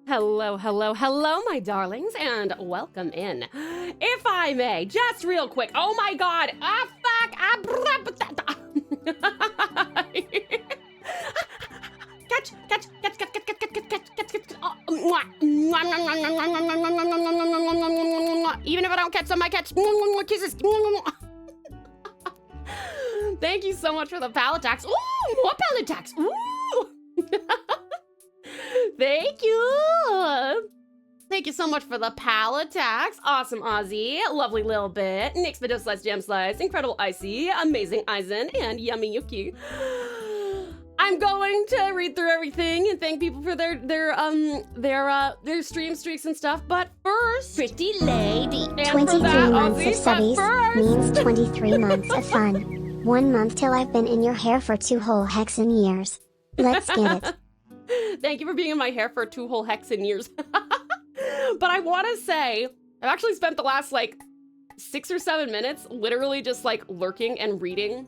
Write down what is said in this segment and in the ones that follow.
Hello, hello, hello, my darlings, and welcome in. If I may, just real quick. Oh my God! Ah, fuck! Catch! Oh, even if I don't catch some, I catch kisses. Thank you so much for the pallet tax. Ooh, more pallet tax. Ooh. Thank you. Thank you so much for the pallet tax. Awesome, Ozzy. Lovely little bit. Nick's video slice, jam slice, incredible icy, amazing Eisen, and yummy Yuki. I'm going to read through everything and thank people for their stream streaks and stuff. But first, pretty lady. 23 months of subbies means 23 months of fun. 1 month till I've been in your hair for 2 whole hexen years. Let's get it. Thank you for being in my hair for 2 whole hexen years. But I want to say, I've actually spent the last like 6 or 7 minutes literally just like lurking and reading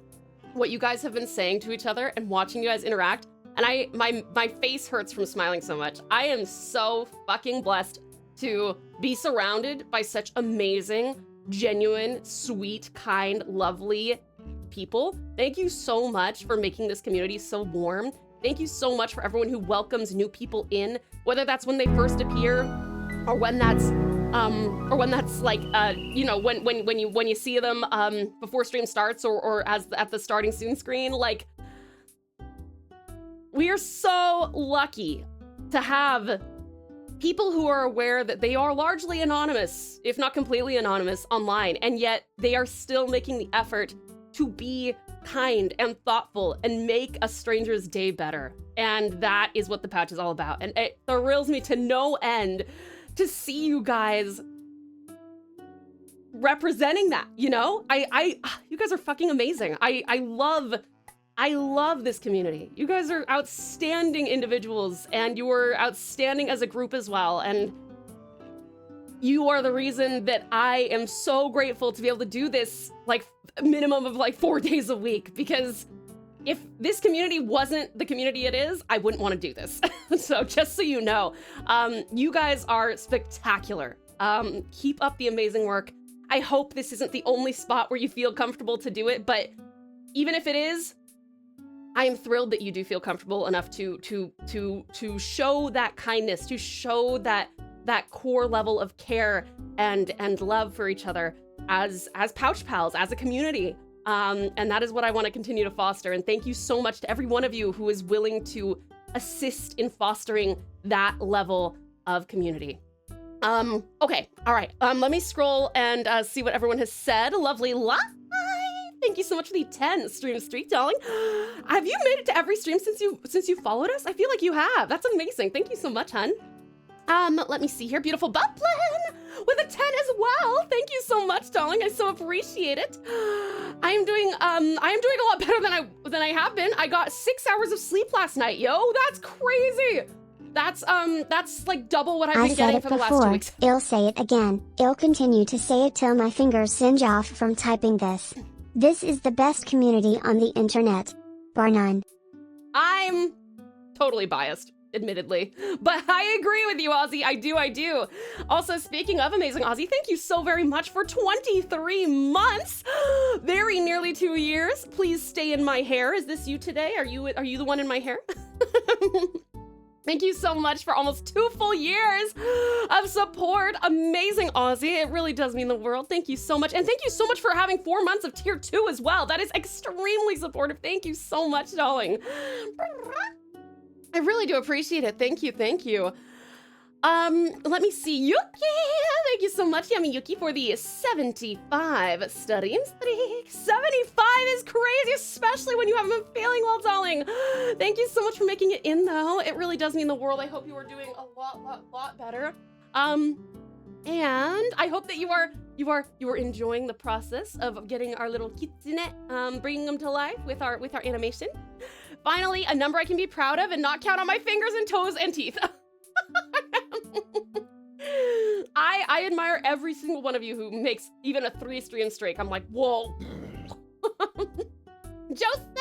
what you guys have been saying to each other and watching you guys interact. And my face hurts from smiling so much. I am so fucking blessed to be surrounded by such amazing, genuine, sweet, kind, lovely people. Thank you so much for making this community so warm. Thank you so much for everyone who welcomes new people in, whether that's when they first appear or when that's like you know, when you see them before stream starts or as at the starting soon screen. Like, we are so lucky to have people who are aware that they are largely anonymous, if not completely anonymous, online, and yet they are still making the effort to be kind and thoughtful and make a stranger's day better. And that is what the pouch is all about. And it thrills me to no end to see you guys representing that, you know? You guys are fucking amazing. I love this community. You guys are outstanding individuals and you are outstanding as a group as well. And you are the reason that I am so grateful to be able to do this like minimum of like 4 days a week, because if this community wasn't the community it is, I wouldn't want to do this. So just so you know, you guys are spectacular. Keep up the amazing work. I hope this isn't the only spot where you feel comfortable to do it, but even if it is, I am thrilled that you do feel comfortable enough to show that kindness, to show that core level of care and love for each other as pouch pals, as a community. And that is what I want to continue to foster. And thank you so much to every one of you who is willing to assist in fostering that level of community. Okay, all right. Let me scroll and see what everyone has said. Lovely Lai, thank you so much for the 10 stream streak, darling. Have you made it to every stream since you followed us? I feel like you have. That's amazing. Thank you so much, hun. Let me see here. Beautiful Buplin with a 10 as well. Thank you so much, darling. I so appreciate it. I am doing a lot better than I have been. I got 6 hours of sleep last night, yo. That's crazy. That's like double what I've been getting for the last 2 weeks. I'll say it again. I'll continue to say it till my fingers singe off from typing this. This is the best community on the internet. Bar none. I'm totally biased, admittedly, but I agree with you, Ozzy. I do. Also, speaking of amazing Ozzy, thank you so very much for 23 months. Very nearly 2 years. Please stay in my hair. Is this you today? Are you the one in my hair? Thank you so much for almost 2 full years of support. Amazing, Ozzy. It really does mean the world. Thank you so much. And thank you so much for having 4 months of tier 2 as well. That is extremely supportive. Thank you so much, darling. I really do appreciate it. Thank you. Let me see. Yuki! Thank you so much, Yummy Yuki, for the 75 studying streak. 75 is crazy, especially when you haven't been feeling well, darling. Thank you so much for making it in, though. It really does mean the world. I hope you are doing a lot better. And I hope that you are enjoying the process of getting our little kitsune, bringing them to life with our animation. Finally, a number I can be proud of and not count on my fingers and toes and teeth. I admire every single one of you who makes even a 3 stream streak. I'm like, whoa. Joseph!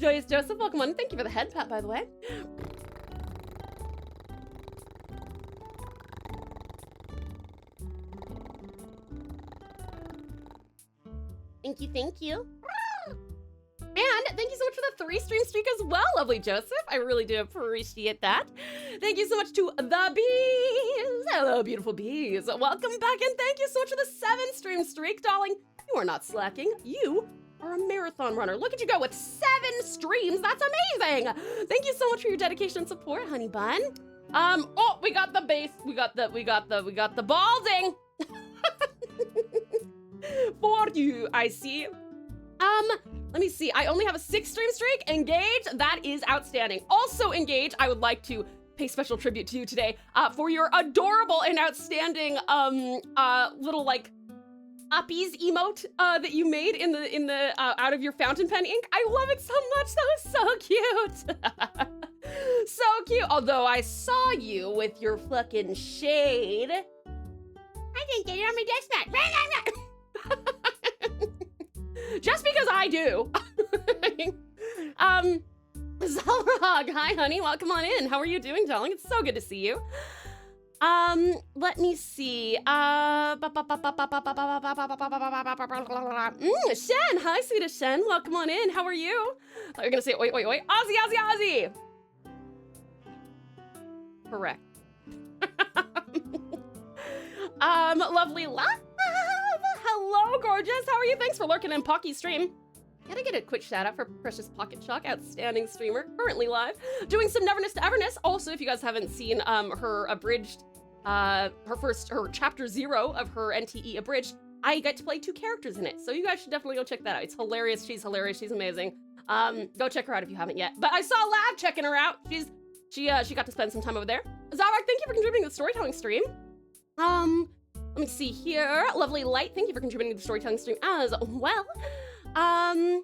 Joyous Joseph, welcome on. Thank you for the head pat, by the way. Thank you, thank you. And thank you so much for the 3 stream streak as well, lovely Joseph. I really do appreciate that. Thank you so much to the bees. Hello, beautiful bees. Welcome back, and thank you so much for the 7 stream streak, darling. You are not slacking. You are a marathon runner. Look at you go with 7 streams. That's amazing. Thank you so much for your dedication and support, honey bun. Oh, we got the base. We got the balding. For you, I see. Let me see. I only have a 6 stream streak. Engage, that is outstanding. Also, Engage, I would like to pay special tribute to you today for your adorable and outstanding little like uppies emote that you made in the out of your fountain pen ink. I love it so much. That was so cute. So cute. Although I saw you with your fucking shade. I didn't get it on my desk mat. Just because I do. Zalrog, hi honey, welcome on in. How are you doing, darling? It's so good to see you. Let me see. Shen, hi sweetest Shen, welcome on in. How are you? I thought you were gonna say, wait. Ozzy. Correct. Lovely love. Hello, gorgeous. How are you? Thanks for lurking in Pocky's stream. Gotta get a quick shout out for Precious Pocket Shock, outstanding streamer, currently live, doing some Neverness to Everness. Also, if you guys haven't seen her abridged, her chapter 0 of her NTE abridged, I get to play 2 characters in it. So you guys should definitely go check that out. It's hilarious. She's hilarious. She's amazing. Go check her out if you haven't yet. But I saw Lab checking her out. She got to spend some time over there. Zarek, thank you for contributing to the storytelling stream. Let me see here. Lovely Light, thank you for contributing to the storytelling stream as well. I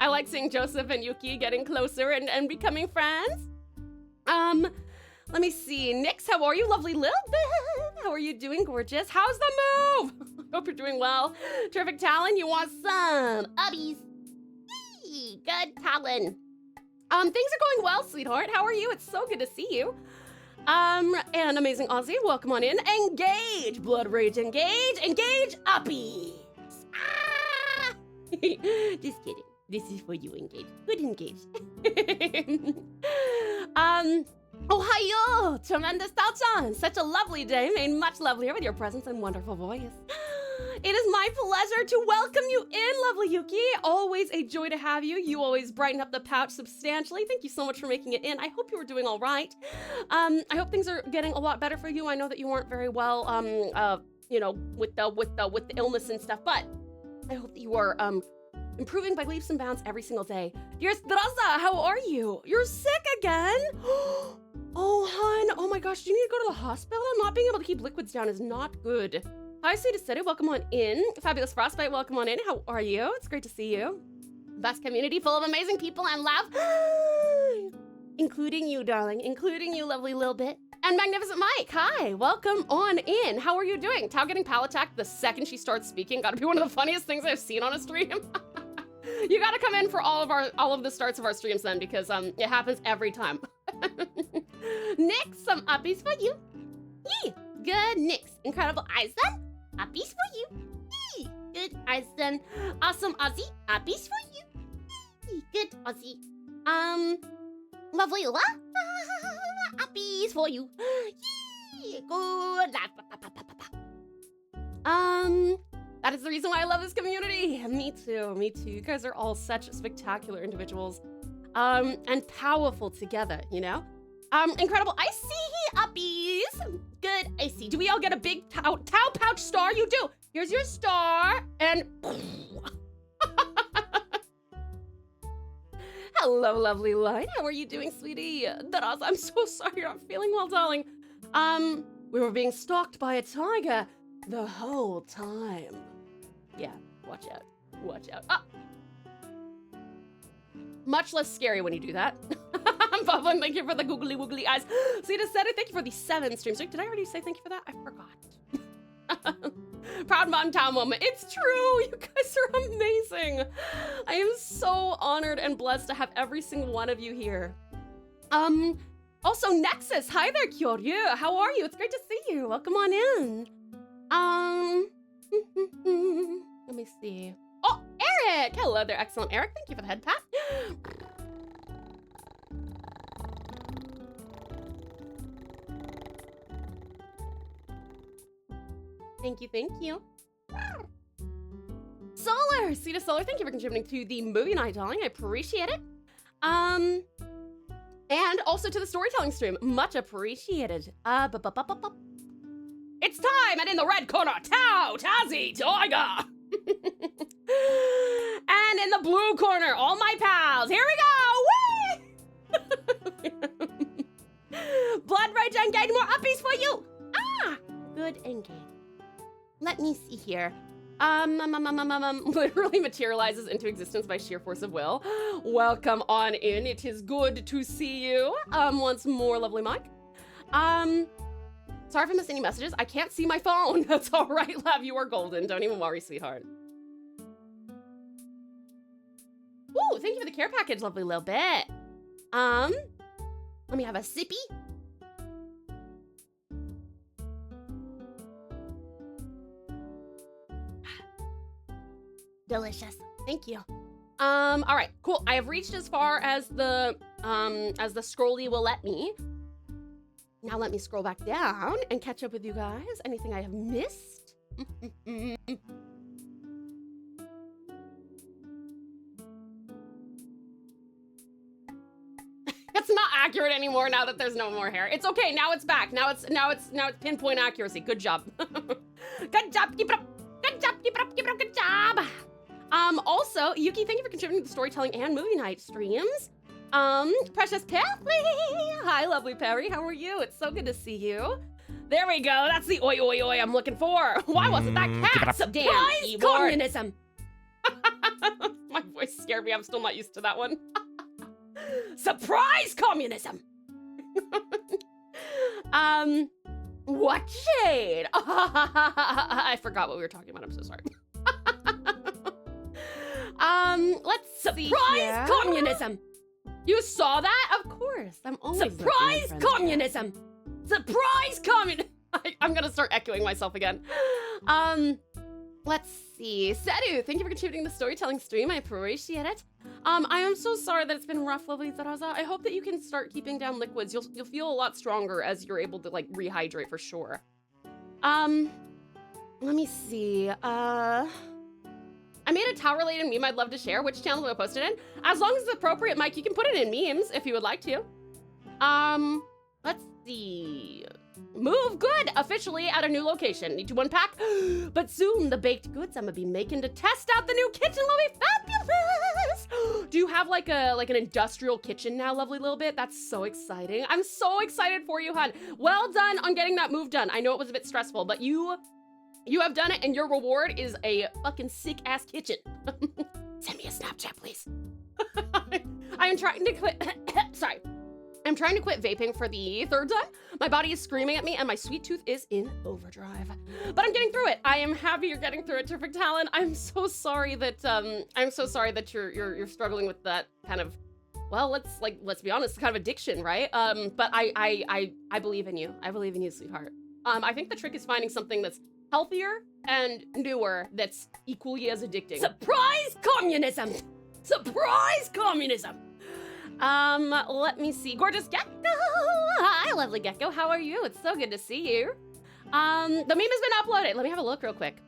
like seeing Joseph and Yuki getting closer and becoming friends. Let me see. Nix, how are you? Lovely little bit. How are you doing, gorgeous? How's the move? Hope you're doing well. Terrific Talon, you want some ubbies? Good Talon. Things are going well, sweetheart. How are you? It's so good to see you. And amazing Aussie, welcome on in. Engage, Blood Rage, engage, uppies. Ah! Just kidding. This is for you, Engage. Good Engage. Ohio, tremendous Taochan. Such a lovely day, made much lovelier with your presence and wonderful voice. It is my pleasure to welcome you in, lovely Yuki. Always a joy to have you. You always brighten up the pouch substantially. Thank you so much for making it in. I hope you were doing all right. I hope things are getting a lot better for you. I know that you weren't very well, you know, with the illness and stuff, but I hope that you are improving by leaps and bounds every single day. Dear Straza, how are you? You're sick again? Oh, hun. Oh my gosh, do you need to go to the hospital? Not being able to keep liquids down is not good. Hi, sweetest city, welcome on in. Fabulous Frostbite, welcome on in. How are you? It's great to see you. Best community full of amazing people and love. Including you, darling. Including you, lovely little bit. And Magnificent Mike, hi, welcome on in. How are you doing? Tao getting pal attacked the second she starts speaking. Gotta be one of the funniest things I've seen on a stream. You gotta come in for all of the starts of our streams then, because it happens every time. Nick, some uppies for you. Yee, good Nix. Incredible Eisen, uppies for you. Yee, good Eisen. Awesome Aussie, uppies for you. Yee, good Aussie. Lovely La, uppies for you. Yee, good. That is the reason why I love this community. Me too, me too. You guys are all such spectacular individuals. And powerful together, you know? Incredible Icy uppies. Good Icy. Do we all get a big Tau pouch star? You do. Here's your star. And hello, lovely light. How are you doing, sweetie? Daraz, I'm so sorry you're not feeling well, darling. We were being stalked by a tiger the whole time. Yeah, watch out. Watch out. Ah! Much less scary when you do that. Bubbling, thank you for the googly woogly eyes. Sita said it, thank you for the 7 streams. Did I already say thank you for that? I forgot. Proud Mountain Town moment. It's true, you guys are amazing. I am so honored and blessed to have every single one of you here. Also Nexus, hi there, Kyoryu. How are you? It's great to see you. Welcome on in. Let me see. Oh, Eric! Hello there, excellent Eric. Thank you for the head pat. Thank you, thank you. Solar! Cedar Solar, thank you for contributing to the movie night, darling. I appreciate it. And also to the storytelling stream. Much appreciated. It's time, and in the red corner, TauTassieTiger. And in the blue corner, all my pals. Here we go! Whee! Blood Rage and Gang, more uppies for you. Ah, good engage. Let me see here. Literally materializes into existence by sheer force of will. Welcome on in. It is good to see you. Once more, lovely Mike. Sorry if I missed any messages. I can't see my phone. That's all right, love. You are golden. Don't even worry, sweetheart. Ooh, thank you for the care package, lovely little bit. Let me have a sippy. Delicious. Thank you. All right, cool. I have reached as far as the scrolly will let me. Now let me scroll back down and catch up with you guys. Anything I have missed? It's not accurate anymore now that there's no more hair. It's okay. Now it's back. Now it's pinpoint accuracy. Good job. Good job. Keep it up. Good job. Keep it up. Keep it up. Good job. Also, Yuki, thank you for contributing to the storytelling and movie night streams. Precious Perry. Hi, lovely Perry. How are you? It's so good to see you. There we go. That's the oi oi oi I'm looking for. Why wasn't that cat? Surprise communism. My voice scared me. I'm still not used to that one. Surprise communism. What shade? I forgot what we were talking about. I'm so sorry. Let's see. Surprise communism. You saw that? Of course. I'm always surprise communism. Surprise communism. I'm gonna start echoing myself again. Let's see. Sedu, thank you for contributing to the storytelling stream. I appreciate it. I am so sorry that it's been rough, lovely Zaraza. I hope that you can start keeping down liquids. You'll feel a lot stronger as you're able to like rehydrate for sure. Let me see. I made a Tau-related meme I'd love to share. Which channel do I post it in? As long as it's appropriate, Mike, you can put it in memes if you would like to. Let's see. Move good officially at a new location. Need to unpack, but soon the baked goods I'm gonna be making to test out the new kitchen will be fabulous. Do you have like an industrial kitchen now, lovely little bit? That's so exciting. I'm so excited for you, hon. Well done on getting that move done. I know it was a bit stressful, but you have done it, and your reward is a fucking sick-ass kitchen. Send me a Snapchat, please. I am trying to quit, sorry. I'm trying to quit vaping for the third time. My body is screaming at me, and my sweet tooth is in overdrive. But I'm getting through it. I am happy you're getting through it, Terrific Talon. I'm so sorry that you're struggling with that kind of, well, let's be honest, kind of addiction, right? But I believe in you. I believe in you, sweetheart. I think the trick is finding something that's healthier and newer that's equally as addicting. Surprise communism! Surprise communism! Let me see. Gorgeous Gecko! Hi, lovely Gecko. How are you? It's so good to see you. The meme has been uploaded. Let me have a look real quick.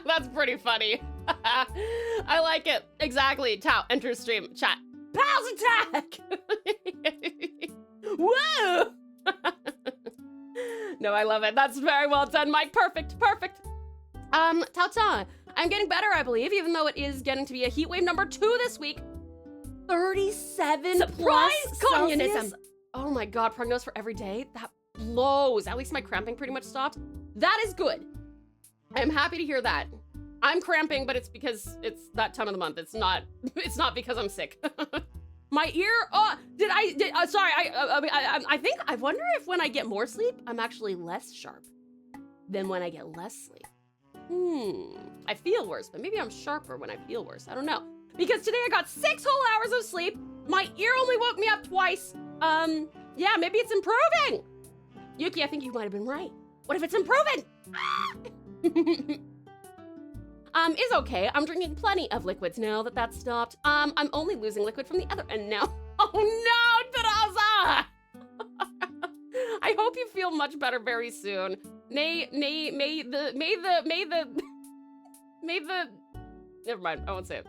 That's pretty funny. I like it. Exactly. Tau, enter stream, chat. Pals attack! Whoa! No, I love it. That's very well done, Mike. Perfect, perfect. Tau, I'm getting better, I believe, even though it is getting to be a heat wave number 2 this week. 37 surprise communism. Celsius. Oh my God, prognosis for every day. That blows. At least my cramping pretty much stopped. That is good. I'm happy to hear that. I'm cramping, but it's because it's that time of the month. It's not because I'm sick. My ear, sorry, I wonder if when I get more sleep, I'm actually less sharp than when I get less sleep. I feel worse, but maybe I'm sharper when I feel worse. I don't know. Because today I got 6 whole hours of sleep. My ear only woke me up twice. Yeah, maybe it's improving. Yuki, I think you might have been right. What if it's improving? Is okay. I'm drinking plenty of liquids now that that's stopped. I'm only losing liquid from the other end now. Oh no, Teresa! I hope you feel much better very soon. May the never mind, I won't say it.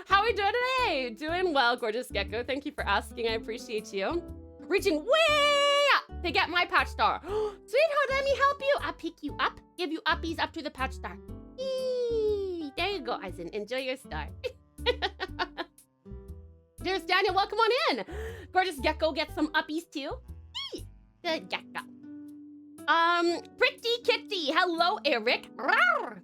How are we doing today? Doing well, gorgeous gecko. Thank you for asking, I appreciate you. Reaching way up to get my patch star. Sweetheart, let me help you. I'll pick you up, give you uppies up to the patch star. Eee, there you go, Eisen, enjoy your star. There's Daniel, welcome on in. Gorgeous gecko, get some uppies too. Eee, good gecko. Pretty kitty, hello Eric. Rawr.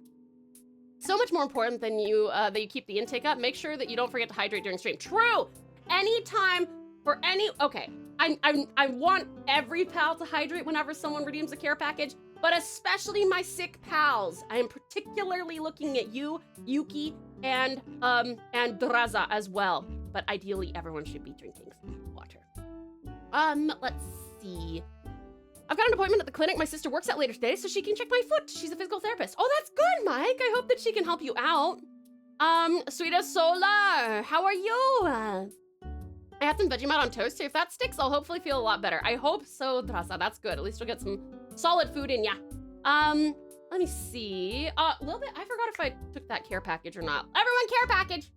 So much more important than you that you keep the intake up. Make sure that you don't forget to hydrate during stream. True. Anytime for any. Okay. I want every pal to hydrate whenever someone redeems a care package, but especially my sick pals. I am particularly looking at you, Yuki, and Draza as well. But ideally, everyone should be drinking some water. Let's see. I've got an appointment at the clinic my sister works at later today, so she can check my foot. She's a physical therapist. Oh, that's good, Mike. I hope that she can help you out. Sweetest Solar, how are you? I had some Vegemite on toast, so if that sticks, I'll hopefully feel a lot better. I hope so, Drasa. That's good. At least you'll get some solid food in ya. Let me see. A little bit. I forgot if I took that care package or not. Everyone, care package.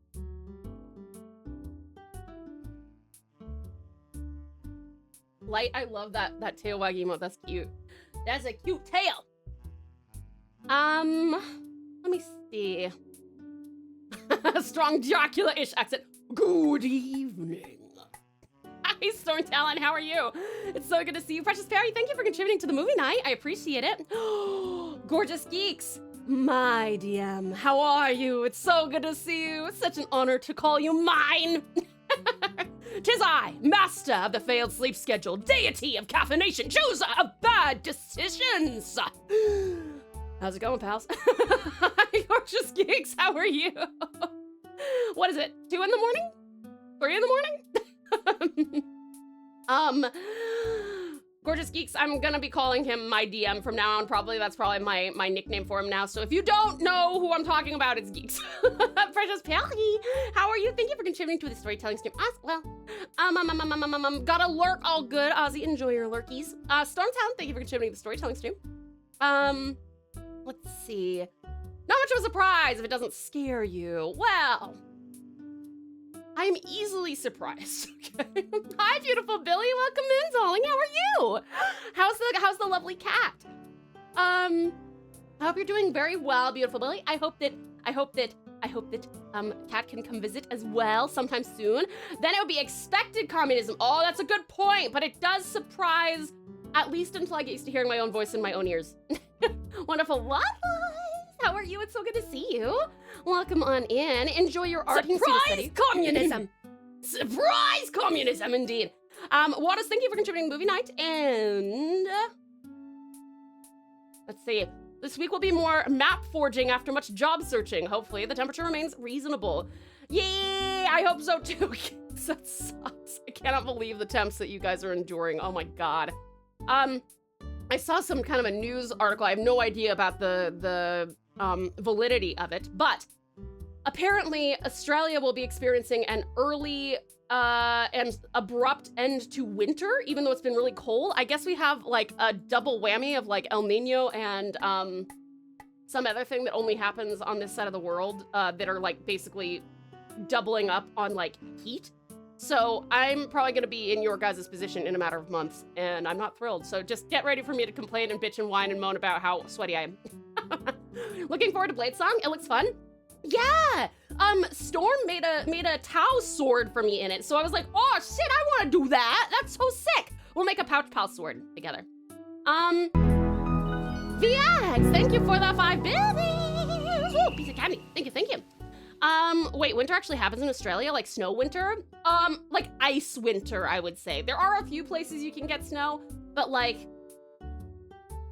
Light, I love that tail wag emote. That's cute. That's a cute tail. Let me see. Strong Dracula-ish accent. Good evening. Hi, Storm Talon, how are you? It's so good to see you. Precious Perry, thank you for contributing to the movie night. I appreciate it. Gorgeous Geeks. My DM, how are you? It's so good to see you. It's such an honor to call you mine. 'Tis I, master of the failed sleep schedule, deity of caffeination, chooser of bad decisions. How's it going, pals? Hi, Gorgeous Geeks, how are you? What is it, 2 in the morning? 3 in the morning? Gorgeous Geeks, I'm gonna be calling him my DM from now on, probably. That's probably my nickname for him now. So if you don't know who I'm talking about, it's Geeks. Precious Pally, how are you? Thank you for contributing to the storytelling stream as well. Got a lurk, all good. Ozzy, enjoy your lurkies. Stormtown, thank you for contributing to the storytelling stream. Let's see. Not much of a surprise if it doesn't scare you. Well, I'm easily surprised. Okay. Hi, beautiful Billy. Welcome in, darling. How are you? How's the lovely cat? I hope you're doing very well, beautiful Billy. I hope that Cat can come visit as well sometime soon. Then it would be expected communism. Oh, that's a good point, but it does surprise, at least until I get used to hearing my own voice in my own ears. Wonderful. What? How are you? It's so good to see you. Welcome on in. Enjoy your art. Surprise communism! Surprise communism, indeed. Waters, thank you for contributing movie night. And let's see. This week will be more map forging after much job searching. Hopefully, the temperature remains reasonable. Yay! I hope so too. That sucks. I cannot believe the temps that you guys are enduring. Oh my god. I saw some kind of a news article. I have no idea about the validity of it, but apparently Australia will be experiencing an early and abrupt end to winter, even though it's been really cold. I guess we have like a double whammy of like El Nino and some other thing that only happens on this side of the world that are like basically doubling up on like heat. So I'm probably gonna be in your guys' position in a matter of months, and I'm not thrilled. So just get ready for me to complain and bitch and whine and moan about how sweaty I am. Looking forward to Blade Song. It looks fun. Yeah. Storm made a Tau sword for me in it. So I was like, oh shit, I want to do that. That's so sick. We'll make a pouch pal sword together. VX, thank you for the 5 biddies. Ooh, piece of candy. Thank you, thank you. Wait, winter actually happens in Australia, like snow winter? Like ice winter, I would say. There are a few places you can get snow, but like,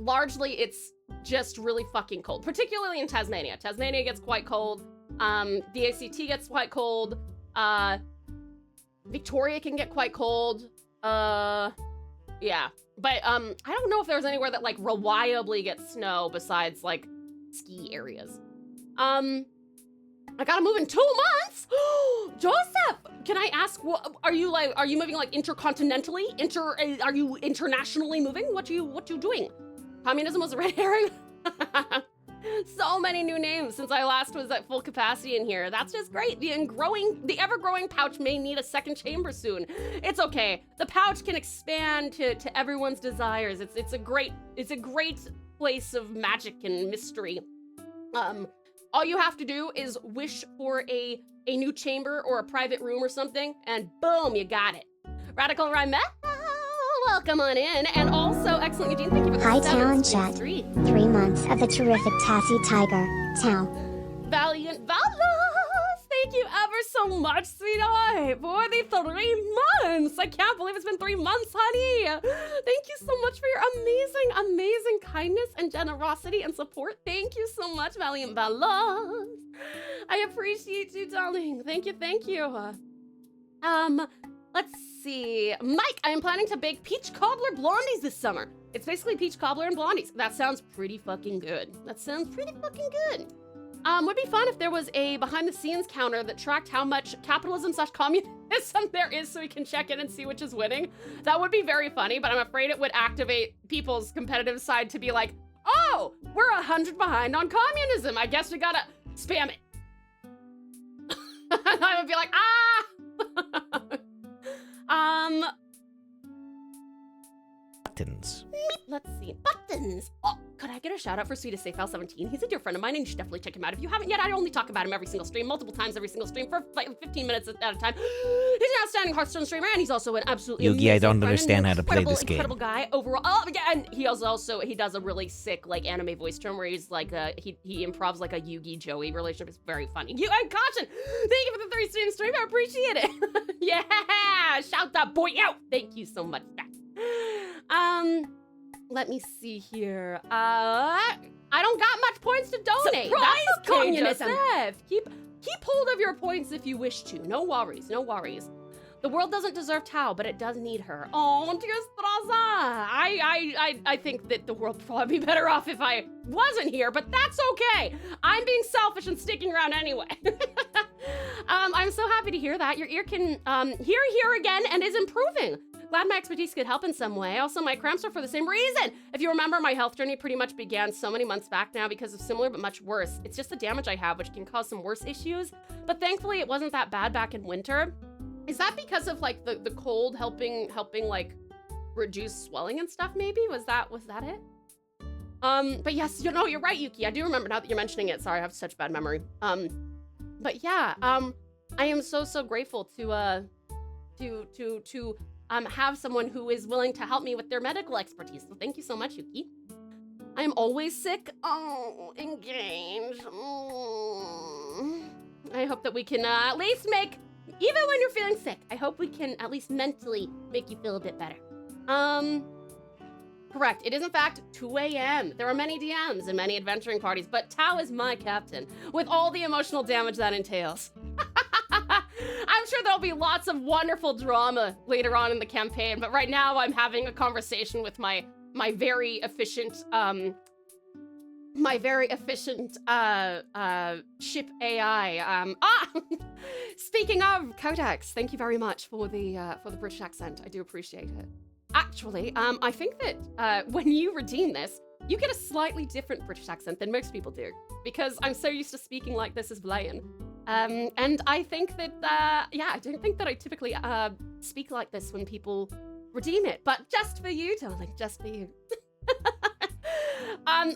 largely it's just really fucking cold, particularly in Tasmania. Tasmania gets quite cold. The ACT gets quite cold. Victoria can get quite cold. Yeah. But, I don't know if there's anywhere that, like, reliably gets snow besides, like, ski areas. I gotta move in 2 months? Joseph! Can I ask, are you moving, like, intercontinentally? Are you internationally moving? What you doing? Communism was a red herring? So many new names since I last was at full capacity in here. That's just great. The ever-growing pouch may need a second chamber soon. It's okay. The pouch can expand to everyone's desires. It's a great place of magic and mystery. All you have to do is wish for a new chamber or a private room or something, and boom, you got it. Radical Rhyme, welcome on in, and also excellent Eugene. Thank you for the Hi, Tau and Chat. 3 months of the terrific Tassie Tiger. Tau. Valiant Valos, thank you ever so much, sweetheart, for the 3 months. I can't believe it's been 3 months, honey. Thank you so much for your amazing kindness and generosity and support. Thank you so much, Valiant Valos. I appreciate you, darling. Thank you. Let's see. Mike, I am planning to bake peach cobbler blondies this summer. It's basically peach cobbler and blondies. That sounds pretty fucking good. Would be fun if there was a behind-the-scenes counter that tracked how much capitalism/communism there is so we can check in and see which is winning. That would be very funny, but I'm afraid it would activate people's competitive side to be like, oh, we're 100 behind on communism. I guess we gotta spam it. I would be like, Buttons. Let's see. Buttons. Oh, could I get a shout out for Sweetest Safe 17? He's a dear friend of mine and you should definitely check him out. If you haven't yet, I only talk about him every single stream, multiple times every single stream for like 15 minutes at a time. He's an outstanding Hearthstone streamer and he's also an absolutely Yugi, I don't amazing understand how to play this game. Incredible guy overall. Oh, yeah, and he does a really sick like anime voice tone where he's like he improvs like a Yugi Joey relationship. It's very funny. You and Caution, thank you for the 3 stream. I appreciate it. Yeah, shout that boy out. Thank you so much. Let me see here. I don't got much points to donate. Surprise, That's okay, communism. Joseph. Keep hold of your points if you wish to. No worries. The world doesn't deserve Tau, but it does need her. Oh, dear Straza. I think that the world would probably be better off if I wasn't here, but that's okay. I'm being selfish and sticking around anyway. I'm so happy to hear that. Your ear can hear again and is improving. Glad my expertise could help in some way. Also, my cramps are for the same reason. If you remember, my health journey pretty much began so many months back now because of similar but much worse. It's just the damage I have, which can cause some worse issues. But thankfully, it wasn't that bad back in winter. Is that because of like the cold helping like reduce swelling and stuff? Maybe was that it? But yes, you're right, Yuki. I do remember now that you're mentioning it. Sorry, I have such bad memory. But yeah, I am so grateful to have someone who is willing to help me with their medical expertise. So thank you so much, Yuki. I am always sick. Oh, engaged. I hope that we can at least make, even when you're feeling sick, I hope we can at least mentally make you feel a bit better. Correct. It is in fact 2 a.m. There are many DMs and many adventuring parties, but Tau is my captain with all the emotional damage that entails. I'm sure there'll be lots of wonderful drama later on in the campaign, but right now I'm having a conversation with my very efficient ship AI. Speaking of Codex, thank you very much for the British accent. I do appreciate it. Actually, I think that when you redeem this, you get a slightly different British accent than most people do, because I'm so used to speaking like this as Blaine. And I think that, I don't think that I typically speak like this when people redeem it, but just for you, darling, just for you.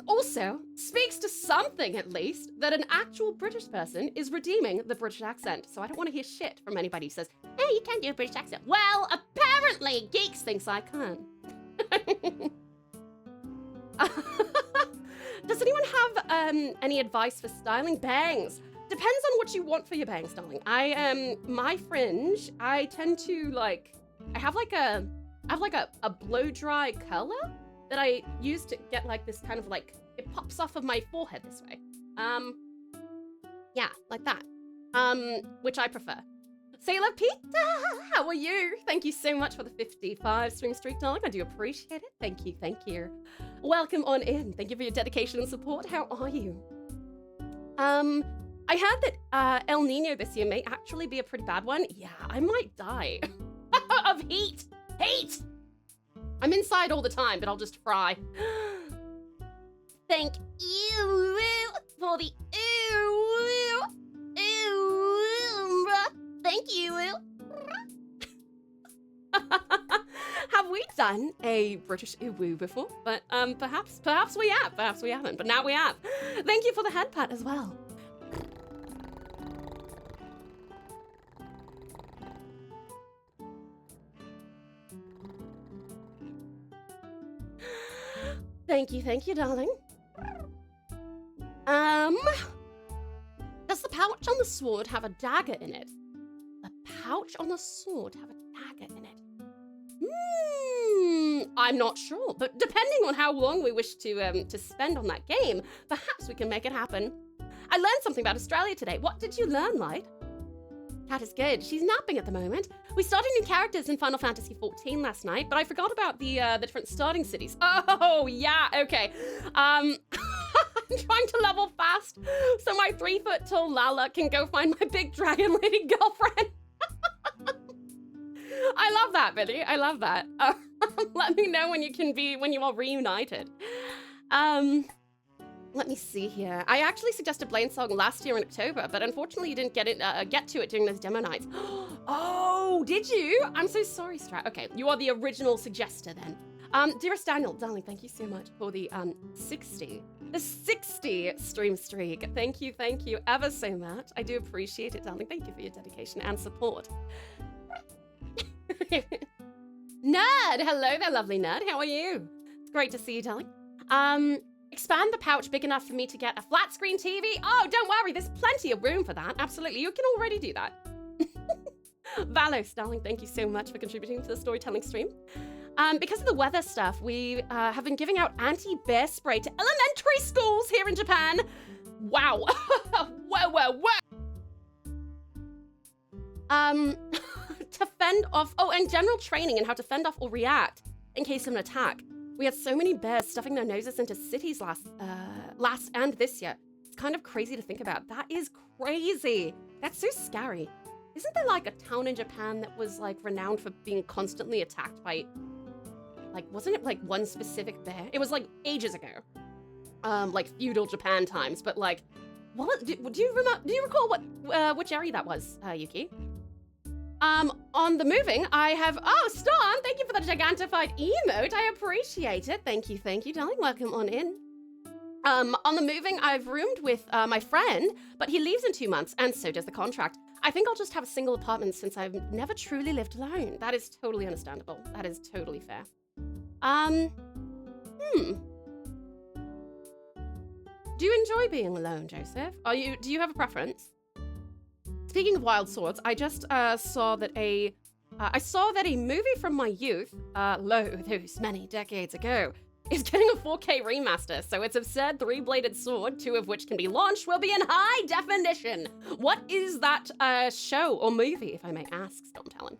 Also, speaks to something, at least, that an actual British person is redeeming the British accent. So I don't want to hear shit from anybody who says, hey, you can't do a British accent. Well, apparently, Geeks thinks I can. Does anyone have any advice for styling bangs? Depends on what you want for your bangs, darling. My fringe, I tend to I have a blow dry curler that I use to get like this kind of like, it pops off of my forehead this way. Yeah, like that. Which I prefer. Sailor Peter, how are you? Thank you so much for the 55 stream streak, darling. I do appreciate it. Thank you, thank you. Welcome on in. Thank you for your dedication and support. How are you? I heard that El Nino this year may actually be a pretty bad one. Yeah, I might die of heat. Heat! I'm inside all the time, but I'll just fry. Thank you for the thank you. Have we done a British woo before? But perhaps we have, perhaps we haven't, but now we have. Thank you for the head pat as well. Thank you, darling. Does the pouch on the sword have a dagger in it? The pouch on the sword have a dagger in it? I'm not sure, but depending on how long we wish to spend on that game, perhaps we can make it happen. I learned something about Australia today. What did you learn, Light? Cat is good. She's napping at the moment. We started new characters in Final Fantasy XIV last night, but I forgot about the different starting cities. Oh, yeah, okay. I'm trying to level fast so my 3-foot-tall Lala can go find my big dragon lady girlfriend. I love that, Billy. I love that. Let me know when you are reunited. Let me see here. I actually suggested Blaine's song last year in October, but unfortunately you didn't get to it during those demo nights. Oh, did you? I'm so sorry, Strat. Okay, you are the original suggester then. Dearest Daniel, darling, thank you so much for the 60 stream streak. Thank you ever so much. I do appreciate it, darling. Thank you for your dedication and support. Nerd, hello there, lovely nerd. How are you? It's great to see you, darling. Expand the pouch big enough for me to get a flat screen TV. Oh, don't worry, there's plenty of room for that. Absolutely, you can already do that. Valos, darling, thank you so much for contributing to the storytelling stream. Because of the weather stuff, we have been giving out anti-bear spray to elementary schools here in Japan. Wow. Whoa. To fend off, and general training in how to fend off or react in case of an attack. We had so many bears stuffing their noses into cities last and this year. It's kind of crazy to think about. That is crazy. That's so scary. Isn't there like a town in Japan that was like renowned for being constantly attacked by, like, wasn't it like one specific bear? It was like ages ago, like feudal Japan times. But like, what do you remember? Do you recall which area that was, Yuki? On the moving, I have, Storm, thank you for the gigantified emote. I appreciate it. Thank you, darling. Welcome on in. On the moving, I've roomed with my friend, but he leaves in 2 months, and so does the contract. I think I'll just have a single apartment since I've never truly lived alone. That is totally understandable. That is totally fair. Do you enjoy being alone, Joseph? Do you have a preference? Speaking of wild swords, I just saw that a movie from my youth, those many decades ago, is getting a 4K remaster. So its absurd 3-bladed sword, 2 of which can be launched, will be in high definition. What is that show or movie, if I may ask, Storm Talon?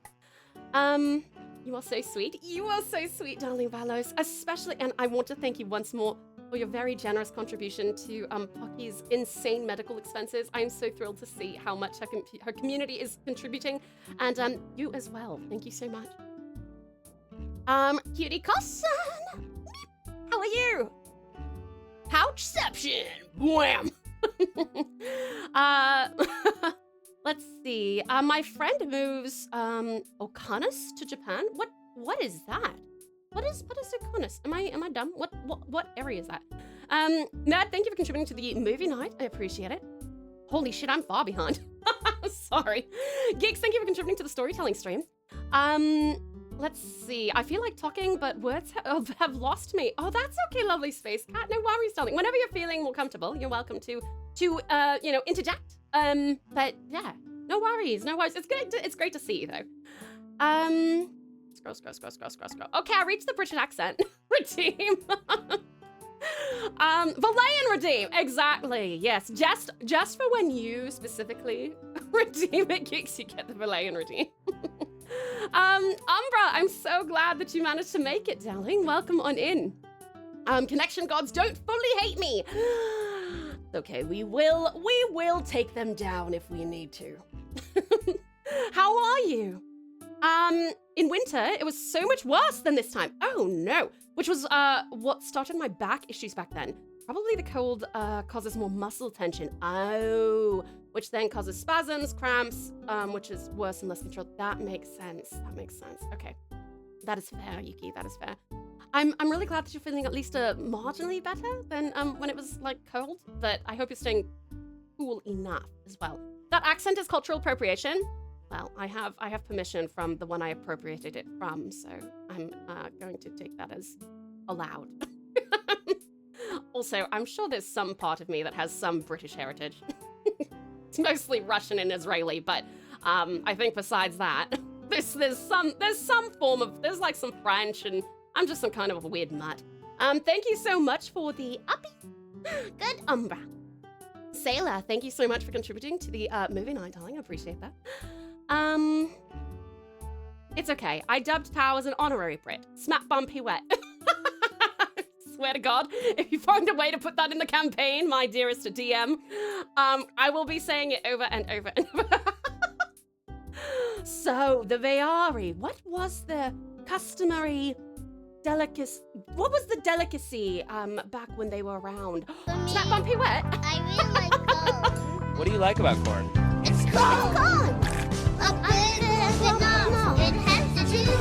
You are so sweet. You are so sweet, darling Valos. Especially, and I want to thank you once more for your very generous contribution to Pocky's insane medical expenses. I am so thrilled to see how much her community is contributing, and you as well. Thank you so much. Cutie Cosson, how are you? Pouchception, wham. Let's see. My friend moves Okanus to Japan. What is that? What is Okanus? Am I dumb? What area is that? Ned, thank you for contributing to the movie night. I appreciate it. Holy shit, I'm far behind. Sorry. Geeks, thank you for contributing to the storytelling stream. Let's see. I feel like talking, but words have lost me. Oh, that's okay, lovely Space Cat. No worries, darling. Whenever you're feeling more comfortable, you're welcome to interject. But yeah, no worries. It's great to see you though. Scroll. Okay, I reached the British accent. Redeem. Valayan redeem, exactly. Yes, just for when you specifically redeem it, Geeks, you get the Valayan redeem. Umbra, I'm so glad that you managed to make it, darling. Welcome on in. Connection gods don't fully hate me. Okay, we will take them down if we need to. How are you? In winter, it was so much worse than this time. Oh no, which was what started my back issues back then. Probably the cold causes more muscle tension. Oh, which then causes spasms, cramps, which is worse and less controlled. That makes sense. That makes sense. Okay, that is fair, Yuki. That is fair. I'm really glad that you're feeling at least marginally better than when it was like cold. But I hope you're staying cool enough as well. That accent is cultural appropriation. Well, I have permission from the one I appropriated it from, so I'm going to take that as allowed. Also, I'm sure there's some part of me that has some British heritage. It's mostly Russian and Israeli, but I think besides that, there's some form of like some French, and I'm just some kind of a weird mutt. Thank you so much for the uppy. Good Umbra. Sailor, thank you so much for contributing to the movie night, darling. I appreciate that. It's okay. I dubbed Tao as an honorary Brit. Smack bumpy wet. Swear to God, if you find a way to put that in the campaign, my dearest DM, I will be saying it over and over and over. So, the Veari, what was the customary delicacy? What was the delicacy back when they were around? Smack bumpy wet? I really like corn. What do you like about corn? It's corn! A bit of enough. It has to choose.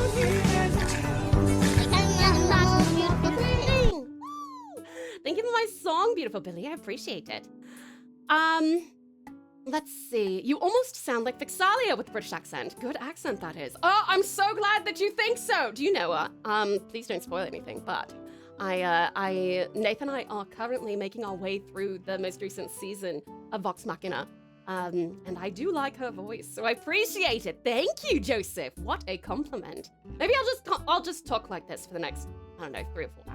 Thank you for my song, beautiful Billy. I appreciate it. Let's see. You almost sound like Vixalia with a British accent. Good accent, that is. Oh, I'm so glad that you think so. Do you know her? Please don't spoil anything, but Nathan and I are currently making our way through the most recent season of Vox Machina. And I do like her voice, so I appreciate it. Thank you, Joseph. What a compliment. Maybe I'll just talk like this for the next, I don't know, 3 or 4 hours.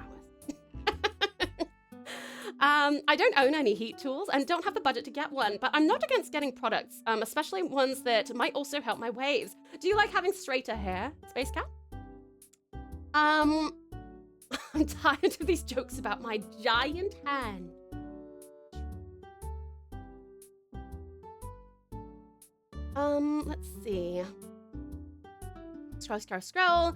I don't own any heat tools and don't have the budget to get one, but I'm not against getting products, especially ones that might also help my waves. Do you like having straighter hair, Space Cat? I'm tired of these jokes about my giant hand. Let's see. Scroll.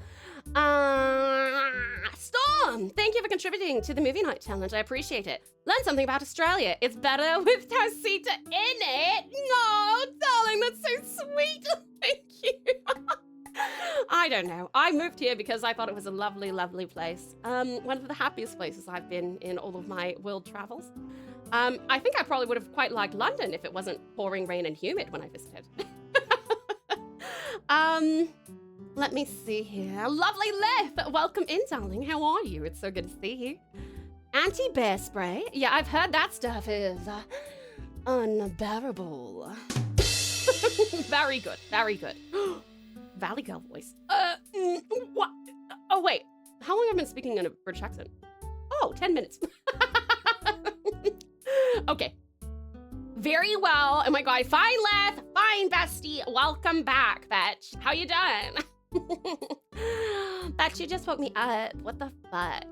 Storm! Thank you for contributing to the movie night challenge. I appreciate it. Learn something about Australia. It's better with Tausita in it. No, darling, that's so sweet. Thank you. I don't know. I moved here because I thought it was a lovely, lovely place. One of the happiest places I've been in all of my world travels. I think I probably would have quite liked London if it wasn't pouring rain and humid when I visited. Let me see here. Lovely Lith! Welcome in, darling. How are you? It's so good to see you. Anti-bear spray? Yeah, I've heard that stuff is unbearable. Very good, very good. Valley Girl voice. What? Oh, wait. How long have I been speaking in a British accent? Oh, 10 minutes. Okay. Very well. Oh my God. Fine, Leth. Fine, bestie. Welcome back, Betch. How you doing? Betch, you just woke me up. What the fuck?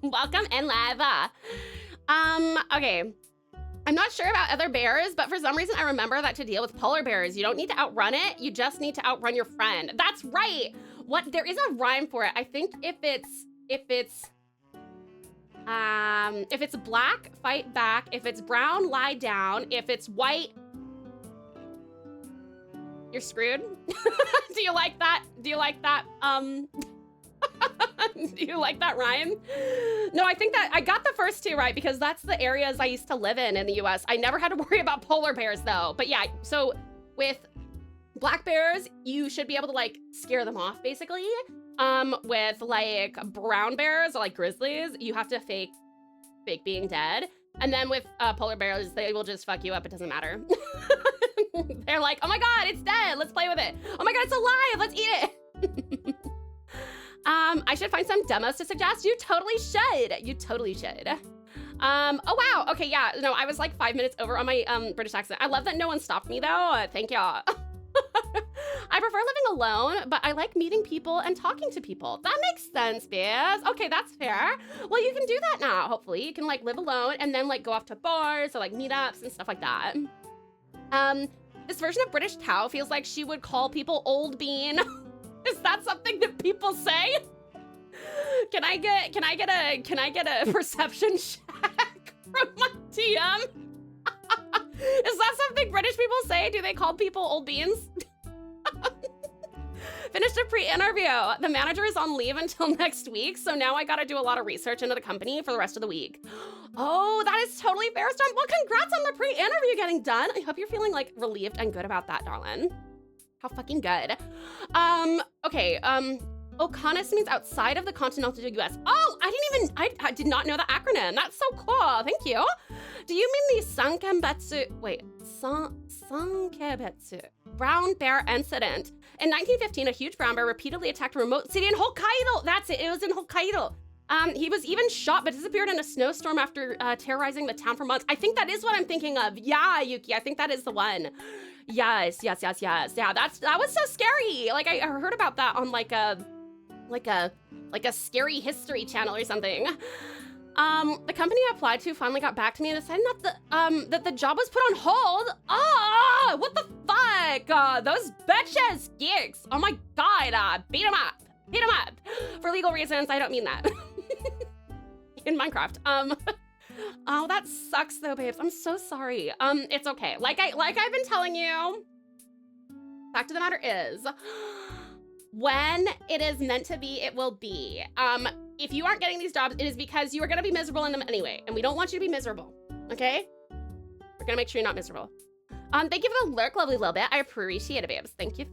Welcome in, Leva. Okay. I'm not sure about other bears, but for some reason I remember that to deal with polar bears, you don't need to outrun it. You just need to outrun your friend. That's right. What? There is a rhyme for it. I think if it's black, fight back. If it's brown, lie down. If it's white, you're screwed. Do you like that? Do you like that? Do you like that rhyme? No, I think that I got the first 2 right because that's the areas I used to live in the US. I never had to worry about polar bears though. But yeah, so with black bears, you should be able to like scare them off basically. With like brown bears or like grizzlies, you have to fake being dead. And then with polar bears, they will just fuck you up. It doesn't matter. They're like, oh my God, it's dead. Let's play with it. Oh my God, it's alive. Let's eat it. I should find some demos to suggest. You totally should. You totally should. Oh wow. Okay, yeah. No, I was like 5 minutes over on my British accent. I love that no one stopped me though. Thank y'all. I prefer living alone, but I like meeting people and talking to people. That makes sense, Biz. Okay, that's fair. Well, you can do that now, hopefully. You can like live alone and then like go off to bars or like meetups and stuff like that. This version of British Tao feels like she would call people old bean. Is that something that people say? Can I get a perception check from my TM? Is that something British people say? Do they call people old beans? Finished a pre-interview. The manager is on leave until next week, so now I gotta do a lot of research into the company for the rest of the week. Oh, that is totally fair, Storm. Well, congrats on the pre-interview getting done. I hope you're feeling like relieved and good about that, darling. How fucking good. Okay, Ocanis means outside of the continental US. Oh, I did not know the acronym. That's so cool, thank you. Do you mean the Sankebetsu brown bear incident? In 1915, a huge brown bear repeatedly attacked a remote city in Hokkaido. That's it, it was in Hokkaido. He was even shot but disappeared in a snowstorm after terrorizing the town for months. I think that is what I'm thinking of. Yeah, Yuki, I think that is the one. Yes. Yeah, that was so scary. Like I heard about that on like a scary history channel or something. The company I applied to finally got back to me and decided that the job was put on hold. Ah, what the fuck? Those bitches, geeks. Oh my god, beat them up. For legal reasons, I don't mean that. In Minecraft. Oh, that sucks though, babes. I'm so sorry. It's okay. Like I've been telling you, fact of the matter is, when it is meant to be, it will be. If you aren't getting these jobs, it is because you are gonna be miserable in them anyway, and we don't want you to be miserable, okay? We're gonna make sure you're not miserable. Thank you for the lurk, lovely little bit. I appreciate it, babes. Thank you.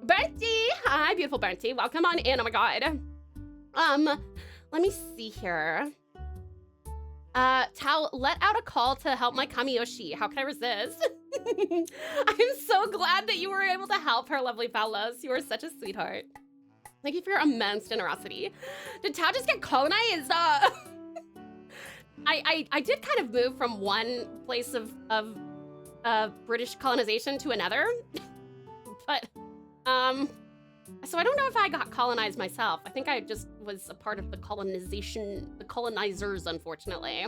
Bertie! Hi, beautiful Bertie. Welcome on in, oh my god. Let me see here. Tao, let out a call to help my Kamiyoshi. How can I resist? I'm so glad that you were able to help her, lovely fellows. You are such a sweetheart. Thank you for your immense generosity. Did Tao just get colonized? I did kind of move from one place of British colonization to another, but so I don't know if I got colonized myself. I think I just was a part of the colonizers, unfortunately.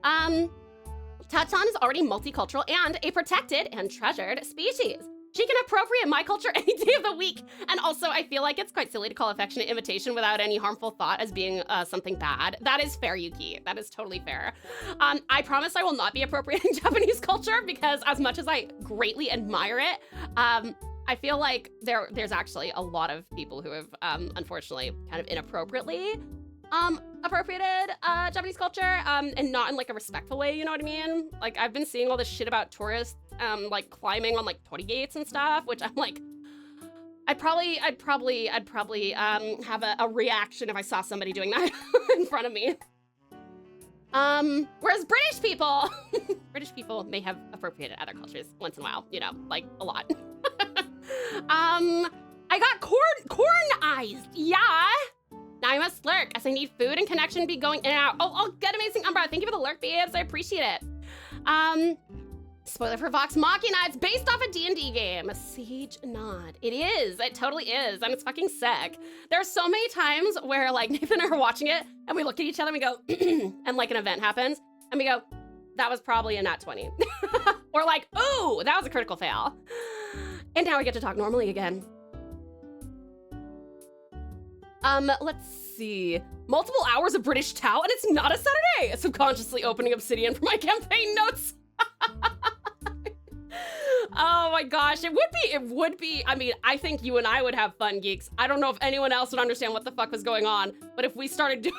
Tatan is already multicultural and a protected and treasured species. She can appropriate my culture any day of the week. And also, I feel like it's quite silly to call affectionate invitation without any harmful thought as being something bad. That is fair, Yuki. That is totally fair. I promise I will not be appropriating Japanese culture because as much as I greatly admire it, I feel like there's actually a lot of people who have, unfortunately, kind of inappropriately appropriated Japanese culture and not in like a respectful way, you know what I mean? Like I've been seeing all this shit about tourists like climbing on like torii gates and stuff, which I'm like, I'd probably have a reaction if I saw somebody doing that in front of me. Whereas British people may have appropriated other cultures once in a while, you know, like a lot. I got corn-ized, yeah. Now I must lurk as I need food and connection to be going in and out. Oh, good, amazing Umbra. Thank you for the lurk, babes. I appreciate it. Spoiler for Vox Machina, it's based off a D&D game. A Siege Nod. It is, it totally is, and it's fucking sick. There are so many times where like Nathan and I are watching it and we look at each other and we go, and like an event happens and we go, that was probably a nat 20. Or like, ooh, that was a critical fail. And now we get to talk normally again. Let's see. Multiple hours of British Tao and it's not a Saturday. Subconsciously opening Obsidian for my campaign notes. Oh my gosh, it would be, I mean, I think you and I would have fun, geeks. I don't know if anyone else would understand what the fuck was going on, but if we started doing,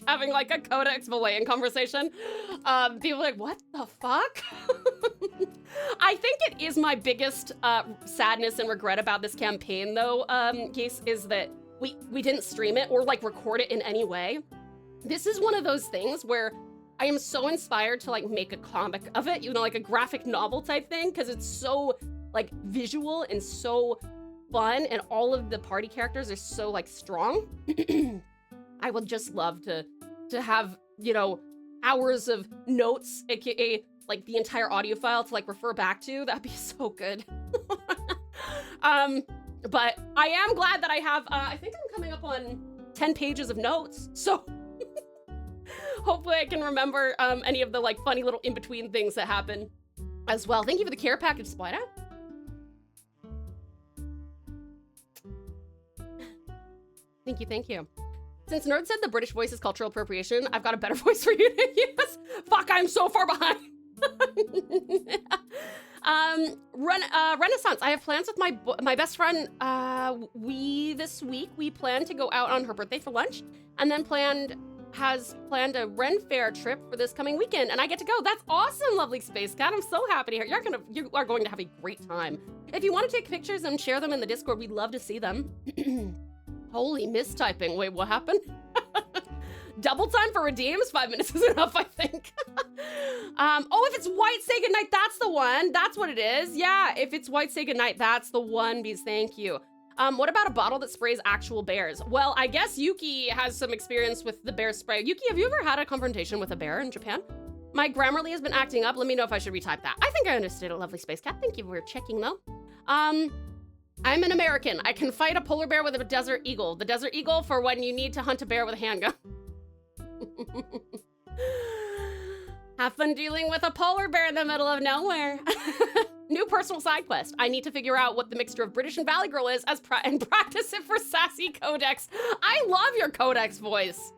having like a Codex Valayan conversation, people are like, what the fuck? I think it is my biggest sadness and regret about this campaign though, geeks, is that we didn't stream it or like record it in any way. This is one of those things where I am so inspired to like make a comic of it, you know, like a graphic novel type thing, because it's so like visual and so fun and all of the party characters are so like strong. I would just love to have, you know, hours of notes, aka like the entire audio file to like refer back to. That'd be so good. But I am glad that I have, I think I'm coming up on 10 pages of notes. So hopefully I can remember any of the like funny little in-between things that happen as well. Thank you for the care package, Splida. Thank you, thank you. Since Nerd said the British voice is cultural appropriation, I've got a better voice for you to use. Fuck, I'm so far behind. Renaissance. I have plans with my best friend. This week we plan to go out on her birthday for lunch, and then has planned a Ren Fair trip for this coming weekend, and I get to go. That's awesome, lovely Space Cat. I'm so happy to hear. You are going to have a great time. If you want to take pictures and share them in the Discord, we'd love to see them. Holy mistyping. Wait, what happened? Double time for redeems? 5 minutes is enough, I think. Oh, if it's white, say goodnight, that's the one. That's what it is. Yeah, if it's white, say goodnight, that's the one, Bees, thank you. What about a bottle that sprays actual bears? Well, I guess Yuki has some experience with the bear spray. Yuki, have you ever had a confrontation with a bear in Japan? My Grammarly has been acting up. Let me know if I should retype that. I think I understood it, lovely Space Cat. Thank you for checking, though. I'm an American. I can fight a polar bear with a desert eagle. The desert eagle for when you need to hunt a bear with a handgun. Have fun dealing with a polar bear in the middle of nowhere. New personal side quest. I need to figure out what the mixture of British and Valley Girl is and practice it for Sassy Codex. I love your Codex voice.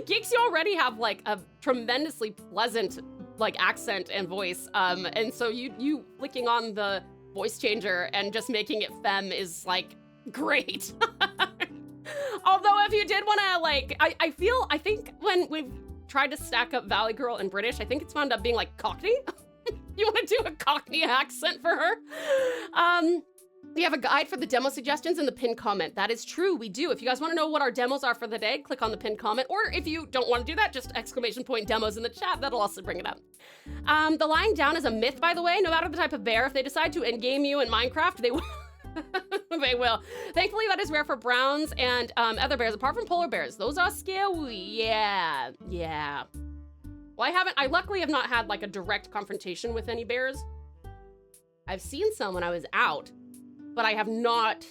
Geeks, you already have like a tremendously pleasant like accent and voice. And so you flicking on the voice changer and just making it femme is like great. Although if you did want to like, I think when we've tried to stack up Valley Girl and British, I think it's wound up being like Cockney. You want to do a Cockney accent for her? We have a guide for the demo suggestions in the pinned comment. That is true, we do. If you guys want to know what our demos are for the day, click on the pinned comment. Or if you don't want to do that, just exclamation point demos in the chat. That'll also bring it up. The lying down is a myth, by the way. No matter the type of bear, if they decide to endgame you in Minecraft, they will. They will. Thankfully, that is rare for browns and other bears, apart from polar bears. Those are scary. Yeah. Well, I luckily have not had like a direct confrontation with any bears. I've seen some when I was out, but I have not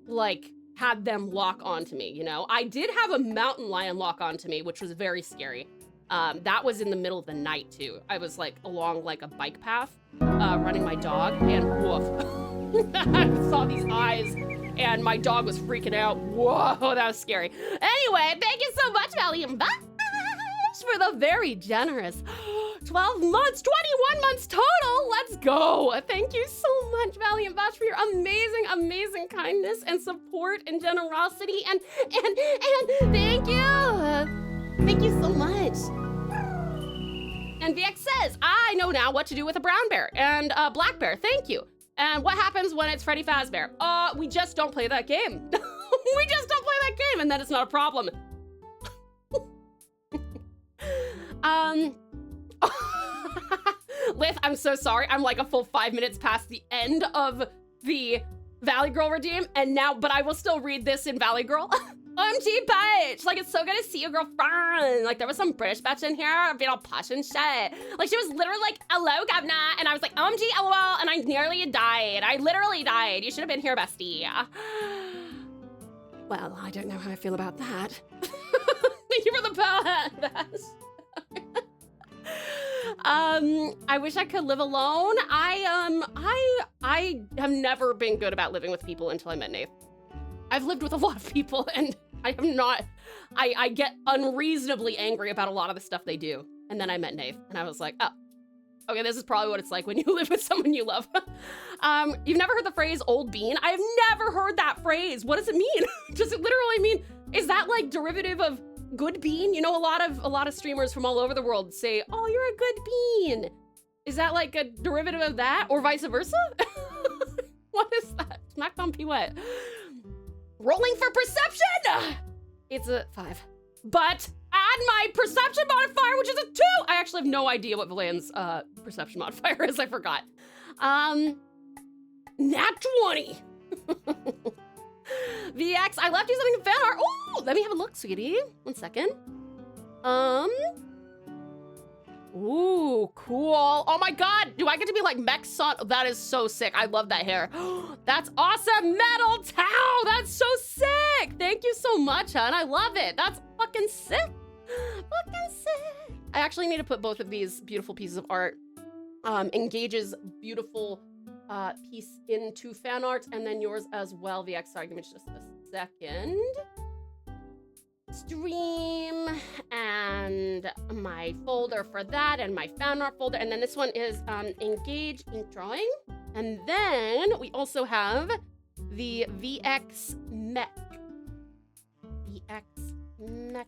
like had them lock onto me, you know? I did have a mountain lion lock onto me, which was very scary. That was in the middle of the night too. I was like along like a bike path, running my dog, and woof. I saw these eyes and my dog was freaking out. Whoa, that was scary. Anyway, thank you so much, Valiant Bash, for the very generous 12 months, 21 months total. Let's go. Thank you so much, Valiant Bash, for your amazing, amazing kindness and support and generosity. And thank you. Thank you so much. And VX says, I know now what to do with a brown bear and a black bear. Thank you. And what happens when it's Freddy Fazbear? We just don't play that game. We just don't play that game, and then it's not a problem. Lith, I'm so sorry. I'm like a full 5 minutes past the end of the Valley Girl redeem, and now, but I will still read this in Valley Girl. OMG, bitch! Like, it's so good to see you, girlfriend. Like, there was some British bitch in here being all posh and shit. Like, she was literally like, hello, governor. And I was like, OMG, LOL, and I nearly died. I literally died. You should have been here, bestie. Well, I don't know how I feel about that. Thank you for the pass. I wish I could live alone. I have never been good about living with people until I met Nath. I've lived with a lot of people and I get unreasonably angry about a lot of the stuff they do. And then I met Nath and I was like, oh, okay, this is probably what it's like when you live with someone you love. You've never heard the phrase old bean? I've never heard that phrase. What does it mean? Does it literally mean, is that like derivative of good bean? You know, a lot of streamers from all over the world say, oh, you're a good bean. Is that like a derivative of that or vice versa? What is that? Smackdown P-Wet. Rolling for perception! It's a 5. But add my perception modifier, which is a 2! I actually have no idea what Valan's perception modifier is, I forgot. Nat 20. VX, I left you something in Fanart. Oh, let me have a look, sweetie. 1 second. Ooh, cool. Oh my God, do I get to be like Mech Son? That is so sick. I love that hair. That's awesome. Metal Tau, that's so sick. Thank you so much, hon. I love it. That's fucking sick. Fucking sick. I actually need to put both of these beautiful pieces of art, Engage's beautiful piece into fan art, and then yours as well, VX. Sorry, give me just a second. Stream, and my folder for that, and my fan art folder, and then this one is Engage ink drawing. And then we also have the VX Mech. VX Mech.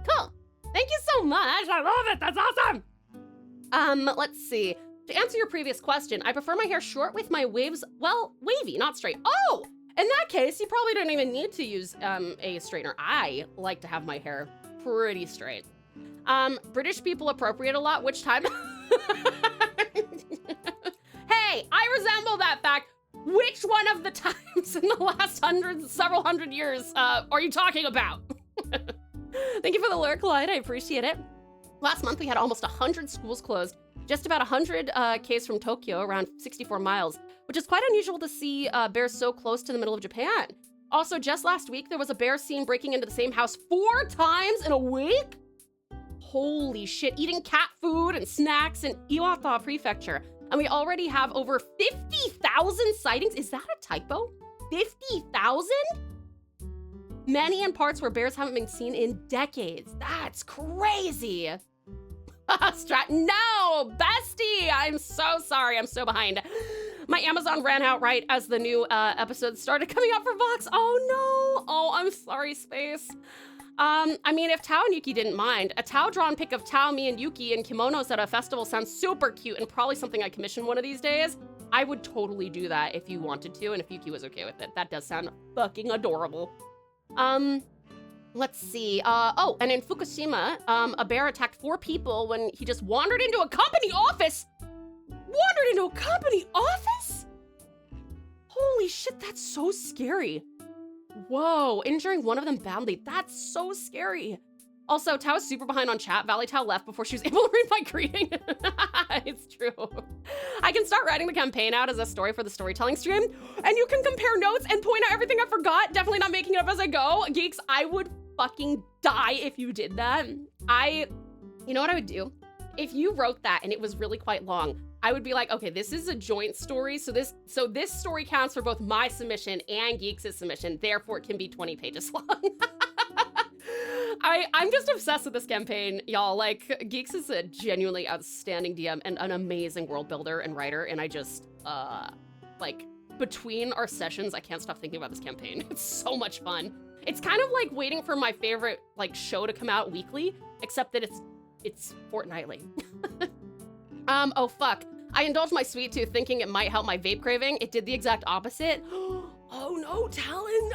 Cool. Thank you so much. I love it. That's awesome. Let's see. To answer your previous question, I prefer my hair short with my waves, well, wavy, not straight. Oh, in that case, you probably don't even need to use a straightener. I like to have my hair pretty straight. British people appropriate a lot. Which time? Hey, I resemble that fact. Which one of the times in the last several hundred years are you talking about? Thank you for the lurk, Light. I appreciate it. Last month, we had almost 100 schools closed. Just about 100 Ks from Tokyo, around 64 miles, which is quite unusual to see bears so close to the middle of Japan. Also, just last week, there was a bear seen breaking into the same house 4 times in a week? Holy shit, eating cat food and snacks in Iwata Prefecture. And we already have over 50,000 sightings. Is that a typo? 50,000? Many in parts where bears haven't been seen in decades. That's crazy. No, bestie, I'm so sorry. I'm so behind. My Amazon ran out right as the new episodes started coming out for Vox. Oh no. Oh, I'm sorry, Space. I mean, if Tao and Yuki didn't mind, a Tao drawn pic of Tao, me, and Yuki in kimonos at a festival sounds super cute and probably something I commission one of these days. I would totally do that if you wanted to and if Yuki was okay with it. That does sound fucking adorable. Let's see. Oh, and in Fukushima, a bear attacked 4 people when he just wandered into a company office. Wandered into a company office? Holy shit, that's so scary. Whoa, injuring one of them badly. That's so scary. Also, Tao is super behind on chat. Valley Tao left before she was able to read my greeting. It's true. I can start writing the campaign out as a story for the storytelling stream, and you can compare notes and point out everything I forgot. Definitely not making it up as I go. Geeks, I would fucking die if you did that. You know what I would do? If you wrote that and it was really quite long, I would be like, okay, this is a joint story, so this story counts for both my submission and Geeks' submission, therefore it can be 20 pages long. I'm just obsessed with this campaign, y'all. Like, Geeks is a genuinely outstanding DM and an amazing world builder and writer, and I just, like, between our sessions, I can't stop thinking about this campaign. It's so much fun. It's kind of like waiting for my favorite, like, show to come out weekly, except that it's fortnightly. Oh fuck. I indulged my sweet tooth thinking it might help my vape craving. It did the exact opposite. Oh no, Talon.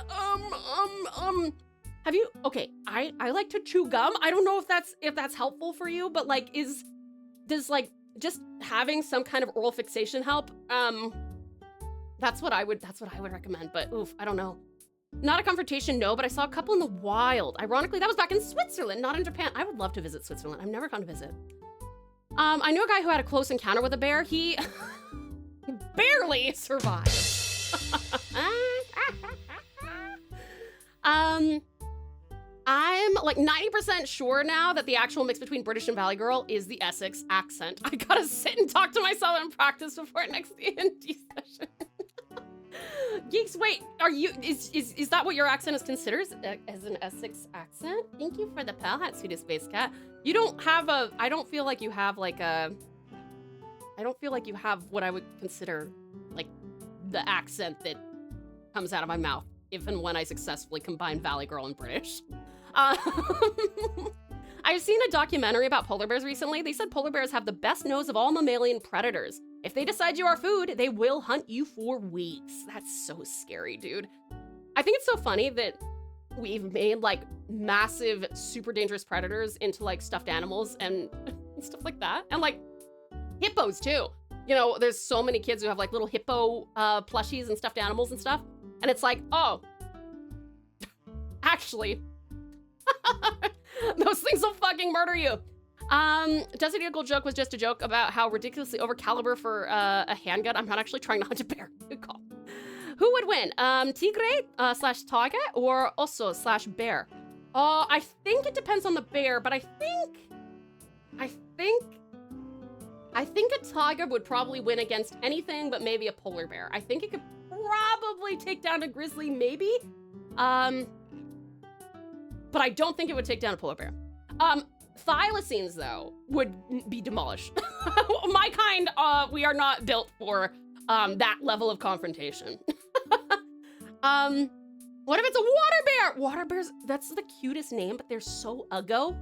Have you, okay, I like to chew gum. I don't know if that's helpful for you, but like, does like just having some kind of oral fixation help? That's what I would recommend, but oof, I don't know. Not a confrontation, no, but I saw a couple in the wild. Ironically, that was back in Switzerland, not in Japan. I would love to visit Switzerland. I've never gone to visit. I knew a guy who had a close encounter with a bear. He barely survived. I'm like 90% sure now that the actual mix between British and Valley Girl is the Essex accent. I gotta sit and talk to myself and practice before next D&D session. Geeks, wait, is that what your accent is considered as an Essex accent? Thank you for the pal hat, sweetest space cat. You don't have I don't feel like you have what I would consider like the accent that comes out of my mouth if and when I successfully combine Valley Girl and British. I've seen a documentary about polar bears recently. They said polar bears have the best nose of all mammalian predators. If they decide you are food, they will hunt you for weeks. That's so scary, dude. I think it's so funny that we've made like massive, super dangerous predators into like stuffed animals and stuff like that. And like hippos too. you know, there's so many kids who have like little hippo plushies and stuffed animals and stuff. And it's like, oh, actually, those things will fucking murder you. Desert Eagle joke was just a joke about how ridiculously over caliber for a handgun. I'm not actually trying to hunt a bear. Good call. Who would win? Tigre slash tiger or oso slash bear? I think it depends on the bear, but I think a tiger would probably win against anything but maybe a polar bear. I think it could probably take down a grizzly, maybe. But I don't think it would take down a polar bear. Thylacines, though, would be demolished. My kind, we are not built for that level of confrontation. What if it's a water bear? Water bears, that's the cutest name, but they're so uggo.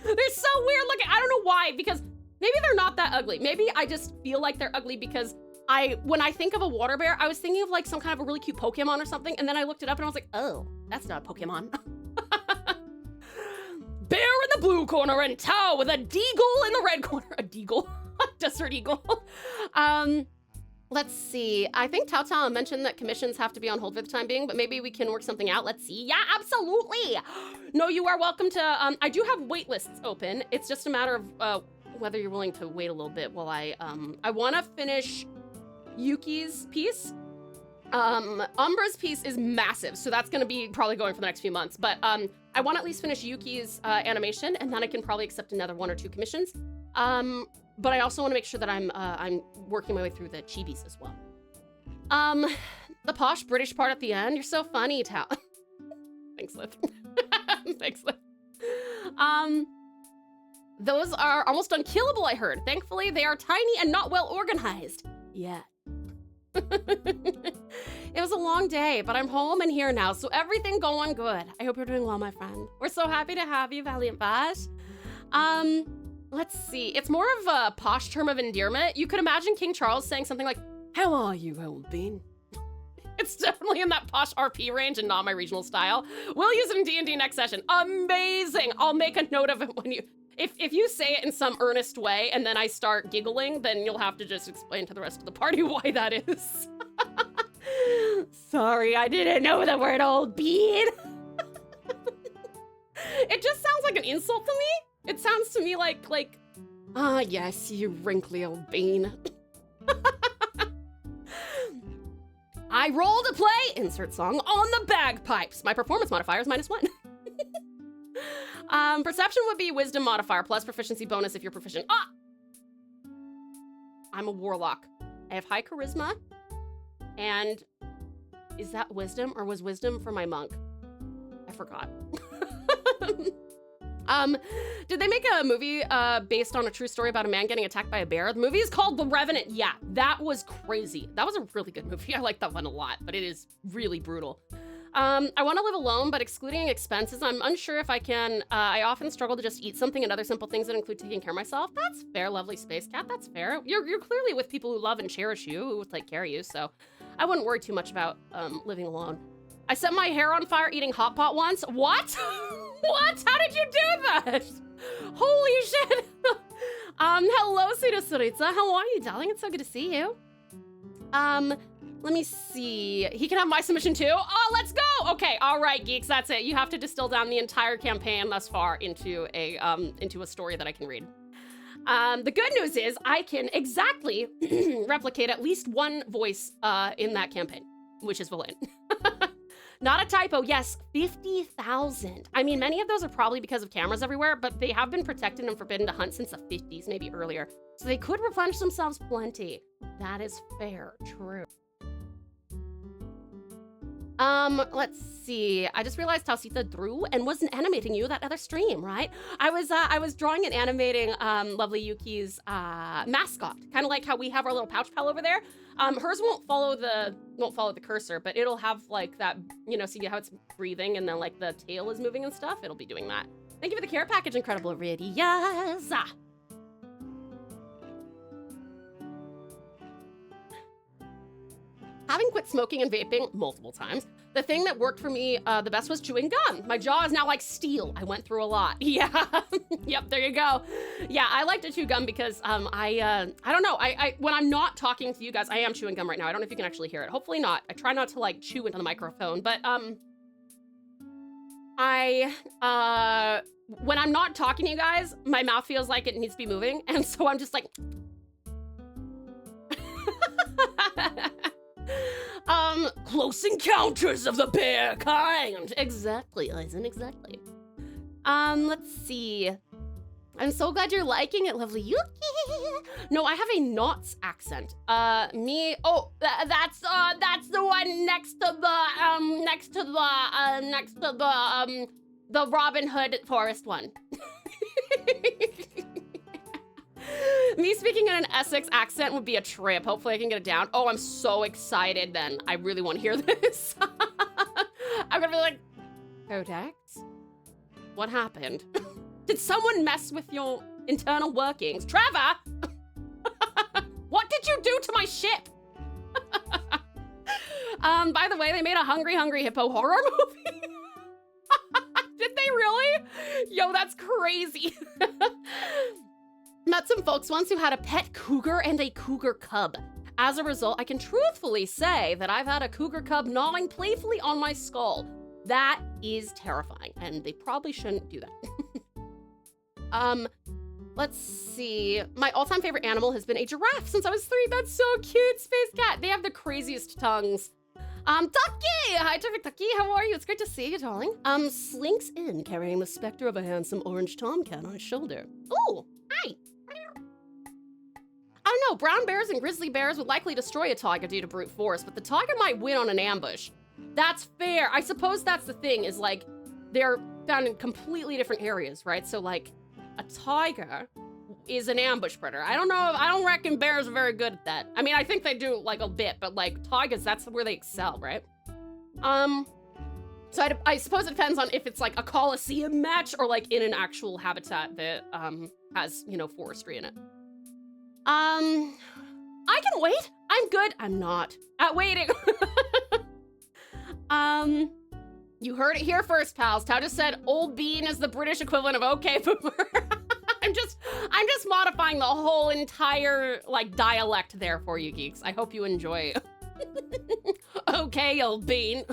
They're so weird looking. I don't know why, because maybe they're not that ugly. Maybe I just feel like they're ugly because when I think of a water bear, I was thinking of like some kind of a really cute Pokemon or something, and then I looked it up and I was like, oh, that's not a Pokemon. Bear in the blue corner and Tau with a deagle in the red corner. A deagle, desert eagle. Let's see. I think Tao mentioned that commissions have to be on hold for the time being, but maybe we can work something out. Let's see. Yeah, absolutely. No, you are welcome to, I do have wait lists open. It's just a matter of whether you're willing to wait a little bit while I want to finish Yuki's piece. Umbra's piece is massive, so that's gonna be probably going for the next few months, but I want to at least finish Yuki's animation, and then I can probably accept another 1 or 2 commissions. But I also want to make sure that I'm working my way through the chibis as well. The posh British part at the end, you're so funny, Tao. Thanks, Liv. Thanks, Liv. Those are almost unkillable, I heard. Thankfully, they are tiny and not well organized. Yeah. It was a long day, but I'm home and here now, so everything going good. I hope you're doing well, my friend. We're so happy to have you, Valiant Bash. Let's see. It's more of a posh term of endearment. You could imagine King Charles saying something like, "How are you, old bean?" It's definitely in that posh RP range and not my regional style. We'll use it in D&D next session. Amazing! I'll make a note of it when you... If you say it in some earnest way and then I start giggling, then you'll have to just explain to the rest of the party why that is. Sorry, I didn't know the word old bean. It just sounds like an insult to me. It sounds to me like, ah, yes, you wrinkly old bean. I rolled a play, insert song, on the bagpipes. My performance modifier is -1. Perception would be wisdom modifier plus proficiency bonus if you're proficient. Ah! I'm a warlock. I have high charisma. And is that wisdom or was wisdom for my monk? I forgot. Did they make a movie based on a true story about a man getting attacked by a bear? The movie is called The Revenant. Yeah, that was crazy. That was a really good movie. I like that one a lot, but it is really brutal. I want to live alone, but excluding expenses, I'm unsure if I can. I often struggle to just eat something and other simple things that include taking care of myself. That's fair, lovely Space Cat. That's fair. You're clearly with people who love and cherish you, who take care of you, so I wouldn't worry too much about living alone. I set my hair on fire eating hot pot once. What? What? How did you do that? Holy shit. Hello, Suda Sarita. How are you, darling? It's so good to see you. Let me see. He can have my submission too. Oh, let's go. Okay, all right, geeks, that's it. You have to distill down the entire campaign thus far into a story that I can read. The good news is I can exactly replicate at least one voice in that campaign, which is Valine. Not a typo, yes, 50,000. I mean, many of those are probably because of cameras everywhere, but they have been protected and forbidden to hunt since the 50s, maybe earlier. So they could replenish themselves plenty. That is fair, true. Let's see. I just realized Tausita drew and wasn't animating you that other stream, right? I was drawing and animating lovely Yuki's mascot, kind of like how we have our little pouch pal over there. Hers won't follow the cursor, but it'll have like that, you know, see how it's breathing and then like the tail is moving and stuff. It'll be doing that. Thank you for the care package, incredible Riddy. Yes. Having quit smoking and vaping multiple times, the thing that worked for me the best was chewing gum. My jaw is now like steel. I went through a lot. Yeah, yep, there you go. Yeah, I like to chew gum because I don't know, when I'm not talking to you guys, I am chewing gum right now. I don't know if you can actually hear it. Hopefully not. I try not to like chew into the microphone, but when I'm not talking to you guys, my mouth feels like it needs to be moving, and so I'm just like, close encounters of the bear kind. Exactly, Eisen, exactly. Let's see. I'm so glad you're liking it, lovely Yuki. No, I have a Knots accent. That's the one next to the Robin Hood forest one. Me speaking in an Essex accent would be a trip. Hopefully I can get it down. Oh, I'm so excited then. I really want to hear this. I'm gonna be like, Codex, what happened? Did someone mess with your internal workings? Trevor! What did you do to my ship? By the way, they made a Hungry Hungry Hippo horror movie. Did they really? Yo, that's crazy. Met some folks once who had a pet cougar and a cougar cub. As a result, I can truthfully say that I've had a cougar cub gnawing playfully on my skull. That is terrifying, and they probably shouldn't do that. Let's see. My all-time favorite animal has been a giraffe since I was 3. That's so cute, Space Cat. They have the craziest tongues. Tucky! Hi, terrific Tucky. How are you? It's great to see you, darling. Slinks in, carrying the specter of a handsome orange tomcat on his shoulder. Ooh, hi. I don't know, brown bears and grizzly bears would likely destroy a tiger due to brute force, but the tiger might win on an ambush. That's fair. I suppose that's the thing, is like, they're found in completely different areas, right? So like, a tiger is an ambush predator. I don't know, I don't reckon bears are very good at that. I mean, I think they do like a bit, but like tigers, that's where they excel, right? So I suppose it depends on if it's like a Coliseum match or like in an actual habitat that has, you know, forestry in it. I can wait. I'm good. I'm not at waiting. You heard it here first, pals. Tao just said Old Bean is the British equivalent of okay boomer. I'm just modifying the whole entire like dialect there for you geeks. I hope you enjoy. Okay, Old Bean.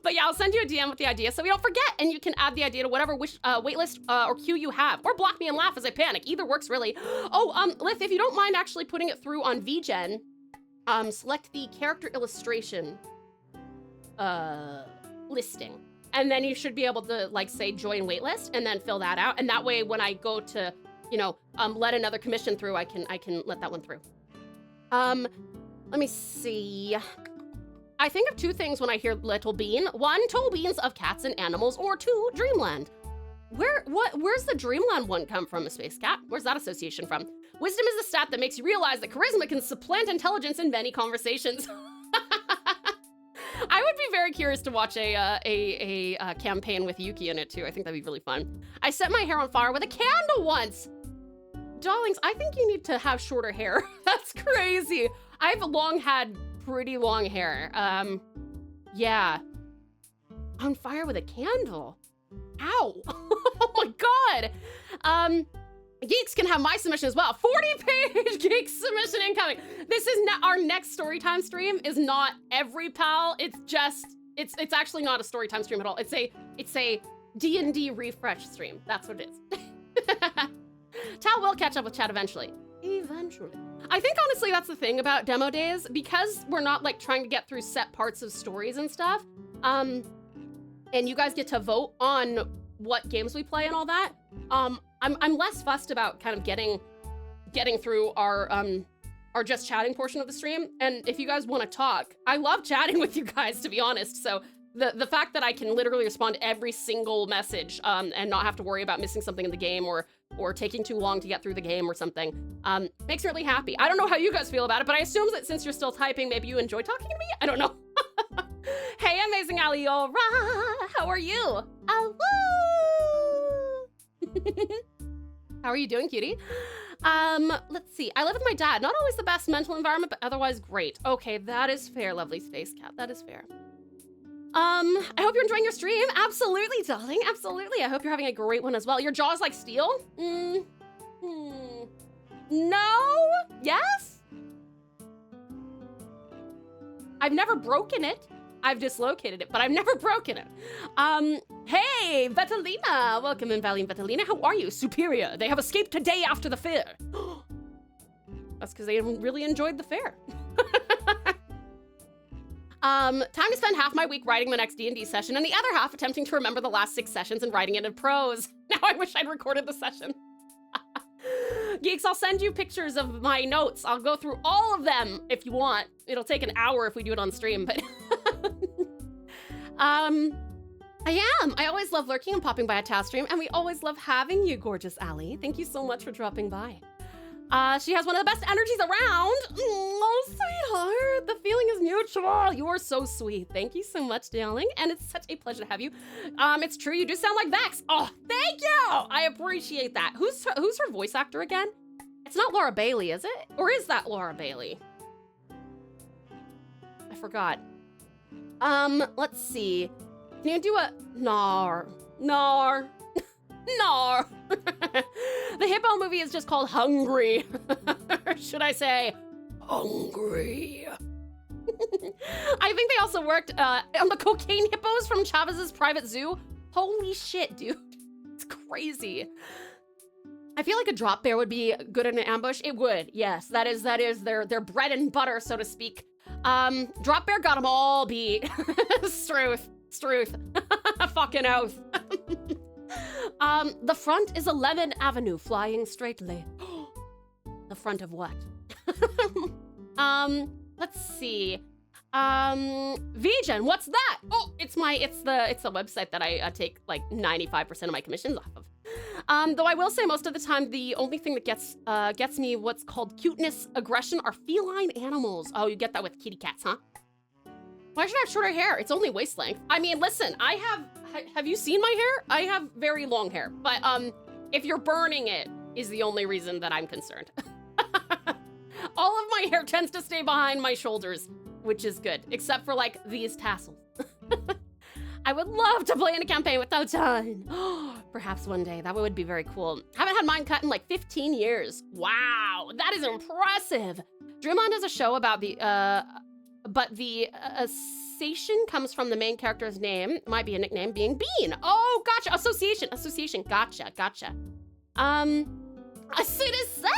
But yeah, I'll send you a DM with the idea so we don't forget, and you can add the idea to whatever waitlist or queue you have, or block me and laugh as I panic. Either works really. Oh, Lith, if you don't mind actually putting it through on VGen, select the character illustration listing, and then you should be able to like say join waitlist and then fill that out, and that way when I go to, you know, let another commission through, I can let that one through. Let me see. I think of 2 things when I hear Little Bean. 1, total beans of cats and animals, or 2, Dreamland. Where's the Dreamland one come from, a Space Cat? Where's that association from? Wisdom is the stat that makes you realize that charisma can supplant intelligence in many conversations. I would be very curious to watch a campaign with Yuki in it too. I think that'd be really fun. I set my hair on fire with a candle once. Darlings, I think you need to have shorter hair. That's crazy. I've long had pretty long hair. Yeah. On fire with a candle. Ow. Oh my God. Geeks can have my submission as well. 40-page geek submission incoming. This is our next storytime stream is not every pal. It's just, it's actually not a storytime stream at all. It's a D&D refresh stream. That's what it is. Tal will catch up with chat eventually. Eventually. I think honestly that's the thing about demo days, because we're not like trying to get through set parts of stories and stuff. And you guys get to vote on what games we play and all that. I'm less fussed about kind of getting through our just chatting portion of the stream. And if you guys want to talk, I love chatting with you guys, to be honest. So the fact that I can literally respond to every single message and not have to worry about missing something in the game or taking too long to get through the game or something makes me really happy. I don't know how you guys feel about it, but I assume that since you're still typing, maybe you enjoy talking to me? I don't know. Hey, amazing Aliora, how are you? How are you doing, cutie? Let's see. I live with my dad. Not always the best mental environment, but otherwise great. Okay, that is fair, lovely Space Cat. That is fair. I hope you're enjoying your stream. Absolutely, darling. Absolutely. I hope you're having a great one as well. Your jaw's like steel? No? Yes? I've never broken it. I've dislocated it, but I've never broken it. Hey, Vetalina. Welcome in, Valley and Vetalina. How are you? Superior. They have escaped today after the fair. That's because they really enjoyed the fair. Time to spend half my week writing my next D&D session and the other half attempting to remember the last 6 sessions and writing it in prose. Now I wish I'd recorded the session. Geeks, I'll send you pictures of my notes. I'll go through all of them if you want. It'll take an hour if we do it on stream, but... I always love lurking and popping by a TAS stream, and we always love having you, gorgeous Allie. Thank you so much for dropping by. She has one of the best energies around. Oh, sweetheart, the feeling is mutual. You are so sweet. Thank you so much, darling, and it's such a pleasure to have you. It's true, you do sound like Vex. Oh, thank you. I appreciate that. Who's her voice actor again? It's not Laura Bailey, is it? Or is that Laura Bailey? I forgot. Let's see. Can you do a Nar? Nar. Nar. The hippo movie is just called Hungry. Or should I say, Hungry? I think they also worked on the cocaine hippos from Chavez's private zoo. Holy shit, dude. It's crazy. I feel like a drop bear would be good in an ambush. It would, yes. That is their bread and butter, so to speak. Drop bear got them all beat. Struth. Fucking oath. The front is 11 Avenue, flying straightly. The front of what? Let's see. VGen, what's that? Oh, it's the website that I take like 95% of my commissions off of. Though I will say most of the time, the only thing that gets me what's called cuteness, aggression are feline animals. Oh, you get that with kitty cats, huh? Why should I have shorter hair? It's only waist length. I mean, listen, have you seen my hair? I have very long hair, but if you're burning it is the only reason that I'm concerned. All of my hair tends to stay behind my shoulders, which is good, except for like these tassels. I would love to play in a campaign with TauTassieTiger. Perhaps one day, that would be very cool. Haven't had mine cut in like 15 years. Wow, that is impressive. Dreamland is a show about but the association comes from the main character's name, might be a nickname, being Bean. Oh, gotcha, association, gotcha. A citizen.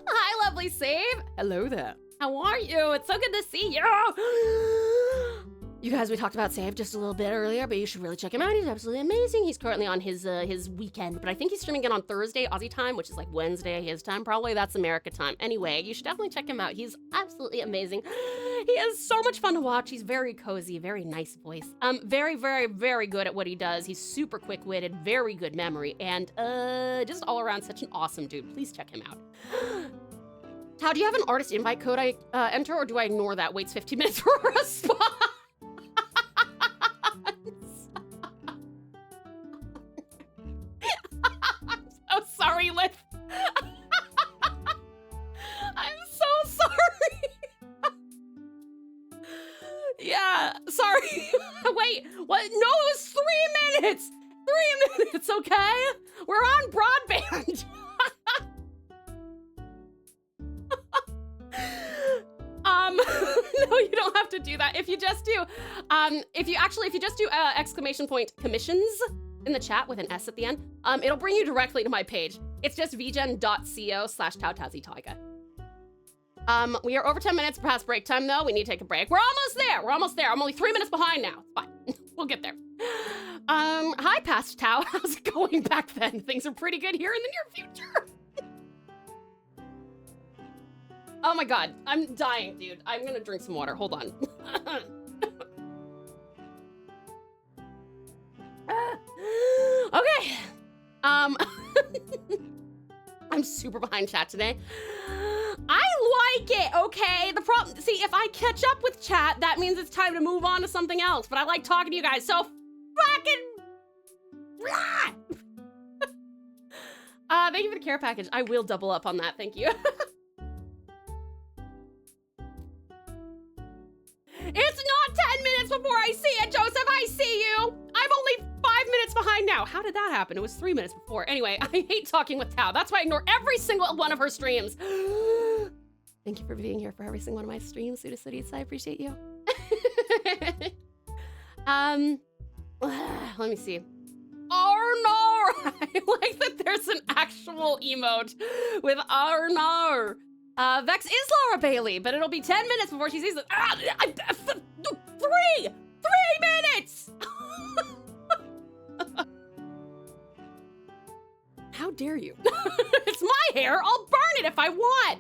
Hi, lovely Save. Hello there. How are you? It's so good to see you. You guys, we talked about Save just a little bit earlier, but you should really check him out. He's absolutely amazing. He's currently on his weekend, but I think he's streaming it on Thursday, Aussie time, which is like Wednesday his time. Probably that's America time. Anyway, you should definitely check him out. He's absolutely amazing. He is so much fun to watch. He's very cozy, very nice voice. Very, very, very good at what he does. He's super quick-witted, very good memory, and just all around such an awesome dude. Please check him out. Tao, do you have an artist invite code I enter, or do I ignore that? Waits 15 minutes for a response. I'm so sorry, Lith. I'm so sorry. Yeah, sorry. Wait, what? No, it was 3 minutes. 3 minutes, okay? We're on broadband. No, you don't have to do that. If you just do, if you just do exclamation point commissions in the chat with an S at the end, it'll bring you directly to my page. It's just vgen.co/TauTassieTiger. We are over 10 minutes past break time though. We need to take a break. We're almost there. I'm only 3 minutes behind now. It's fine. We'll get there. Hi, Past Tau. How's it going back then? Things are pretty good here in the near future. Oh my God, I'm dying, dude. I'm gonna drink some water, hold on. Okay. I'm super behind chat today. I like it, okay? The problem, see, if I catch up with chat, that means it's time to move on to something else, but I like talking to you guys, so fucking... Thank you for the care package. I will double up on that. Thank you. It's not 10 minutes before I see it, Joseph. I see you. I'm only 5 minutes behind now. How did that happen? It was 3 minutes before. Anyway, I hate talking with Tao. That's why I ignore every single one of her streams. Thank you for being here for every single one of my streams, Pseudocities. I appreciate you. Let me see. Oh no! I like that there's an actual emote with oh no. Vex is Laura Bailey, but it'll be 10 minutes before she sees it. 3 minutes! How dare you? It's my hair. I'll burn it if I want.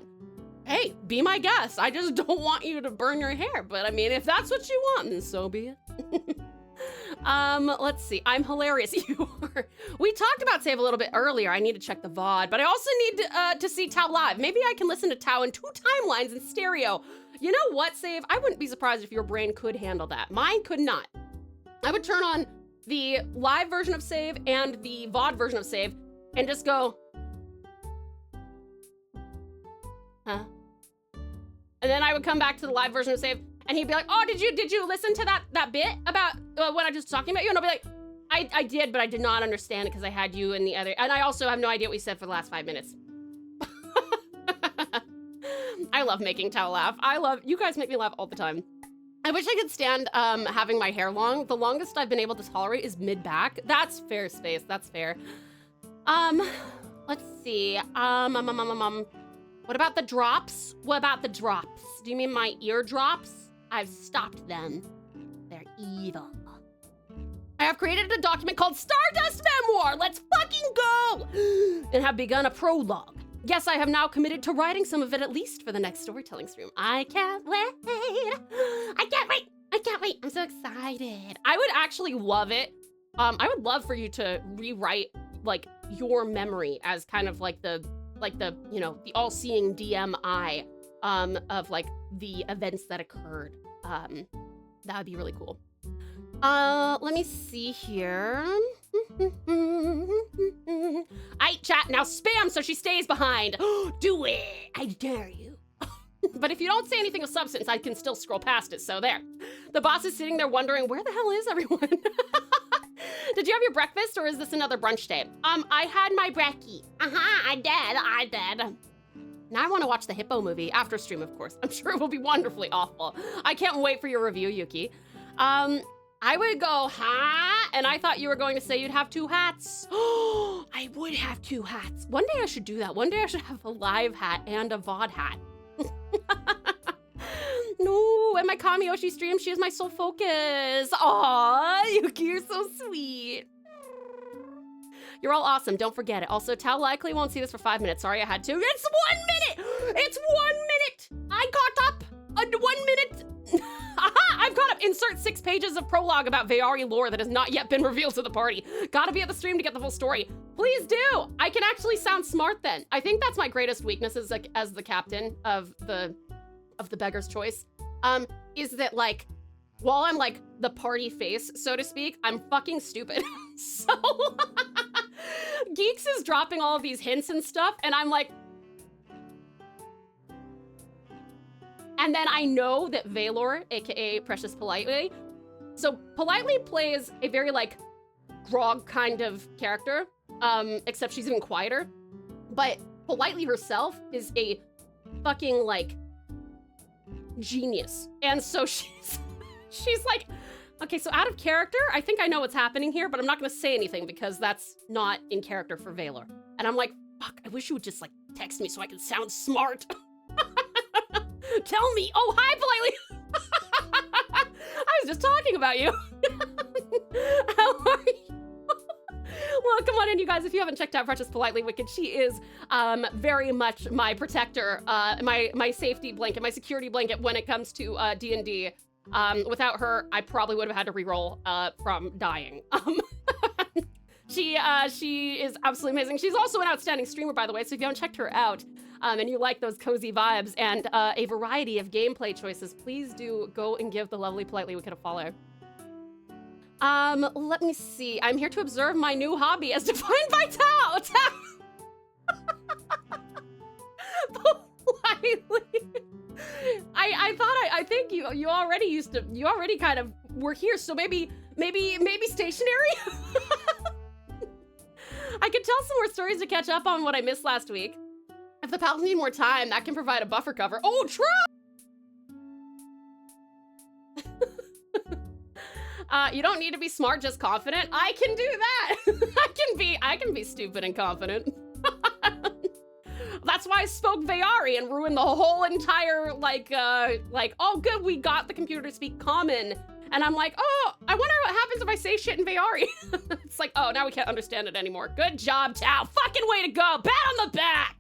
Hey, be my guest. I just don't want you to burn your hair. But I mean, if that's what you want, then so be it. Let's see. I'm hilarious. You are. We talked about Save a little bit earlier. I need to check the VOD, but I also need to see Tao live. Maybe I can listen to Tao in 2 timelines in stereo. You know what, Save? I wouldn't be surprised if your brain could handle that. Mine could not. I would turn on the live version of Save and the VOD version of Save and just go, huh? And then I would come back to the live version of Save, and he'd be like, oh, did you listen to that bit about what I just talking about you? And I'll be like, I did, but I did not understand it because I had you in the other, and I also have no idea what you said for the last 5 minutes. I love making Tao laugh. You guys make me laugh all the time. I wish I could stand having my hair long. The longest I've been able to tolerate is mid-back. That's fair space, that's fair. Let's see, what about the drops? What about the drops? Do you mean my eardrops? I've stopped them. They're evil. I have created a document called Stardust Memoir. Let's fucking go! And have begun a prologue. Yes, I have now committed to writing some of it at least for the next storytelling stream. I can't wait. I can't wait. I can't wait. I'm so excited. I would actually love it. I would love for you to rewrite like your memory as kind of like the you know, the all-seeing DMI of like the events that occurred. That would be really cool. Let me see here. Aight, chat, now spam so she stays behind. Do it, I dare you. But if you don't say anything of substance, I can still scroll past it, so there. The boss is sitting there wondering, where the hell is everyone? Did you have your breakfast, or is this another brunch day? I had my brekkie. I did. Now I want to watch the Hippo movie, after stream, of course. I'm sure it will be wonderfully awful. I can't wait for your review, Yuki. I would go, huh? And I thought you were going to say you'd have 2 hats. Oh, I would have 2 hats. One day I should do that. One day I should have a live hat and a VOD hat. No, and my Kamiyoshi stream, she is my sole focus. Aw, Yuki, you're so sweet. You're all awesome, don't forget it. Also, Tao likely won't see this for 5 minutes. Sorry, I had to. It's 1 minute! It's 1 minute! I caught up! 1 minute! Aha! I've caught up! Insert 6 pages of prologue about Vayari lore that has not yet been revealed to the party. Gotta be at the stream to get the full story. Please do! I can actually sound smart then. I think that's my greatest weakness as the captain of the Beggar's Choice. Is that like, while I'm like the party face, so to speak, I'm fucking stupid. So, Geeks is dropping all of these hints and stuff, and I'm like, and then I know that Valor, aka Precious Politely, so Politely plays a very like grog kind of character, except she's even quieter, but Politely herself is a fucking like genius. And so she's like, okay, so out of character, I think I know what's happening here, but I'm not gonna say anything because that's not in character for Valor. And I'm like, fuck, I wish you would just like text me so I can sound smart. Tell me, oh, hi, Politely. I was just talking about you. How are you? Well, come on in, you guys. If you haven't checked out Precious Politely Wicked, she is very much my protector, my safety blanket, my security blanket when it comes to D&D. Without her, I probably would have had to reroll from dying. She is absolutely amazing. She's also an outstanding streamer, by the way, so if you haven't checked her out, and you like those cozy vibes and a variety of gameplay choices, please do go and give the lovely Politely Wicked a follow. Let me see. I'm here to observe my new hobby as defined by Tao. I think you already kind of were here, so maybe stationary? I could tell some more stories to catch up on what I missed last week. If the pals need more time, that can provide a buffer cover. Oh, true! You don't need to be smart, just confident. I can do that. I can be stupid and confident. That's why I spoke Vayari and ruined the whole entire, oh good, we got the computer to speak common. And I'm like, oh, I wonder what happens if I say shit in Vayari. It's like, oh, now we can't understand it anymore. Good job, Tao. Fucking way to go. Pat on the back.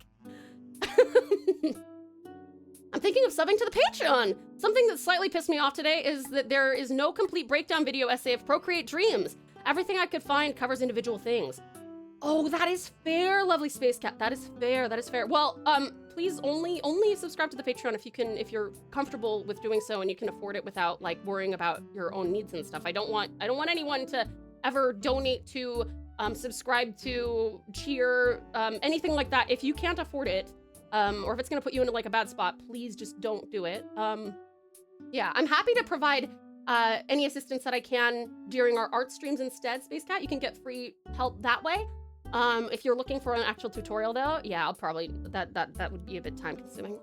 I'm thinking of subbing to the Patreon. Something that slightly pissed me off today is that there is no complete breakdown video essay of Procreate Dreams. Everything I could find covers individual things. Oh, that is fair, lovely Space Cat. That is fair, that is fair. Well, please only subscribe to the Patreon if you're comfortable with doing so and you can afford it without like worrying about your own needs and stuff. I don't want anyone to ever donate to, subscribe to, cheer, anything like that. If you can't afford it, or if it's gonna put you into like a bad spot, please just don't do it. Yeah, I'm happy to provide any assistance that I can during our art streams instead, Space Cat. You can get free help that way. If you're looking for an actual tutorial though, yeah, I'll probably, that would be a bit time consuming.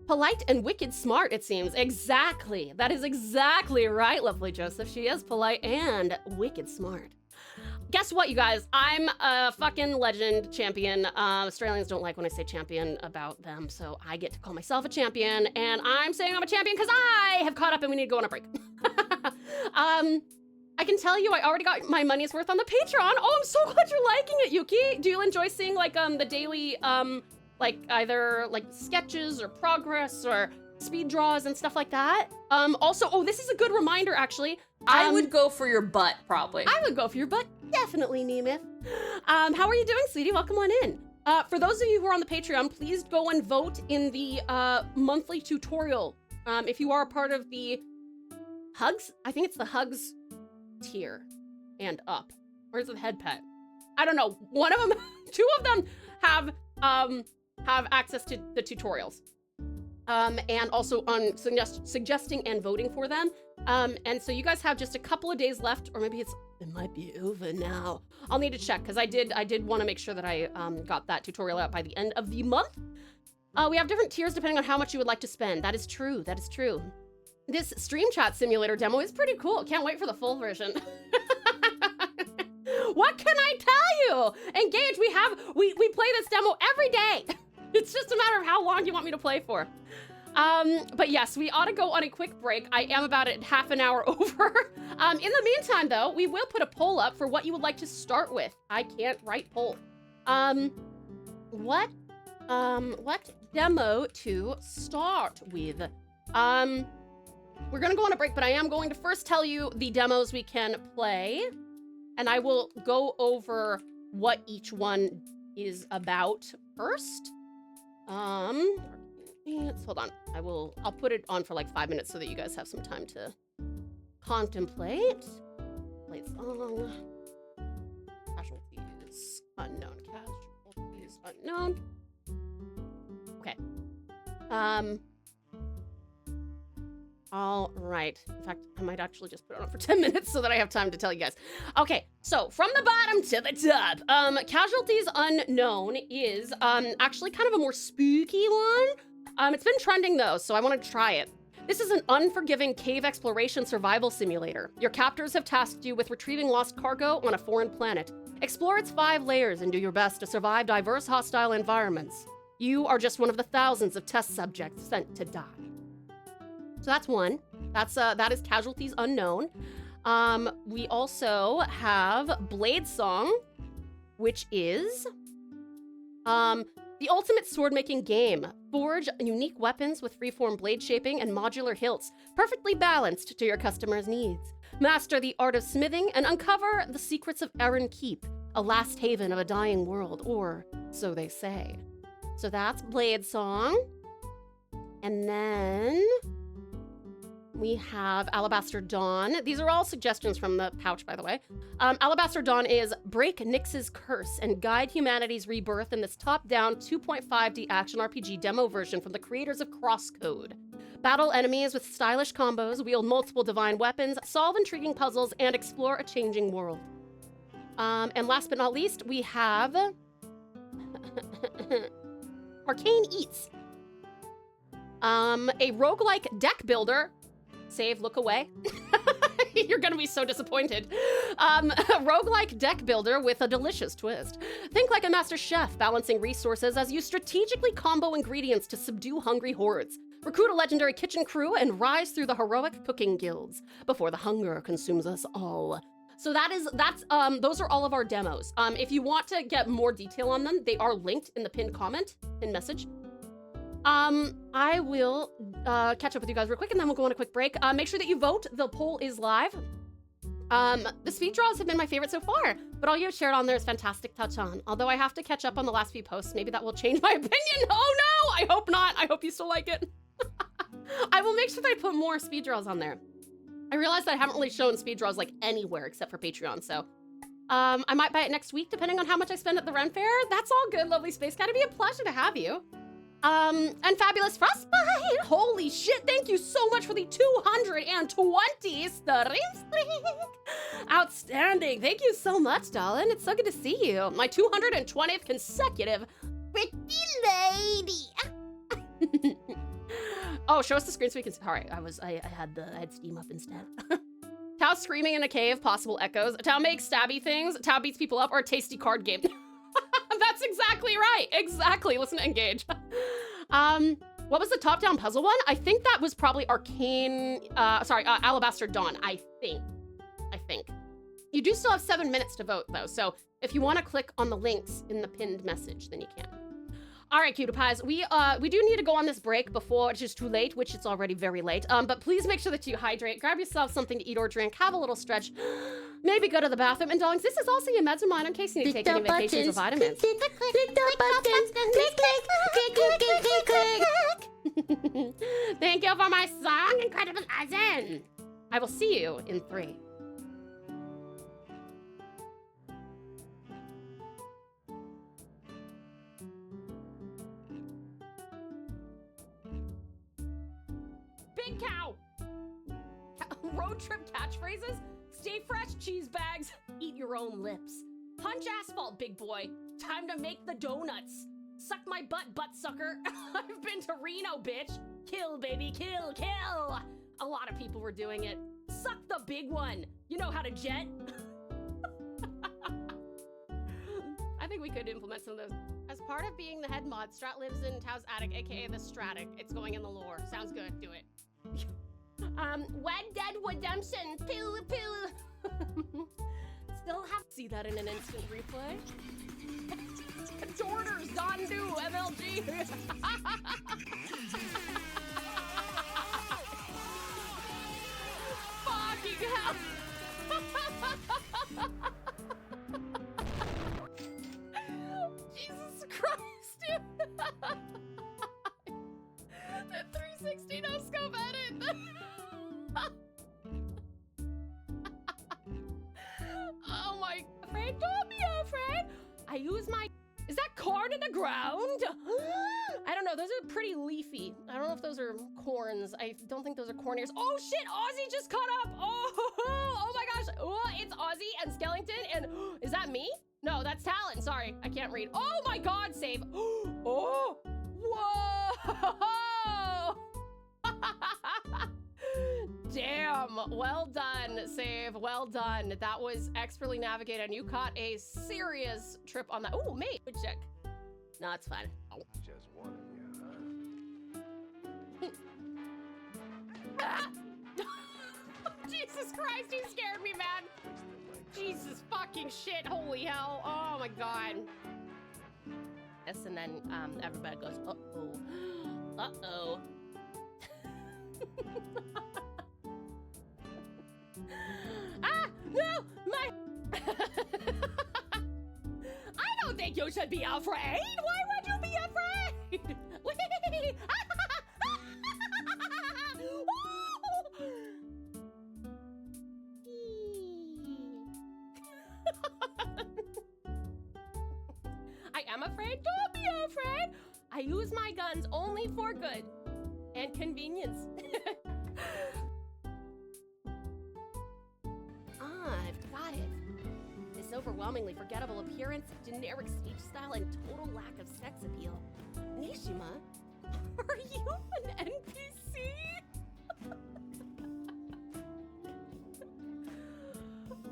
Polite and wicked smart, it seems. Exactly. That is exactly right, lovely Joseph. She is polite and wicked smart. Guess what, you guys? I'm a fucking legend champion. Australians don't like when I say champion about them, so I get to call myself a champion, and I'm saying I'm a champion because I have caught up and we need to go on a break. I can tell you I already got my money's worth on the Patreon. Oh, I'm so glad you're liking it, Yuki. Do you enjoy seeing like the daily like either like sketches or progress or speed draws and stuff like that? Also, oh, this is a good reminder actually. I would go for your butt, probably. I would go for your butt, definitely, Nemeth. How are you doing, sweetie? Welcome on in. For those of you who are on the Patreon, please go and vote in the monthly tutorial. If you are a part of the Hugs, I think it's the Hugs tier and up. Or is it the head pet? I don't know. One of them, two of them have access to the tutorials. And also on suggesting and voting for them. And so you guys have just a couple of days left, or maybe it might be over now. I'll need to check, because I did want to make sure that I got that tutorial out by the end of the month. We have different tiers depending on how much you would like to spend. That is true, that is true. This Stream Chat Simulator demo is pretty cool. Can't wait for the full version. What can I tell you? Engage, we play this demo every day. It's just a matter of how long you want me to play for. But yes, we ought to go on a quick break. I am about at half an hour over. In the meantime, though, we will put a poll up for what you would like to start with. I can't write poll. What demo to start with? We're gonna go on a break, but I am going to first tell you the demos we can play, and I will go over what each one is about first. Hold on. I'll put it on for like 5 minutes so that you guys have some time to contemplate. Play song. Casualties unknown. Casualties unknown. Okay. All right. In fact, I might actually just put it on for 10 minutes so that I have time to tell you guys. Okay, so from the bottom to the top, Casualties Unknown is actually kind of a more spooky one. It's been trending though, so I wanted to try it. This is an unforgiving cave exploration survival simulator. Your captors have tasked you with retrieving lost cargo on a foreign planet. Explore its 5 layers and do your best to survive diverse hostile environments. You are just one of the thousands of test subjects sent to die. So that's one. That is Casualties Unknown. We also have Blade Song, which is the ultimate sword-making game. Forge unique weapons with freeform blade shaping and modular hilts, perfectly balanced to your customers' needs. Master the art of smithing and uncover the secrets of Erin Keep, a last haven of a dying world, or so they say. So that's Blade Song. And then We have Alabaster Dawn. These are all suggestions from the pouch, by the way. Alabaster Dawn is break Nyx's curse and guide humanity's rebirth in this top-down 2.5D action RPG demo version from the creators of Crosscode. Battle enemies with stylish combos, wield multiple divine weapons, solve intriguing puzzles, and explore a changing world. And last but not least, we have Arcane Eats. A roguelike deck builder. Save, look away. You're gonna be so disappointed. A roguelike deck builder with a delicious twist. Think like a master chef balancing resources as you strategically combo ingredients to subdue hungry hordes. Recruit a legendary kitchen crew and rise through the heroic cooking guilds before the hunger consumes us all. So those are all of our demos. If you want to get more detail on them, they are linked in the pinned message. I will catch up with you guys real quick and then we'll go on a quick break. Make sure that you vote. The poll is live. The speed draws have been my favorite so far, but all you have shared on there is fantastic touch on. Although I have to catch up on the last few posts. Maybe that will change my opinion. Oh no, I hope not. I hope you still like it. I will make sure that I put more speed draws on there. I realized that I haven't really shown speed draws like anywhere except for Patreon, so I might buy it next week depending on how much I spend at the Ren Fair. That's all good, lovely Space Cat. It'd be a pleasure to have you. And Fabulous Frostbite, holy shit, thank you so much for the 220 streak. Outstanding, thank you so much, darling. It's so good to see you. My 220th consecutive pretty lady. Oh, show us the screen so we can, all right, I had Steam up instead. Tau screaming in a cave, possible echoes. Tau makes stabby things, Tau beats people up, or a tasty card game. That's exactly right. Exactly. Listen to Engage. What was the top-down puzzle one? I think that was probably Alabaster Dawn, I think. You do still have 7 minutes to vote, though, so if you want to click on the links in the pinned message, then you can. All right, cutie pies, we do need to go on this break before it's just too late, which it's already very late. But please make sure that you hydrate, grab yourself something to eat or drink, have a little stretch, maybe go to the bathroom. And darlings, this is also your meds reminder in case you need to take any medications or vitamins. Click the buttons. Click. Thank you for my song, Incredible Asin. I will see you in 3. Big cow! Road trip catchphrases? Stay fresh, cheese bags. Eat your own lips. Punch asphalt, big boy. Time to make the donuts. Suck my butt, butt sucker. I've been to Reno, bitch. Kill, baby, kill, kill. A lot of people were doing it. Suck the big one. You know how to jet. I think we could implement some of those. As part of being the head mod, Strat lives in Tau's attic, aka the Stratic. It's going in the lore. Sounds good. Do it. Wed Dead Redemption. Pew, pew. Still have to see that in an instant replay. Orders, Dondu, MLG. Fucking hell. Jesus Christ, dude. The 360 no scope edit. Oh my, afraid, don't be afraid. I use my, is that corn in the ground? I don't know, those are pretty leafy. I don't know if those are corns. I don't think those are corn ears. Oh shit, Ozzy just caught up. Oh my gosh. Oh, it's Ozzy and Skellington and, is that me? No, that's Talon, sorry, I can't read. Oh my God, save. Oh, whoa. Damn, well done, Save, well done. That was expertly navigated and you caught a serious trip on that. Oh, mate, good check. No, it's fine. Oh. Just one of you, huh? Jesus Christ, you scared me, man. Jesus fucking shit, holy hell. Oh my God. Yes, and then everybody goes, uh-oh. Uh-oh. Ah, no, my... I don't think you should be afraid. Why would you be afraid? I use my guns only for good and convenience. I've got it. This overwhelmingly forgettable appearance, generic speech style, and total lack of sex appeal. Nishima, are you an NPC?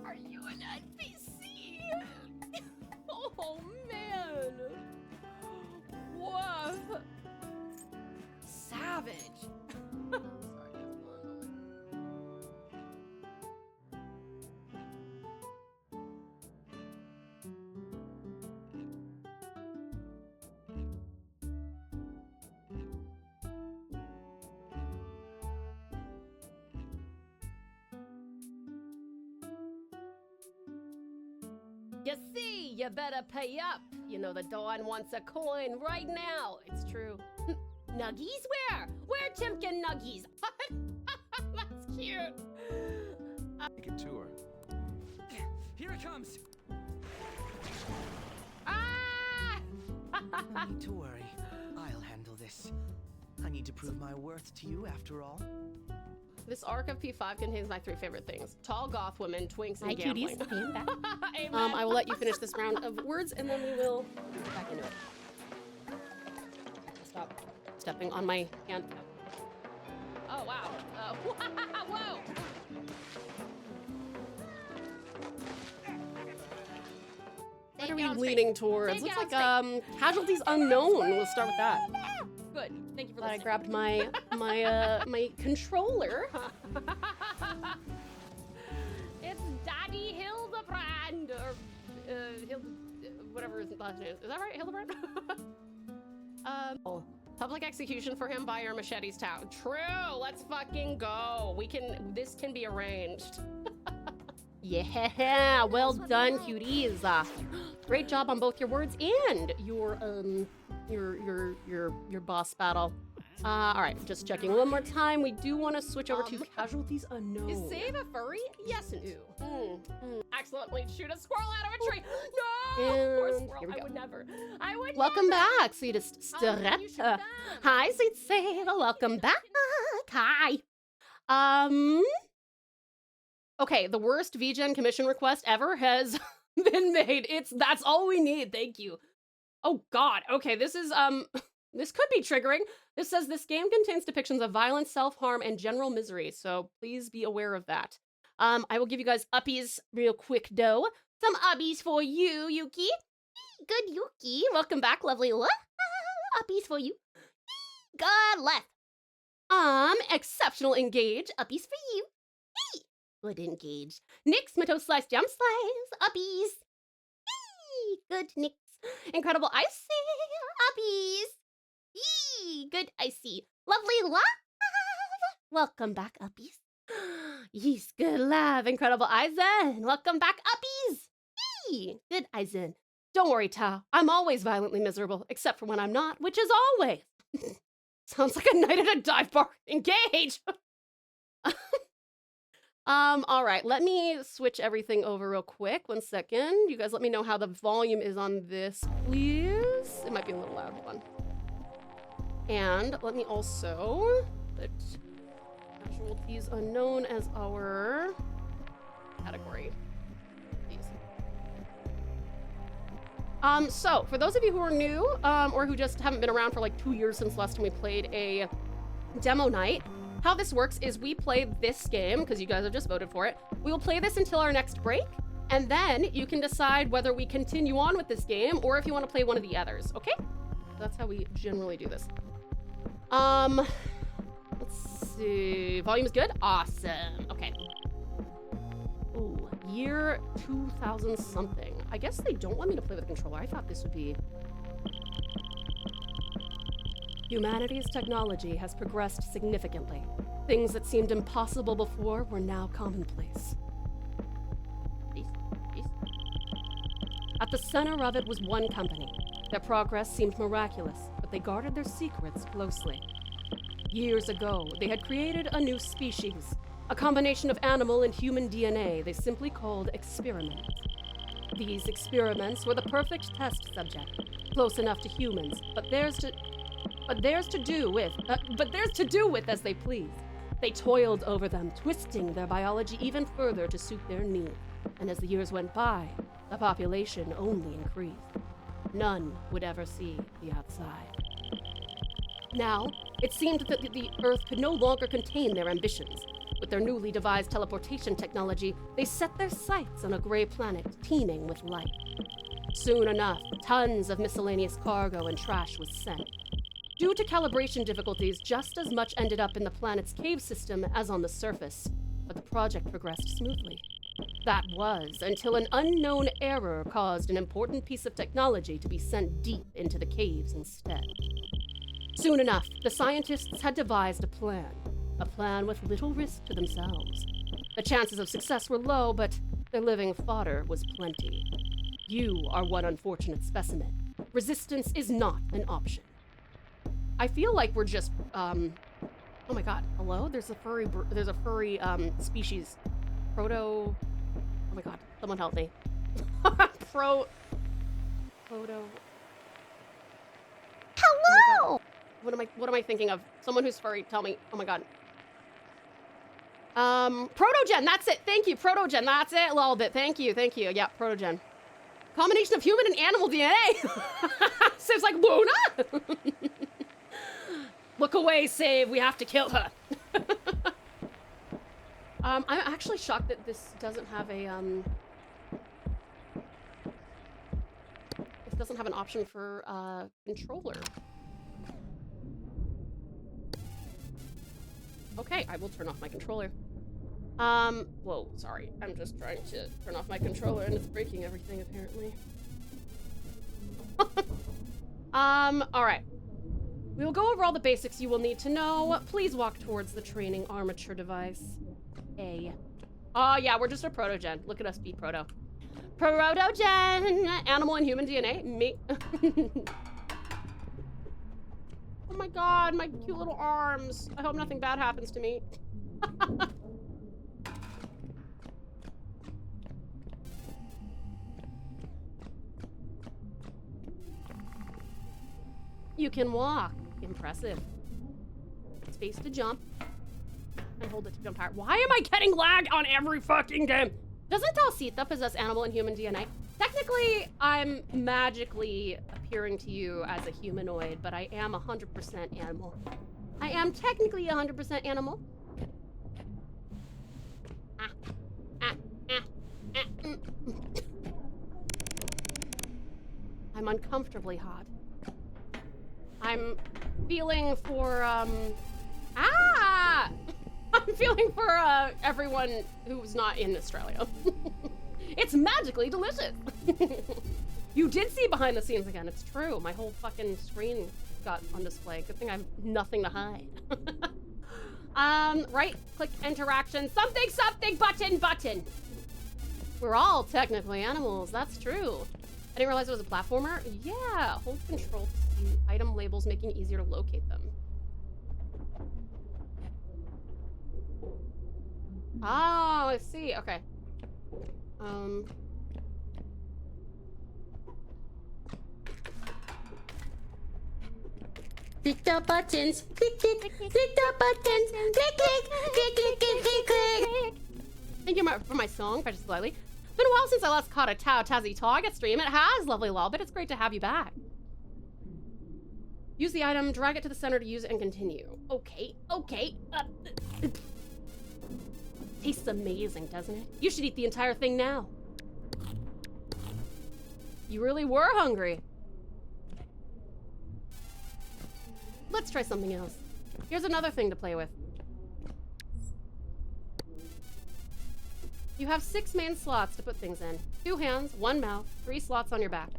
Are you an NPC? Oh man! Woof! Savage! Sorry, You see, you better pay up. You know the Dawn wants a coin right now. It's true. Nuggies? Where? Where Chimkin Nuggies? That's cute. Take a tour. Here it comes. Ah! No need to worry. I'll handle this. I need to prove my worth to you after all. This arc of P5 contains my 3 favorite things: tall goth women, twinks, and Hi, gambling. cuties. Amen. I will let you finish this round of words, and then we will get back into it. Stop stepping on my hand. Oh, wow. Whoa! What are we leaning towards? Looks like Casualties Unknown. We'll start with that. Good. Thank you for But I listening. grabbed my controller. It's Daddy Hildebrand, or whatever his last name is. Is that right, Hildebrand? Public execution for him by our machetes town. True. Let's fucking go. This can be arranged. Yeah. Well done, cuties. Great job on both your words and your boss battle. All right, just checking one more time. We do want to switch over to Casualties Unknown. Is Save a furry? Yes and no. Accidentally shoot a squirrel out of a tree. No! And Poor squirrel. here we I go. would never. I would Welcome never. back, sweetest You should Staretta. have. Hi, sweet Sava. Welcome back. Hi. Okay, the worst VGen commission request ever has been made. That's all we need. Thank you. Oh God. Okay, this is this could be triggering. This says this game contains depictions of violence, self-harm, and general misery. So please be aware of that. I will give you guys uppies real quick though. Some uppies for you, Yuki. Good Yuki. Welcome back, lovely. Uppies for you. Good left. Exceptional engage. Uppies for you. Good engage. Nix, Mato Slice, Jump Slice. Uppies. Good Nix. Incredible Icy. Uppies. Good Icy. Lovely love. Welcome back, Uppies. Yes, good love. Incredible Eisen. Welcome back, Uppies. Good Eisen. Don't worry, Tao. I'm always violently miserable, except for when I'm not, which is always. Sounds like a night at a dive bar. Engage! All right, let me switch everything over real quick. 1 second. You guys let me know how the volume is on this, please. It might be a little loud. Hold on. And let me also put Casualties Unknown as our category. Please. So for those of you who are new, or who just haven't been around for like 2 years since last time we played a demo night, how this works is we play this game, because you guys have just voted for it. We will play this until our next break, and then you can decide whether we continue on with this game or if you want to play one of the others, okay? That's how we generally do this. Let's see. Volume is good? Awesome. Okay. Ooh, year 2000 something. I guess they don't want me to play with a controller. I thought this would be... Humanity's technology has progressed significantly. Things that seemed impossible before were now commonplace. Peace. At the center of it was one company. Their progress seemed miraculous, but they guarded their secrets closely. Years ago, they had created a new species, a combination of animal and human DNA they simply called experiments. These experiments were the perfect test subject, close enough to humans, but theirs to but theirs to do with as they please. They toiled over them, twisting their biology even further to suit their needs. And as the years went by, the population only increased. None would ever see the outside. Now, it seemed that the Earth could no longer contain their ambitions. With their newly devised teleportation technology, they set their sights on a gray planet teeming with life. Soon enough, tons of miscellaneous cargo and trash was sent. Due to calibration difficulties, just as much ended up in the planet's cave system as on the surface, but the project progressed smoothly. That was until an unknown error caused an important piece of technology to be sent deep into the caves instead. Soon enough, the scientists had devised a plan with little risk to themselves. The chances of success were low, but their living fodder was plenty. You are one unfortunate specimen. Resistance is not an option. I feel like we're just, oh my god, hello? There's a furry species. Oh my god, someone help me. Proto. Hello! What am I thinking of? Someone who's furry, tell me. Oh my god. Protogen, that's it. Thank you, Protogen. That's it, a little bit. Thank you. Yeah, Protogen. Combination of human and animal DNA. Siv's like, Luna! Look away, Save. We have to kill her. I'm actually shocked that this doesn't have a, this doesn't have an option for, controller. Okay, I will turn off my controller. Whoa, sorry. I'm just trying to turn off my controller and it's breaking everything, apparently. Alright. We will go over all the basics you will need to know. Please walk towards the training armature device. Oh yeah, we're just a protogen. Look at us be proto. Protogen! Animal and human DNA. Me. Oh my god, my cute little arms. I hope nothing bad happens to me. You can walk. Impressive. Space to jump. And hold it to jump higher. Why am I getting lag on every fucking game? Doesn't TauTassieTiger possess animal and human DNA? Technically, I'm magically appearing to you as a humanoid, but I am 100% animal. I am technically 100% animal. I'm uncomfortably hot. I'm feeling for, I'm feeling for, everyone who's not in Australia. It's magically delicious. You did see behind the scenes again. It's true. My whole fucking screen got on display. Good thing I have nothing to hide. Right click interaction. Something button. We're all technically animals. That's true. I didn't realize it was a platformer. Yeah, hold control to see item labels, making it easier to locate them. Oh, I see. Okay. Click the buttons. Click the buttons. Click. Thank you for my song, Precious Slightly. It's been a while since I last caught a TauTassieTiger stream. It has, lovely lol, but it's great to have you back. Use the item, drag it to the center to use it, and continue. Okay. Tastes amazing, doesn't it? You should eat the entire thing now. You really were hungry. Let's try something else. Here's another thing to play with. You have 6 main slots to put things in. 2 hands, 1 mouth, 3 slots on your back.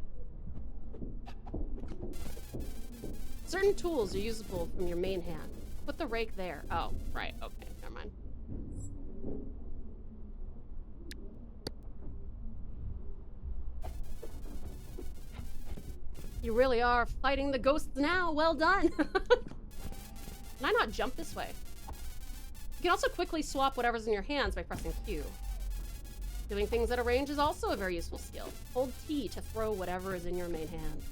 Certain tools are usable from your main hand. Put the rake there. Oh, right, okay, never mind. You really are fighting the ghosts now. Well done. Can I not jump this way? You can also quickly swap whatever's in your hands by pressing Q. Doing things at a range is also a very useful skill. Hold T to throw whatever is in your main hand.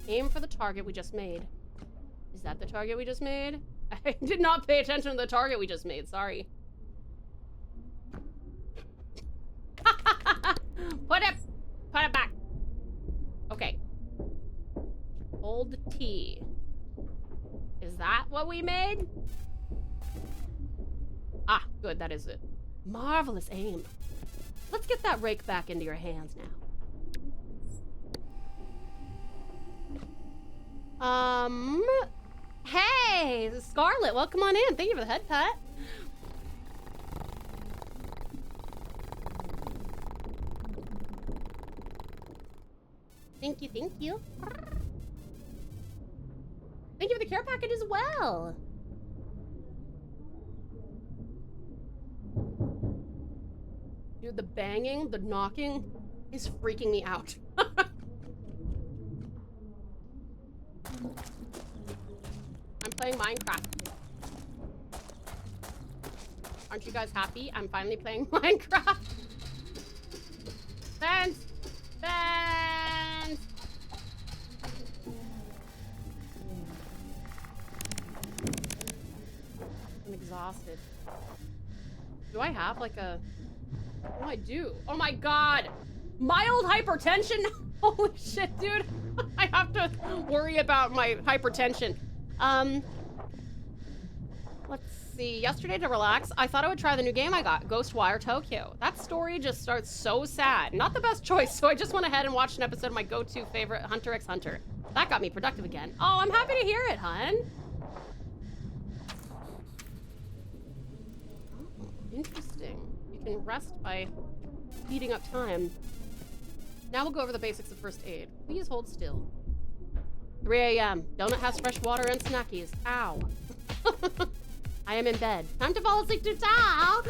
Aim for the target we just made. Is that the target we just made? I did not pay attention to the target we just made, sorry. Put it back. Okay. Hold T. Is that what we made? Ah, good, that is it. Marvelous aim. Let's get that rake back into your hands now. Hey, Scarlet, welcome on in. Thank you for the head pat. Thank you, thank you. Thank you for the care package as well. Dude, the banging, the knocking is freaking me out. I'm playing Minecraft. Aren't you guys happy? I'm finally playing Minecraft. Fence! Fence! I'm exhausted. Do I have like a... Oh, I do. Oh my god! Mild hypertension? Holy shit, dude. I have to worry about my hypertension. Let's see. Yesterday to relax, I thought I would try the new game I got, Ghostwire Tokyo. That story just starts so sad. Not the best choice, so I just went ahead and watched an episode of my go-to favorite, Hunter x Hunter. That got me productive again. Oh, I'm happy to hear it, hun. Oh, interesting. You can rest by speeding up time. Now we'll go over the basics of first aid. Please hold still. 3 a.m. Donut has fresh water and snackies. Ow. I am in bed. Time to fall asleep to Tao.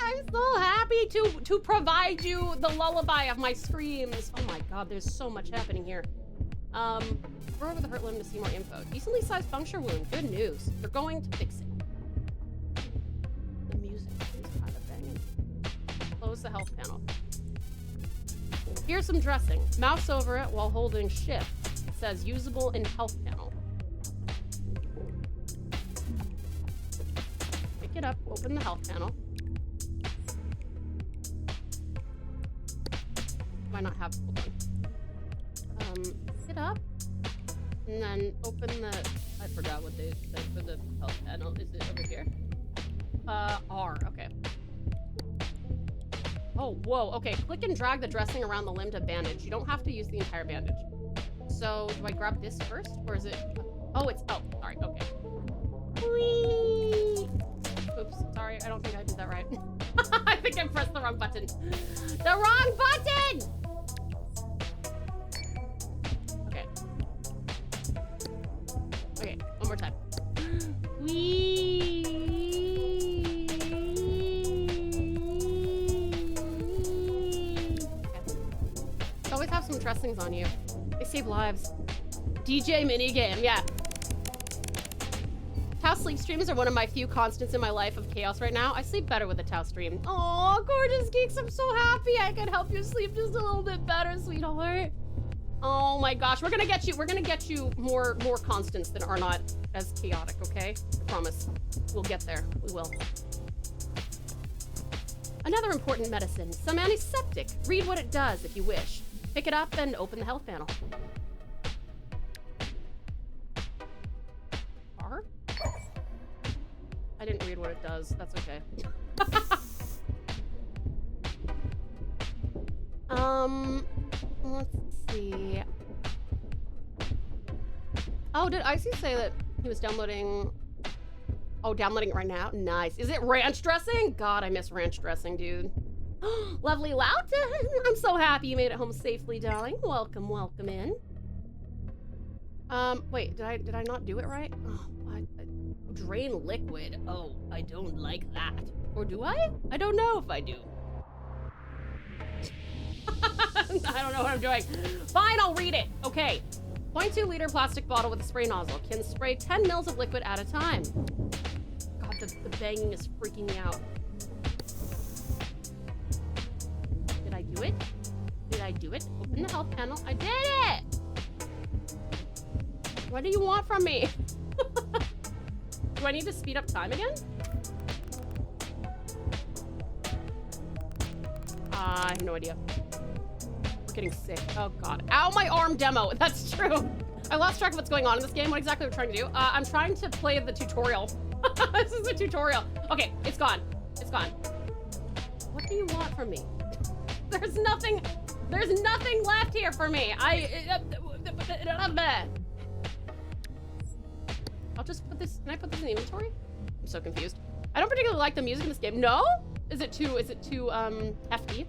I'm so happy to provide you the lullaby of my screams. Oh my god, there's so much happening here. Go over the hurt limb to see more info. Decently sized puncture wound. Good news. They're going to fix it. The music is kind of banging. Close the health panel. Here's some dressing. Mouse over it while holding shift. It says usable in health panel. Pick it up, open the health panel. Why not have, hold on. Pick it up, and then open the, I forgot what they said for the health panel. Is it over here? R, okay. Oh, whoa, okay. Click and drag the dressing around the limb to bandage. You don't have to use the entire bandage. So, do I grab this first? Or is it... Oh, it's... Oh, sorry, okay. Whee! Oops, sorry, I don't think I did that right. I think I pressed the wrong button. The wrong button! Okay. Okay, one more time. Whee! Always have some dressings on you. They save lives. DJ minigame, yeah. Tau sleep streams are one of my few constants in my life of chaos right now. I sleep better with a Tau stream. Oh, gorgeous geeks, I'm so happy I could help you sleep just a little bit better, sweetheart. Oh my gosh, we're gonna get you more constants that are not as chaotic, okay? I promise. We'll get there. We will. Another important medicine, some antiseptic. Read what it does if you wish. Pick it up and open the health panel. R? I didn't read what it does. That's okay. Let's see. Oh, did Icy say that he was downloading? Oh, downloading it right now? Nice. Is it ranch dressing? God, I miss ranch dressing, dude. Lovely Loughton! I'm so happy you made it home safely, darling. Welcome, welcome in. Wait, did I not do it right? Oh, what? Drain liquid. Oh, I don't like that. Or do I? I don't know if I do. I don't know what I'm doing. Fine, I'll read it. Okay. 0.2 liter plastic bottle with a spray nozzle. Can spray 10 mils of liquid at a time. God, the banging is freaking me out. Did I do it? Did I do it? Open the health panel. I did it! What do you want from me? Do I need to speed up time again? I have no idea. We're getting sick. Oh god. Ow, my arm demo. That's true. I lost track of what's going on in this game. What exactly are we trying to do? I'm trying to play the tutorial. This is a tutorial. Okay, it's gone. It's gone. What do you want from me? There's nothing left here for me. I'll just put this, can I put this in the inventory? I'm so confused. I don't particularly like the music in this game. No? Is it too hefty?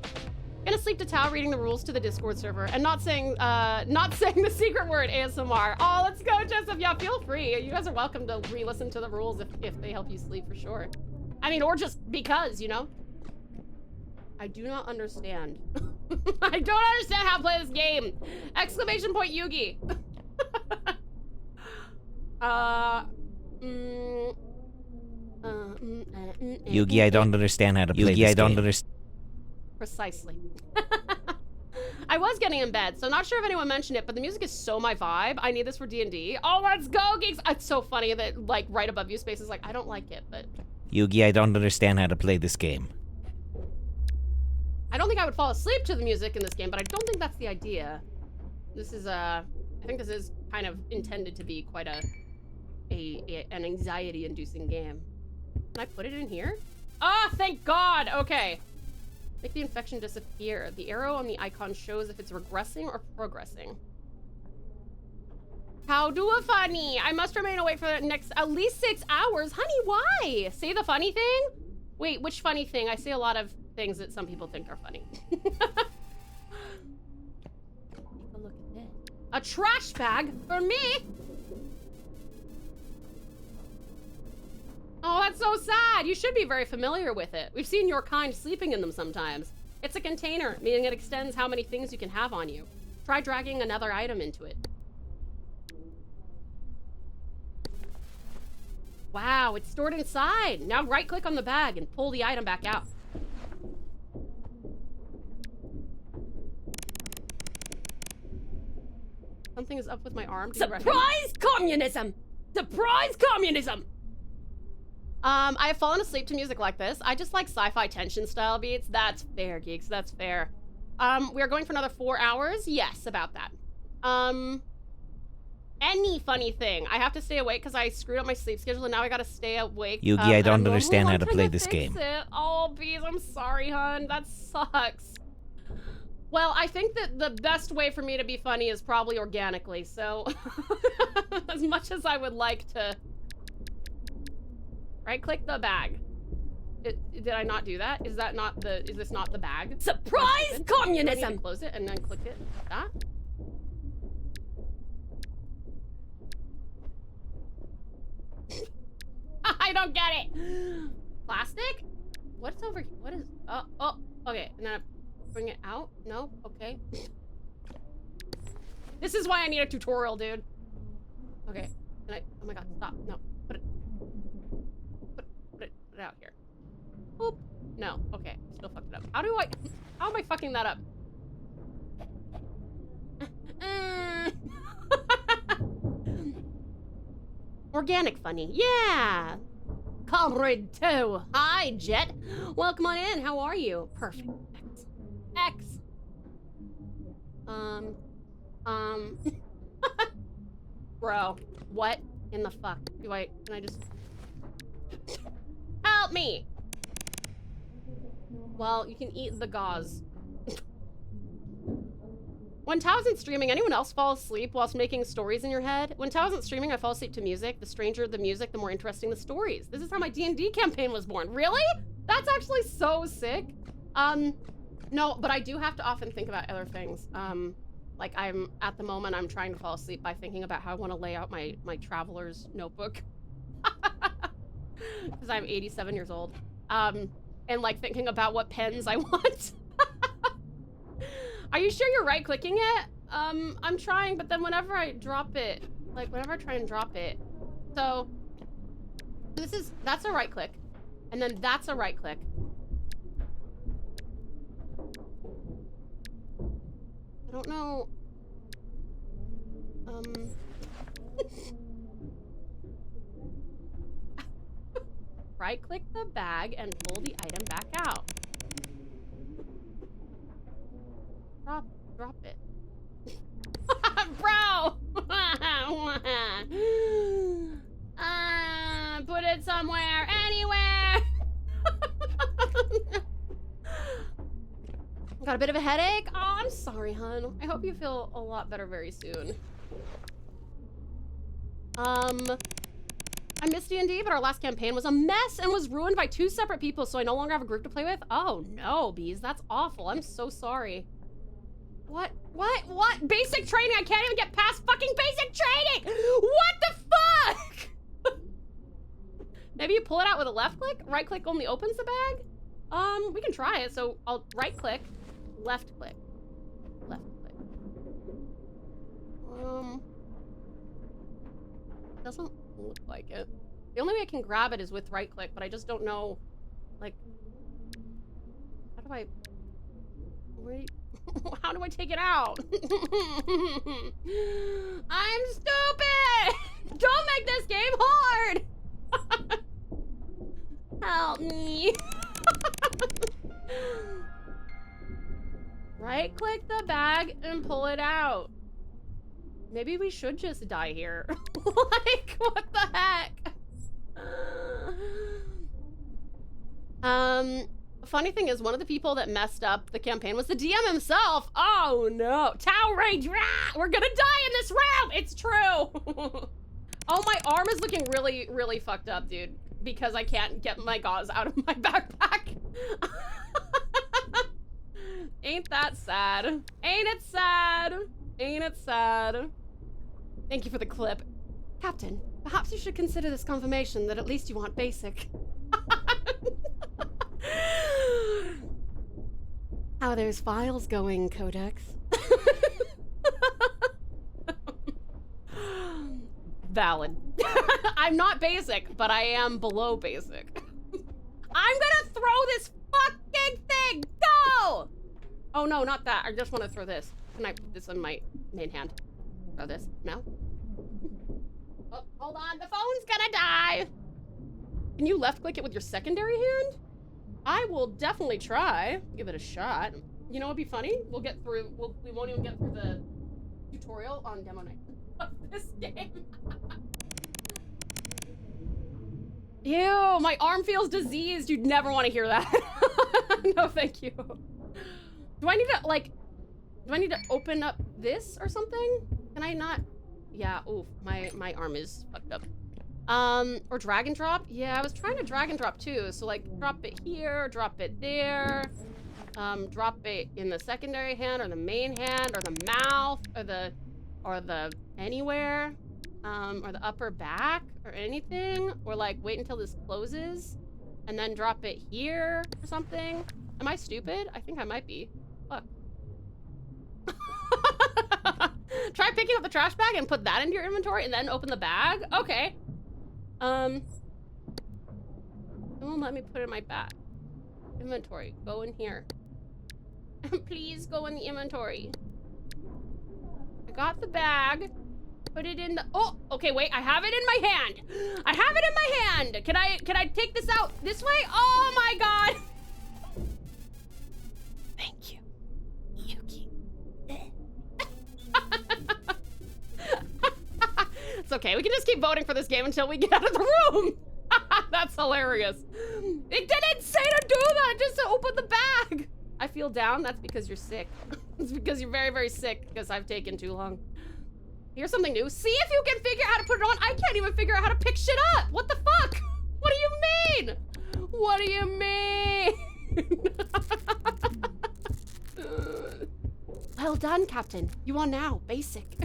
Gonna sleep to Tao reading the rules to the Discord server and not saying the secret word ASMR. Oh, let's go, Joseph. Yeah, feel free. You guys are welcome to re-listen to the rules if they help you sleep for sure. I mean, or just because, you know? I do not understand. I don't understand how to play this game. Exclamation point Yugi. Yugi, I don't understand how to play this game. Precisely. I was getting in bed, so not sure if anyone mentioned it, but the music is so my vibe. I need this for D&D. Oh, let's go, geeks! It's so funny that, like, right above you, Space is like, I don't like it, but... Yugi, I don't understand how to play this game. I don't think I would fall asleep to the music in this game, but I don't think that's the idea. This is, I think this is kind of intended to be quite an anxiety-inducing game. Can I put it in here? Ah, thank God! Okay. Make the infection disappear. The arrow on the icon shows if it's regressing or progressing. How do a funny? I must remain awake for the next at least 6 hours. Honey, why? Say the funny thing? Wait, which funny thing? I say a lot of things that some people think are funny. Take a look at this. A trash bag for me? Oh, that's so sad. You should be very familiar with it. We've seen your kind sleeping in them sometimes. It's a container, meaning it extends how many things you can have on you. Try dragging another item into it. Wow, it's stored inside. Now right-click on the bag and pull the item back out. Something is up with my arm. Surprise communism! Surprise communism! I have fallen asleep to music like this. I just like sci-fi tension style beats. That's fair, geeks. That's fair. We are going for another 4 hours. Yes, about that. Any funny thing. I have to stay awake because I screwed up my sleep schedule and now I gotta stay awake. Yugi, I don't understand how to play this game. Oh, bees, I'm sorry, hun. That sucks. Well, I think that the best way for me to be funny is probably organically, so as much as I would like to right-click the bag. Did I not do that? Is this not the bag? Surprise communism! I need to close it and then click it like that. I don't get it. Plastic? What's over here? What is, oh, okay. And then I bring it out? No? Okay. This is why I need a tutorial, dude. Okay. And oh my God, stop. No, put it out here. Boop. No, okay. Still fucked it up. How am I fucking that up? Organic funny. Yeah. Comrade 2. Hi, Jet. Welcome on in. How are you? Perfect. X. Bro, what in the fuck? Can I just... Help me! Well, you can eat the gauze. When Tao isn't streaming, anyone else fall asleep whilst making stories in your head? When Tao isn't streaming, I fall asleep to music. The stranger the music, the more interesting the stories. This is how my D&D campaign was born. Really? That's actually so sick. No, but I do have to often think about other things. Like at the moment, I'm trying to fall asleep by thinking about how I want to lay out my traveler's notebook. Because I'm 87 years old. And like thinking about what pens I want. Are you sure you're right-clicking it? I'm trying, but then whenever I drop it, like whenever I try and drop it, so that's a right-click, and then that's a right-click. I don't know. right-click the bag and pull the item back out. Drop it. Bro! Put it somewhere, anywhere! Got a bit of a headache? Oh, I'm sorry, hun. I hope you feel a lot better very soon. I missed D&D, but our last campaign was a mess and was ruined by 2 separate people, so I no longer have a group to play with. Oh no, bees, that's awful. I'm so sorry. What? Basic training? I can't even get past fucking basic training! What the fuck? Maybe you pull it out with a left click? Right click only opens the bag? We can try it. So I'll right click, left click, left click. Doesn't look like it. The only way I can grab it is with right click, but I just don't know, like, how do I, wait, how do I take it out? I'm stupid! Don't make this game hard! Help me. Right click the bag and pull it out. Maybe we should just die here. Like, what the heck? Funny thing is, one of the people that messed up the campaign was the DM himself. Oh no. Tau rage. We're gonna die in this room. It's true. Oh, my arm is looking really, really fucked up, dude. Because I can't get my gauze out of my backpack. Ain't that sad? Ain't it sad? Ain't it sad? Thank you for the clip. Captain, perhaps you should consider this confirmation that at least you want basic. How are those files going, Codex? Valid. I'm not basic, but I am below basic. I'm gonna throw this fucking thing! Go! Oh no, not that. I just want to throw this. Can I put this in my main hand? Throw this? No? Oh, hold on. The phone's gonna die! Can you left click it with your secondary hand? I will definitely try. Give it a shot. You know what'd be funny? We'll get through, we won't even get through the tutorial on demo night of this game. Ew, my arm feels diseased. You'd never want to hear that. No, thank you. Do I need to, like, do I need to open up this or something? Can I not? Yeah, oof, my arm is fucked up. Or drag and drop? Yeah, I was trying to drag and drop too. So like, drop it here, drop it there. Drop it in the secondary hand or the main hand or the mouth or the anywhere. Or the upper back or anything. Or like, wait until this closes and then drop it here or something. Am I stupid? I think I might be. Fuck. Try picking up the trash bag and put that into your inventory and then open the bag? Okay. It won't let me put it in my bag. Inventory. Go in here. Please go in the inventory. I got the bag. Put it in the, oh, okay, wait, I have it in my hand. I have it in my hand. Can I take this out this way? Oh my God. Thank you, Yuki. It's okay, we can just keep voting for this game until we get out of the room. That's hilarious. It didn't say to do that, just to open the bag. I feel down, that's because you're sick. It's because you're very, very sick, because I've taken too long. Here's something new. See if you can figure out how to put it on. I can't even figure out how to pick shit up. What the fuck? What do you mean? What do you mean? Well done, Captain. You are now basic.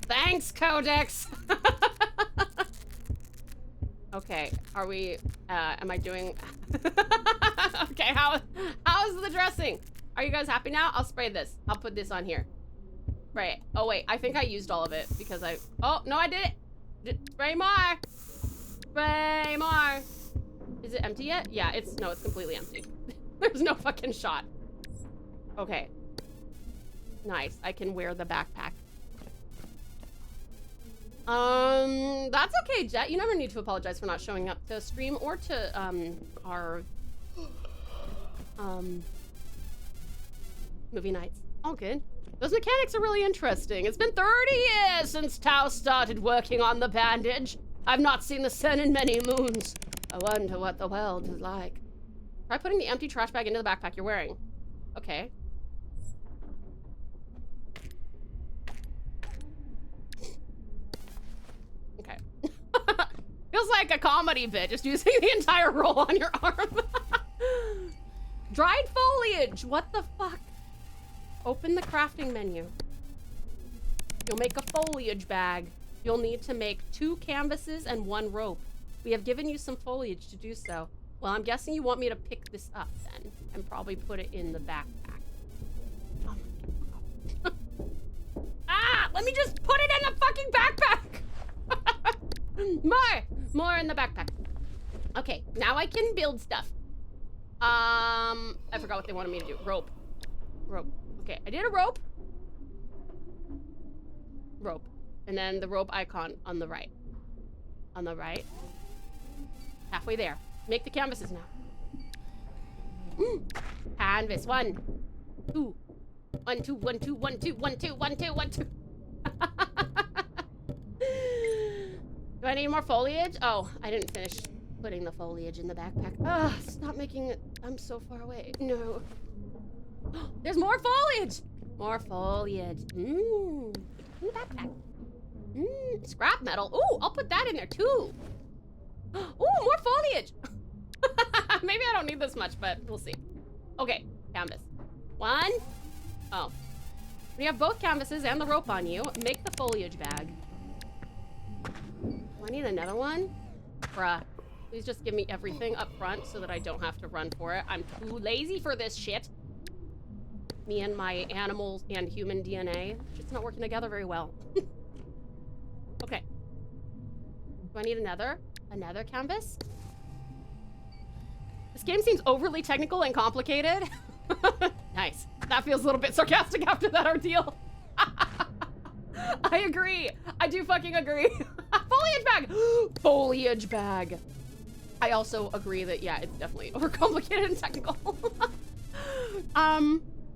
Thanks, Codex. Okay, are we, am I doing, okay, how's the dressing? Are you guys happy now? I'll spray this. I'll put this on here. Right. Oh, wait. I think I used all of it because oh, no, I did it. Spray more. Spray more. Is it empty yet? Yeah, no, it's completely empty. There's no fucking shot. Okay. Nice. I can wear the backpack. That's okay, Jet. You never need to apologize for not showing up to stream or to, our, movie nights. All good. Those mechanics are really interesting. It's been 30 years since Tau started working on the bandage. I've not seen the sun in many moons. I wonder what the world is like. Try putting the empty trash bag into the backpack you're wearing. Okay. Okay. Feels like a comedy bit, just using the entire roll on your arm. Dried foliage, what the fuck? Open the crafting menu. You'll make a foliage bag. You'll need to make 2 canvases and 1 rope. We have given you some foliage to do so. Well, I'm guessing you want me to pick this up then and probably put it in the backpack. Oh my God. Ah, let me just put it in the fucking backpack. More in the backpack. Okay, now I can build stuff. I forgot what they wanted me to do. Rope. Okay, I did a rope. And then the rope icon on the right. Halfway there. Make the canvases now. Canvas. 1, 2. 1, 2, 1, 2, 1, 2, 1, 2, 1, 2, 1, 2. Do I need more foliage? Oh, I didn't finish putting the foliage in the backpack. Ugh, stop making it. I'm so far away. No. There's more foliage! More foliage. In the backpack. Scrap metal. Ooh, I'll put that in there too. Ooh, more foliage. Maybe I don't need this much, but we'll see. Okay, canvas. 1. Oh. When you have both canvases and the rope on you, make the foliage bag. Do I need another one? Bruh. Please just give me everything up front so that I don't have to run for it. I'm too lazy for this shit. Me and my animal and human DNA. It's not working together very well. Okay. Do I need another canvas? This game seems overly technical and complicated. Nice. That feels a little bit sarcastic after that ordeal. I agree. I do fucking agree. Foliage bag. Foliage bag. I also agree that, yeah, it's definitely overcomplicated and technical.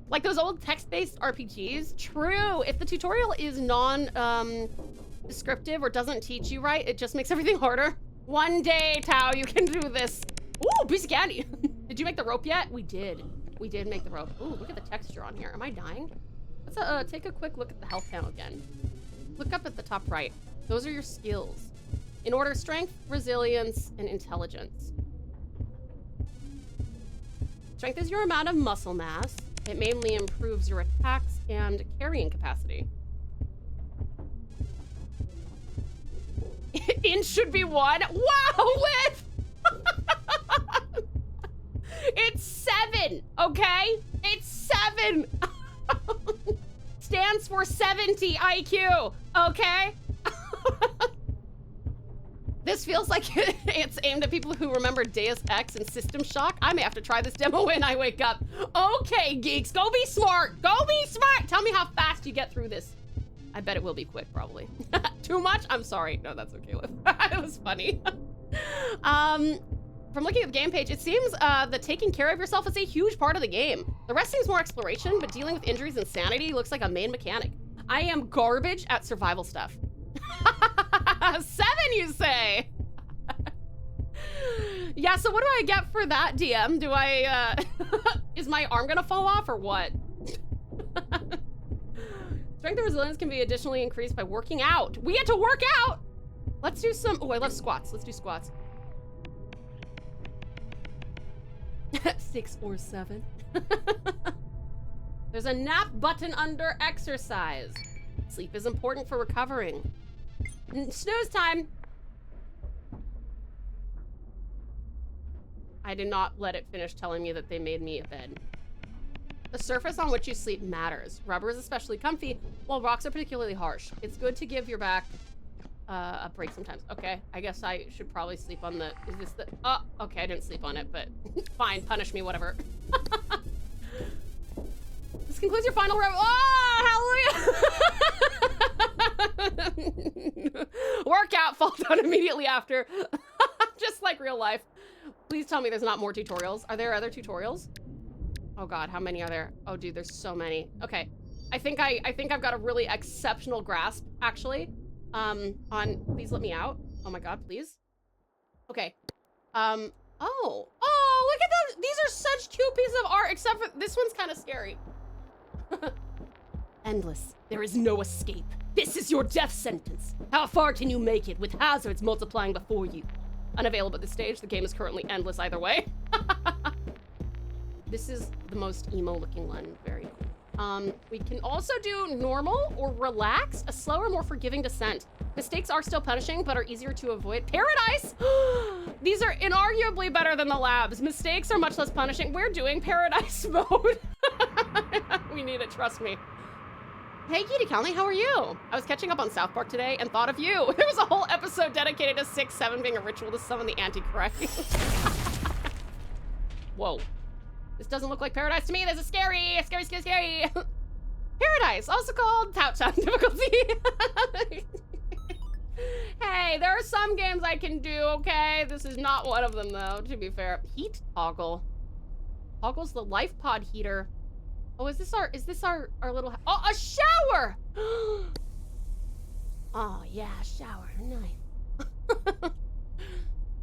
Like those old text-based RPGs, true. If the tutorial is descriptive or doesn't teach you right, it just makes everything harder. One day, Tau, you can do this. Ooh, piece of candy. Did you make the rope yet? We did. We did make the rope. Ooh, look at the texture on here. Am I dying? Let's take a quick look at the health panel again. Look up at the top right. Those are your skills. In order, strength, resilience, and intelligence. Strength is your amount of muscle mass. It mainly improves your attacks and carrying capacity. Inch should be 1. Wow, width! It's 7, okay? It's 7. Stands for 70 IQ, okay? This feels like it's aimed at people who remember Deus Ex and System Shock. I may have to try this demo when I wake up. Okay, geeks, go be smart. Go be smart. Tell me how fast you get through this. I bet it will be quick, probably. Too much? I'm sorry. No, that's okay. It was funny. From looking at the game page, it seems that taking care of yourself is a huge part of the game. The rest seems more exploration, but dealing with injuries and sanity looks like a main mechanic. I am garbage at survival stuff. 7, you say? Yeah, so what do I get for that, DM? Do I, is my arm gonna fall off or what? Strength and resilience can be additionally increased by working out. We get to work out! Let's do some, oh, I love squats. Let's do squats. 6 or 7. There's a nap button under exercise. Sleep is important for recovering. Snooze time. I did not let it finish telling me that they made me a bed. The surface on which you sleep matters. Rubber is especially comfy, while rocks are particularly harsh. It's good to give your back a break sometimes. Okay, I guess I should probably sleep on the, is this the, oh, okay, I didn't sleep on it, but fine, punish me, whatever. This concludes your final round. Oh, hallelujah! work out, fall down immediately after. Just like real life. Please tell me there's not more tutorials. Are there other tutorials? Oh God, how many are there? Oh dude, there's so many. Okay, I think I've got a really exceptional grasp, actually, on, please let me out. Oh my God, please. Okay, oh, look at those. These are such cute pieces of art, except for this one's kind of scary. Endless. There is no escape. This is your death sentence. How far can you make it with hazards multiplying before you? Unavailable at this stage. The game is currently endless either way. This is the most emo looking one. Very cool. We can also do normal or relaxed, a slower, more forgiving descent. Mistakes are still punishing, but are easier to avoid. Paradise! These are inarguably better than the labs. Mistakes are much less punishing. We're doing paradise mode. We need it, trust me. Hey, Kitty County, how are you? I was catching up on South Park today and thought of you. There was a whole episode dedicated to 6-7 being a ritual to summon the Antichrist. Whoa. This doesn't look like paradise to me. This is scary. Scary, scary, scary. Paradise, also called Tout difficulty. Hey, there are some games I can do, okay? This is not one of them, though, to be fair. Heat toggle. Toggles the life pod heater. Oh, is this our little, oh, a shower! Oh, yeah, shower, nice.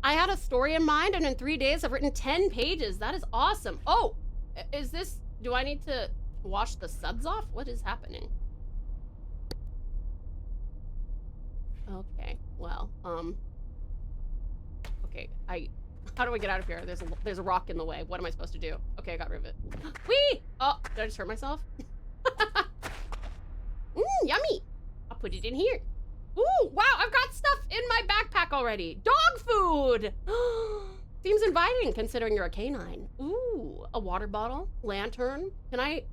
I had a story in mind, and in 3 days I've written 10 pages. That is awesome. Oh, is this, do I need to wash the suds off? What is happening? Okay, well, okay, how do I get out of here? There's a rock in the way. What am I supposed to do? Okay, I got rid of it. Whee! Oh, did I just hurt myself? Yummy. I'll put it in here. Ooh, wow, I've got stuff in my backpack already. Dog food! Seems inviting considering you're a canine. Ooh, a water bottle, lantern. Can I?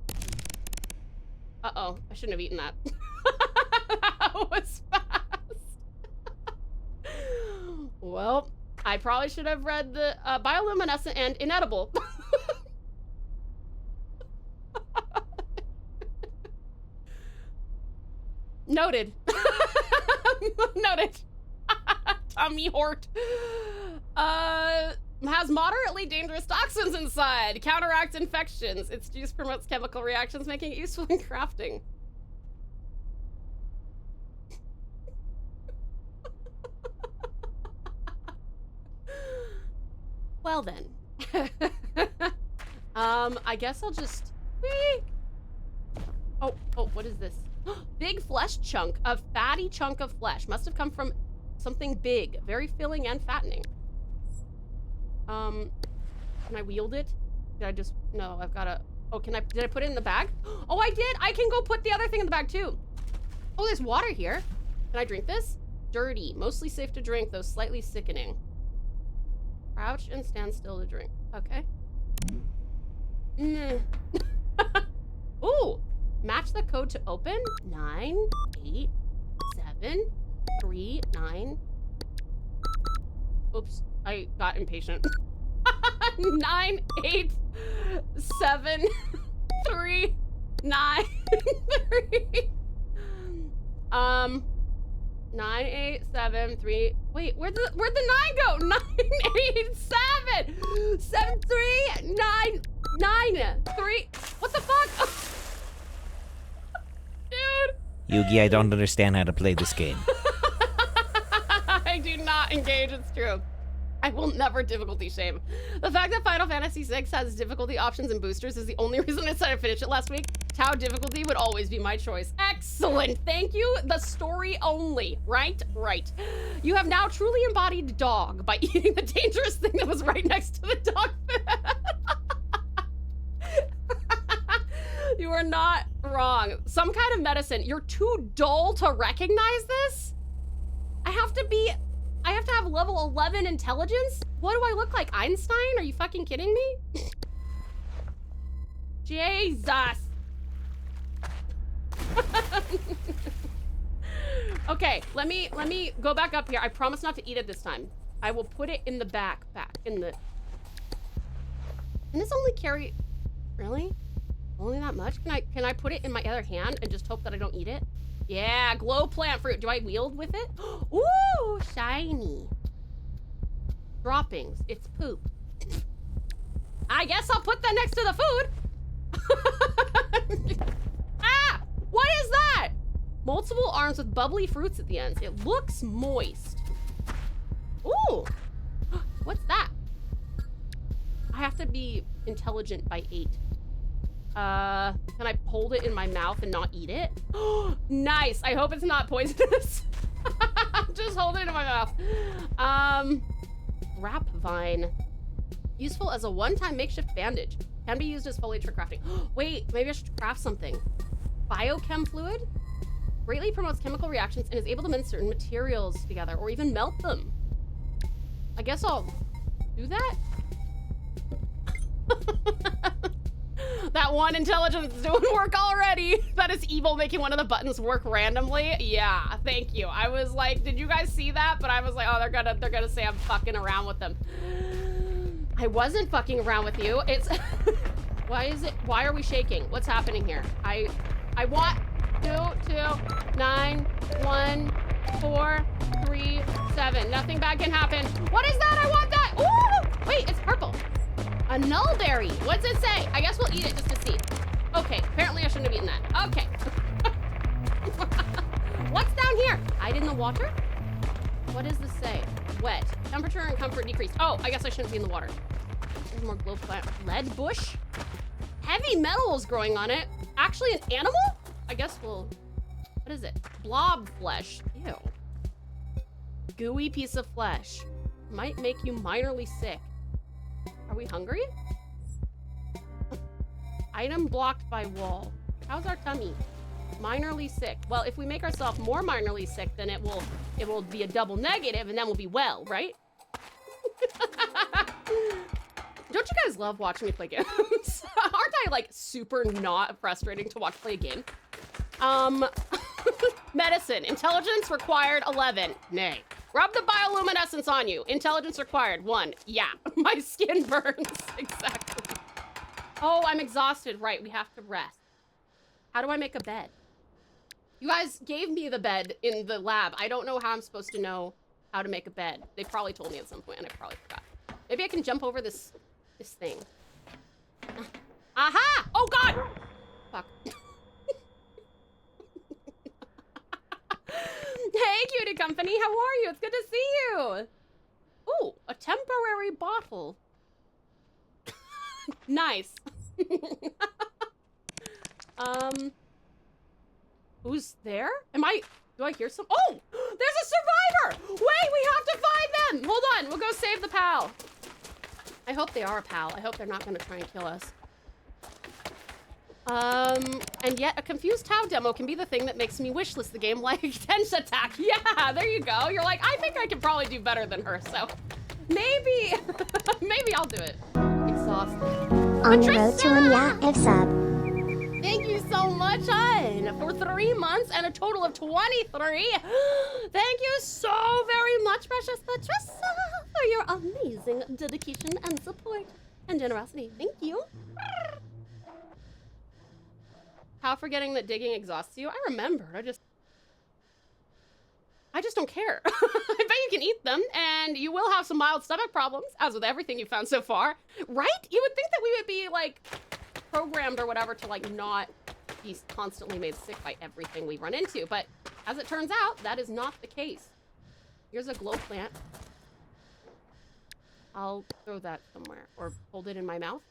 Uh-oh, I shouldn't have eaten that. That was fast. Well, I probably should have read the bioluminescent and inedible. Noted. Noted. Tummy hort. Has moderately dangerous toxins inside. Counteracts infections. Its juice promotes chemical reactions, making it useful in crafting. Well then. I guess I'll just... Oh, what is this? Big flesh chunk. A fatty chunk of flesh. Must have come from something big. Very filling and fattening. Can I wield it? Did I just... No, I've got to... Oh, did I put it in the bag? Oh, I did! I can go put the other thing in the bag too. Oh, there's water here. Can I drink this? Dirty. Mostly safe to drink, though slightly sickening. Crouch and stand still to drink. Okay. Ooh! Match the code to open. 9, 8, 7, 3, 9. Oops, I got impatient. 9, 8, 7, 3, 9, 3. 9, 8, 7, 3. Wait, where'd the 9 go? 9, 8, 7, 7, 3, 9, 9, 3. What the fuck? Dude. Yugi, I don't understand how to play this game. I do not engage, it's true. I will never difficulty shame. The fact that Final Fantasy VI has difficulty options and boosters is the only reason I decided to finish it last week. Tau difficulty would always be my choice. Excellent, thank you. The story only, right? Right. You have now truly embodied dog by eating the dangerous thing that was right next to the dog food. You are not wrong. Some kind of medicine. You're too dull to recognize this? I have to have level 11 intelligence? What do I look like, Einstein? Are you fucking kidding me? Jesus. Okay, let me go back up here. I promise not to eat it this time. I will put it in the backpack. Can this only carry, really? Only that much? Can I put it in my other hand and just hope that I don't eat it? Yeah, glow plant fruit. Do I wield with it? Ooh, shiny. Droppings. It's poop. I guess I'll put that next to the food. Ah! What is that? Multiple arms with bubbly fruits at the ends. It looks moist. Ooh. What's that? I have to be intelligent by 8. Can I hold it in my mouth and not eat it? Nice. I hope it's not poisonous. Just hold it in my mouth. Wrap vine. Useful as a one-time makeshift bandage. Can be used as foliage for crafting. Wait, maybe I should craft something. Biochem fluid greatly promotes chemical reactions and is able to mix certain materials together or even melt them. I guess I'll do that. That one intelligence is doing work already. That is evil making one of the buttons work randomly. Yeah, thank you. I was like, did you guys see that? But I was like, oh, they're gonna say I'm fucking around with them. I wasn't fucking around with you. It's why are we shaking? What's happening here? I want 2, 2, 9, 1, 4, 3, 7. Nothing bad can happen. What is that? I want that. Ooh! Wait, it's purple. A nullberry. What's it say? I guess we'll eat it just to see. Okay, apparently I shouldn't have eaten that. Okay. What's down here? Hide in the water? What does this say? Wet. Temperature and comfort decreased. Oh, I guess I shouldn't be in the water. There's more glow plant. Lead bush? Heavy metals growing on it. Actually an animal? I guess we'll... What is it? Blob flesh. Ew. Gooey piece of flesh. Might make you minorly sick. Are we hungry? Item blocked by wall. How's our tummy? Minorly sick. Well, if we make ourselves more minorly sick, then it will be a double negative, and then we'll be well, right? Don't you guys love watching me play games? Aren't I like super not frustrating to watch play a game? Medicine. Intelligence required 11. Nay. Rub the bioluminescence on you. Intelligence required 1. Yeah. My skin burns. Exactly. Oh, I'm exhausted. Right. We have to rest. How do I make a bed? You guys gave me the bed in the lab. I don't know how I'm supposed to know how to make a bed. They probably told me at some point and I probably forgot. Maybe I can jump over this thing. Aha! Oh God! Fuck. Hey, cutie company, how are you? It's good to see you. Ooh, a temporary bottle. Nice. Who's there? Do I hear some? Oh, there's a survivor. Wait, we have to find them. Hold on, we'll go save the pal. I hope they are a pal. I hope they're not gonna try and kill us. And yet a confused Tau demo can be the thing that makes me wishlist the game like Tense Attack. Yeah, there you go. You're like, I think I can probably do better than her, so maybe, maybe I'll do it. Exhausted. On the road to an sub. Thank you so much, hon, for 3 months and a total of 23. Thank you so very much, precious Patricia, for your amazing dedication and support and generosity. Thank you. How forgetting that digging exhausts you? I remembered. I just don't care. I bet you can eat them, and you will have some mild stomach problems, as with everything you've found so far. Right? You would think that we would be, like, programmed or whatever to, like, not be constantly made sick by everything we run into. But as it turns out, that is not the case. Here's a glow plant. I'll throw that somewhere, or hold it in my mouth.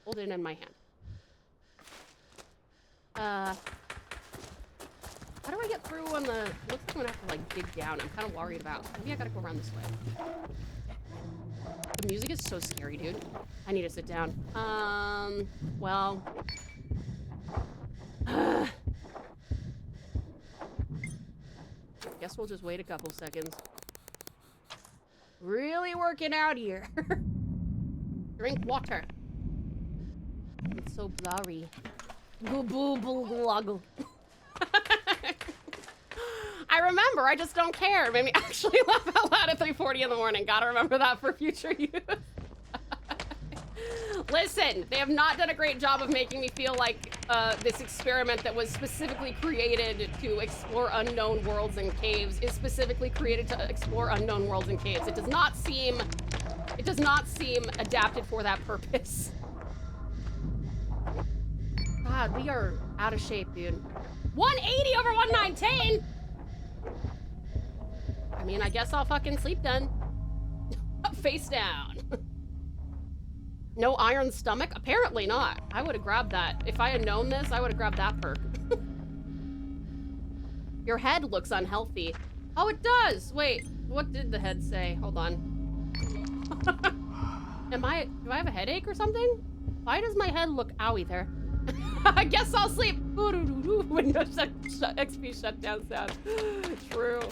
Hold it in my hand. How do I get through on the... Looks like I'm gonna have to, like, dig down. I'm kind of worried about... Maybe I gotta go around this way. The music is so scary, dude. I need to sit down. Well... Guess we'll just wait a couple seconds. Really working out here. Drink water. It's so blurry. I remember, I just don't care. It made me actually laugh out loud at 3:40 in the morning. Gotta remember that for future use. Listen, they have not done a great job of making me feel like this experiment that was specifically created to explore unknown worlds and caves is specifically created to explore unknown worlds and caves. It does not seem adapted for that purpose. God, we are out of shape, dude. 180 over 119! I mean, I guess I'll fucking sleep then. Face down. No iron stomach? Apparently not. I would have grabbed that. If I had known this, I would have grabbed that perk. Your head looks unhealthy. Oh, it does! Wait, what did the head say? Hold on. Do I have a headache or something? Why does my head look owie there? I guess I'll sleep. Windows XP shutdown sound. True.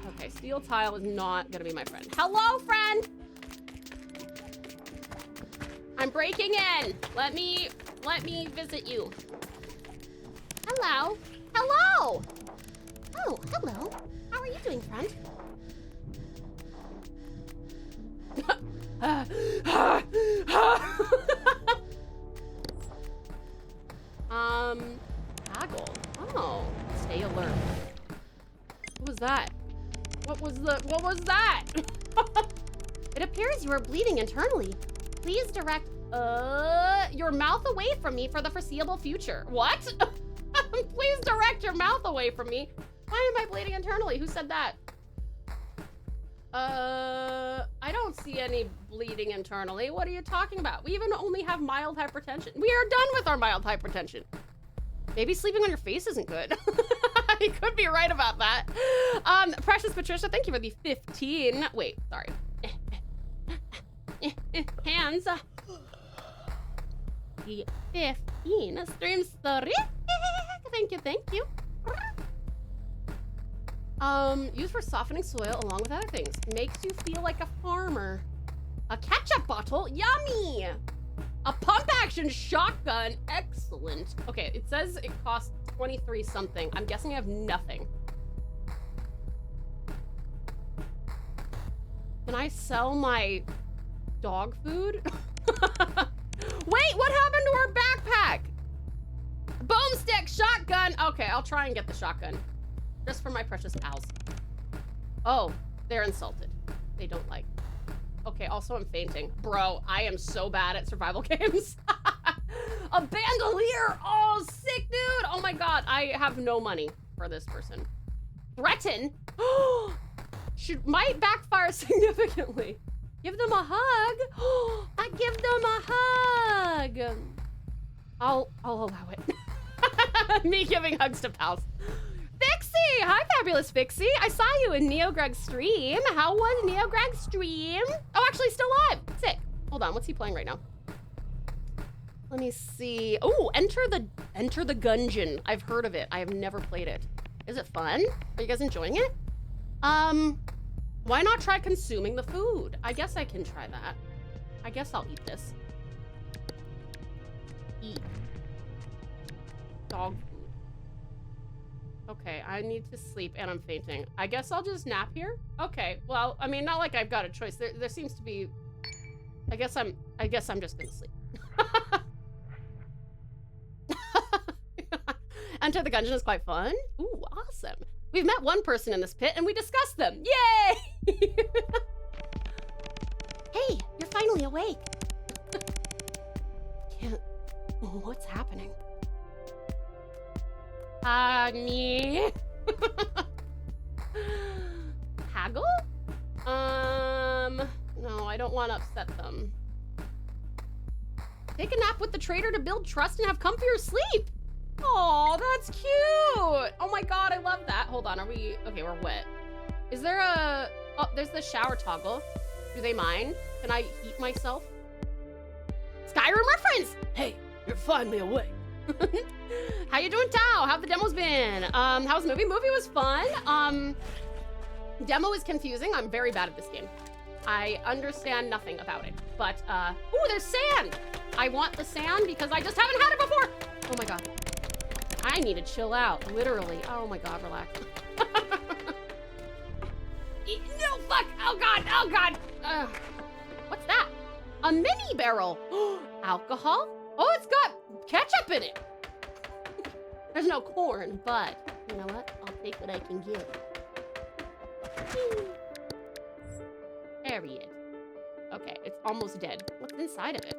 Okay, steel tile is not gonna be my friend. Hello, friend! I'm breaking in. Let me visit you. Hello. Hello. Oh, hello. How are you doing, friend? Haggle. Oh, stay alert. What was that? What was that? It appears you are bleeding internally. Please direct Your mouth away from me for the foreseeable future. What? Please direct your mouth away from me. Why am I bleeding internally? Who said that? I don't see any bleeding internally. What are you talking about? We even only have mild hypertension. We are done with our mild hypertension. Maybe sleeping on your face isn't good. You could be right about that. Precious Patricia, thank you for the 15. Wait, sorry. Hands. The 15 stream story. Thank you. Used for softening soil along with other things. Makes you feel like a farmer. A ketchup bottle, yummy. A pump action shotgun, excellent. Okay, it says it costs 23 something. I'm guessing I have nothing. Can I sell my dog food? Wait, what happened to our backpack? Boomstick, shotgun. Okay, I'll try and get the shotgun. Just for my precious pals. Oh, they're insulted. They don't like. Okay, also I'm fainting. Bro, I am so bad at survival games. A bandolier! Oh, sick, dude! Oh my god, I have no money for this person. Threaten? Might backfire significantly. Give them a hug. I give them a hug. I'll allow it. Me giving hugs to pals. Fixie! Hi, fabulous Fixie. I saw you in NeoGreg's stream. How was NeoGreg's stream? Oh, actually, still live. Sick. Hold on, what's he playing right now? Let me see. Oh, Enter the Gungeon. I've heard of it. I have never played it. Is it fun? Are you guys enjoying it? Why not try consuming the food? I guess I can try that. I guess I'll eat this. Eat. Dog food. Okay, I need to sleep and I'm fainting. I guess I'll just nap here? Okay, well, I mean, not like I've got a choice. There seems to be... I guess I'm just gonna sleep. Enter the Gungeon is quite fun. Ooh, awesome. We've met one person in this pit and we discussed them. Yay! Hey, you're finally awake. What's happening? Me. Haggle? No, I don't want to upset them. Take a nap with the trader to build trust and have comfier sleep. Oh, that's cute. Oh my god, I love that. Hold on, okay, we're wet. Is there a... Oh, there's the shower toggle. Do they mind? Can I heat myself? Skyrim reference! Hey, you're finally awake. How you doing, Tao? How've the demos been? How's the movie? Movie was fun. Demo is confusing. I'm very bad at this game. I understand nothing about it. But, ooh, there's sand! I want the sand because I just haven't had it before! Oh my god. I need to chill out, literally. Oh my god, relax. No, fuck! Oh god, oh god! What's that? A mini barrel. Alcohol? Oh, it's got ketchup in it. There's no corn, but you know what? I'll take what I can get. Period. Okay, it's almost dead. What's inside of it?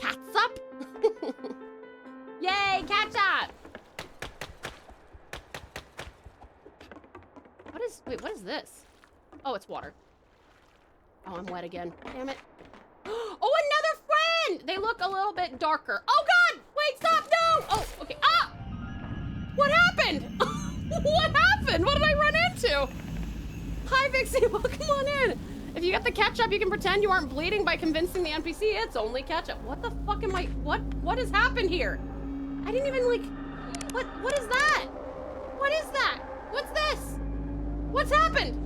Catsup? Yay, ketchup! Wait, what is this? Oh, it's water. Oh, I'm wet again. Damn it. Oh, another friend! They look a little bit darker. Oh God! Wait, stop, no! Oh, okay, ah! What happened? What happened? What did I run into? Hi, Vixie, welcome on in. If you get the ketchup, you can pretend you aren't bleeding by convincing the NPC it's only ketchup. What the fuck am I, what has happened here? I didn't even like, what is that? What is that? What's this? What's happened?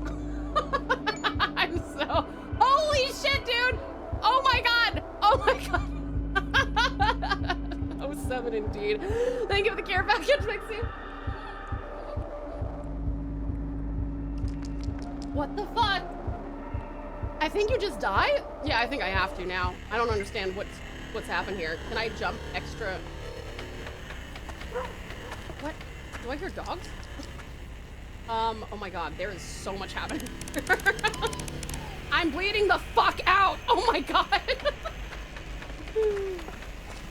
I'm so, holy shit, dude. Oh my God. Oh my God. 07 indeed. Thank you for the care package, Vixie. What the fuck? I think you just die? Yeah, I think I have to now. I don't understand what's happened here. Can I jump extra? What? Do I hear dogs? Oh my God, there is so much happening. I'm bleeding the fuck out. Oh my God.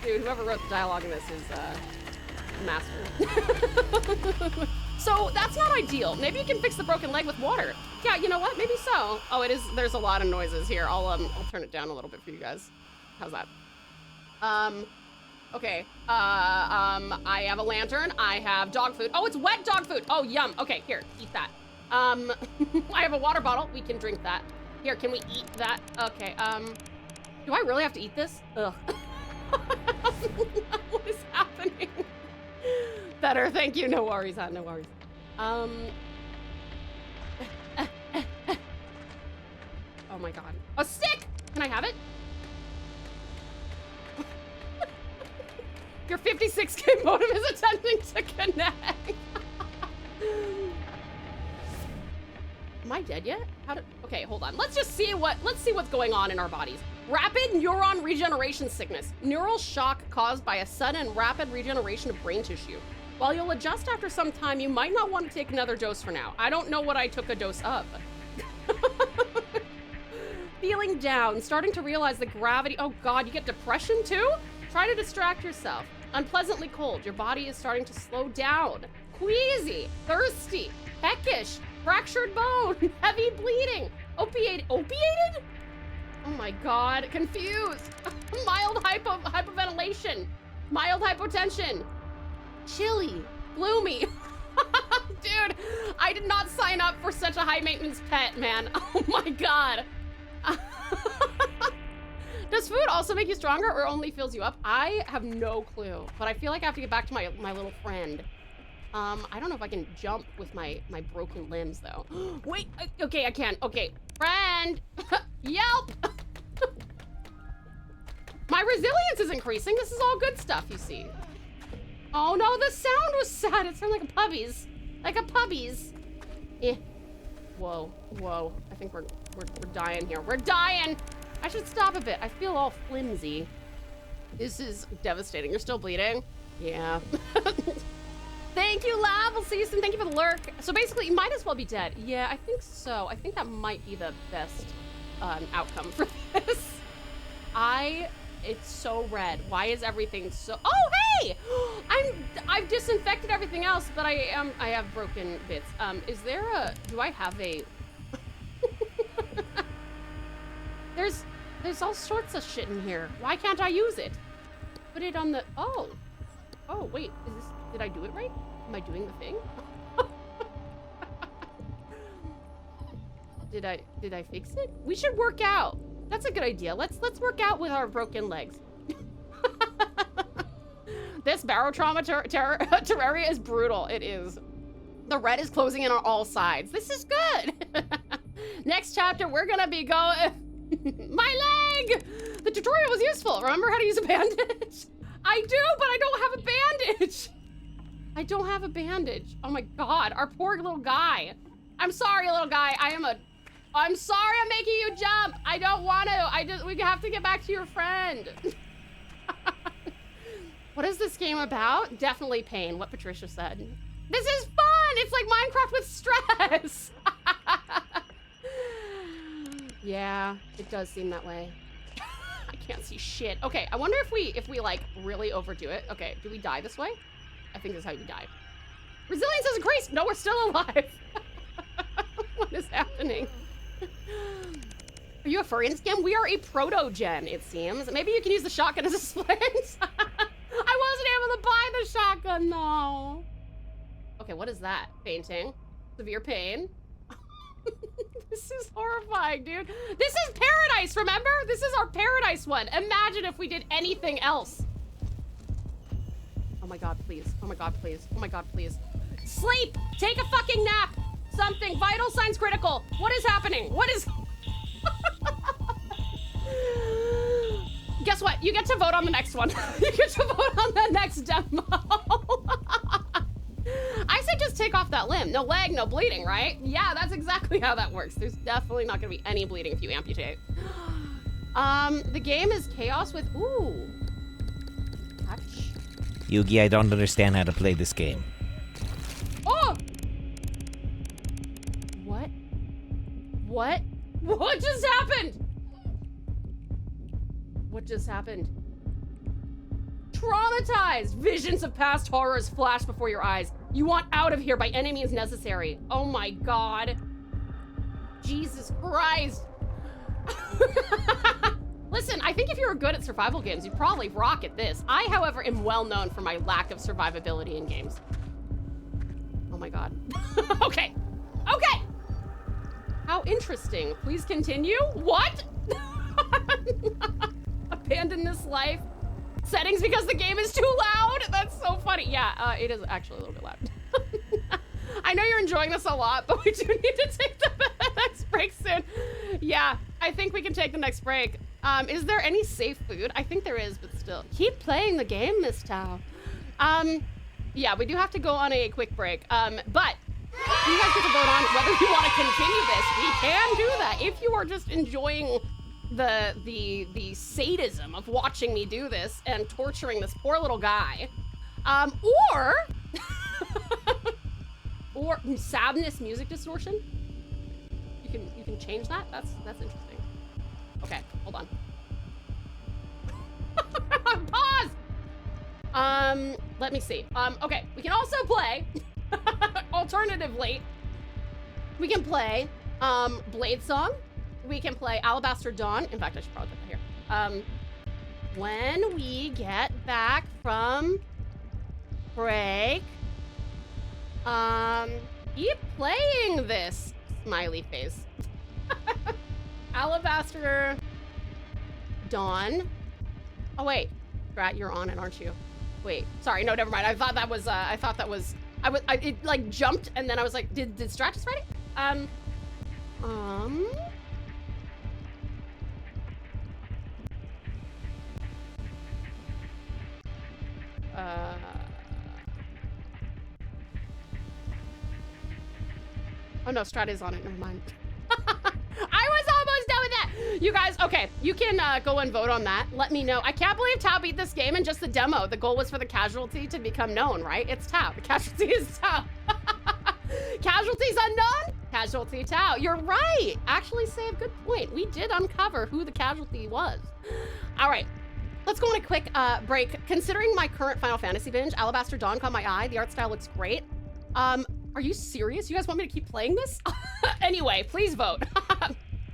Dude, whoever wrote the dialogue in this is a master. So that's not ideal. Maybe you can fix the broken leg with water. Yeah, you know what? Maybe so. Oh, it is. There's a lot of noises here. I'll turn it down a little bit for you guys. How's that? Okay. I have a lantern. I have dog food. Oh, it's wet dog food. Oh, yum. Okay, here, eat that. I have a water bottle. We can drink that. Here, can we eat that? Okay. Do I really have to eat this? Ugh. What is happening? Better, thank you. No worries, no worries. Oh my God. A stick! Can I have it? Your 56K modem is attempting to connect. Am I dead yet? Okay, hold on. Let's see what's going on in our bodies. Rapid neuron regeneration sickness. Neural shock caused by a sudden rapid regeneration of brain tissue. While you'll adjust after some time, you might not want to take another dose for now. I don't know what I took a dose of. Feeling down, starting to realize the gravity. Oh God, you get depression too? Try to distract yourself. Unpleasantly cold, your body is starting to slow down. Queasy, thirsty, peckish, fractured bone, heavy bleeding, opiated? Oh my God, confused. Mild hypoventilation, mild hypotension, chilly, gloomy. Dude, I did not sign up for such a high maintenance pet, man. Oh my God. Does food also make you stronger or only fills you up? I have no clue, but I feel like I have to get back to my little friend. I don't know if I can jump with my broken limbs though. Wait, okay, I can. Okay, friend, yelp. My resilience is increasing. This is all good stuff, you see. Oh no, the sound was sad. It sounded like a puppy's. Like a puppy's. Eh. Whoa, whoa. I think we're dying here. We're dying. I should stop a bit. I feel all flimsy. This is devastating. You're still bleeding? Yeah. Thank you, Lab. We'll see you soon. Thank you for the lurk. So basically, you might as well be dead. Yeah, I think so. I think that might be the best outcome for this. It's so red. Why is everything so? Oh, hey! I've disinfected everything else, but I have broken bits. Is there do I have a? There's all sorts of shit in here. Why can't I use it? Put it on the. Oh, wait. Did I do it right? Am I doing the thing? Did I fix it? We should work out. That's a good idea. Let's work out with our broken legs. This barotrauma terraria is brutal. It is. The red is closing in on all sides. This is good. Next chapter, we're gonna be going. My leg! The tutorial was useful. Remember how to use a bandage? I do, but I don't have a bandage. I don't have a bandage. Oh my God, our poor little guy. I'm sorry, little guy. I am a I'm sorry I'm making you jump. I don't want to. We have to get back to your friend. What is this game about? Definitely pain, what Patricia said. This is fun. It's like Minecraft with stress. Yeah, it does seem that way. I can't see shit. Okay, I wonder if we like really overdo it. Okay, do we die this way? I think this is how you die. Resilience is a grace. No, we're still alive. What is happening? Are you a furry in this game? We are a proto-gen, it seems. Maybe you can use the shotgun as a splint. I wasn't able to buy the shotgun, though. Okay, what is that? Fainting. Severe pain. This is horrifying, dude. This is paradise, remember? This is our paradise one. Imagine if we did anything else. Oh my god, please. Oh my god, please. Oh my god, please. Sleep! Take a fucking nap! Something. Vital signs critical. What is happening? What is... Guess what? You get to vote on the next one. You get to vote on the next demo. I said just take off that limb. No leg, no bleeding, right? Yeah, that's exactly how that works. There's definitely not gonna be any bleeding if you amputate. The game is chaos with, ooh. Touch. Yugi, I don't understand how to play this game. Oh! What? What? What just happened? What just happened? Traumatized! Visions of past horrors flash before your eyes. You want out of here by any means necessary. Oh my god. Jesus Christ. Listen, I think if you were good at survival games, you'd probably rock at this. I, however, am well known for my lack of survivability in games. Oh my god. Okay. Okay! How interesting. Please continue. What? Abandon this life. Settings because the game is too loud. That's so funny. Yeah, it is actually a little bit loud. I know you're enjoying this a lot, but we do need to take the next break soon. Yeah, I think we can take the next break. Is there any safe food? I think there is, but still. Keep playing the game, Miss Tao. Yeah, we do have to go on a quick break. But you guys get to vote on whether you want to continue this. We can do that. If you are just enjoying the sadism of watching me do this and torturing this poor little guy, or sadness music distortion. You can change that. That's interesting. Okay, hold on. Pause. Let me see. Okay, we can also play. Alternatively, we can play Blade Song. We can play Alabaster Dawn. In fact, I should probably put that here. When we get back from break, keep playing this, smiley face. Alabaster Dawn. Oh wait, Strat, you're on it, aren't you? Wait, sorry, no, never mind. I thought that was, it like jumped and then I was like, did Strat just write it? Oh no, Strat is on it, never mind. I was almost done with that. You guys, okay, you can go and vote on that. Let me know. I can't believe Tao beat this game in just the demo. The goal was for the casualty to become known, right? It's Tao. The casualty is Tao. Casualties unknown? Casualty Tao. You're right. Actually, Save, good point. We did uncover who the casualty was. All right. Let's go on a quick break. Considering my current Final Fantasy binge, Alabaster Dawn caught my eye. The art style looks great. Are you serious? You guys want me to keep playing this? Anyway, please vote.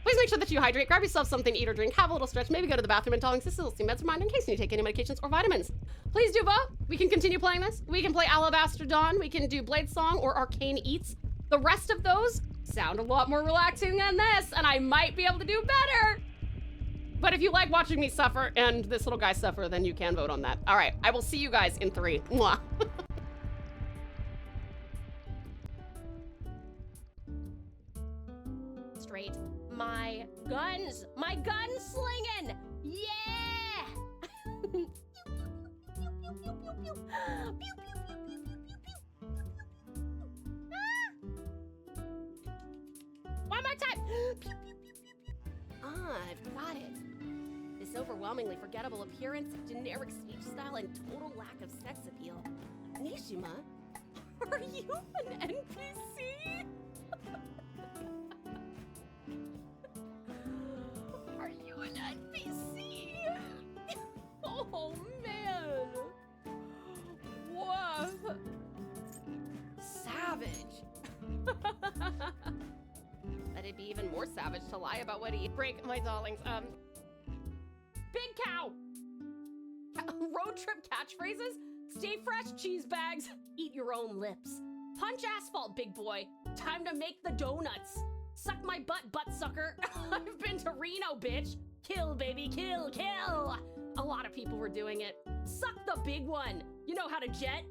Please make sure that you hydrate, grab yourself something to eat or drink, have a little stretch, maybe go to the bathroom and telling sisters some meds remind in case you need to take any medications or vitamins. Please do vote. We can continue playing this. We can play Alabaster Dawn. We can do Blade Song or Arcane Eats. The rest of those sound a lot more relaxing than this, and I might be able to do better. But if you like watching me suffer and this little guy suffer, then you can vote on that. All right, I will see you guys in 3. Mwah. Straight. My guns slinging. Yeah. One more time. got it. This overwhelmingly forgettable appearance, generic speech style, and total lack of sex appeal. Nishima, are you an NPC? Are you an NPC? Oh man. Woof. Savage. But it'd be even more savage to lie about what he break my darlings. Big cow. Road trip catchphrases. Stay fresh, cheese bags. Eat your own lips. Punch asphalt, big boy. Time to make the donuts. Suck my butt, butt sucker. I've been to Reno, bitch. Kill, baby, kill, kill. A lot of people were doing it. Suck the big one. You know how to jet.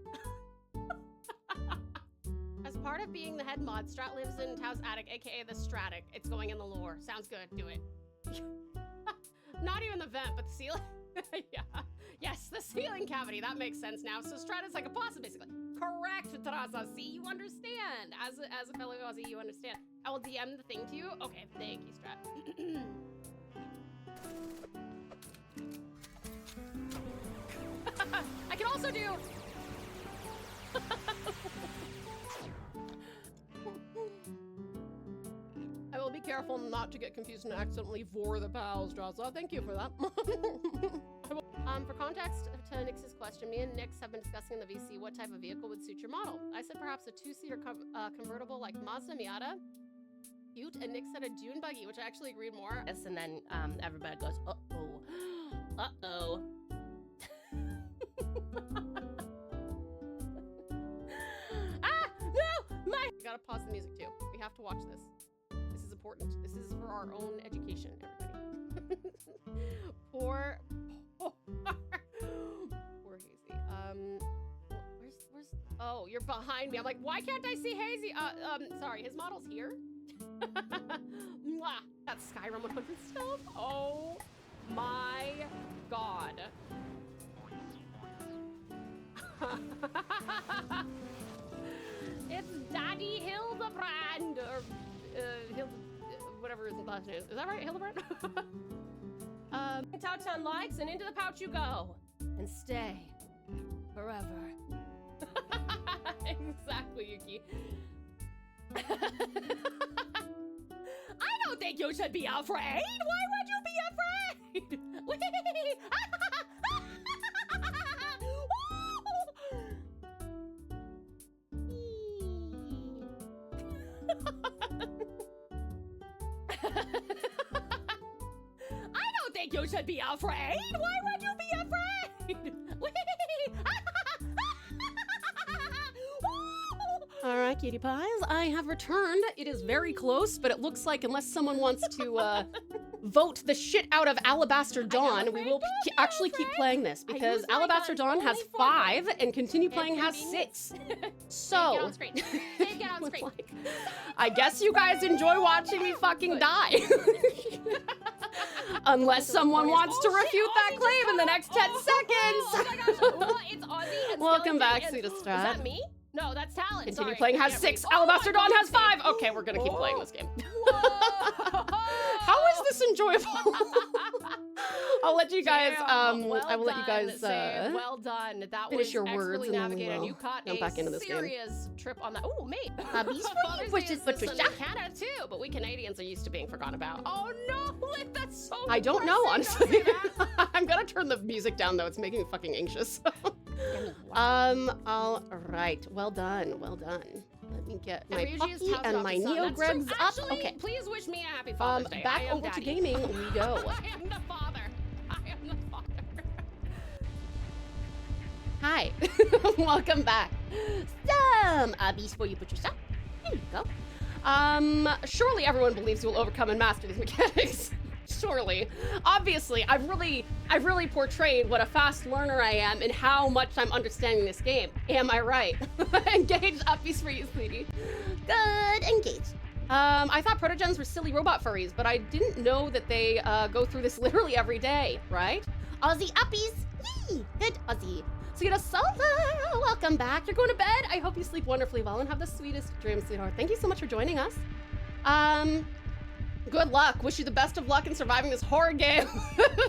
As part of being the head mod, Strat lives in Tau's attic, aka the Stratic. It's going in the lore. Sounds good. Do it. Not even the vent, but the ceiling. Yeah. Yes, the ceiling cavity. That makes sense now. So Strat is like a possum, basically. Correct, Trasa. See, you understand. As a fellow Aussie, you understand. I will DM the thing to you. Okay, thank you, Strat. I can also do... I will be careful not to get confused and accidentally vor the pals, Drozza. Thank you for that. For context to Nix's question, me and Nix have been discussing in the VC what type of vehicle would suit your model. I said perhaps a two-seater convertible like Mazda Miata. Cute, and Nix said a dune buggy, which I actually agreed more. Yes, and then everybody goes, uh-oh. Uh-oh. Ah, no, my... I gotta pause the music too. We have to watch this. This is important. This is for our own education, everybody. Poor Hazy. Where's? Oh, you're behind me. I'm like, why can't I see Hazy? Sorry, his model's here. Mwah. That's Skyrim 100 stuff. Oh my god. It's Daddy Hildebrand, or whatever his last name is. Is that right, Hildebrand? Tautan likes, and into the pouch you go. And stay. Forever. Exactly, Yuki. I don't think you should be afraid. Why would you be afraid? I don't think you should be afraid. Why would you be afraid? All right, cutie pies, I have returned. It is very close, but it looks like unless someone wants to vote the shit out of Alabaster Dawn, we will actually keep playing this because Alabaster Dawn has 5 and Continue Playing has 6. So, like, I guess you guys enjoy watching me fucking die. Unless someone wants to refute that claim in the next 10 seconds. Oh my gosh, well, it's Aussie and Welcome back, Strat. Is that me? No, that's Talon. Continue Playing has 6. Alabaster Dawn has 5. Okay, we're gonna keep playing this game. How is this enjoyable? I'll let you guys. I will let you guys. Well done. That finish was your words, and then we navigated. will You caught jump back into this game. serious trip on that. Oh, mate. Hobbies for you, Father's Day wishes, is but this Sunday in Canada too, but we Canadians are used to being forgotten about. Oh no, that's so. I don't know, honestly. Don't say that. I'm gonna turn the music down though. It's making me fucking anxious. All right. Well done. Well done. Let me get my Puffy and my Neo-Gregs up. Actually, Okay. please wish me a happy Father's Day. Back over to gaming we go. I am the father. I am the father. Hi. Welcome back. Some beast for you, put yourself. Here you go. Surely everyone believes you will overcome and master these mechanics. Surely. Obviously, I've really portrayed what a fast learner I am and how much I'm understanding this game. Am I right? Engage uppies for you, sweetie. Good, engage. I thought protogens were silly robot furries, but I didn't know that they go through this literally every day, right? Aussie uppies. Yee! Good Aussie. Sweetie Salva, welcome back. You're going to bed. I hope you sleep wonderfully well and have the sweetest dreams, sweetheart. Thank you so much for joining us. Good luck. Wish you the best of luck in surviving this horror game.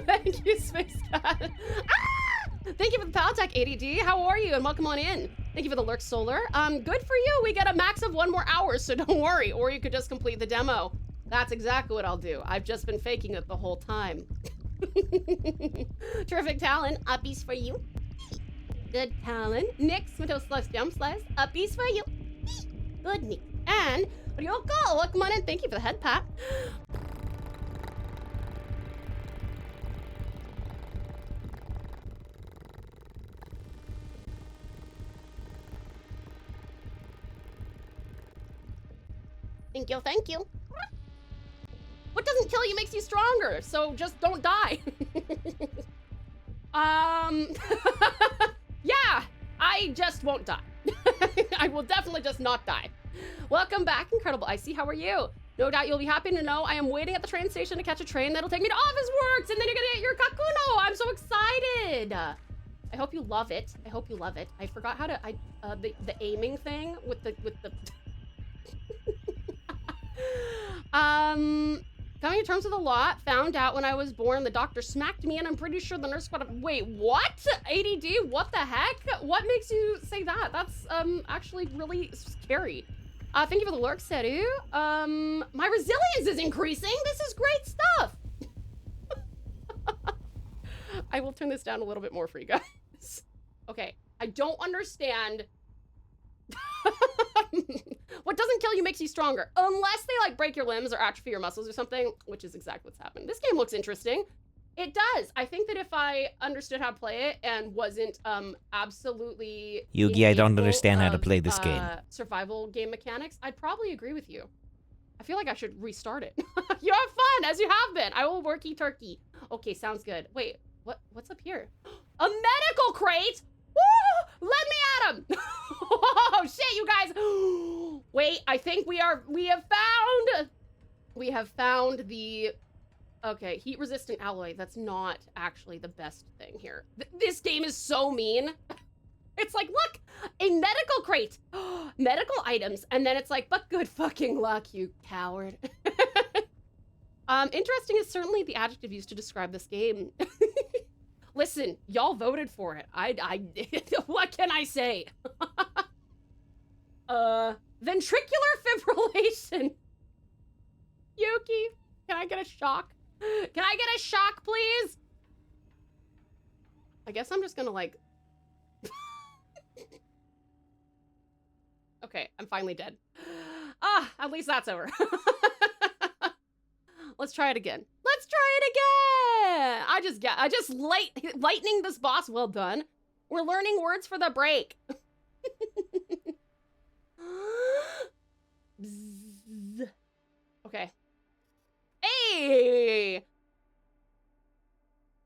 Thank you, Space Cat. Ah! Thank you for the Paltech ADD. How are you? And welcome on in. Thank you for the Lurk Solar. Good for you. We get a max of 1 more hour, so don't worry. Or you could just complete the demo. That's exactly what I'll do. I've just been faking it the whole time. Terrific talent. Uppies for you. Good talent. Nick, Smitto Slush Jump Slice. Uppies for you. Good Nick. And Ryoko, welcome on in. Thank you for the head pat. Thank you, thank you. What doesn't kill you makes you stronger, so just don't die. Yeah, I just won't die. I will definitely just not die. Welcome back, Incredible Icy, how are you? No doubt you'll be happy to know I am waiting at the train station to catch a train that'll take me to Office Works, and then you're gonna get your Kakuno. I'm so excited. I hope you love it. I hope you love it. I forgot how to, the aiming thing with the coming to terms with a lot, found out when I was born, the doctor smacked me, and I'm pretty sure the nurse got a, wait, what? ADD, what the heck? What makes you say that? That's, actually really scary. Thank you for the lurk, Seru. My resilience is increasing. This is great stuff. I will turn this down a little bit more for you guys. Okay, I don't understand. What doesn't kill you makes you stronger. Unless they like break your limbs or atrophy your muscles or something, which is exactly what's happened. This game looks interesting. It does. I think that if I understood how to play it and wasn't absolutely Yugi, I don't understand how to play this game. Survival game mechanics, I'd probably agree with you. I feel like I should restart it. You have fun as you have been. I will worky turkey. Okay, sounds good. Wait, what's up here? A medical crate? Woo! Let me at him! Oh shit, you guys! Wait, I think we have found the, okay, heat resistant alloy. That's not actually the best thing here. This game is so mean. It's like, look, a medical crate, medical items, and then it's like, but good fucking luck, you coward. Interesting is certainly the adjective used to describe this game. Listen, y'all voted for it. What can I say? Ventricular fibrillation. Yuki, can I get a shock? Can I get a shock, please? I guess I'm just gonna like... Okay, I'm finally dead. Ah, at least that's over. Let's try it again. Let's try it again. I just lightning this boss. Well done. We're learning words for the break. Bzz. Okay. Hey!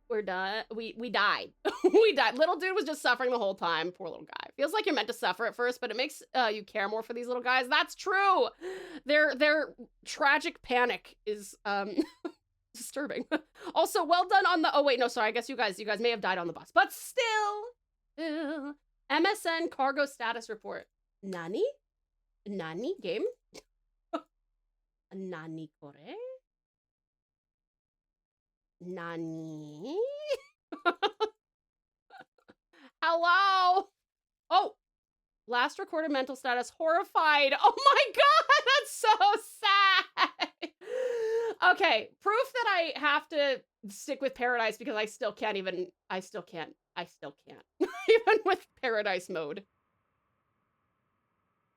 We're done. We died. We died. Little dude was just suffering the whole time. Poor little guy. Feels like you're meant to suffer at first, but it makes you care more for these little guys. That's true. Their tragic panic is disturbing. Also, well done on the, oh wait, no, sorry. I guess you guys may have died on the bus, but still. MSN cargo status report. Nani? Nani game? Nani kore? Nani? Hello? Oh, last recorded mental status, horrified. Oh my God, that's so sad. Okay, proof that I have to stick with Paradise because I still can't. Even with Paradise mode.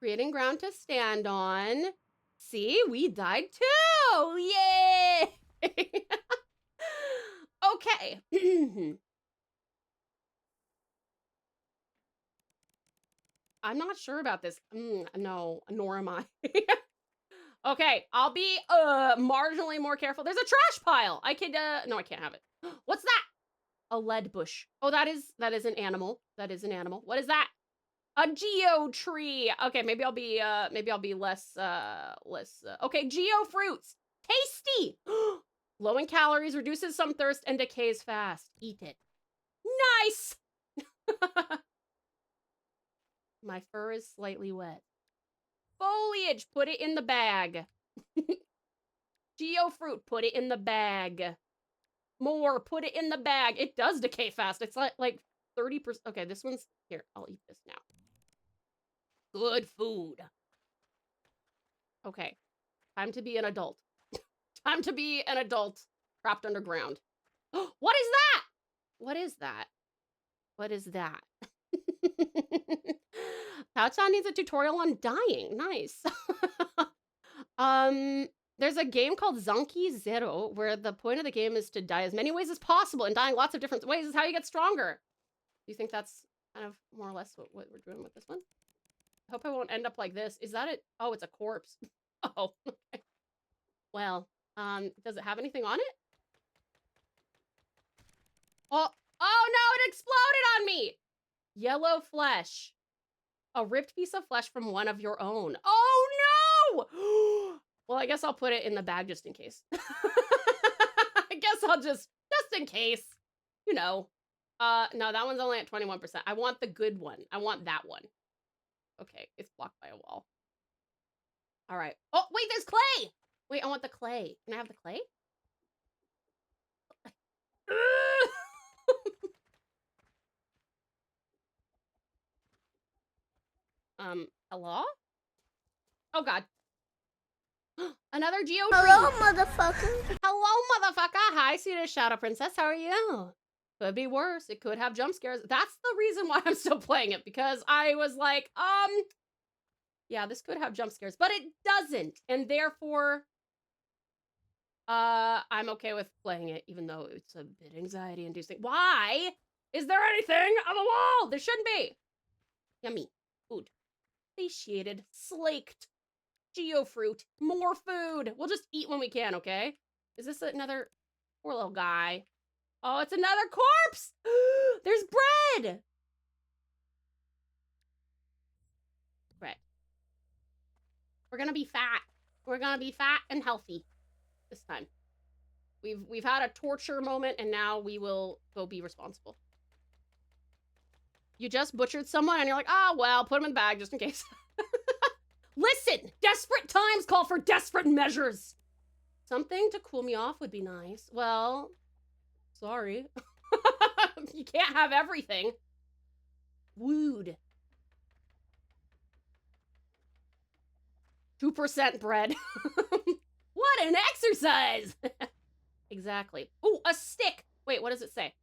Creating ground to stand on. See, we died too. Yay! Okay. I'm not sure about this. No, nor am I. Okay, I'll be marginally more careful. There's a trash pile. I could no, I can't have it. What's that? A lead bush. Oh, that is an animal. That is an animal. What is that? A geo tree. Okay, maybe I'll be less okay, geo fruits. Tasty. Low in calories, reduces some thirst, and decays fast. Eat it. Nice! My fur is slightly wet. Foliage, put it in the bag. Geofruit, put it in the bag. More, put it in the bag. It does decay fast. It's like 30%. Okay, this one's here. I'll eat this now. Good food. Okay, time to be an adult. Time to be an adult trapped underground. What is that? What is that? What is that? Tao needs a tutorial on dying. Nice. There's a game called Zonky Zero where the point of the game is to die as many ways as possible, and dying lots of different ways is how you get stronger. Do you think that's kind of more or less what we're doing with this one? I hope I won't end up like this. Is that it? Oh, it's a corpse. Oh, okay. Well, does it have anything on it? Oh no, it exploded on me! Yellow flesh. A ripped piece of flesh from one of your own. Oh no! Well, I guess I'll put it in the bag just in case. I guess I'll just in case. You know. No, that one's only at 21%. I want the good one. I want that one. Okay, it's blocked by a wall. All right. Oh, wait, there's clay! Wait, I want the clay. Can I have the clay? Hello? Oh, God. Another geo tree. Hello, motherfucker. Hello, motherfucker. Hi, Swedish Shadow Princess. How are you? Could be worse. It could have jump scares. That's the reason why I'm still playing it, because I was like, yeah, this could have jump scares, but it doesn't. And therefore, I'm okay with playing it, even though it's a bit anxiety inducing. Why? Is there anything on the wall? There shouldn't be. Yummy. Food. Satiated. Slaked. Geofruit. More food. We'll just eat when we can, okay? Is this another poor little guy? Oh, it's another corpse! There's bread! Bread. We're gonna be fat. We're gonna be fat and healthy this time. We've had a torture moment, and now we will go be responsible. You just butchered someone, and you're like, oh, well, put them in the bag just in case. Listen! Desperate times call for desperate measures! Something to cool me off would be nice. Well, sorry. You can't have everything. Wooed. 2% bread. What an exercise! Exactly. Oh, a stick! Wait, what does it say?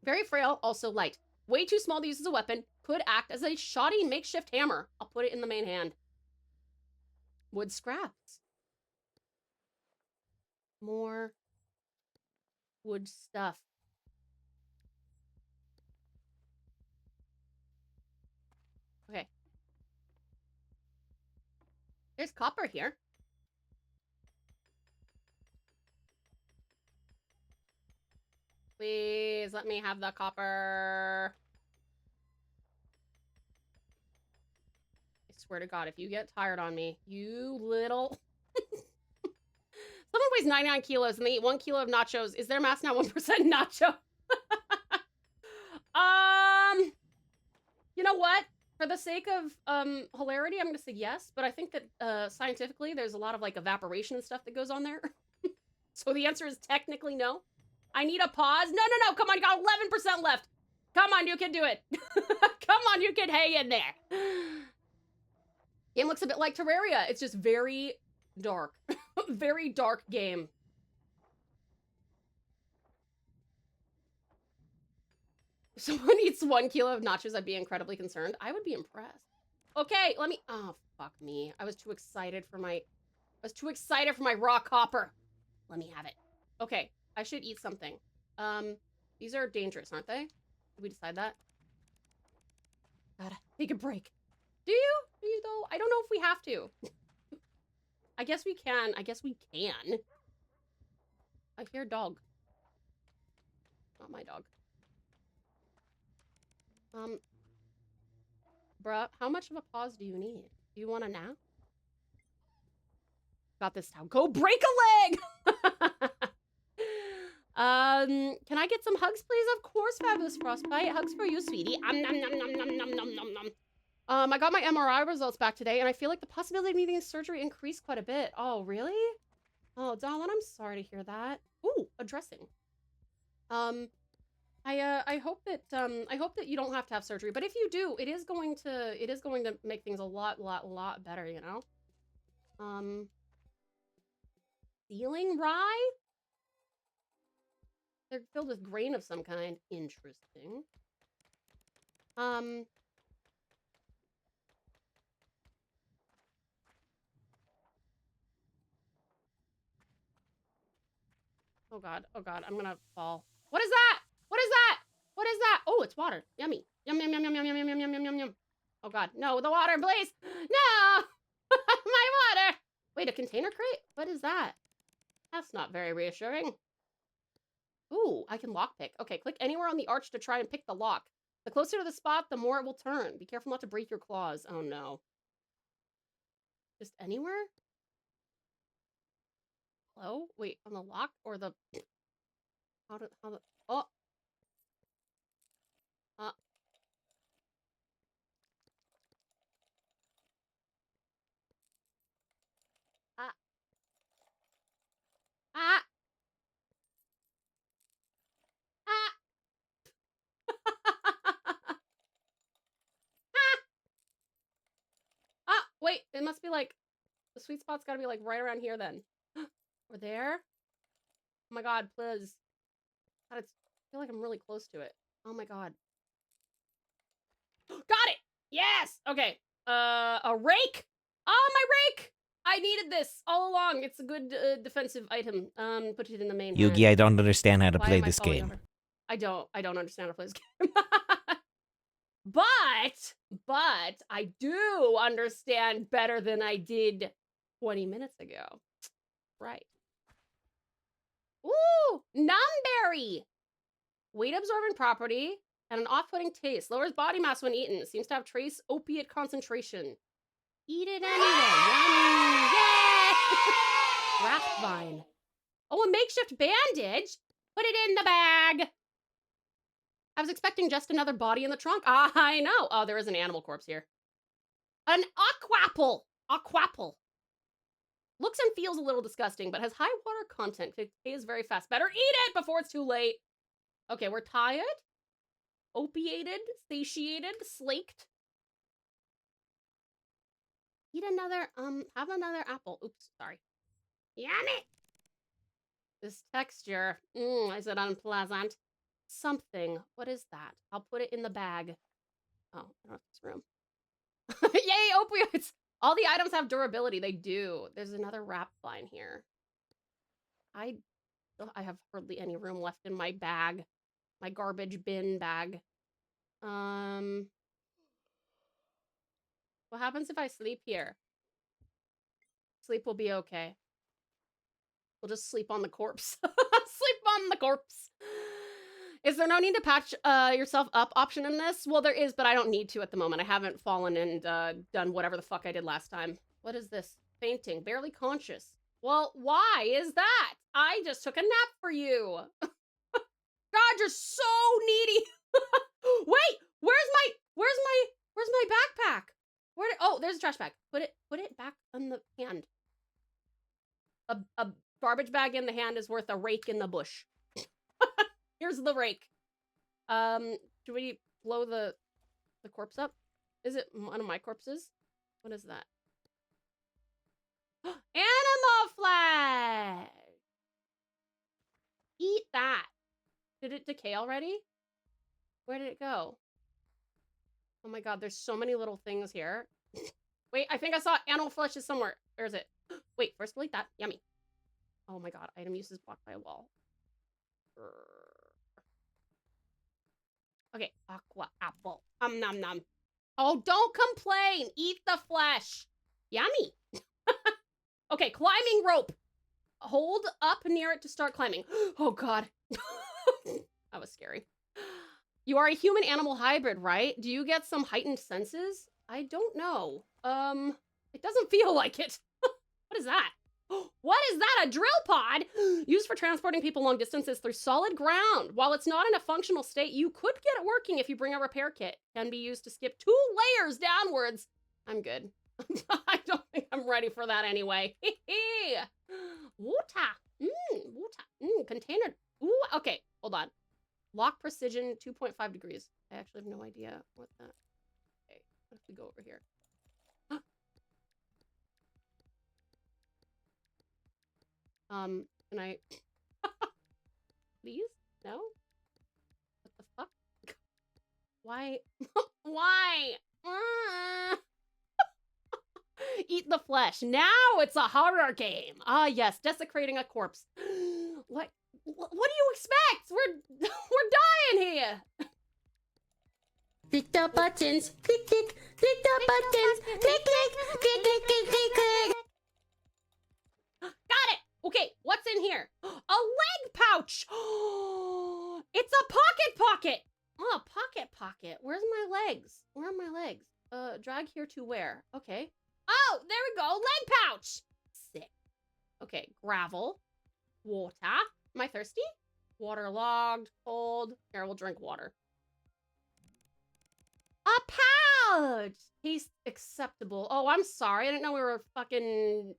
Very frail, also light. Way too small to use as a weapon. Could act as a shoddy makeshift hammer. I'll put it in the main hand. Wood scraps. More wood stuff. Okay. There's copper here. Please let me have the copper. I swear to God, if you get tired on me, you little... Someone weighs 99 kilos and they eat 1 kilo of nachos. Is their mass now 1% nacho? You know what? For the sake of hilarity, I'm gonna say yes, but I think that scientifically there's a lot of like evaporation and stuff that goes on there. So the answer is technically no. I need a pause. No, come on, you got 11% left. Come on, you can do it. Come on, you can hang in there. Game looks a bit like Terraria. It's just very dark. Very dark game. If someone eats 1 kilo of nachos, I'd be incredibly concerned. I would be impressed. Okay, let me... Oh, fuck me. I was too excited for my raw copper. Let me have it. Okay, I should eat something. These are dangerous, aren't they? Did we decide that? Gotta take a break. Do you? Do you, though? I don't know if we have to. I guess we can. I guess we can. I hear dog. Not my dog. Bruh, how much of a pause do you need? Do you want a nap? Got this now. Go break a leg! Can I get some hugs, please? Of course, Fabulous Frostbite. Hugs for you, sweetie. Nom, nom, nom, nom, nom, nom, nom, nom, nom. I got my MRI results back today, and I feel like the possibility of needing surgery increased quite a bit. Oh, really? Oh, Dawn, I'm sorry to hear that. Ooh, a dressing. I hope that you don't have to have surgery, but if you do, it is going to make things a lot better, you know? Ceiling rye? They're filled with grain of some kind. Interesting. Oh god, I'm gonna fall. What is that? What is that? What is that? Oh, it's water. Yummy. Yum, yum, yum, yum, yum, yum, yum, yum, yum, yum, yum. Oh god, no, the water, please. No! My water! Wait, a container crate? What is that? That's not very reassuring. Ooh, I can lockpick. Okay, click anywhere on the arch to try and pick the lock. The closer to the spot, the more it will turn. Be careful not to break your claws. Oh no. Just anywhere? Hello? Wait, on the lock or the... how the... oh! Ah! Ah! Ah! Ah! Wait, it must be like... the sweet spot's gotta be like right around here then. We're there? Oh my god, please. God, I feel like I'm really close to it. Oh my god. Got it! Yes! Okay. A rake? Oh, my rake! I needed this all along. It's a good defensive item. Put it in the main Yugi, hand. I don't understand how to Why play am I this falling game. over? I don't understand how to play this game. But I do understand better than I did 20 minutes ago. Right. Ooh, numberry. Weight absorbing property and an off-putting taste. Lowers body mass when eaten. It seems to have trace opiate concentration. Eat it anyway. Yummy. Yay! Wrap vine. Oh, a makeshift bandage. Put it in the bag. I was expecting just another body in the trunk. I know. Oh, there is an animal corpse here. An aquapple. Aquapple. Looks and feels a little disgusting, but has high water content. Decays very fast. Better eat it before it's too late. Okay, we're tired. Opiated. Satiated. Slaked. Eat another, have another apple. Oops, sorry. Yummy! This texture. I said unpleasant. Something. What is that? I'll put it in the bag. Oh, I don't have this room. Yay, opioids! All the items have durability. They do. There's another wrap vine here. I have hardly any room left in my bag. My garbage bin bag. What happens if I sleep here? Sleep will be okay. We'll just sleep on the corpse. Sleep on the corpse. Is there no need to patch yourself up option in this? Well, there is, but I don't need to at the moment. I haven't fallen and done whatever the fuck I did last time. What is this? Fainting. Barely conscious. Well, why is that? I just took a nap for you. God, you're so needy. Wait, where's my backpack? Oh, there's a trash bag. Put it back on the hand. A garbage bag in the hand is worth a rake in the bush. Here's the rake. Do we blow the corpse up? Is it one of my corpses? What is that? Animal flesh! Eat that. Did it decay already? Where did it go? Oh my god, there's so many little things here. Wait, I think I saw animal flesh is somewhere. Where is it? Wait, first we'll eat that. Yummy. Oh my god, item use is blocked by a wall. Okay, aqua apple. Nom nom. Oh, don't complain. Eat the flesh. Yummy. Okay, climbing rope. Hold up near it to start climbing. Oh god. That was scary. You are a human-animal hybrid, right? Do you get some heightened senses? I don't know. It doesn't feel like it. What is that? What is that? A drill pod? Used for transporting people long distances through solid ground. While it's not in a functional state, you could get it working if you bring a repair kit. Can be used to skip 2 layers downwards. I'm good. I don't think I'm ready for that anyway. Water. Water. Container. Ooh, okay, hold on. Lock precision 2.5 degrees. I actually have no idea what that. Okay, what if we go over here? Can I? Please? No? What the fuck? Why? Why? Eat the flesh. Now it's a horror game. Ah, yes, desecrating a corpse. What do you expect? We're dying here. Click the buttons. Click, click. Click the buttons. Click, click. Click, click, click, click, click. Got it. Okay, what's in here? A leg pouch. It's a pocket. Oh, pocket. Where's my legs? Where are my legs? Drag here to where? Okay. Oh, there we go. Leg pouch. Sick. Okay, gravel. Water. Am I thirsty? Waterlogged, cold. Here, we'll drink water. A pouch. Tastes acceptable. Oh, I'm sorry. I didn't know we were fucking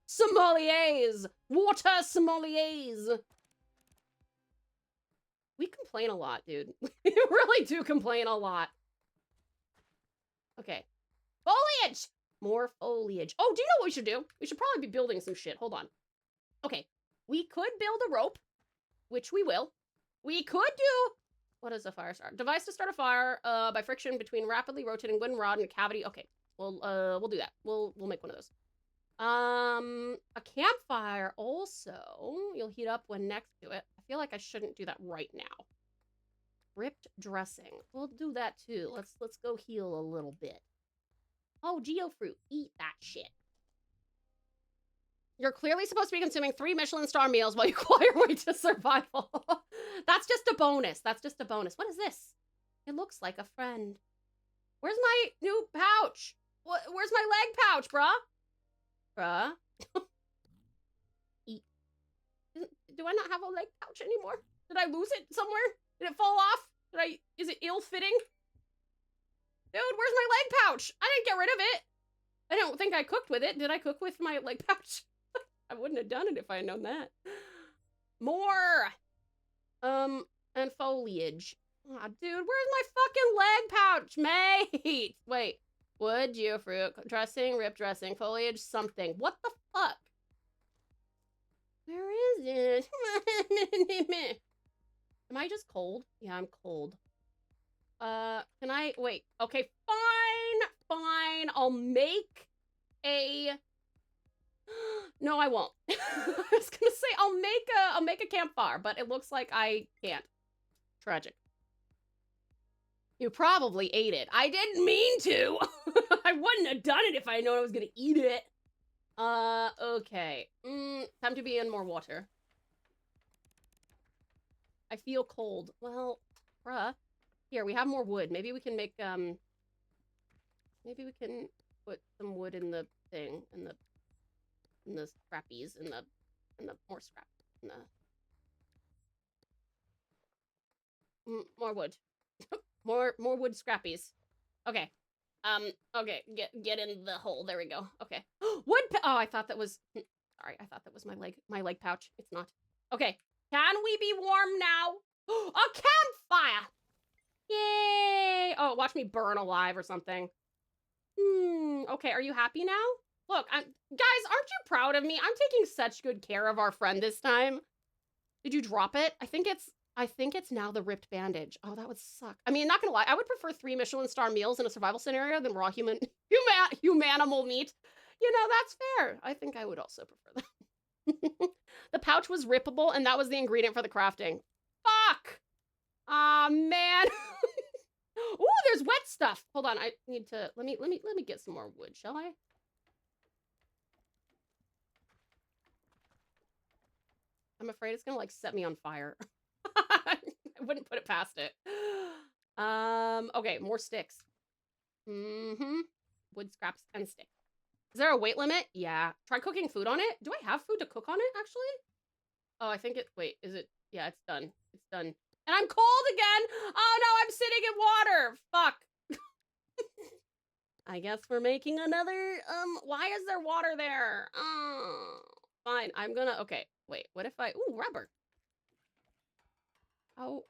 sommeliers. Water sommeliers. We complain a lot, dude. We really do complain a lot. Okay. Foliage! More foliage. Oh, do you know what we should do? We should probably be building some shit. Hold on. Okay. We could build a rope, which we will. We could do... What is a fire start? Device to start a fire by friction between rapidly rotating wooden rod and a cavity. Okay. We'll do that. We'll make one of those. A campfire also. You'll heat up when next to it. I feel like I shouldn't do that right now. Ripped dressing. We'll do that too. Let's go heal a little bit. Oh, geofruit. Eat that shit. You're clearly supposed to be consuming 3 Michelin star meals while you claw your way to survival. That's just a bonus. That's just a bonus. What is this? It looks like a friend. Where's my new pouch? Where's my leg pouch, bruh? Eat. Do I not have a leg pouch anymore? Did I lose it somewhere? Did it fall off? Is it ill-fitting? Dude, where's my leg pouch? I didn't get rid of it. I don't think I cooked with it. Did I cook with my leg pouch? I wouldn't have done it if I had known that. More. And foliage. Aw, dude, where's my fucking leg pouch, mate? Wait. Wood, geofruit, dressing, rip dressing, foliage, something. What the fuck? Where is it? Am I just cold? Yeah, I'm cold. Can I, wait, okay, fine. I'll make a, no, I won't. I was gonna say, I'll make a campfire, but it looks like I can't. Tragic. You probably ate it. I didn't mean to. I wouldn't have done it if I had known I was gonna eat it. Okay. Time to be in more water. I feel cold. Well, bruh. Here, we have more wood. Maybe we can make, maybe we can put some wood in the thing, in the scrappies, in the more scrap, in the, more wood. more wood scrappies. Okay. Okay, get in the hole. There we go. Okay. Oh, I thought that was, sorry, I thought that was my leg pouch. It's not. Okay. Can we be warm now? A campfire! Yay! Oh, watch me burn alive or something. Okay, are you happy now? Look, guys, aren't you proud of me? I'm taking such good care of our friend this time. Did you drop it? I think it's now the ripped bandage. Oh, that would suck. I mean, not gonna lie, I would prefer 3 Michelin star meals in a survival scenario than raw humanimal meat. You know, that's fair. I think I would also prefer that. The pouch was rippable, and that was the ingredient for the crafting. Fuck! Aw, man. Ooh, there's wet stuff. Hold on, I need to, let me get some more wood, shall I? I'm afraid it's gonna, like, set me on fire. I wouldn't put it past it. Okay, more sticks. Wood scraps and sticks. Is there a weight limit? Yeah. Try cooking food on it. Do I have food to cook on it, actually? Oh, I think wait, is it? Yeah, it's done. It's done. And I'm cold again! Oh no, I'm sitting in water! Fuck. I guess we're making another, why is there water there? Fine, I'm gonna, okay, wait, what if I, ooh, rubber. Oh,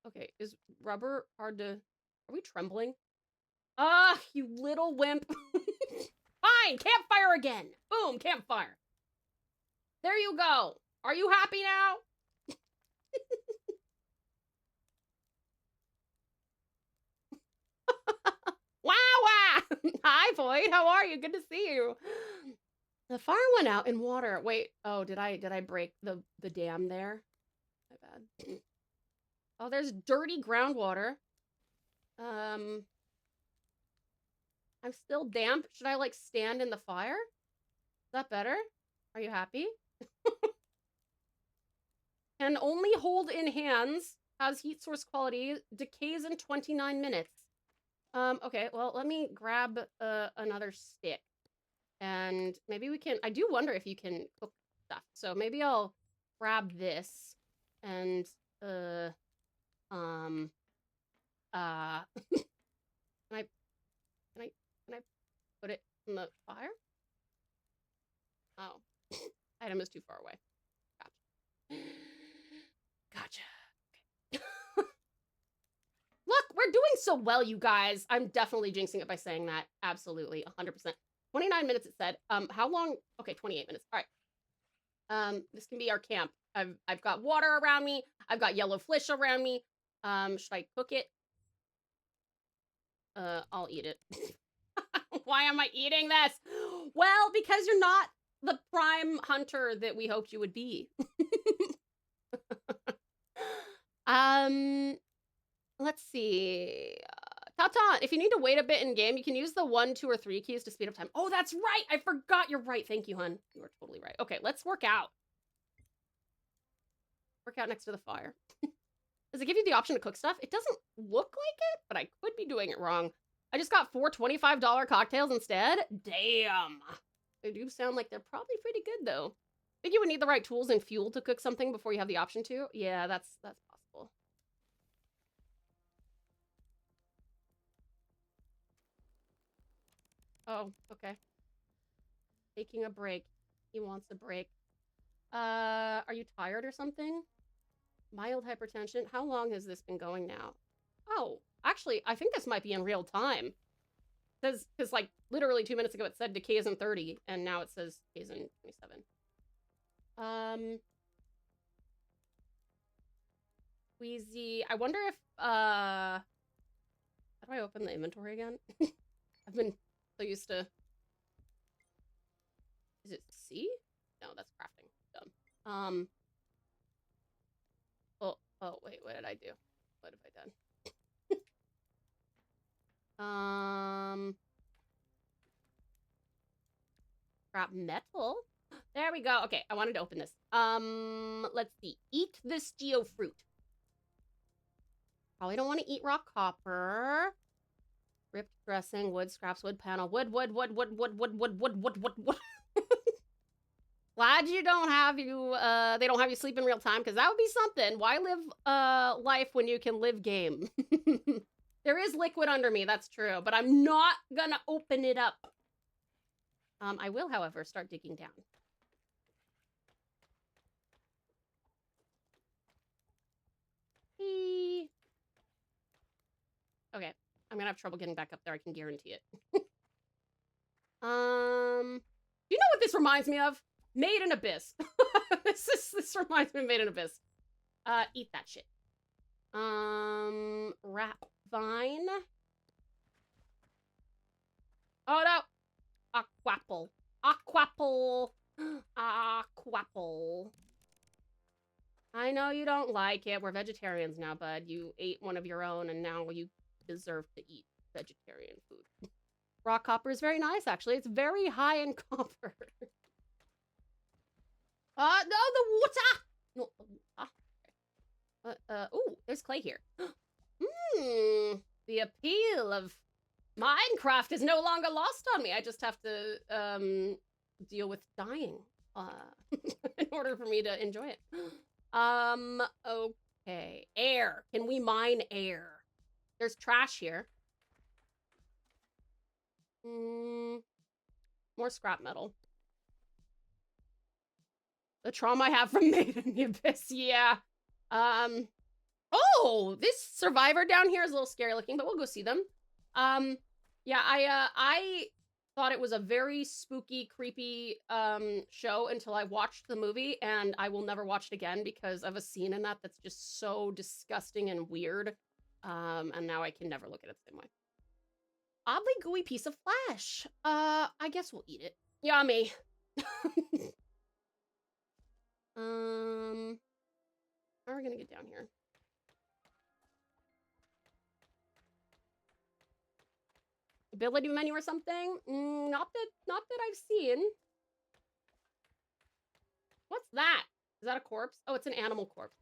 okay, is rubber hard to, are we trembling? Ah, you little wimp. Fine, campfire again. Boom, campfire. There you go. Are you happy now? Wow, wow. Hi, Void. How are you? Good to see you. The fire went out in water. Wait. Oh, did I break the dam there? My bad. Oh, there's dirty groundwater. I'm still damp. Should I like stand in the fire? Is that better? Are you happy? Can only hold in hands. Has heat source quality. Decays in 29 minutes. Okay, well, let me grab another stick. And maybe we can, I do wonder if you can cook stuff. So maybe I'll grab this and, can I put it in the fire? Oh, item is too far away. Gotcha. Okay. Look, we're doing so well, you guys. I'm definitely jinxing it by saying that. Absolutely, 100%. 29 minutes, it said. How long? Okay, 28 minutes. All right. This can be our camp. I've got water around me. I've got yellow fish around me. Should I cook it? I'll eat it. Why am I eating this? Well, because you're not the prime hunter that we hoped you would be. Let's see. Tautan, if you need to wait a bit in game, you can use the 1, 2, or 3 keys to speed up time. Oh, that's right. I forgot. You're right. Thank you, hun. You are totally right. Okay, let's work out. Work out next to the fire. Does it give you the option to cook stuff? It doesn't look like it, but I could be doing it wrong. I just got 4 $25 cocktails instead. Damn. They do sound like they're probably pretty good, though. I think you would need the right tools and fuel to cook something before you have the option to. Yeah, that's possible. Oh, okay. Taking a break. He wants a break. Are you tired or something? Mild hypertension. How long has this been going now? Oh, actually, I think this might be in real time. Because like literally 2 minutes ago it said decays in 30, and now it says decays in 27. Wheezy. I wonder if how do I open the inventory again? I've been so used to. Is it C? No, that's crafting. Dumb. Oh wait, what did I do? What have I done? Scrap metal. There we go. Okay, I wanted to open this. Let's see. Eat this geofruit. Probably don't want to eat raw copper. Ripped dressing, wood, scraps, wood panel, wood. Glad you don't have you, they don't have you sleep in real time, because that would be something. Why live, life when you can live game? There is liquid under me, that's true, but I'm not gonna open it up. I will, however, start digging down. Eee. Okay, I'm gonna have trouble getting back up there, I can guarantee it. Do you know what this reminds me of? Made in Abyss. This reminds me of Made in Abyss. Eat that shit. Wrap vine. Oh no! Aquapple. Aquapple. Aquapple. I know you don't like it. We're vegetarians now, bud. You ate one of your own and now you deserve to eat vegetarian food. Raw copper is very nice, actually. It's very high in copper. No, the water! No, the water. Ooh, there's clay here. The appeal of Minecraft is no longer lost on me. I just have to, deal with dying, in order for me to enjoy it. Okay. Air. Can we mine air? There's trash here. More scrap metal. The trauma I have from Made in the Abyss, yeah. Oh, this survivor down here is a little scary looking, but we'll go see them. Yeah, I thought it was a very spooky, creepy show until I watched the movie, and I will never watch it again because of a scene in that that's just so disgusting and weird. And now I can never look at it the same way. Oddly gooey piece of flesh. I guess we'll eat it. Yummy. How are we gonna get down here? Ability menu or something? Not that I've seen. What's that? Is that a corpse? Oh, it's an animal corpse.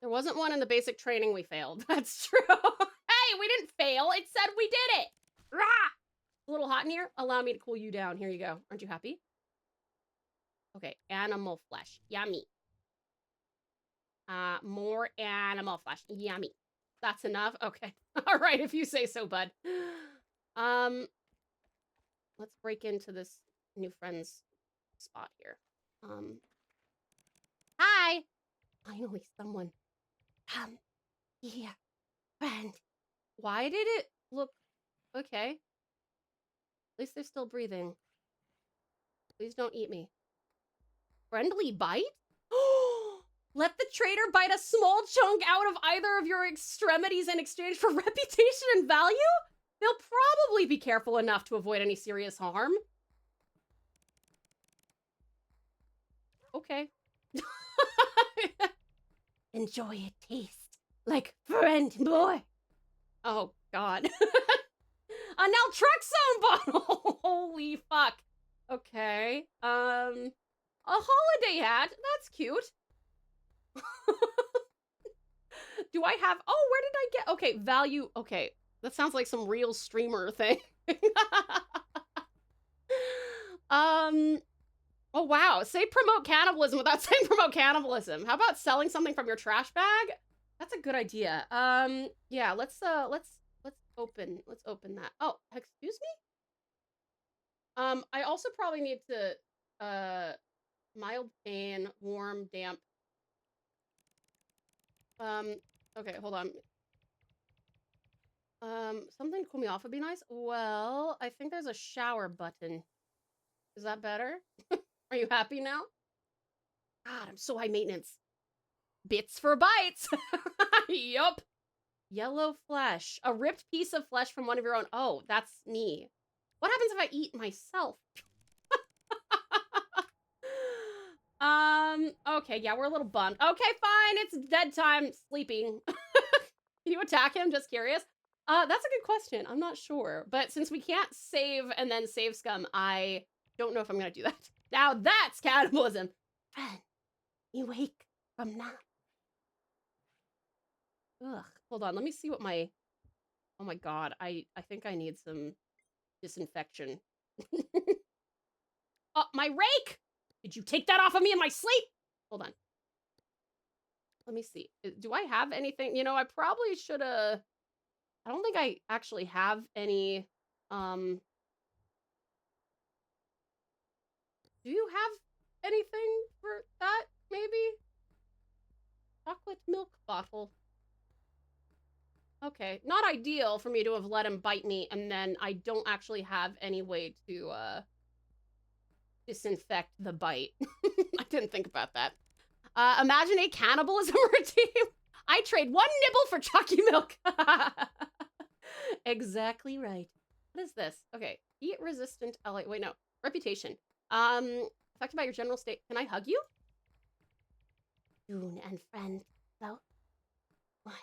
There wasn't one in the basic training we failed. That's true. Hey, we didn't fail. It said we did it. Rah! A little hot in here. Allow me to cool you down. Here you go. Aren't you happy? Okay, animal flesh. Yummy. More animal flesh. Yummy. That's enough? Okay. All right, if you say so, bud. Let's break into this new friend's spot here. Hi! Finally, someone. Come here, friend. Why did it look... Okay. At least they're still breathing. Please don't eat me. Friendly bite? Let the traitor bite a small chunk out of either of your extremities in exchange for reputation and value? They'll probably be careful enough to avoid any serious harm. Okay. Enjoy a taste. Like friend boy. Oh, God. A naltrexone bottle! Holy fuck. Okay. A holiday hat. That's cute. Do I have... Oh, where did I get... Okay, value... Okay, that sounds like some real streamer thing. Oh, wow. Say promote cannibalism without saying promote cannibalism. How about selling something from your trash bag? That's a good idea. Yeah, let's open that. Oh, excuse me? I also probably need to, mild pain, warm, damp. Okay, hold on. Something to cool me off would be nice. Well, I think there's a shower button. Is that better? Are you happy now? God, I'm so high maintenance. Bits for bites. Yup. Yellow flesh. A ripped piece of flesh from one of your own. Oh, that's me. What happens if I eat myself? Okay, yeah, we're a little bummed. Okay, fine, it's dead time sleeping. Can you attack him? Just curious. That's a good question. I'm not sure. But since we can't save and then save scum, I don't know if I'm gonna do that. Now that's cannibalism. Friend, you wake from nap. Ugh, hold on, let me see what my... Oh my God, I think I need some disinfection. Oh, my rake! Did you take that off of me in my sleep? Hold on. Let me see. Do I have anything? You know, I probably should have... I don't think I actually have any... Do you have anything for that, maybe? Chocolate milk bottle. Okay, not ideal for me to have let him bite me, and then I don't actually have any way to, disinfect the bite. I didn't think about that. Imagine a cannibalism routine. I trade one nibble for chalky milk. Exactly right. What is this? Okay, heat resistant LA. Wait, no. Reputation. Affected by your general state. Can I hug you? June and friend. So, what?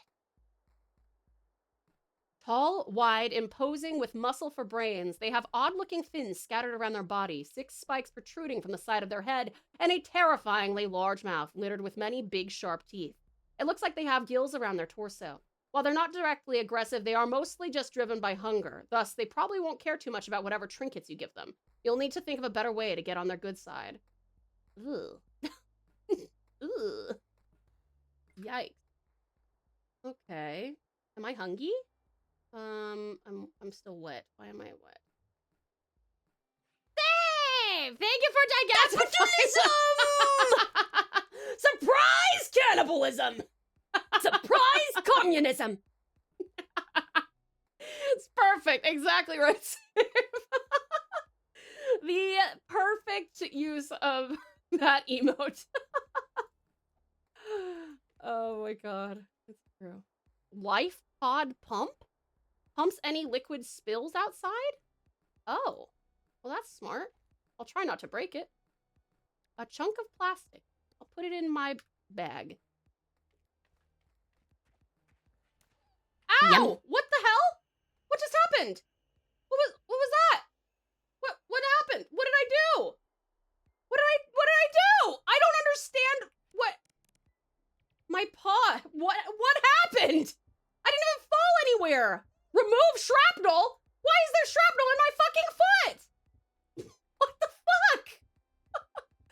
Tall, wide, imposing with muscle for brains, they have odd-looking fins scattered around their body, 6 spikes protruding from the side of their head, and a terrifyingly large mouth littered with many big, sharp teeth. It looks like they have gills around their torso. While they're not directly aggressive, they are mostly just driven by hunger. Thus, they probably won't care too much about whatever trinkets you give them. You'll need to think of a better way to get on their good side. Ugh. Ugh. Yikes. Okay. Am I hungry? I'm still wet. Why am I wet? Hey, thank you for Capitalism! Surprise cannibalism! surprise communism. It's perfect. Exactly right. The perfect use of that emote. Oh my god. It's true. Life pod pump? Pumps any liquid spills outside? Oh. Well, that's smart. I'll try not to break it. A chunk of plastic. I'll put it in my bag. Ow! Yum. What the hell? What just happened? What was that? What happened? What did I do? What did I do? I don't understand what my paw. What happened? I didn't even fall anywhere. Remove shrapnel? Why is there shrapnel in my fucking foot? What the fuck?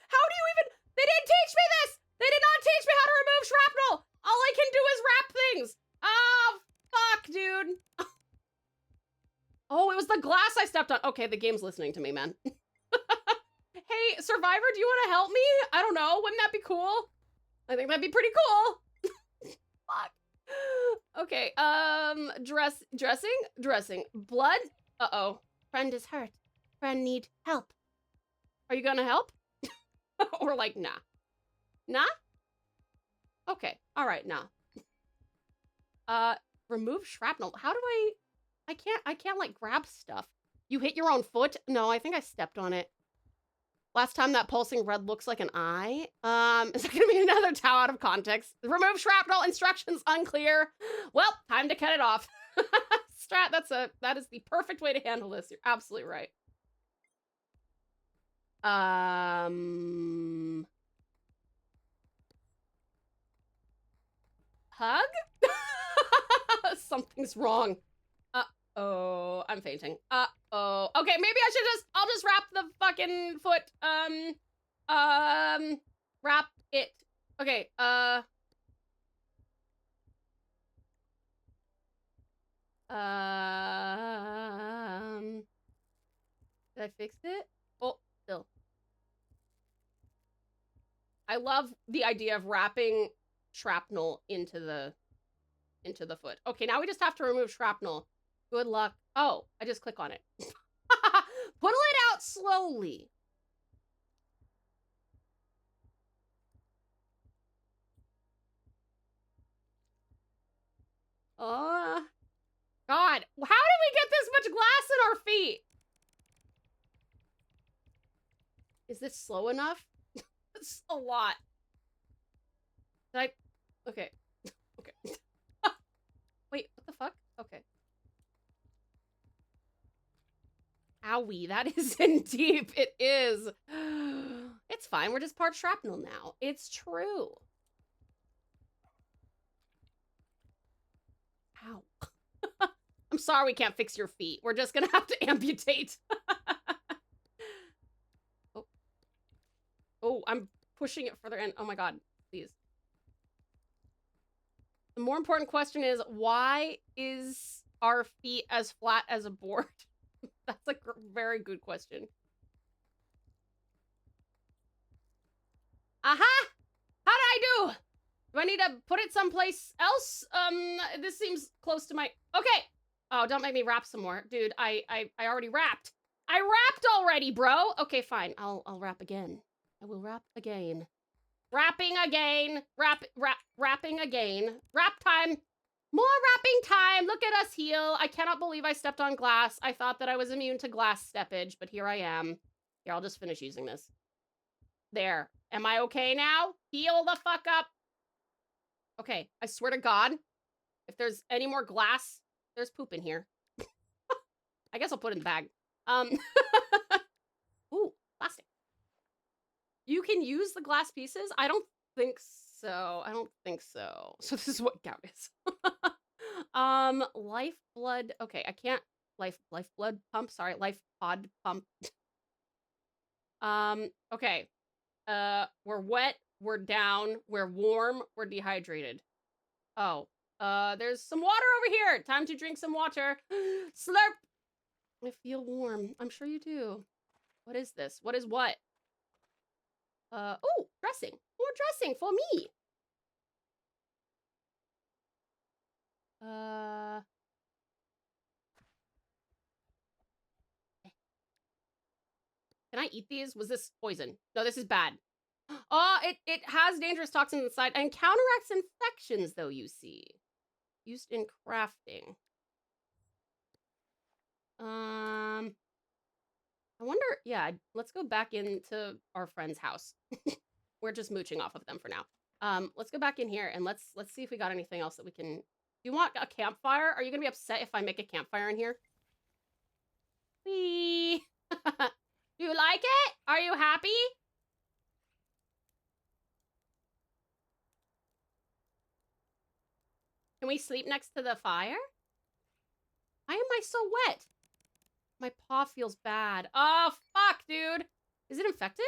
How do you even... They didn't teach me this! They did not teach me how to remove shrapnel! All I can do is wrap things! Oh, fuck, dude. Oh, it was the glass I stepped on. Okay, the game's listening to me, man. Hey, Survivor, do you want to help me? I don't know. Wouldn't that be cool? I think that'd be pretty cool. Fuck. Okay, dressing. Blood? Uh-oh. Friend is hurt. Friend need help. Are you gonna help? Or like, nah. Nah? Okay, all right, nah. Remove shrapnel. How do I can't like grab stuff. You hit your own foot? No, I think I stepped on it. Last time that pulsing red looks like an eye. Is that gonna be another Tau out of context? Remove shrapnel, instructions unclear. Well, time to cut it off. Strat, that is the perfect way to handle this. You're absolutely right. Hug? Something's wrong. Oh, I'm fainting. Oh. Okay, maybe I'll just wrap the fucking foot. Wrap it. Okay, did I fix it? Oh, still. I love the idea of wrapping shrapnel into the foot. Okay, now we just have to remove shrapnel. Good luck. Oh, I just click on it. Pull it out slowly. God, how did we get this much glass in our feet? Is this slow enough? It's a lot. Okay. Okay. Wait, what the fuck? Okay. Owie, that is in deep. It is. It's fine. We're just part shrapnel now. It's true. Ow. I'm sorry we can't fix your feet. We're just gonna have to amputate. Oh. Oh, I'm pushing it further in. Oh my god, please. The more important question is, why is our feet as flat as a board? That's a very good question. Aha! How did I do? Do I need to put it someplace else? This seems close to my... Okay! Oh, don't make me wrap some more. Dude, I already wrapped. I wrapped already, bro! Okay, fine. I'll wrap again. I will wrap again. Wrapping again. Wrapping again. Wrap time. More wrapping time. Look at us heal. I cannot believe I stepped on glass. I thought that I was immune to glass steppage, but here I am. Here, I'll just finish using this. There. Am I okay now? Heal the fuck up. Okay, I swear to God, if there's any more glass, there's poop in here. I guess I'll put it in the bag. Ooh, plastic. You can use the glass pieces? I don't think so. I don't think so. So this is what gout is. Lifeblood. Okay, I can't. Lifeblood pump. Sorry, life pod pump. Okay. We're wet. We're down. We're warm. We're dehydrated. Oh, There's some water over here. Time to drink some water. Slurp. I feel warm. I'm sure you do. What is this? What is what? Oh, dressing. More dressing for me. Can I eat these? Was this poison? No, this is bad. Oh, it has dangerous toxins inside and counteracts infections, though, you see. Used in crafting. I wonder, yeah, let's go back into our friend's house. We're just mooching off of them for now. Let's go back in here and let's see if we got anything else that we can... Do you want a campfire? Are you gonna be upset if I make a campfire in here? Whee! Do you like it? Are you happy? Can we sleep next to the fire? Why am I so wet? My paw feels bad. Oh, fuck, dude. Is it infected?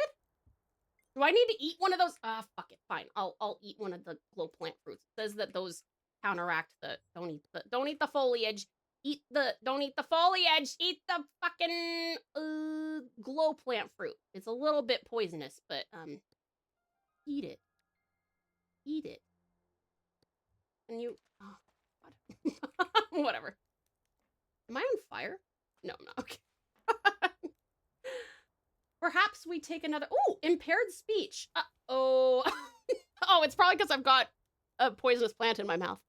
Do I need to eat one of those? Fuck it. Fine. I'll eat one of the glow plant fruits. It says that those counteract the don't eat the foliage. Don't eat the foliage. Eat the fucking glow plant fruit. It's a little bit poisonous, but eat it. Eat it. And you oh god. Whatever. Am I on fire? No, I'm not. Okay. Perhaps we take another... Oh, impaired speech. Oh. Oh, it's probably because I've got a poisonous plant in my mouth.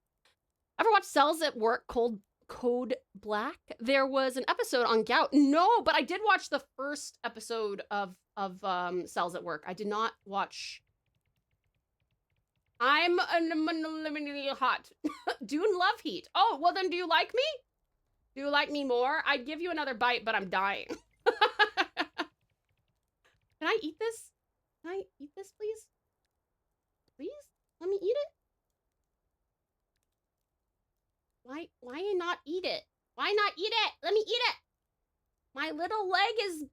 Ever watch Cells at Work Code Black? There was an episode on gout. No, but I did watch the first episode of Cells at Work. I did not watch... I'm hot. Dune love heat. Oh, well then do you like me? Do you like me more? I'd give you another bite, but I'm dying. Can I eat this? Can I eat this, please? Please? Let me eat it? Why not eat it? Why not eat it? Let me eat it! My little leg is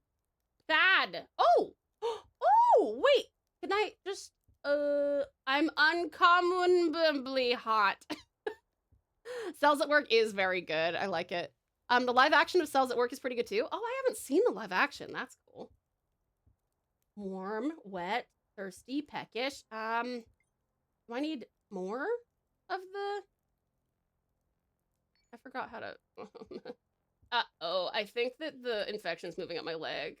bad. Oh! Oh, wait! Can I just... I'm uncommonly hot. Cells at Work is very good. I like it. The live action of Cells at Work is pretty good too. Oh, I haven't seen the live action. That's cool. Warm, wet, thirsty, peckish. Do I need more of the... I forgot how to... Uh-oh, I think that the infection's moving up my leg.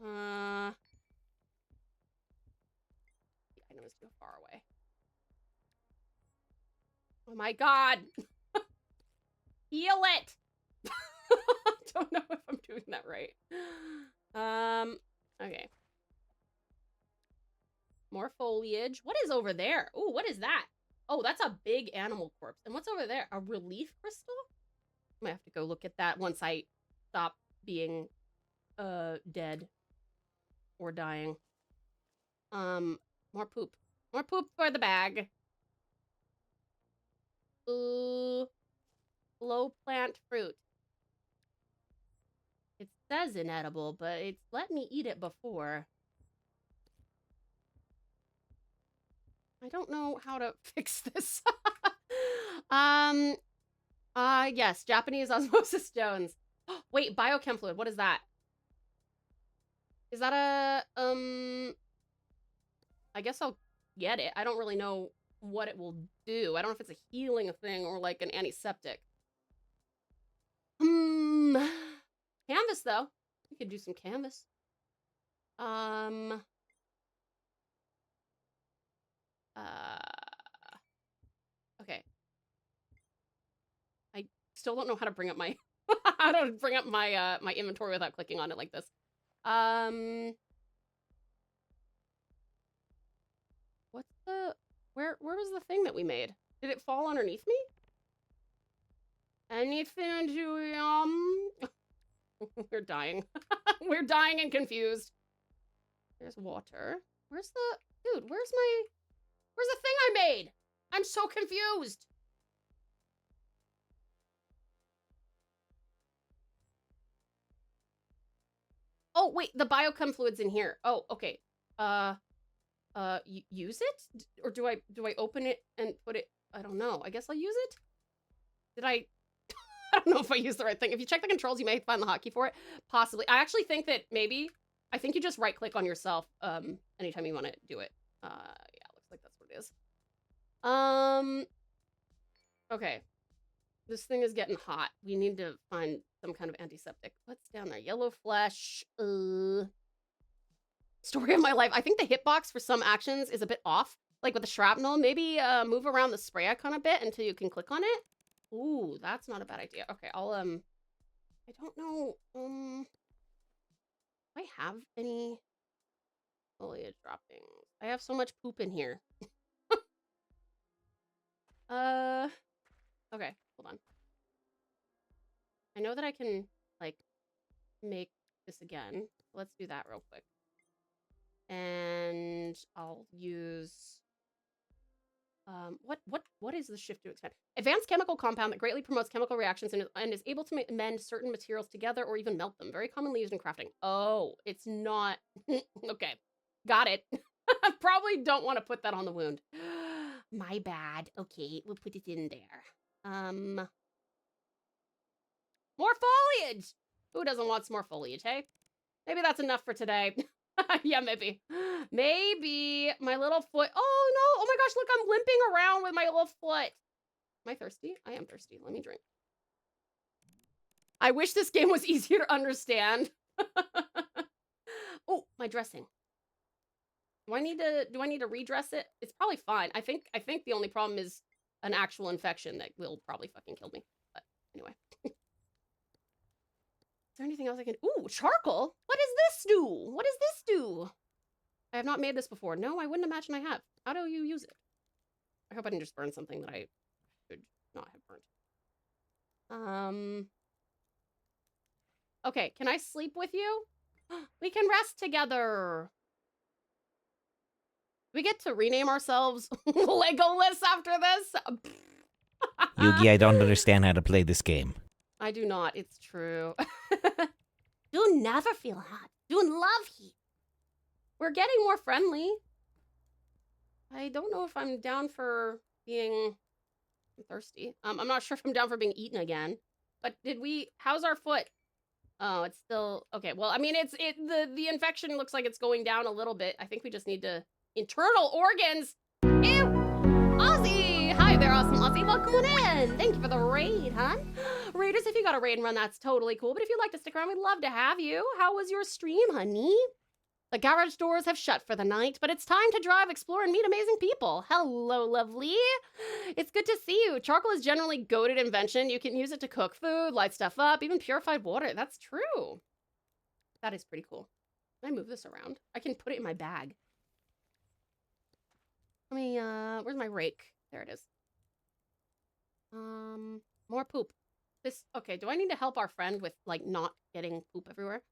I know it's too far away. Oh my god! Heal it! Don't know if I'm doing that right. Okay. More foliage. What is over there? Oh, what is that? Oh, that's a big animal corpse. And what's over there? A relief crystal? I might have to go look at that once I stop being, dead. Or dying. More poop. More poop for the bag. Ooh. Glow plant fruit. It says inedible, but it's let me eat it before. I don't know how to fix this. Yes, Japanese Osmosis Jones. Wait, biochem fluid, what is that? Is that a, I guess I'll get it. I don't really know what it will do. I don't know if it's a healing thing or like an antiseptic. Canvas, though. We could do some canvas. Okay. I still don't know how to bring up my how to bring up my my inventory without clicking on it like this. What's the where was the thing that we made? Did it fall underneath me? Anything to We're dying. We're dying and confused. There's water. Where's the dude? Where's the thing I made? I'm so confused. Oh, wait, the biochem fluid's in here. Oh, okay. use it? Or do I open it and put it? I don't know. I guess I'll use it. Did I? I don't know if I used the right thing. If you check the controls, you may find the hotkey for it. Possibly. I actually think that maybe, I think you just right click on yourself anytime you want to do it. Yeah, looks like that's what it is. Okay. This thing is getting hot. We need to find some kind of antiseptic. What's down there? Yellow flesh. Story of my life. I think the hitbox for some actions is a bit off. Like with the shrapnel, maybe move around the spray icon a bit until you can click on it. Ooh, that's not a bad idea. Okay, I'll I don't know. Do I have any foliage droppings? I have so much poop in here. Okay, hold on. I know that I can like make this again. Let's do that real quick. And I'll use what is the shift to expand? Advanced chemical compound that greatly promotes chemical reactions and is able to mend certain materials together or even melt them. Very commonly used in crafting. Oh, it's not. Okay, got it. I probably don't want to put that on the wound. My bad. Okay, we'll put it in there. More foliage. Who doesn't want some more foliage, hey? Maybe that's enough for today. Yeah, maybe. Maybe my little foot. Oh no! Oh my gosh! Look, I'm limping around with my little foot. Am I thirsty? I am thirsty. Let me drink. I wish this game was easier to understand. Oh, my dressing. Do I need to redress it? It's probably fine. I think the only problem is an actual infection that will probably fucking kill me. But anyway. Is there anything else I can... Ooh, charcoal? What does this do? What does this do? I have not made this before. No, I wouldn't imagine I have. How do you use it? I hope I didn't just burn something that I should not have burnt. Okay, can I sleep with you? We can rest together. We get to rename ourselves Legolas after this? Yugi, I don't understand how to play this game. I do not. It's true. Do never feel hot. Do love heat. We're getting more friendly. I don't know if I'm down for being thirsty. I'm not sure if I'm down for being eaten again. But how's our foot? Oh, it's still okay. Well, I mean, the infection looks like it's going down a little bit. I think we just need to internal organs. Ew. Ozzy! Hi there, awesome Ozzy. Welcome on in. Thank you for the raid, hon. Raiders, if you got a raid and run, that's totally cool. But if you'd like to stick around, we'd love to have you. How was your stream, honey? The garage doors have shut for the night, but it's time to drive, explore, and meet amazing people. Hello, lovely. It's good to see you. Charcoal is generally goated invention. You can use it to cook food, light stuff up, even purified water. That's true. That is pretty cool. Can I move this around? I can put it in my bag. Let me, where's my rake? There it is. More poop. Okay, do I need to help our friend with, like, not getting poop everywhere?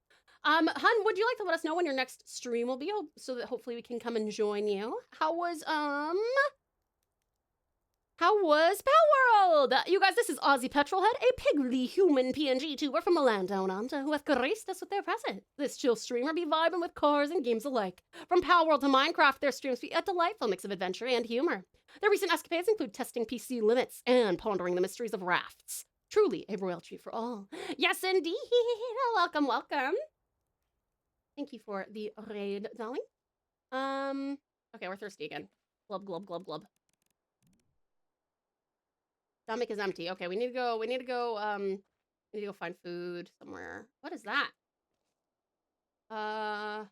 Hun, would you like to let us know when your next stream will be, so that hopefully we can come and join you? How was Power World? You guys, this is Ozzy Petrolhead, a pigly human PNG tuber from a land down under, who hath graced us with their presence. This chill streamer be vibing with cars and games alike. From Power World to Minecraft, their streams be a delightful mix of adventure and humor. Their recent escapades include testing PC limits and pondering the mysteries of rafts. Truly a royal treat for all. Yes, indeed. Welcome, welcome. Thank you for the raid, darling. Okay, we're thirsty again. Glub, glub, glub, glub. Stomach is empty. Okay, we need to go find food somewhere. What is that? I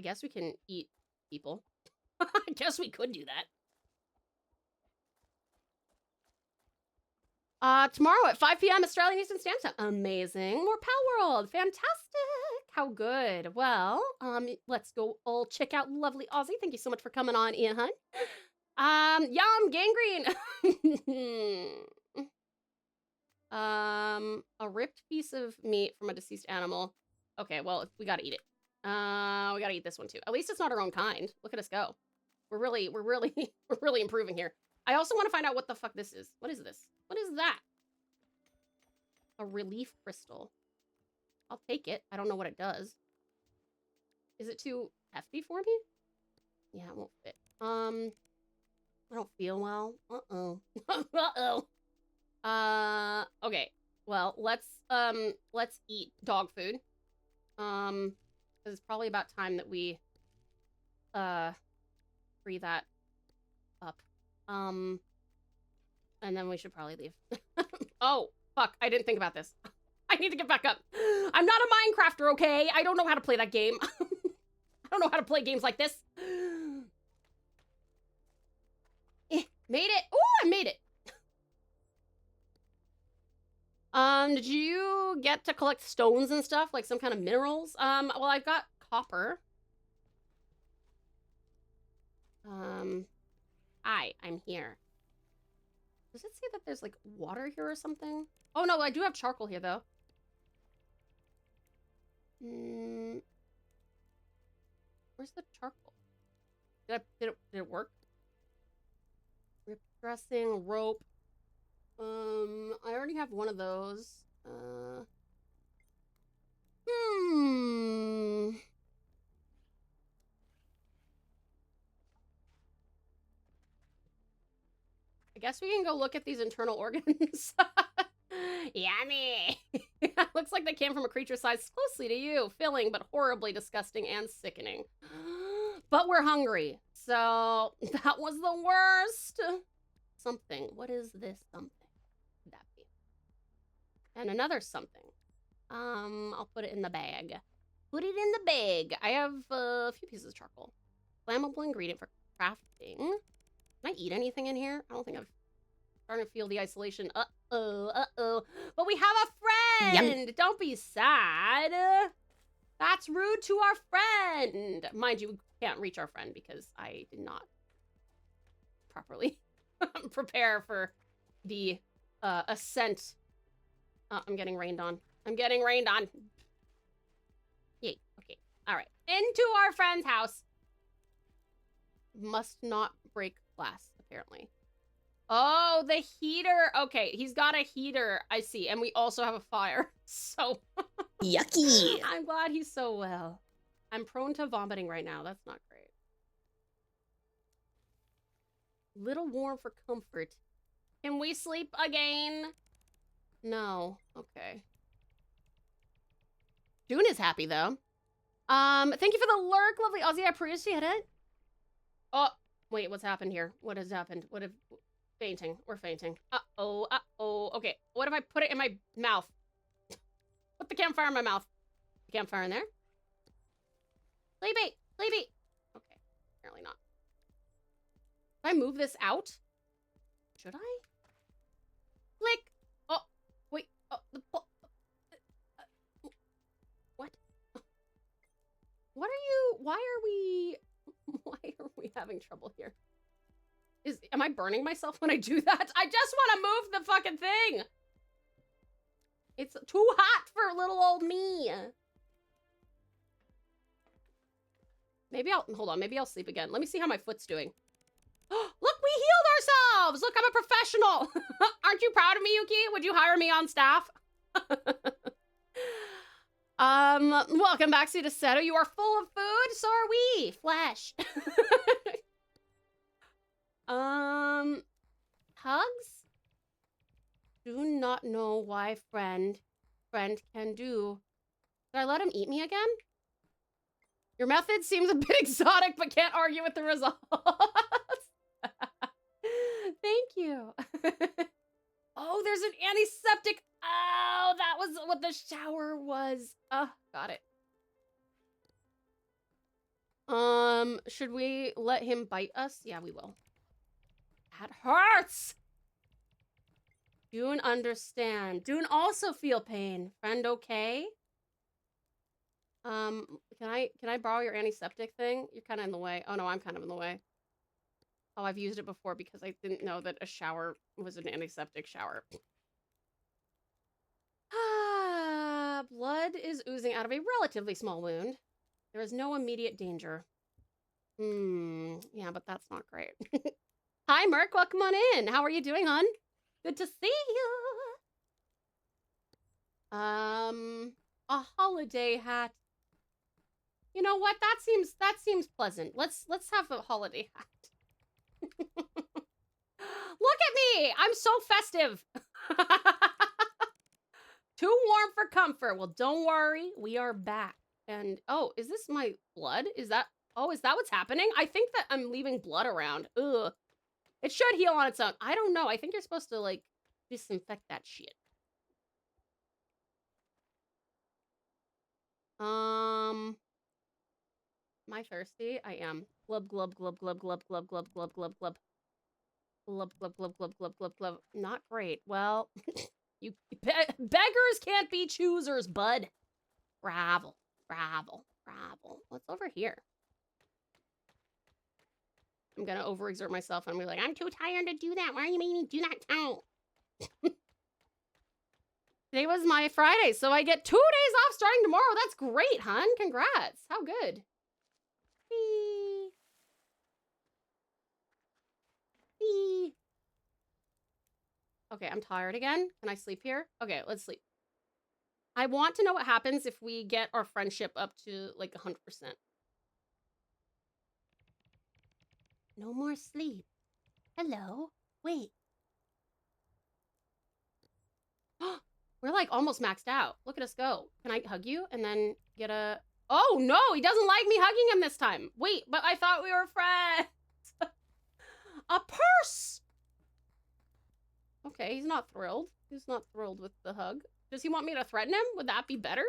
guess we can eat people. I guess we could do that. Tomorrow at 5 p.m. Australian Eastern Standard Time. Amazing. More Power World. Fantastic. How good. Well, let's go all check out lovely Ozzy. Thank you so much for coming on, Ian Hunt. Yum, gangrene. A ripped piece of meat from a deceased animal. Okay, well, we gotta eat it. We gotta eat this one too. At least it's not our own kind. Look at us go. We're really improving here. I also want to find out what the fuck this is. What is this? What is that? A relief crystal. I'll take it. I don't know what it does. Is it to hefty for me? Yeah, it won't fit. I don't feel well. Uh-oh. Uh-oh. Okay. Well, let's eat dog food. 'Cause it's probably about time that we free that up. And then we should probably leave. Oh, fuck, I didn't think about this. I need to get back up. I'm not a Minecrafter, okay? I don't know how to play that game. I don't know how to play games like this. Made it. Oh, I made it. Did you get to collect stones and stuff? Like some kind of minerals? Well, I've got copper. Hi, I'm here. Does it say that there's like water here or something? Oh no, I do have charcoal here though. Where's the charcoal? Did it work? Rip dressing, rope. I already have one of those. I guess we can go look at these internal organs. Yummy! Looks like they came from a creature sized closely to you, filling but horribly disgusting and sickening. But we're hungry, so that was the worst. Something. What is this something? Could that be? And another something. I'll put it in the bag. Put it in the bag. I have a few pieces of charcoal. Flammable ingredient for crafting. Can I eat anything in here? I don't think I've starting to feel the isolation. Uh-oh. But we have a friend! Yum. Don't be sad. That's rude to our friend. Mind you, we can't reach our friend because I did not properly prepare for the ascent. I'm getting rained on. I'm getting rained on. Yay. Okay. All right. Into our friend's house. Must not break glass, apparently. Oh, the heater. Okay, he's got a heater. I see. And we also have a fire. So Yucky. I'm glad he's so well. I'm prone to vomiting right now. That's not great. Little warm for comfort. Can we sleep again? No. Okay. June is happy though. Thank you for the lurk, lovely Aussie. I appreciate it. Oh, wait, what's happened here? What has happened? What have... Fainting. We're fainting. Uh-oh, uh-oh. Okay, what if I put it in my mouth? Put the campfire in my mouth. The campfire in there? Sleepy! Sleepy! Okay, apparently not. Should I move this out? Should I? Click! Oh, wait. Oh, what? What are you... Why are we having trouble here? Am I burning myself when I do that? I just want to move the fucking thing. It's too hot for little old me. Maybe I'll sleep again. Let me see how my foot's doing. Look, we healed ourselves. Look, I'm a professional. Aren't you proud of me, Yuki? Would you hire me on staff? Welcome back, Sudaseto. You are full of food. So are we. Flesh. Hugs? Do not know why friend can do. Did I let him eat me again? Your method seems a bit exotic, but can't argue with the results. Thank you. Oh, there's an antiseptic. Oh, that was what the shower was. Oh, got it. Should we let him bite us? Yeah, we will. That hurts! Dune understand. Dune also feel pain. Friend okay? Can I borrow your antiseptic thing? You're kind of in the way. Oh no, I'm kind of in the way. Oh, I've used it before because I didn't know that a shower was an antiseptic shower. Ah, blood is oozing out of a relatively small wound. There is no immediate danger. Yeah, but that's not great. Hi, Merc. Welcome on in. How are you doing, hon? Good to see you. A holiday hat. You know what? That seems pleasant. Let's have a holiday hat. Look at me! I'm so festive. Too warm for comfort. Well, don't worry. We are back. And oh, is this my blood? Is that what's happening? I think that I'm leaving blood around. Ugh. It should heal on its own. I don't know. I think you're supposed to like disinfect that shit. Am I thirsty? I am. Glub glub glub glub glub glub glub glub glub glub. Glub glub glub glub glub glub glub. Not great. Well, beggars can't be choosers, bud. Gravel, gravel, gravel. What's over here? I'm gonna overexert myself and I'm gonna be like, I'm too tired to do that. Why are you making me do that now? Today was my Friday, so I get 2 days off starting tomorrow. That's great, hun. Congrats. How good. Whee. Whee. Okay, I'm tired again. Can I sleep here? Okay, let's sleep. I want to know what happens if we get our friendship up to like 100%. No more sleep. Hello? Wait. We're like almost maxed out. Look at us go. Can I hug you and then get a... Oh no, he doesn't like me hugging him this time. Wait, but I thought we were friends. A purse! Okay, he's not thrilled. He's not thrilled with the hug. Does he want me to threaten him? Would that be better?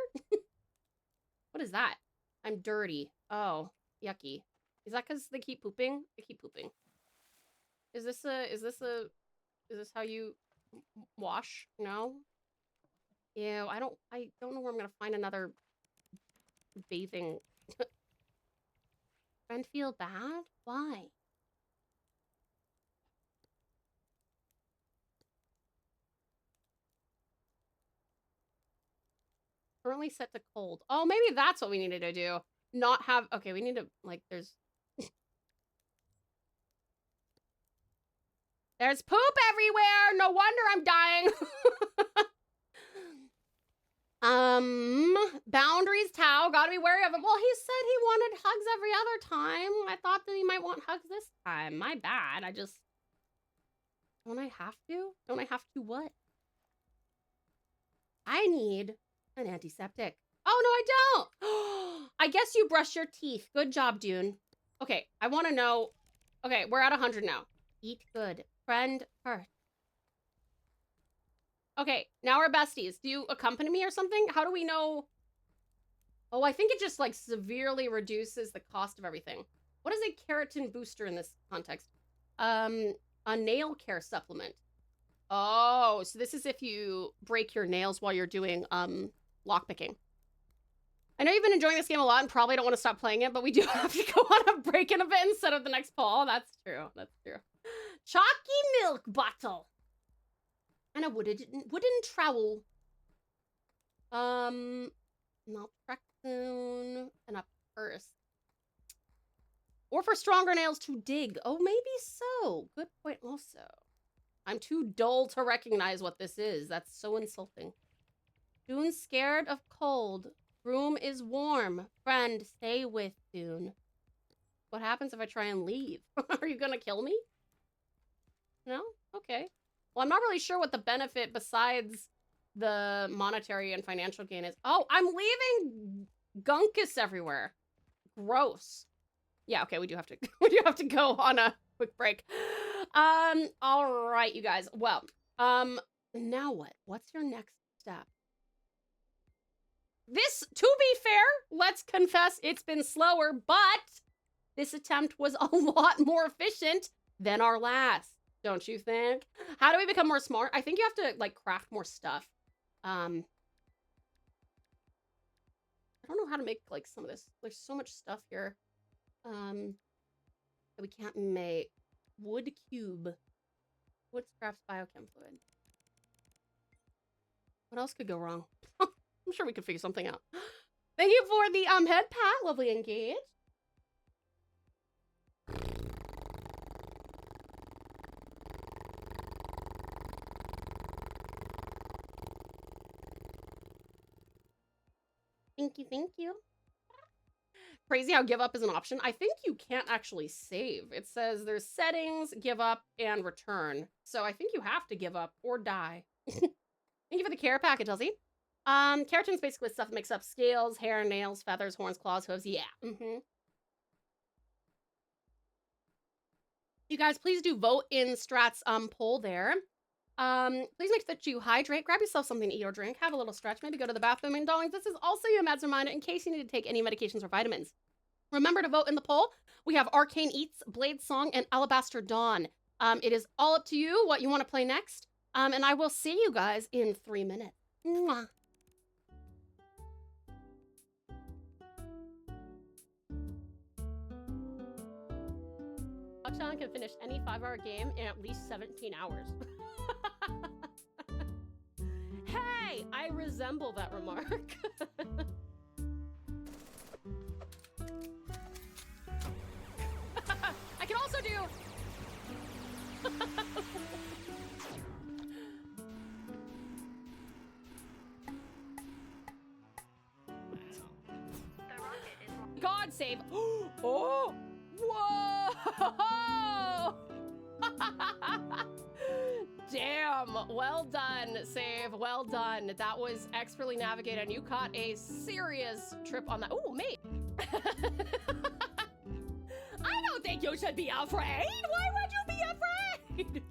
What is that? I'm dirty. Oh, yucky. Is that because they keep pooping? They keep pooping. Is this how you wash? No? Ew, I don't know where I'm gonna find another bathing. Friend feel bad? Why? Currently set to cold. Oh, maybe that's what we needed to do. Not have, okay, we need to, like, there's poop everywhere. No wonder I'm dying. Boundaries, Tao. Gotta be wary of it. Well, he said he wanted hugs every other time. I thought that he might want hugs this time. My bad. Don't I have to? Don't I have to what? I need an antiseptic. Oh, no, I don't. I guess you brush your teeth. Good job, Dune. Okay, I want to know. Okay, we're at 100 now. Eat good. Friend first. Okay, now we're besties. Do you accompany me or something? How do we know? Oh, I think it just like severely reduces the cost of everything. What is a keratin booster in this context? A nail care supplement. Oh, so this is if you break your nails while you're doing lockpicking. I know you've been enjoying this game a lot and probably don't want to stop playing it, but we do have to go on a break in a bit instead of the next poll. That's true. That's true. Chalky milk bottle. And a wooden trowel. Naltrexone and a purse. Or for stronger nails to dig. Oh, maybe so. Good point also. I'm too dull to recognize what this is. That's so insulting. Dune's scared of cold. Room is warm. Friend, stay with Dune. What happens if I try and leave? Are you gonna kill me? No? Okay. Well, I'm not really sure what the benefit besides the monetary and financial gain is. Oh, I'm leaving gunkus everywhere. Gross. Yeah, okay, we do have to go on a quick break. All right, you guys. Well, now what? What's your next step? This, to be fair, let's confess it's been slower, but this attempt was a lot more efficient than our last, don't you think? How do we become more smart? I think you have to, like, craft more stuff. I don't know how to make, like, some of this. There's so much stuff here. That we can't make. Wood cube. Wood scraps biochem fluid. What else could go wrong? I'm sure we could figure something out. Thank you for the head pat. Lovely engage. Thank you, thank you. Crazy how give up is an option. I think you can't actually save. It says there's settings, give up, and return. So I think you have to give up or die. Thank you for the care packet, Chelsea. Keratin's basically stuff that makes up scales, hair, nails, feathers, horns, claws, hooves. Yeah. You guys, please do vote in Strat's poll there. Please make sure that you hydrate, grab yourself something to eat or drink, have a little stretch, maybe go to the bathroom. And darlings, this is also your meds reminder in case you need to take any medications or vitamins. Remember to vote in the poll. We have Arcane Eats, Blade Song, and Alabaster Dawn. It is all up to you what you want to play next. And I will see you guys in 3 minutes. Mwah. Touchdown can finish any 5-hour game in at least 17 hours. Hey, I resemble that remark. I can also do... God save. Oh! Whoa! Damn. Well done, Save. Well done. That was expertly navigated, and you caught a serious trip on that. Ooh, mate. I don't think you should be afraid. Why would you be afraid?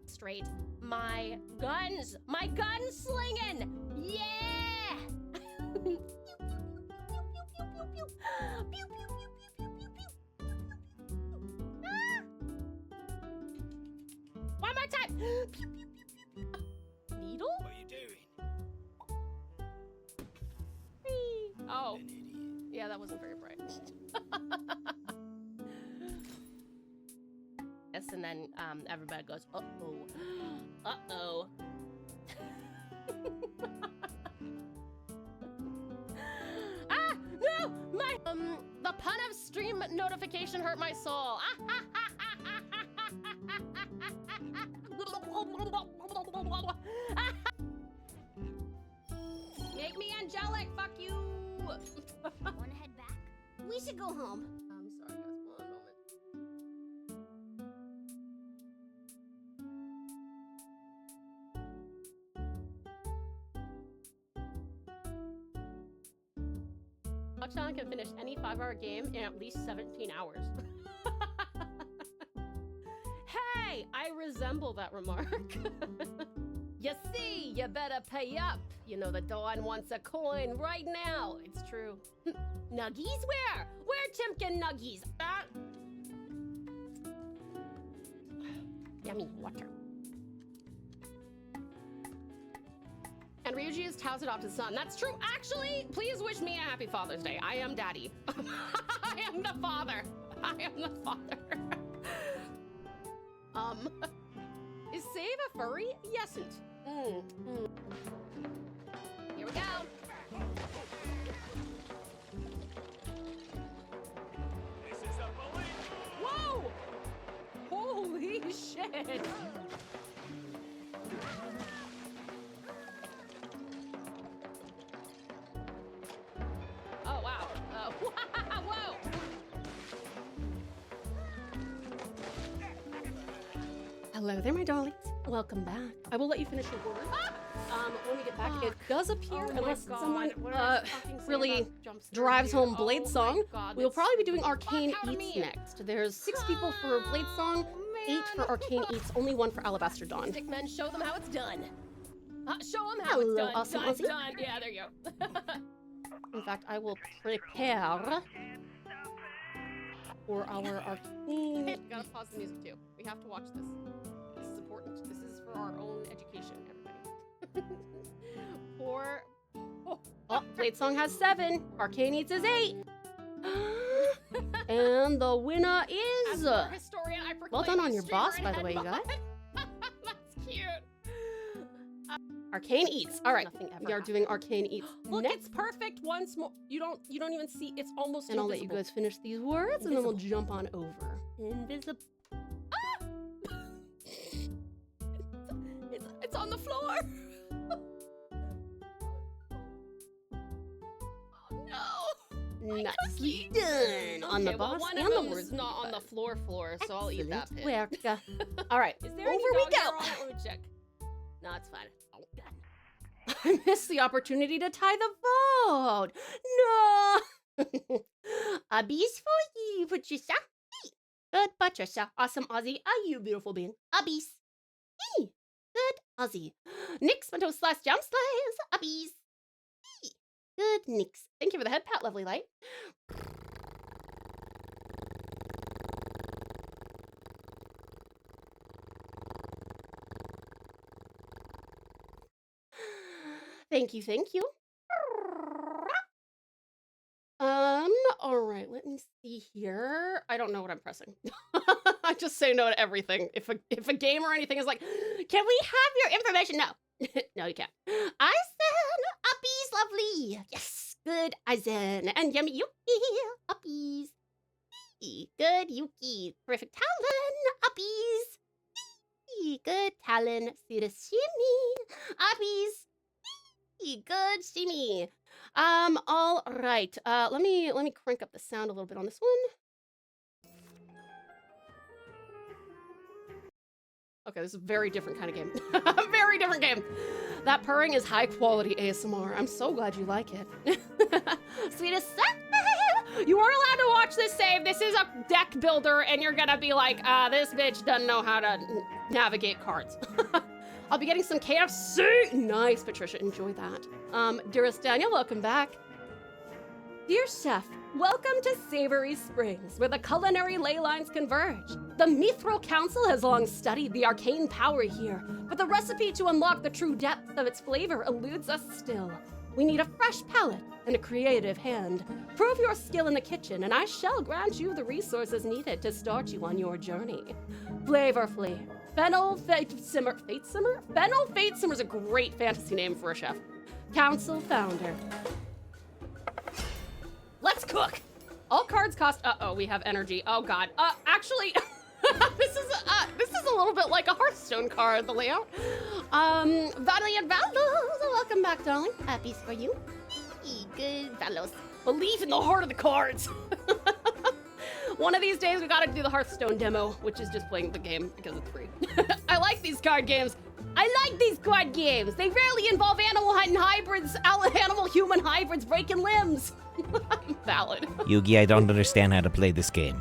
Straight. My guns slinging. Yeah. One more time. Needle? What are you doing? Oh. Yeah, that wasn't very bright. Yes, and then everybody goes, uh-oh. Uh-oh. Ah, no! My, the pun of stream notification hurt my soul. Make me angelic, fuck you! Wanna head back? We should go home. I'm sorry, guys, one moment. Touchdown can finish any 5-hour game in at least 17 hours. Hey, I resemble that remark. You see, you better pay up. You know the Dawn wants a coin right now. It's true. Nuggies? Where? Where Timkin Nuggies? Yummy water. And Ryuji is Tao's adopted son. That's true. Actually, please wish me a happy Father's Day. I am daddy. I am the father. I am the father. Is Save a furry? Yesn't. Here we go. This is unbelievable. Whoa! Holy shit! Oh wow! Whoa! Hello there, my darlings. Welcome back. I will let you finish your word. When we get back, it does appear, unless someone really drives home Blade Song, we'll probably be doing Arcane Eats next. There's 6 people for Blade Song, 8 for Arcane Eats, only 1 for Alabaster Dawn. Stickmen, show them how it's done. Show them how it's done. Awesome, done, done. Yeah, there you go. In fact, I will prepare for our Arcane. We gotta pause the music too. We have to watch this. This is important. This is for our own education, everybody. Blade Song has 7. Arcane Eats is 8. And the winner is... Well done on your boss, by the way, you guys. That's cute. Arcane Eats. All right, we are doing Arcane Eats. Look, next. It's perfect once more. You don't even see. It's almost. And invisible. I'll let you guys finish these words, and then we'll jump on over. Invisible. Ah! floor. Oh no. Nicely done on the Okay, well, boss one and of the them's worst. not on the floor, so I'll eat that pit. Work. All right, Is there over any we dog hair go. on it? Let me check. No, it's fine. Oh, God. I missed the opportunity to tie the vote. No. A beast for you, Patricia. Good, Patricia. Awesome, Aussie. Are you beautiful being? A beast. Hey. Good, Aussie. Nix, Mentos slash jump slays. A beast. Hey. Good, Nix. Thank you for the head pat, lovely light. Thank you, thank you. All right, let me see here. I don't know what I'm pressing. I just say no to everything. If a game or anything is like, can we have your information? No. No, you can't. Eisen, uppies, lovely. Yes, good, Eisen. And yummy Yuki, uppies. Good, Yuki. Perfect Talon, uppies. Good, Talon. Sudashimi, uppies. Good, Shimi. All right. Let me crank up the sound a little bit on this one. Okay, this is a very different kind of game. A very different game. That purring is high quality ASMR. I'm so glad you like it. Sweetest. You weren't allowed to watch this save. This is a deck builder, and you're gonna be like, this bitch doesn't know how to navigate cards. I'll be getting some KFC. Nice, Patricia. Enjoy that. Dearest Daniel, welcome back. Dear Chef, welcome to Savory Springs, where the culinary ley lines converge. The Mithril Council has long studied the arcane power here, but the recipe to unlock the true depth of its flavor eludes us still. We need a fresh palate and a creative hand. Prove your skill in the kitchen, and I shall grant you the resources needed to start you on your journey. Flavorfully. Fennel Fate Simmer. Fate Simmer? Fennel Fate Simmer is a great fantasy name for a chef. Council founder. Let's cook! All cards cost. Uh-oh, we have energy. Oh god. Actually, this is a little bit like a Hearthstone card, the layout. Valiant Valos, welcome back, darling. Happy for you. Good Valos. Believe in the heart of the cards. One of these days, we gotta do the Hearthstone demo, which is just playing the game because it's free. I like these card games. I like these card games. They rarely involve animal and hybrids, animal-human hybrids breaking limbs. Valid. Yugi, I don't understand how to play this game.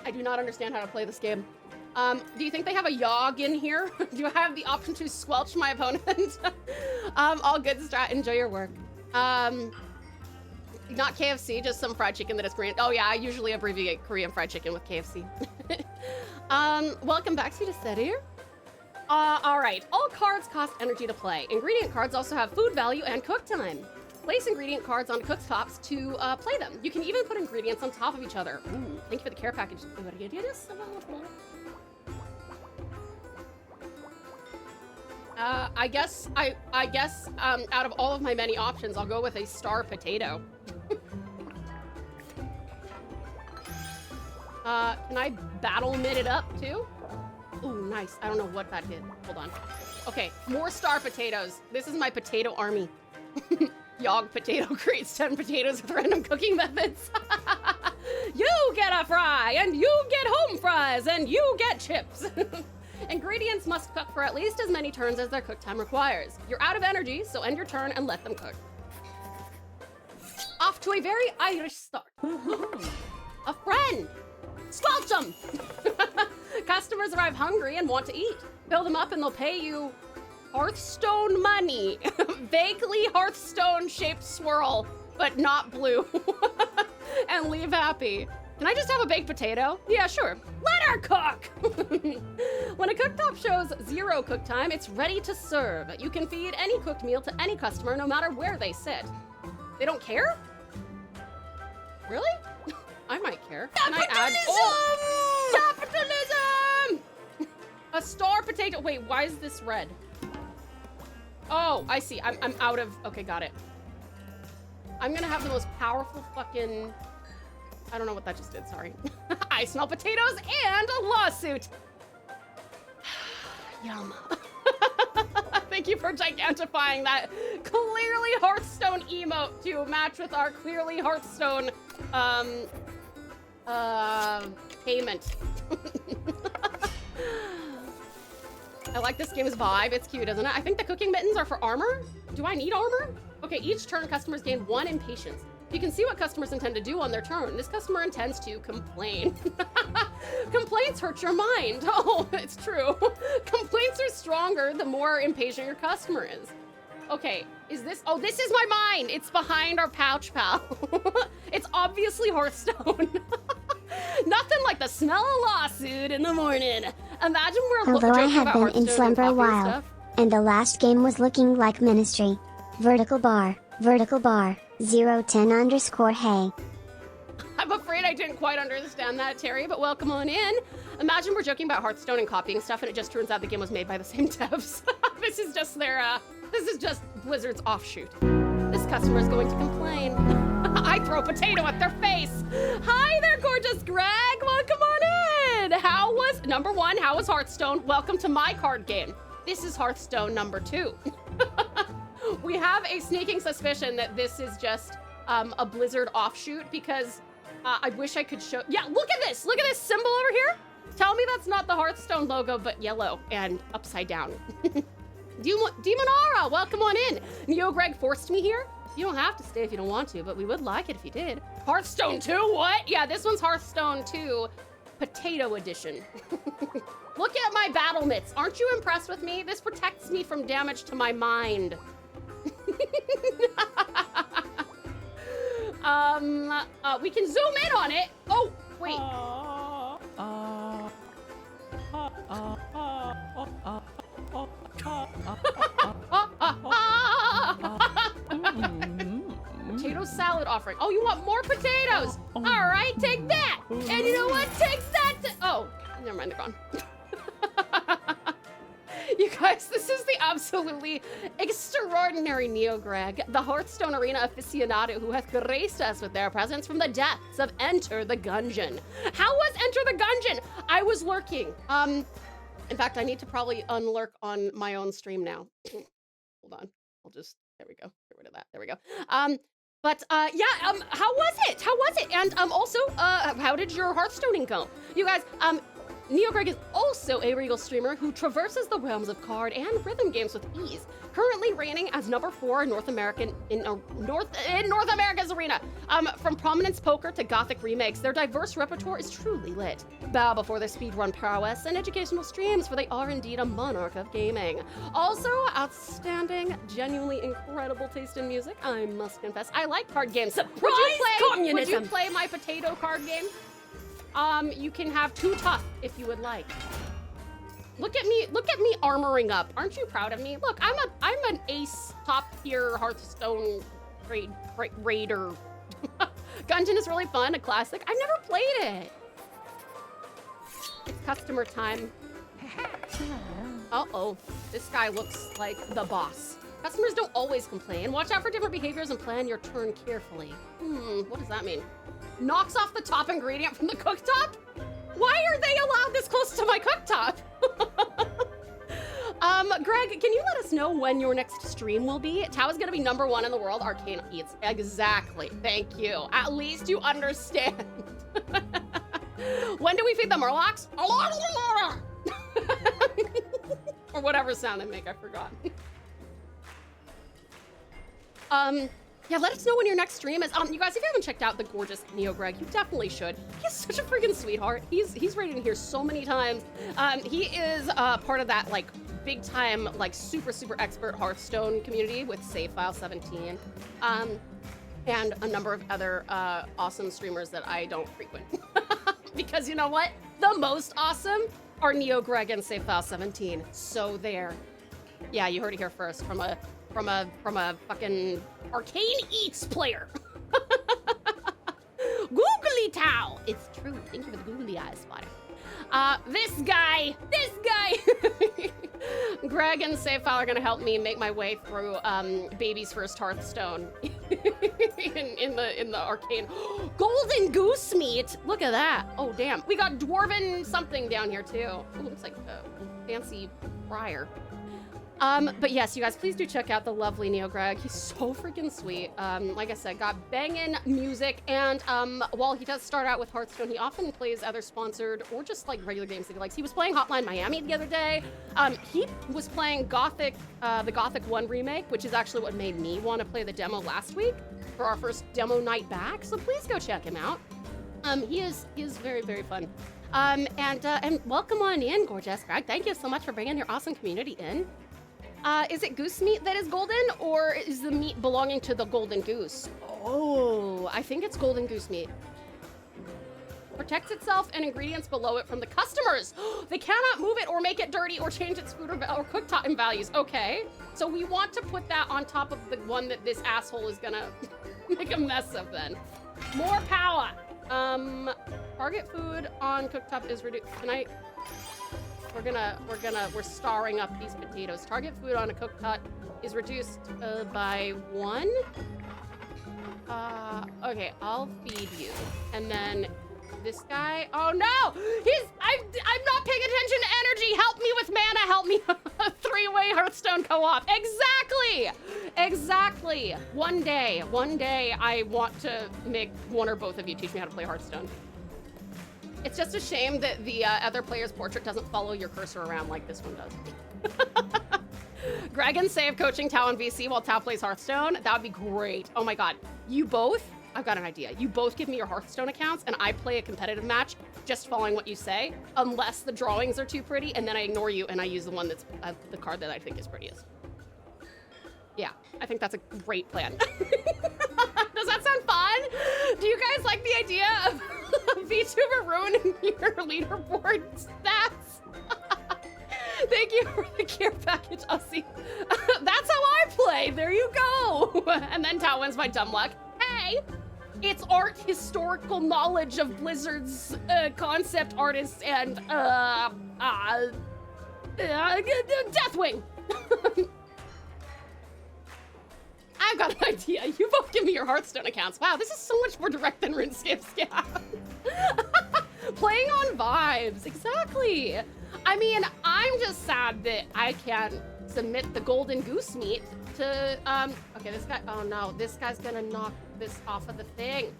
I do not understand how to play this game. Do you think they have a Yogg in here? Do I have the option to squelch my opponent? All good, Strat. Enjoy your work. Not KFC, just some fried chicken that is Korean. Oh yeah, I usually abbreviate Korean fried chicken with KFC. Welcome back to the set here. All right, all cards cost energy to play. Ingredient cards also have food value and cook time. Place ingredient cards on cooktops to play them. You can even put ingredients on top of each other. Ooh, thank you for the care package. I guess out of all of my many options, I'll go with a star potato. Can I battle mid it up too? Ooh, nice. I don't know what that did. Hold on. Okay, more star potatoes. This is my potato army. Yogg potato creates 10 potatoes with random cooking methods. You get a fry, and you get home fries, and you get chips. Ingredients must cook for at least as many turns as their cook time requires. You're out of energy, so end your turn and let them cook. Off to a very Irish start. A friend. Squelch them! Customers arrive hungry and want to eat. Fill them up and they'll pay you Hearthstone money. Vaguely Hearthstone-shaped swirl, but not blue. And leave happy. Can I just have a baked potato? Yeah, sure. Let her cook! When a cooktop shows 0 cook time, it's ready to serve. You can feed any cooked meal to any customer, no matter where they sit. They don't care? Really? I might care. Can I add? Oh! Capitalism! A star potato. Wait, why is this red? Oh, I see. I'm out of. Okay, got it. I'm gonna have the most powerful fucking. I don't know what that just did. Sorry. I smell potatoes and a lawsuit. Yum. Thank you for gigantifying that clearly Hearthstone emote to match with our clearly Hearthstone payment. I like this game's vibe. It's cute, isn't it? I think the cooking mittens are for armor. Do I need armor? Okay, each turn customers gain 1 impatience. You can see what customers intend to do on their turn. This customer intends to complain. Complaints hurt your mind. Oh, it's true. Complaints are stronger the more impatient your customer is. Okay, is this? Oh, this is my mine. It's behind our pouch pal. It's obviously Hearthstone. Nothing like the smell of lawsuit in the morning. Imagine we're Although I joking have about been in Hearthstone slumber a and coffee and while, stuff. and the last game was looking like ministry. Vertical bar, 010 underscore hey. I'm afraid I didn't quite understand that, Terry, but welcome on in. Imagine we're joking about Hearthstone and copying stuff, and it just turns out the game was made by the same devs. This is just this is just Blizzard's offshoot. This customer is going to complain. I throw a potato at their face. Hi there, gorgeous Greg. Welcome on in. How was Hearthstone? Welcome to my card game. This is Hearthstone number 2. We have a sneaking suspicion that this is just a Blizzard offshoot because I wish I could show. Yeah, look at this. Look at this symbol over here. Tell me that's not the Hearthstone logo, but yellow and upside down. Demonara, welcome on in. Neo Greg forced me here. You don't have to stay if you don't want to, but we would like it if you did. Hearthstone 2, what? Yeah, this one's Hearthstone 2, Potato Edition. Look at my battle mitts. Aren't you impressed with me? This protects me from damage to my mind. We can zoom in on it. Oh, wait. Potato salad offering. Oh, you want more potatoes? All right, take that. And you know what? Take that. Oh, never mind, they're gone. You guys, this is the absolutely extraordinary Neo Greg, the Hearthstone arena aficionado who hath graced us with their presence from the depths of Enter the Gungeon. How was Enter the Gungeon? I was lurking. In fact, I need to probably unlurk on my own stream now. Hold on. I'll just, there we go. Get rid of that. There we go. How was it? How was it? And also, how did your Hearthstoning go? You guys, Neo Greg is also a regal streamer who traverses the realms of card and rhythm games with ease, currently reigning as number 4 in North America's arena. From Prominence Poker to Gothic remakes, their diverse repertoire is truly lit. Bow before their speedrun prowess and educational streams, for they are indeed a monarch of gaming. Also, outstanding, genuinely incredible taste in music, I must confess. I like card games. Surprise communism! Would you play my potato card game? You can have 2 tough if you would like. Look at me armoring up. Aren't you proud of me? Look, I'm an ace top tier Hearthstone raider. Gungeon is really fun, a classic. I've never played it. It's customer time. Uh-oh, this guy looks like the boss. Customers don't always complain. Watch out for different behaviors and plan your turn carefully. What does that mean? Knocks off the top ingredient from the cooktop? Why are they allowed this close to my cooktop? Greg, can you let us know when your next stream will be? Tau is gonna be number 1 in the world. Arcane eats. Exactly. Thank you. At least you understand. When do we feed the Murlocs? Or whatever sound they make, I forgot. Yeah, let us know when your next stream is. You guys, if you haven't checked out the gorgeous Neo Greg, you definitely should. He's such a freaking sweetheart. He's rated in here so many times. He is part of that like big time, like super expert Hearthstone community with SaveFile17, and a number of other awesome streamers that I don't frequent. Because you know what? The most awesome are Neo Greg and SaveFile17. So there. Yeah, you heard it here first from a fucking Arcane Eats player. Googly Tau. It's true. Thank you for the googly eyes, Spotter. This guy. Greg and SaveFile are gonna help me make my way through baby's first Hearthstone in the arcane. Golden goose meat. Look at that. Oh damn. We got dwarven something down here too. Ooh, looks like a fancy fryer. But yes, you guys, please do check out the lovely Neo Greg. He's so freaking sweet. Like I said, got banging music, and while he does start out with Hearthstone, he often plays other sponsored or just like regular games that he likes. He was playing Hotline Miami the other day. He was playing Gothic, the Gothic 1 remake, which is actually what made me want to play the demo last week for our first demo night back. So please go check him out. He is very, very fun. And welcome on in, gorgeous Greg. Thank you so much for bringing your awesome community in. Is it goose meat that is golden, or is the meat belonging to the golden goose? Oh, I think it's golden goose meat. Protects itself and ingredients below it from the customers. They cannot move it or make it dirty or change its food or cook time values. Okay, so we want to put that on top of the one that this asshole is gonna make a mess of then. More power. Target food on cooktop is reduced. Tonight, we're starring up these potatoes. Target food on a cooktop is reduced by 1. Okay, I'll feed you. And then this guy, oh no! I'm not paying attention to energy! Help me with mana, help me! 3-way Hearthstone co-op. Exactly! One day I want to make one or both of you teach me how to play Hearthstone. It's just a shame that the other player's portrait doesn't follow your cursor around like this one does. Greg and Save coaching Tau and VC while Tau plays Hearthstone. That would be great. Oh my god. You both, I've got an idea. You both give me your Hearthstone accounts and I play a competitive match just following what you say, unless the drawings are too pretty, and then I ignore you and I use the one that's the card that I think is prettiest. Yeah, I think that's a great plan. Does that sound fun? Do you guys like the idea of Vtuber ruining your leaderboard stats? Thank you for the care package, Aussie. That's how I play. There you go. And then Tao wins by dumb luck. Hey, it's art historical knowledge of Blizzard's concept artists and Deathwing. I've got an idea. You both give me your Hearthstone accounts. Wow, this is so much more direct than RuneScape Scam. Playing on vibes, exactly. I mean, I'm just sad that I can't submit the golden goose meat to, okay, this guy, oh no, this guy's gonna knock this off of the thing.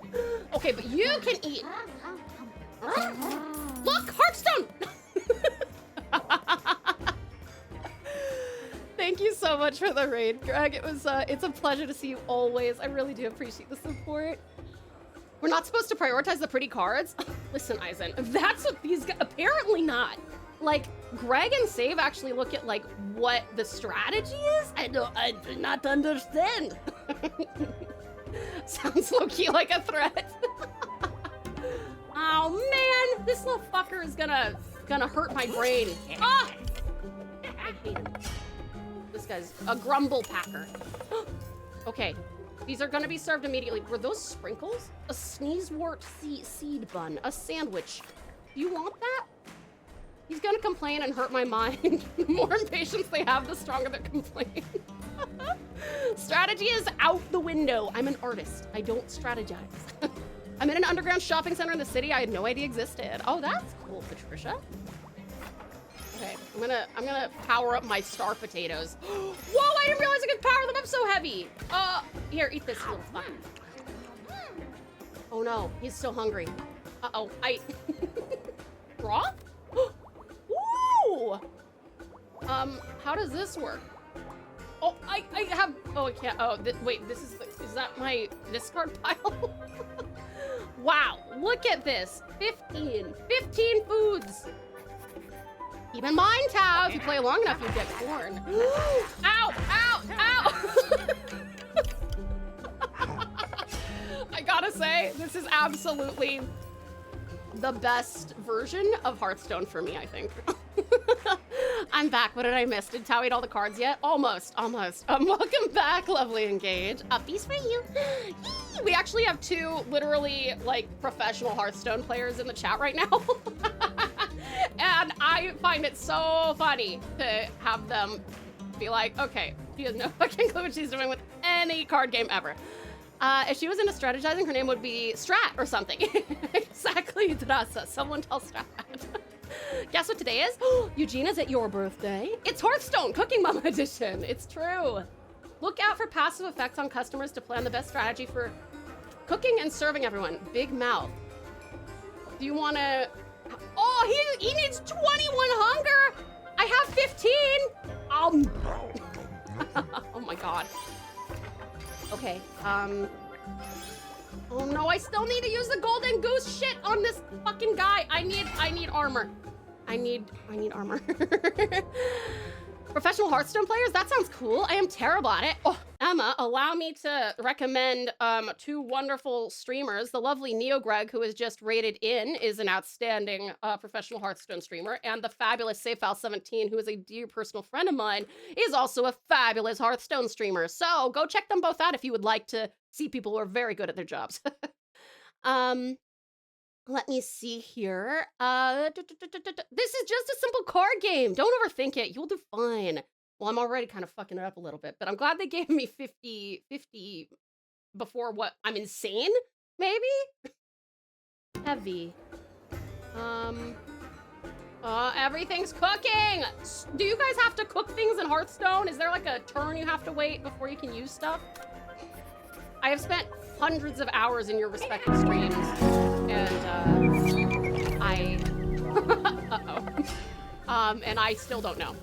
Okay, but you can eat. Look, Hearthstone! Thank you so much for the raid, Greg. It's a pleasure to see you always. I really do appreciate the support. We're not supposed to prioritize the pretty cards? Listen, Eisen, that's what these guys, apparently not. Like, Greg and Save actually look at, like, what the strategy is? I do not understand. Sounds low-key like a threat. Oh, man, this little fucker is gonna hurt my brain. Ah! I hate him. This guy's a grumble packer. Okay, these are gonna be served immediately. Were those sprinkles? A sneezewort seed bun, a sandwich. Do you want that? He's gonna complain and hurt my mind. The more impatience they have, the stronger their complaint. Strategy is out the window. I'm an artist. I don't strategize. I'm in an underground shopping center in the city I had no idea existed. Oh, that's cool, Patricia. Okay, I'm gonna power up my star potatoes. Whoa, I didn't realize I could power them up so heavy. Here, eat this little fuck. Oh no, he's still hungry. Uh-oh, Broth? Ooh! How does this work? Oh, I have, oh, I can't, oh, wait, this is that my discard pile? Wow, look at this, 15 foods. Keep in mind, Tao, if you play long enough, you get corn. Ow, ow, ow! I gotta say, this is absolutely the best version of Hearthstone for me, I think. I'm back. What did I miss? Did Tao eat all the cards yet? Almost. Welcome back, lovely Engage. Uppies for you. We actually have 2 literally, like, professional Hearthstone players in the chat right now. And I find it so funny to have them be like, okay, she has no fucking clue what she's doing with any card game ever. If she was into strategizing, her name would be Strat or something. Exactly, Drasa. Someone tell Strat. Guess what today is? Eugene, is it your birthday? It's Hearthstone Cooking Mama Edition. It's true. Look out for passive effects on customers to plan the best strategy for cooking and serving everyone. Big mouth. Do you want to... Oh, he needs 21 hunger. I have 15. Oh my god. Okay, oh no, I still need to use the golden goose shit on this fucking guy. I need armor. I need armor. Professional Hearthstone players? That sounds cool. I am terrible at it. Oh, Emma, allow me to recommend two wonderful streamers. The lovely Neo Greg, who is just rated in, is an outstanding professional Hearthstone streamer, and the fabulous SafeFile17, who is a dear personal friend of mine, is also a fabulous Hearthstone streamer. So go check them both out if you would like to see people who are very good at their jobs. Let me see here. This is just a simple card game. Don't overthink it. You'll do fine. Well, I'm already kind of fucking it up a little bit, but I'm glad they gave me 50 before what? I'm insane? Maybe? Heavy. Everything's cooking! Do you guys have to cook things in Hearthstone? Is there like a turn you have to wait before you can use stuff? I have spent hundreds of hours in your respective streams, and and I still don't know.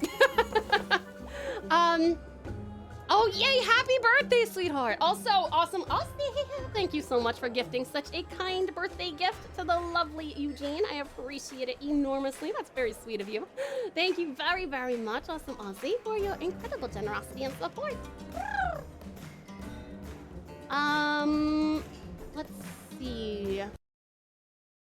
Oh yay, happy birthday, sweetheart. Also, awesome, thank you so much for gifting such a kind birthday gift to the lovely Eugene. I appreciate it enormously. That's very sweet of you. Thank you very, very much, Awesome Aussie, for your incredible generosity and support. Let's see.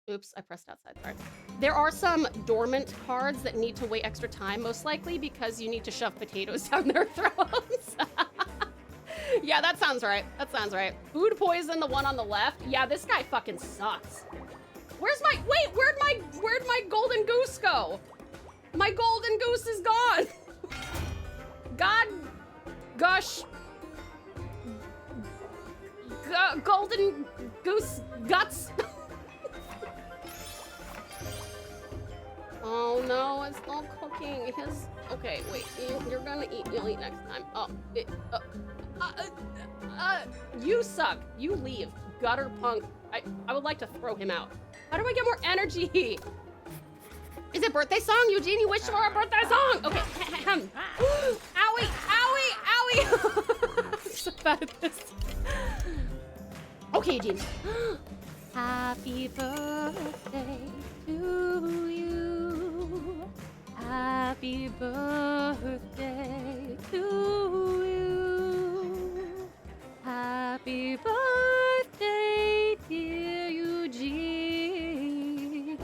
Oops, I pressed outside, sorry. There are some dormant cards that need to wait extra time, most likely because you need to shove potatoes down their throats. Yeah, that sounds right. That sounds right. Food poison, the one on the left. Yeah, this guy fucking sucks. Where'd my golden goose go? My golden goose is gone. God, gosh. Golden goose guts. Oh no, it's not cooking. Okay, wait. You're gonna eat. You'll eat next time. Oh, you suck. You leave, gutter punk. I would like to throw him out. How do I get more energy? Is it birthday song, Eugene? You wish for a birthday song. Okay. Owie, owie, owie. I'm so bad at this. Okay, Eugene. Happy birthday to you. Happy birthday to you. Happy birthday, dear Eugene.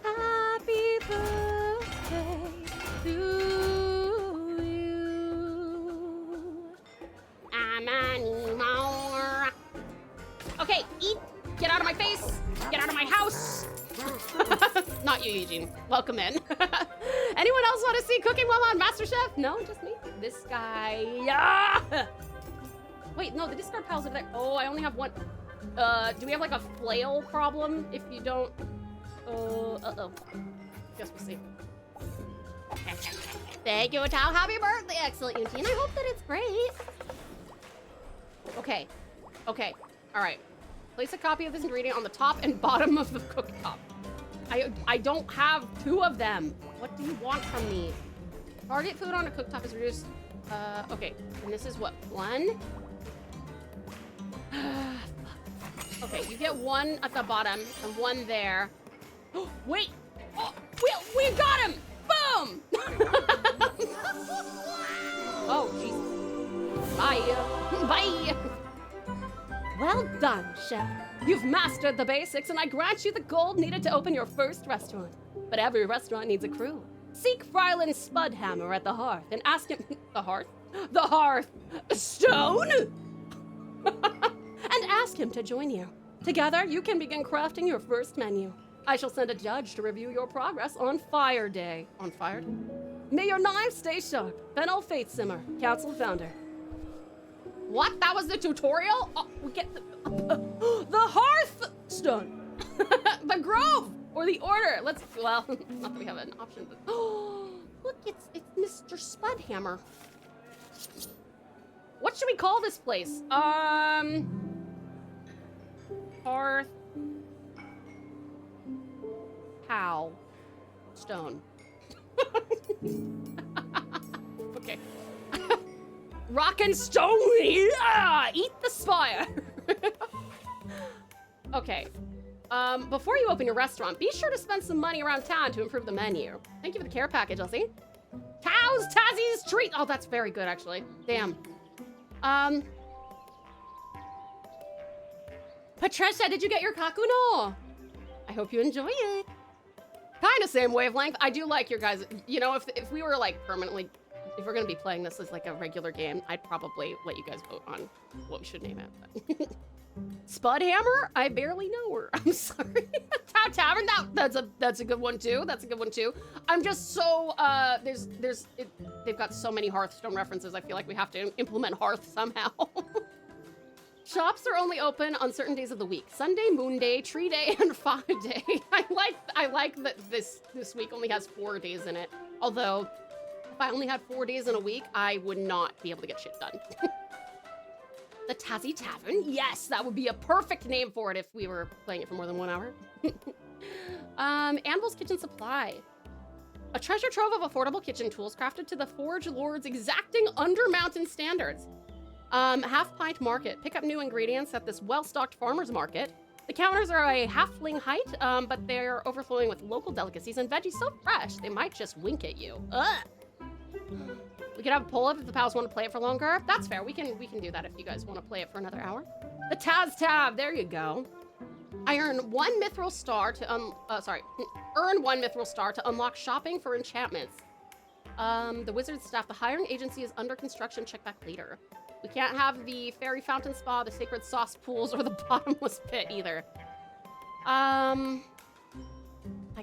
Happy birthday to you. I'm anymore. Okay, eat. Get out of my face. Get out of my house. Not you, Eugene. Welcome in. Anyone else want to see Cooking While on MasterChef? No, just me. This guy. Yeah. Wait, no, the discard pile's over there. Oh, I only have one. Do we have like a flail problem if you don't? Uh-oh. Guess we'll see. Thank you, Tao. Happy birthday. Excellent, Eugene. I hope that it's great. Okay. Okay. All right. Place a copy of this ingredient on the top and bottom of the cooktop. I don't have two of them. What do you want from me? Target food on a cooktop is reduced. Okay. And this is what? One? Okay, you get one at the bottom and one there. Wait! Oh, we got him! Boom! Oh, Jesus. Bye. Bye. Well done, chef. You've mastered the basics, and I grant you the gold needed to open your first restaurant. But every restaurant needs a crew. Seek Fryland Spudhammer at the hearth and ask him... The hearth? The hearth! Stone? And ask him to join you. Together, you can begin crafting your first menu. I shall send a judge to review your progress on Fire Day. On Fire Day? May your knives stay sharp. Fennel Fatesimmer, Council Founder. What? That was the tutorial? Oh, we get the Hearthstone. The Grove. or the order. Let's, well, not that we have an option, but oh, look, it's Mr. Spudhammer. What should we call this place? Hearth. Cow. Stone. Okay. Rock and stone. Yeah! Eat the spire. Okay. Before you open your restaurant, be sure to spend some money around town to improve the menu. Thank you for the care package, Elsie. TauTassie's treat. Oh, that's very good, actually. Damn. Patricia, did you get your kakuno? I hope you enjoy it. Kind of same wavelength. I do like your guys. You know, if we were like permanently, if we're gonna be playing this as like a regular game, I'd probably let you guys vote on what we should name it. Spudhammer? I barely know her. I'm sorry. Tau Tavern. That's a good one too. That's a good one too. I'm just so they've got so many Hearthstone references. I feel like we have to implement Hearth somehow. Shops are only open on certain days of the week: Sunday, Moon Day, Tree Day, and Fog Day. I like that this week only has 4 days in it. Although, if I only had 4 days in a week, I would not be able to get shit done. The Tassie Tavern? Yes, that would be a perfect name for it if we were playing it for more than 1 hour. Anvil's Kitchen Supply. A treasure trove of affordable kitchen tools crafted to the Forge Lord's exacting undermountain standards. Half Pint Market. Pick up new ingredients at this well-stocked farmer's market. The counters are a halfling height, but they're overflowing with local delicacies and veggies so fresh, they might just wink at you. Ugh. We could have a poll up if the pals want to play it for longer. That's fair. We can do that if you guys want to play it for another hour. The Taz Tab. There you go. I earn 1 mithril star to earn 1 mithril star to unlock shopping for enchantments. The wizard staff. The hiring agency is under construction. Check back later. We can't have the fairy fountain spa, the sacred sauce pools, or the bottomless pit either. I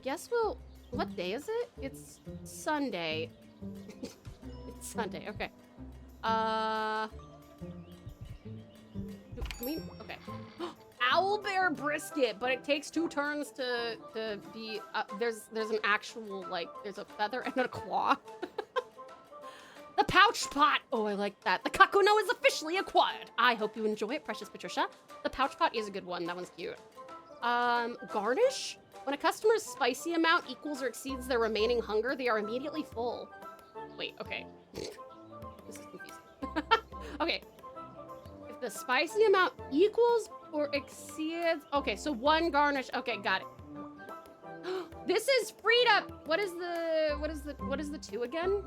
guess we'll. What day is it? It's Sunday. It's Sunday. Okay. Okay. Owlbear brisket, but it takes 2 turns to be. There's an actual there's a feather and a claw. The pouch pot. Oh, I like that. The kakuno is officially acquired. I hope you enjoy it, precious Patricia. The pouch pot is a good one. That one's cute. Garnish. When a customer's spicy amount equals or exceeds their remaining hunger, they are immediately full. Wait, okay. This is confusing. Okay. If the spicy amount equals or exceeds... Okay, so 1 garnish. Okay, got it. This is Frida. What is the 2 again?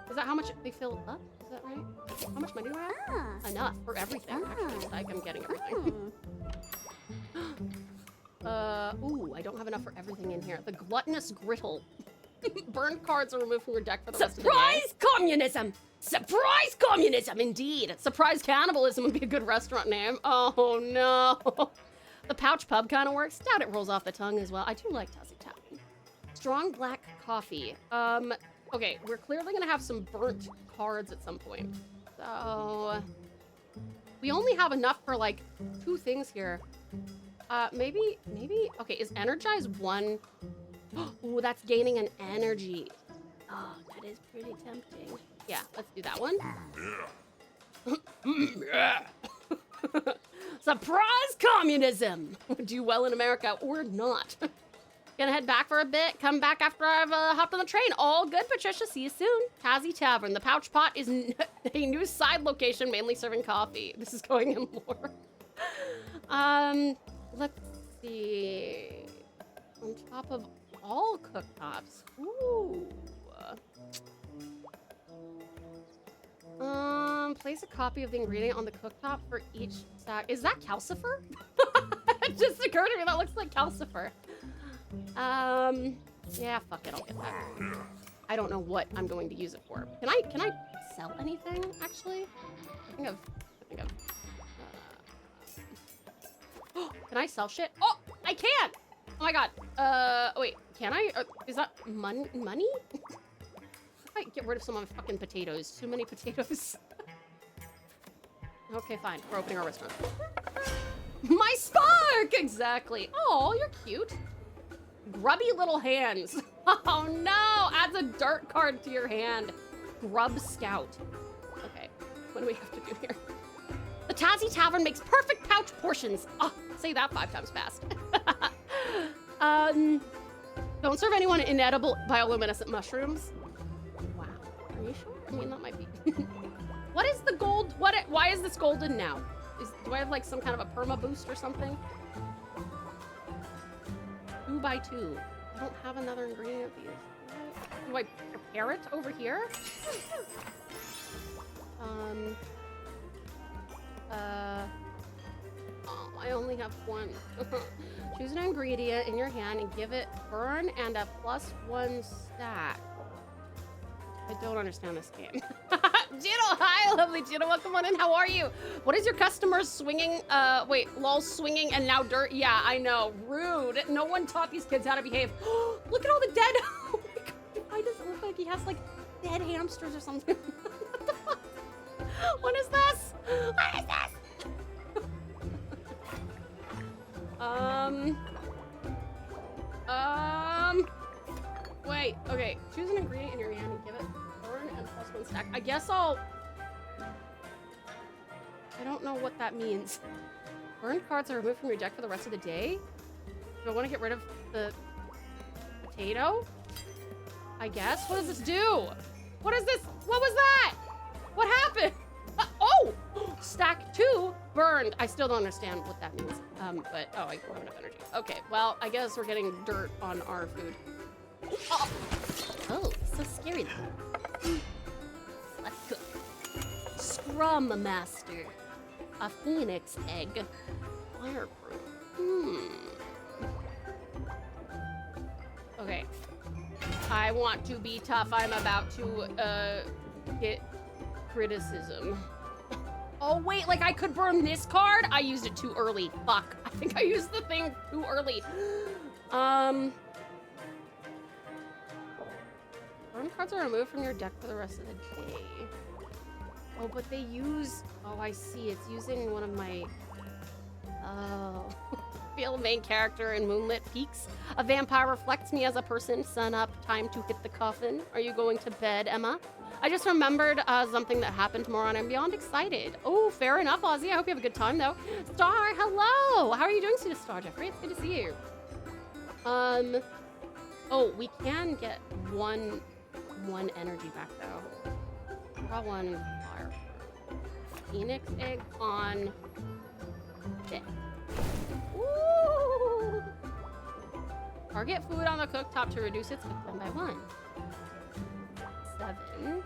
Is that how much they fill up? Is that right? How much money do I have? Enough for everything, actually. Like, I'm getting everything. Ooh, I don't have enough for everything in here. The gluttonous griddle. Burned cards are removed from your deck for the rest of the day. Surprise communism! Surprise communism, indeed! Surprise cannibalism would be a good restaurant name. Oh, no. The pouch pub kind of works. Doubt it rolls off the tongue as well. I do like Tassie Tavern. Strong black coffee. Okay, we're clearly gonna have some burnt cards at some point. So, we only have enough for like 2 things here. Maybe, okay, is Energize 1? Ooh, that's gaining an energy. Oh, that is pretty tempting. Yeah, let's do that one. Yeah. Surprise communism! Do well in America or not. Gonna head back for a bit, come back after I've hopped on the train. All good, Patricia. See you soon. Tassie Tavern. The Pouch Pot is a new side location, mainly serving coffee. This is going in lore. Let's see. On top of all cooktops. Ooh. Place a copy of the ingredient on the cooktop for each stack. Is that calcifer? It just occurred to me that looks like calcifer. Yeah, fuck it, I'll get that. I don't know what I'm going to use it for. Can I sell anything, actually? I think of, can I sell shit? Oh, I can't! Oh my god. Wait, can I? Is that money? If I get rid of some of my fucking potatoes. Too many potatoes. Okay, fine. We're opening our restaurant. My spark! Exactly. Oh, you're cute. grubby little hands. Oh no, adds a dirt card to your hand. Grub Scout. Okay, what do we have to do here? The Tassie Tavern makes perfect pouch portions. Oh, say that 5 times fast. Don't serve anyone inedible bioluminescent mushrooms. Wow, are you sure? I mean, that might be. What is the gold? Why is this golden now? Do I have like some kind of a perma boost or something? 2 by 2. I don't have another ingredient of these. Do I prepare it over here? Oh, I only have one. Choose an ingredient in your hand and give it burn and a +1 stack. I don't understand this game. Jino, hi, lovely Jino, welcome on in. How are you? What is your customers swinging? Wait, lol, swinging and now dirt. Yeah, I know, rude. No one taught these kids how to behave. Look at all the dead. Oh my God, why does it look like he has like dead hamsters or something? What the fuck? What is this? What is this? Wait, okay. Choose an ingredient in your hand and give it burn and +1 stack. I guess I don't know what that means. Burn cards are removed from your deck for the rest of the day? Do I want to get rid of the potato? I guess. What does this do? What is this? What was that? What happened? Oh! Stack 2 burned. I still don't understand what that means. But oh, I don't have enough energy. Okay, well, I guess we're getting dirt on our food. Oh, so scary though. Let's cook. Scrum Master. A phoenix egg. Fireproof. Okay. I want to be tough. I'm about to get criticism. Oh wait, like I could burn this card? I used it too early. Fuck. I think I used the thing too early. Burn cards are removed from your deck for the rest of the day. Oh, but they use... Oh, I see. It's using one of my... Oh. Feel main character in Moonlit Peaks. A vampire reflects me as a person. Sun up. Time to hit the coffin. Are you going to bed, Emma? I just remembered something that happened tomorrow and I'm beyond excited. Oh, fair enough, Ozzy. I hope you have a good time, though. Star, hello! How are you doing, Sweetest Star, Jeffrey? It's good to see you. Oh, we can get one energy back, though. Got one fire. Phoenix egg on deck. Ooh! Target food on the cooktop to reduce its cook time by 1. 7.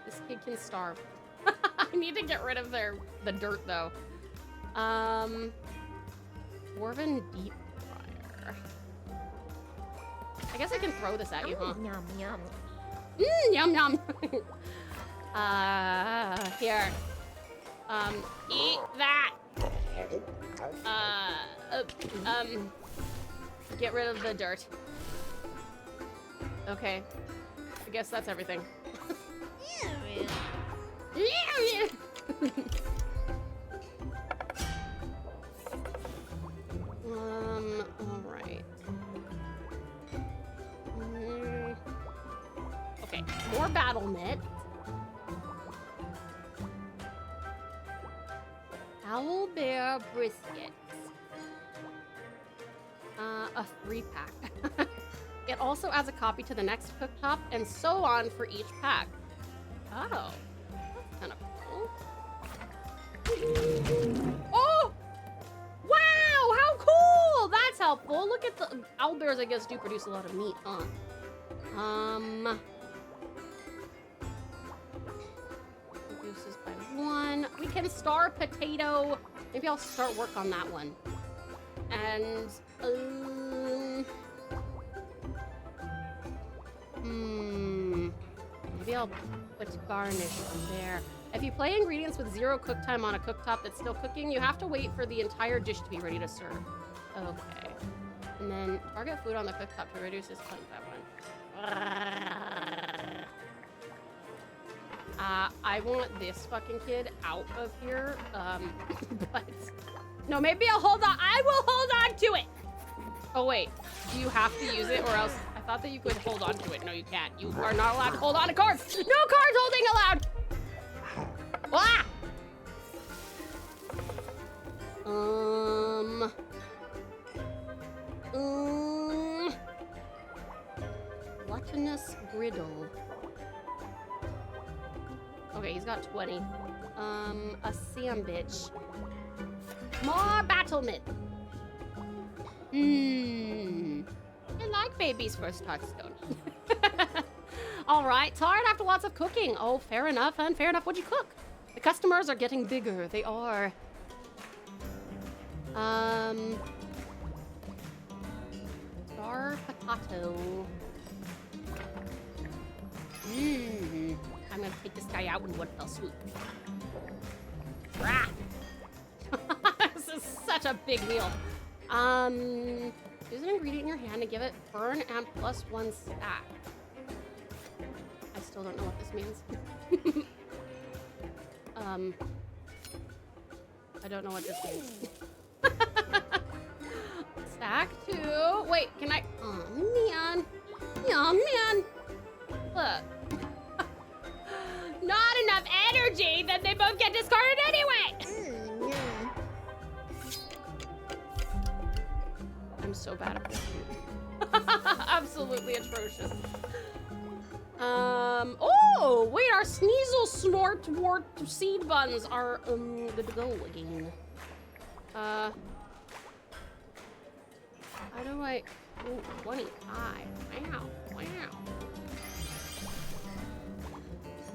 This kid can starve. I need to get rid of the dirt though. Dwarven deep fryer. I guess I can throw this at you, huh? Yum, yum. Yum yum. Here. Eat that. Get rid of the dirt. Okay. I guess that's everything. Alright. Okay, more BattleNet. Owl Bear briskets. A 3-pack. It also adds a copy to the next cooktop, and so on for each pack. Oh, that's kind of cool. Oh! Wow, how cool! That's helpful. Look at the owl bears. I guess do produce a lot of meat, huh? Reduces by 1. We can star potato. Maybe I'll start work on that one. And maybe I'll put garnish there. If you play ingredients with 0 cook time on a cooktop that's still cooking, you have to wait for the entire dish to be ready to serve. Okay. And then target food on the cooktop to reduce this time by 1. I want this fucking kid out of here, but No, maybe I'll hold on. I will hold on to it. Oh, wait. Do you have to use it or else? I thought that you could hold on to it. No, you can't. You are not allowed to hold on to cards. No cards holding allowed. Ah! Gluttonous griddle. Okay, he's got 20. A sandwich. More battlement. I like baby's first touchstone. All right, tired after lots of cooking. Oh, fair enough, and fair enough. What'd you cook? The customers are getting bigger. They are. Star potato. I'm gonna take this guy out in one fell swoop. Rah! This is such a big meal. Use an ingredient in your hand to give it burn and +1 stack. I still don't know what this means. I don't know what this means. Stack 2. Wait, can I? Oh man. Oh man. Look. Not enough energy, then they both get discarded anyway. I'm so bad at this. Absolutely atrocious. Oh, wait, our Sneasel Snort Wart seed buns are good to go again. How do I? Ooh, 25. Wow, wow.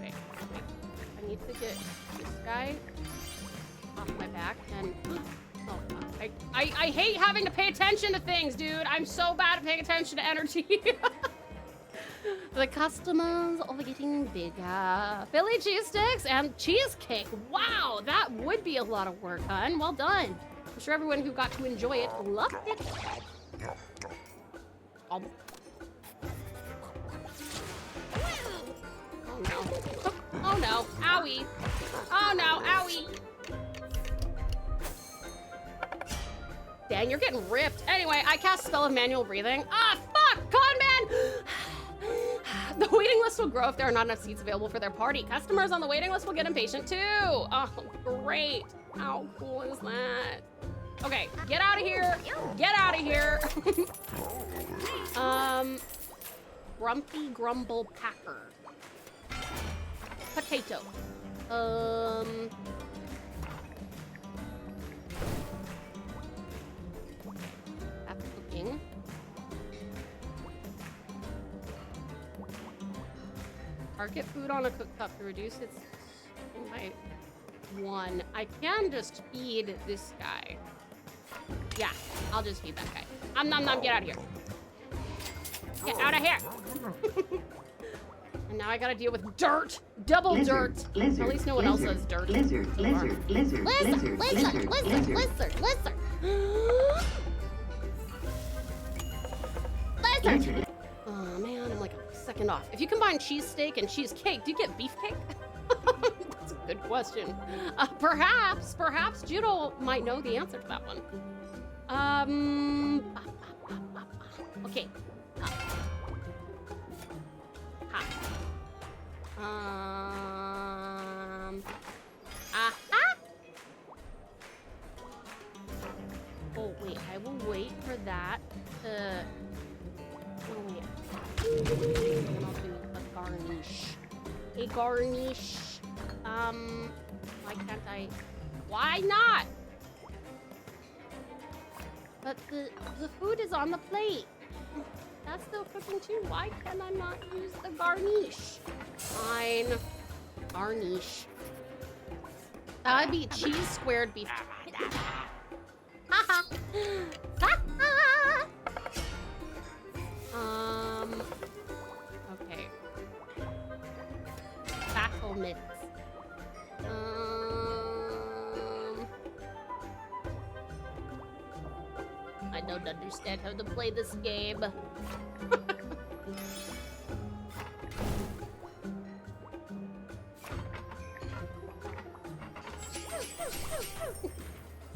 Wait. I need to get this guy off my back and. Oh, I hate having to pay attention to things, dude. I'm so bad at paying attention to energy. The customers are getting bigger. Philly cheesesteaks and cheesecake. Wow, that would be a lot of work, hun. Well done. I'm sure everyone who got to enjoy it loved it. Oh no. Oh no. Owie. Oh no. Owie. Dang, you're getting ripped. Anyway, I cast Spell of Manual Breathing. Ah, fuck! Con man! The waiting list will grow if there are not enough seats available for their party. Customers on the waiting list will get impatient too. Oh, great. How cool is that? Okay, get out of here. Get out of here. Grumpy Grumble Packer. Potato. After cooking. Target food on a cookcup to reduce its by 1. I can just feed this guy. Yeah, I'll just feed that guy. Nom, get out of here. Get out of here. And now I gotta deal with dirt. Double dirt. At least no one else has dirt. Lizard. Oh man, I'm like a second off. If you combine cheesesteak and cheesecake, do you get beefcake? That's a good question. Perhaps Judo might know the answer to that one. Okay. Oh wait, I will wait for that to. Oh wait. And I'll do a garnish. A garnish. Why can't I? Why not? But the food is on the plate. That's still cooking too. Why can I not use the garnish? Fine. Garnish. That'd be cheese squared beef. Haha. Okay. Battle mitts. I don't understand how to play this game.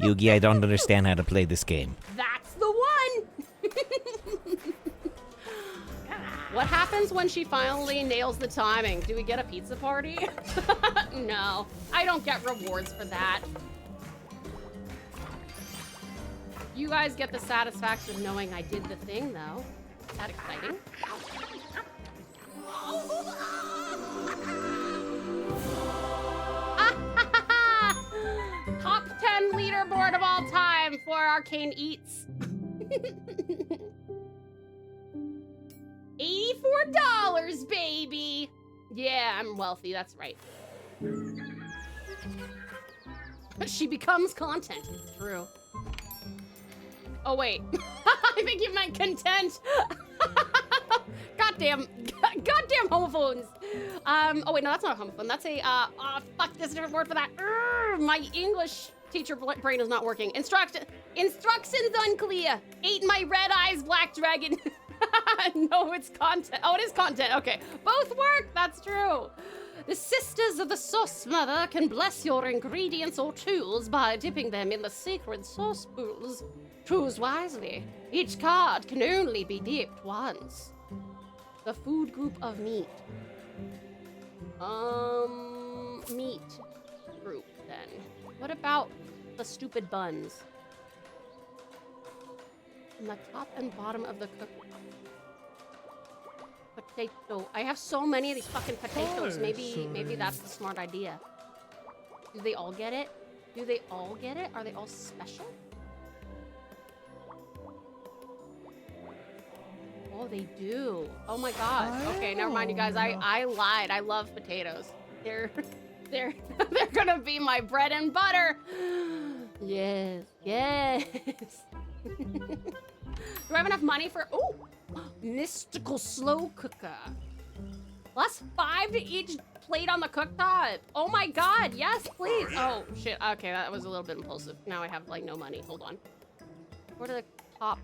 Yugi, I don't understand how to play this game. That's the one! What happens when she finally nails the timing? Do we get a pizza party? No, I don't get rewards for that. You guys get the satisfaction of knowing I did the thing, though. Is that exciting? Top 10 leaderboard of all time for Arcane Eats. $84, baby. Yeah, I'm wealthy, that's right. She becomes content. True. Oh, wait. I think you meant content. Goddamn homophones. Oh wait, no, that's not a homophone. That's a, oh, fuck, there's a different word for that. My English teacher brain is not working. Instructions unclear. Ate my red eyes, black dragon. No, it's content. Oh, it is content. Okay, both work. That's true. The Sisters of the Sauce Mother can bless your ingredients or tools by dipping them in the sacred sauce pools. Choose wisely. Each card can only be dipped once. The food group of meat. Meat group, then. What about the stupid buns? On the top and bottom of the cook. Potato. I have so many of these fucking potatoes. Maybe that's the smart idea. Do they all get it? Do they all get it? Are they all special? Oh, they do. Oh my god. Okay, never mind, you guys. I lied. I love potatoes. They're gonna be my bread and butter. Yes, yes. Do I have enough money for? Oh, mystical slow cooker. +5 to each plate on the cooktop. Oh my god, yes, please. Oh shit. Okay, that was a little bit impulsive. Now I have like no money. Hold on. Go to the top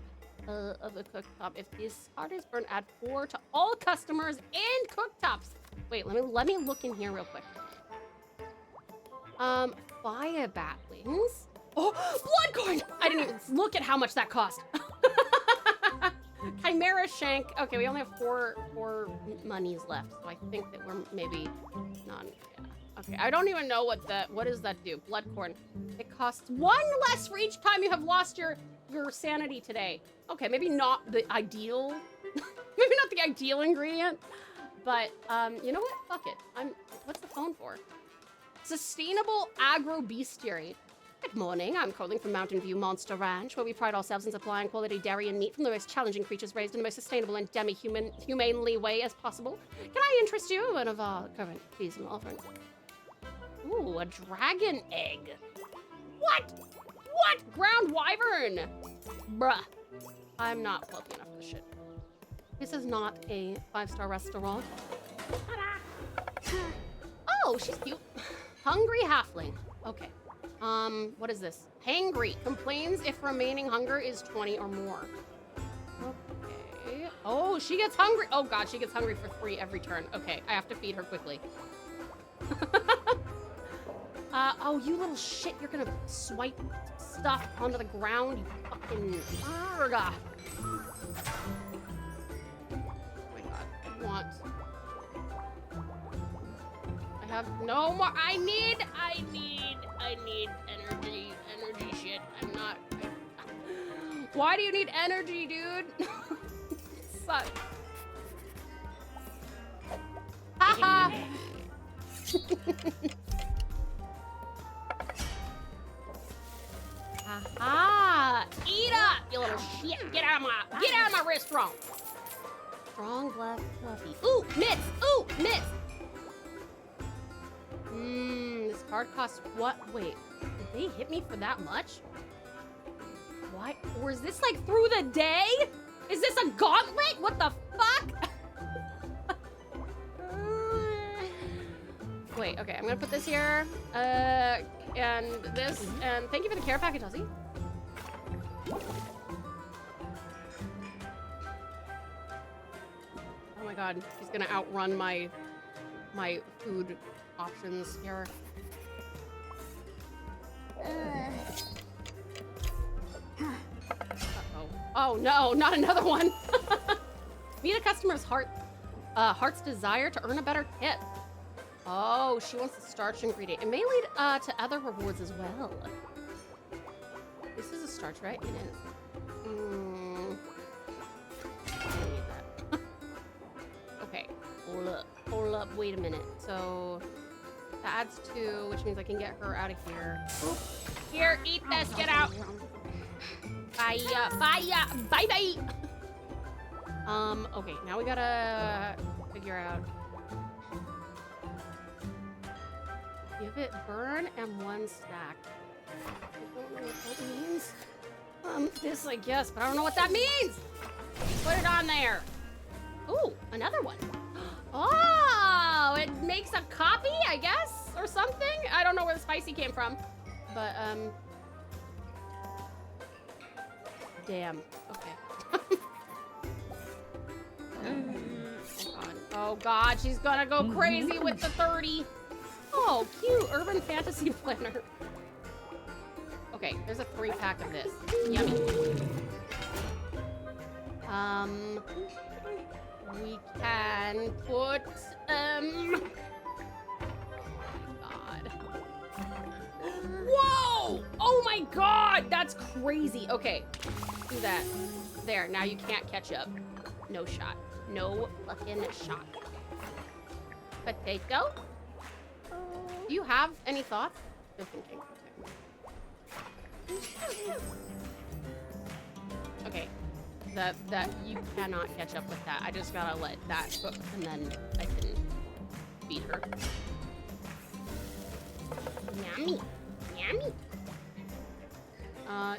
of the cooktop. If this card is burned, add 4 to all customers and cooktops. Wait, let me look in here real quick. Fire bat wings. Oh, blood coin! I didn't even look at how much that cost. Chimera shank. Okay, we only have four monies left, so I think that we're maybe not. Yeah. Okay, I don't even know what does that do? Blood corn. It costs 1 less for each time you have lost your sanity today. Okay, maybe not the ideal, maybe not the ideal ingredient, but you know what? Fuck it. What's the phone for? Sustainable agro-bestiary. Good morning, I'm calling from Mountain View Monster Ranch, where we pride ourselves in supplying quality dairy and meat from the most challenging creatures raised in the most sustainable and humanely way as possible. Can I interest you in one of our current seasonal offerings? Ooh, a dragon egg. What? What? Ground wyvern? Bruh. I'm not wealthy enough for this shit. This is not a 5-star restaurant. Oh, she's cute. Hungry halfling. Okay. What is this? Hangry. Complains if remaining hunger is 20 or more. Okay. Oh, she gets hungry. Oh god, she gets hungry for 3 every turn. Okay, I have to feed her quickly. Oh, you little shit. You're gonna swipe stuff onto the ground, you fucking arga. Oh my god, I want... I have no more. I need energy shit. I'm not. Why do you need energy, dude? Suck. Haha. Haha. Eat up, you little shit. Get out of my wrist, strong. Strong black fluffy. Ooh, miss. Ooh, miss. This card costs what? Wait, did they hit me for that much? What? Or is this like through the day? Is this a gauntlet? What the fuck? Wait, okay, I'm gonna put this here, and this, and thank you for the care package, Ozzy. Oh my god, he's gonna outrun my food options here. Oh no, not another one. Meet a customer's heart's desire to earn a better tip. Oh, she wants the starch ingredient. It may lead to other rewards as well. This is a starch, right? It is. I need that. Okay, hold up, wait a minute. So that adds 2, which means I can get her out of here. Oop. Here, eat this, get out. Fire, bye. Okay, now we gotta figure out. Give it burn and 1 stack. I don't know what that means. This I guess, but I don't know what that means. Put it on there. Ooh, another one. Oh, it makes a copy, I guess, or something. I don't know where the spicy came from, but damn. Okay. Oh God, she's gonna go crazy with the 30. Oh, cute urban fantasy planner. Okay, there's a 3-pack of this. Yummy. We can put God. Whoa! Oh my God, that's crazy. Okay, do that. There, now you can't catch up. No shot. No fucking shot. Potato? Do you have any thoughts? You're thinking. Okay. That you cannot catch up with that. I just gotta let that cook and then I can feed her. Yummy. Yummy.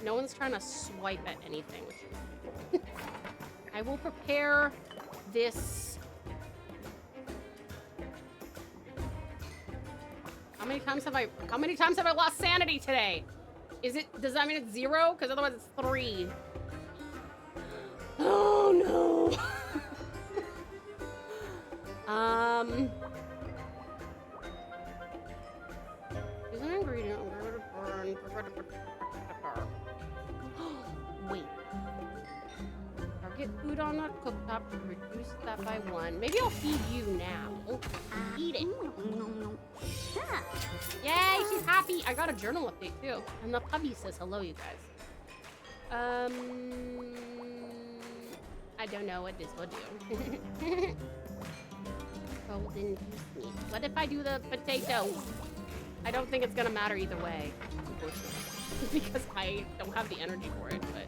No one's trying to swipe at anything. I will prepare this. How many times have I lost sanity today? Does that mean it's 0? Because otherwise it's 3. Oh no. Use an ingredient. Wait. Target food on the cooktop to reduce that by 1. Maybe I'll feed you now. Eat it. Yay, she's happy. I got a journal update too. And the puppy says hello, you guys. I don't know what this will do. Golden goose meat. What if I do the potato? I don't think it's gonna matter either way, unfortunately. Because I don't have the energy for it, but...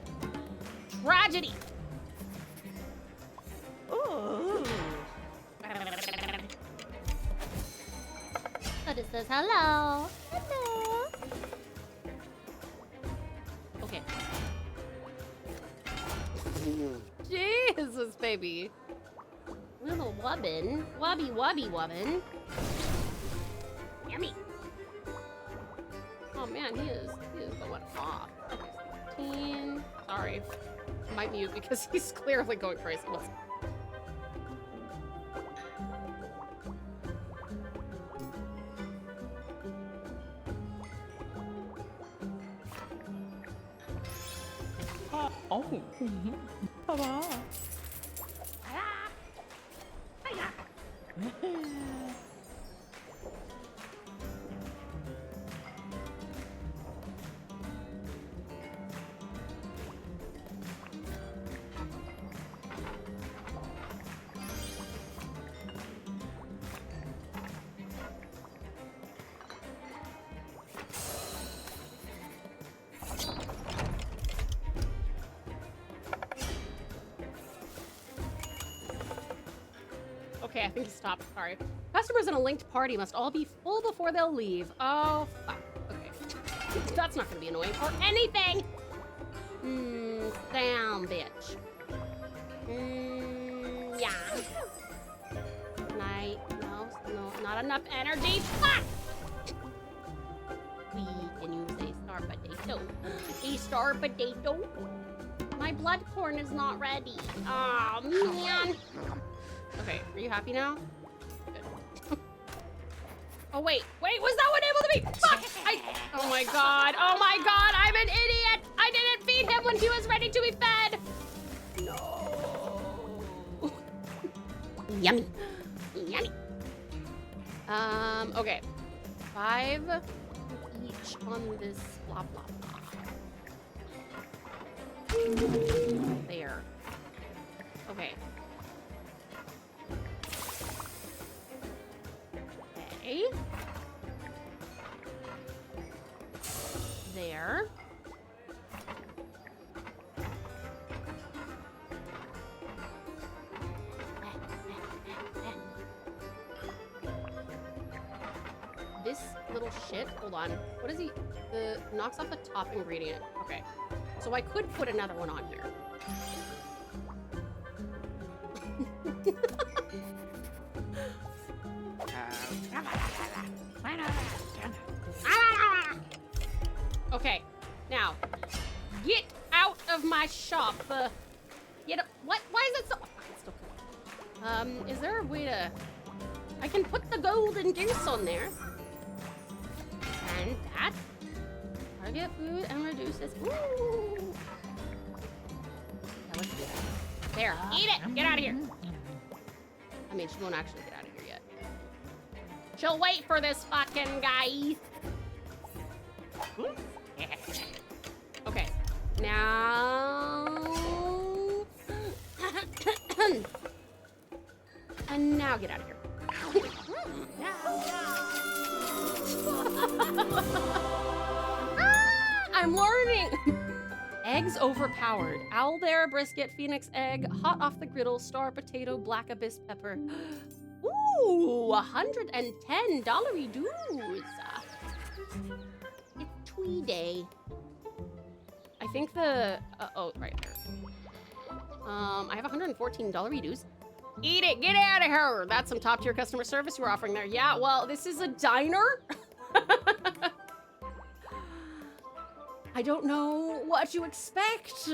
Tragedy! Ooh. So this says hello. Hello. Okay. Jesus, baby. Little wubbin. Wubby wubbin. Yummy. Oh man, he is going off. Okay, 16. Sorry. I might mute because he's clearly going crazy. Oh. Ta-da. Okay, I think he stopped. Sorry. Customers in a linked party must all be full before they'll leave. Oh, fuck. Okay. That's not gonna be annoying or anything. Damn, bitch. Yeah. No, not enough energy. Fuck! We can use a star potato. A star potato? My blood corn is not ready. Oh, man. Okay, are you happy now? Good. Oh, wait, was that one able to be? Fuck! Oh my god, I'm an idiot! I didn't feed him when he was ready to be fed! Yummy. Yummy. Okay. 5 each on this blah blah blah. There. Okay. Okay. There. This little shit, hold on. What is he? The knocks off the top ingredient. Okay. So I could put another one on here. Okay. Now, get out of my shop. Get up. What? Why is it so? Oh, it's still cool. Is there a way to? I can put the golden goose on there. And that. Target food and reduces. Ooh. Yeah, let's do that. There. Eat it. Get out of here. I mean, she won't actually get out of here yet. She'll wait for this fucking guy. Okay. Now. And now get out of here. I'm learning. Eggs overpowered. Owlbear, brisket, phoenix egg, hot off the griddle, star potato, black abyss pepper. Ooh, $110 dues. It's Twee Day. I think the oh, right there. I have $114 dues. Eat it, get out of here. That's some top tier customer service you were offering there. Yeah, well, this is a diner. I don't know what you expect.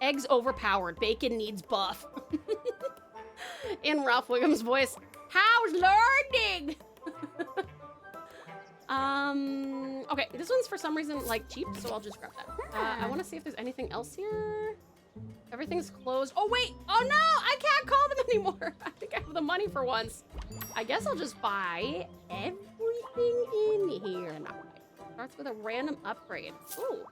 Eggs overpowered. Bacon needs buff. In Ralph Wiggum's voice, how's learning? Okay, this one's for some reason like cheap, so I'll just grab that. I want to see if there's anything else here. Everything's closed. Oh wait, oh no, I can't call them anymore. I think I have the money for once. I guess I'll just buy everything in here. Not right. Starts with a random upgrade. Ooh.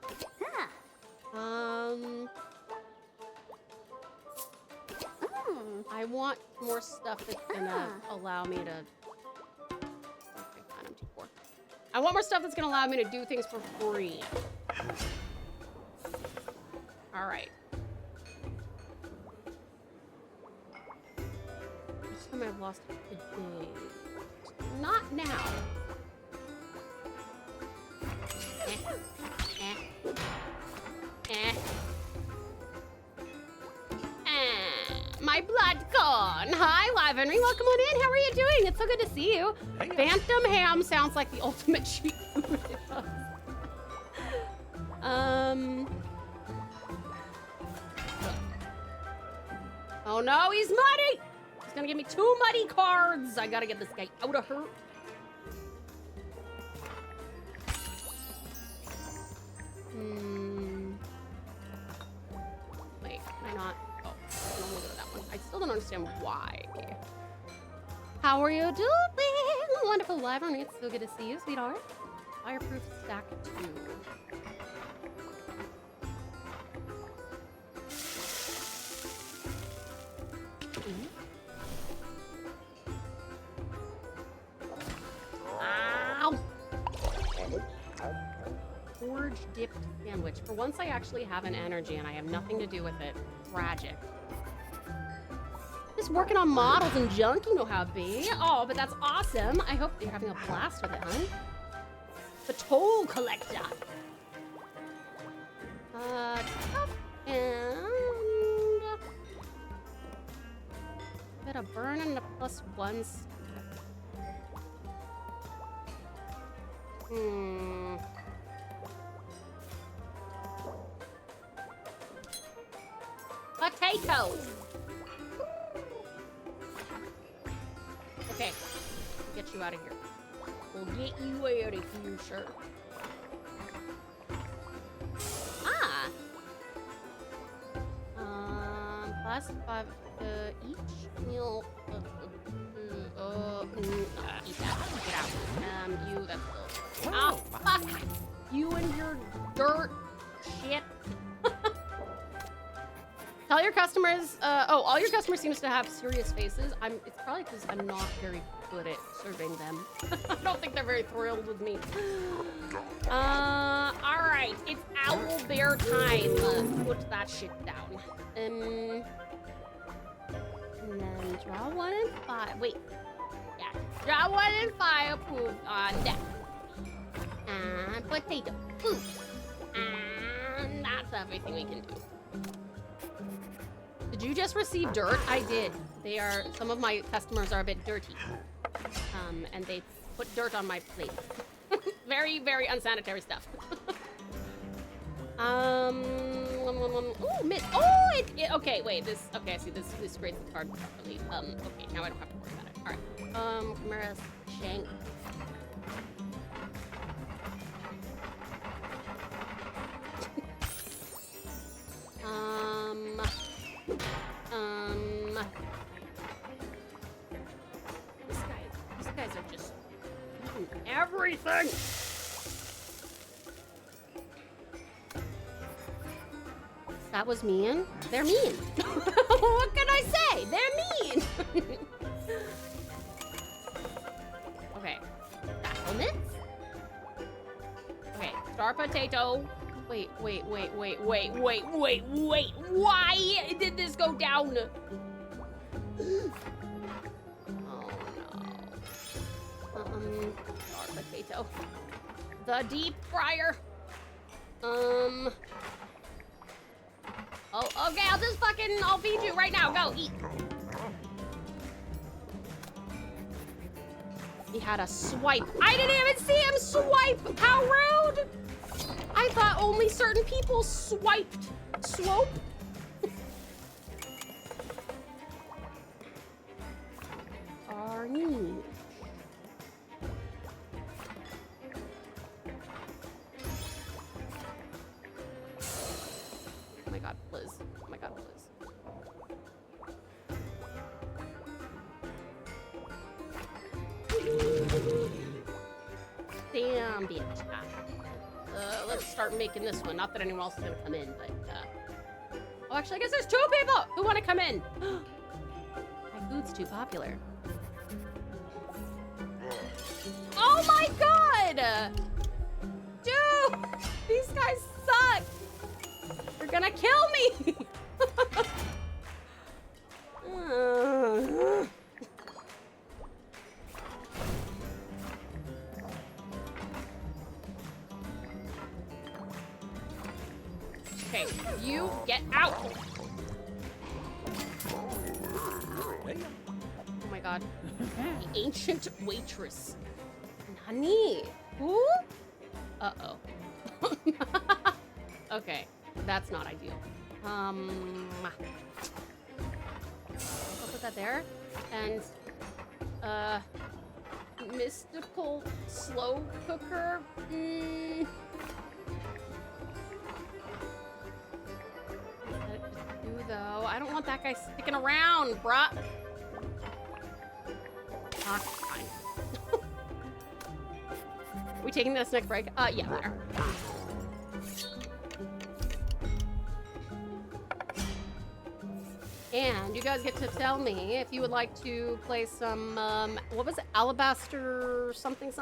I want more stuff that's gonna allow me to. Okay, fine, I'm too poor. I want more stuff that's gonna allow me to do things for free. All right. This time I've lost today. Not now. My blood gone. Hi, Live Henry. Welcome on in. How are you doing? It's so good to see you. Hey, Phantom ham sounds like the ultimate cheat food. Oh no, he's muddy. He's gonna give me 2 muddy cards. I gotta get this guy out of her. Wait, can I not? Oh, I can only go to that one. I still don't understand why. How are you doing? Wonderful live on me. It's so good to see you, sweetheart. Fireproof stack 2. Ow! Forge dipped sandwich. For once I actually have an energy and I have nothing to do with it. Tragic. Just working on models and junk, you know how it be. Oh, but that's awesome. I hope you're having a blast with it, hun. The toll collector. Tough and bit of burn and a +1. Potatoes. Okay, we'll get you out of here. We'll get you out of here, sir. +5 each meal. You and your dirt shit. Tell your customers, all your customers seems to have serious faces. It's probably because I'm not very good at serving them. I don't think they're very thrilled with me. All right, it's owl bear time. Put that shit down. And then draw 1 and 5. Wait, yeah, draw 1 and 5. Approved on deck. And potato. Ooh. And that's everything we can do. Did you just receive dirt? I did. Some of my customers are a bit dirty. And they put dirt on my plate. Very, very unsanitary stuff. Okay, wait, okay, I see this creates the card properly. Okay, now I don't have to worry about it. All right. Chimera's shank. These guys are just eating everything. That was mean. They're mean. What can I say? They're mean. Okay. Bafflements. Okay. Star potato. Wait. Why did this go down? Oh no. Star potato. The deep fryer. Oh, okay, I'll feed you right now. Go, eat. He had a swipe. I didn't even see him swipe. How rude. I thought only certain people swiped. Swope? Arnie. Oh my god, Liz. Oh my god, Liz. Damn, bitch. Let's start making this one. Not that anyone else is gonna come in, but oh, actually, I guess there's 2 people who want to come in. My food's too popular. Oh my god! Dude! These guys suck! They're gonna kill me! Okay, you get out! Oh my god. The ancient waitress. Nani? Who? Uh-oh. Okay, that's not ideal. I'll put that there. And, mystical slow cooker. Though I don't want that guy sticking around, bruh. Fine. Are we taking this next break? Yeah, there. And you guys get to tell me if you would like to play some, what was it? Alabaster something?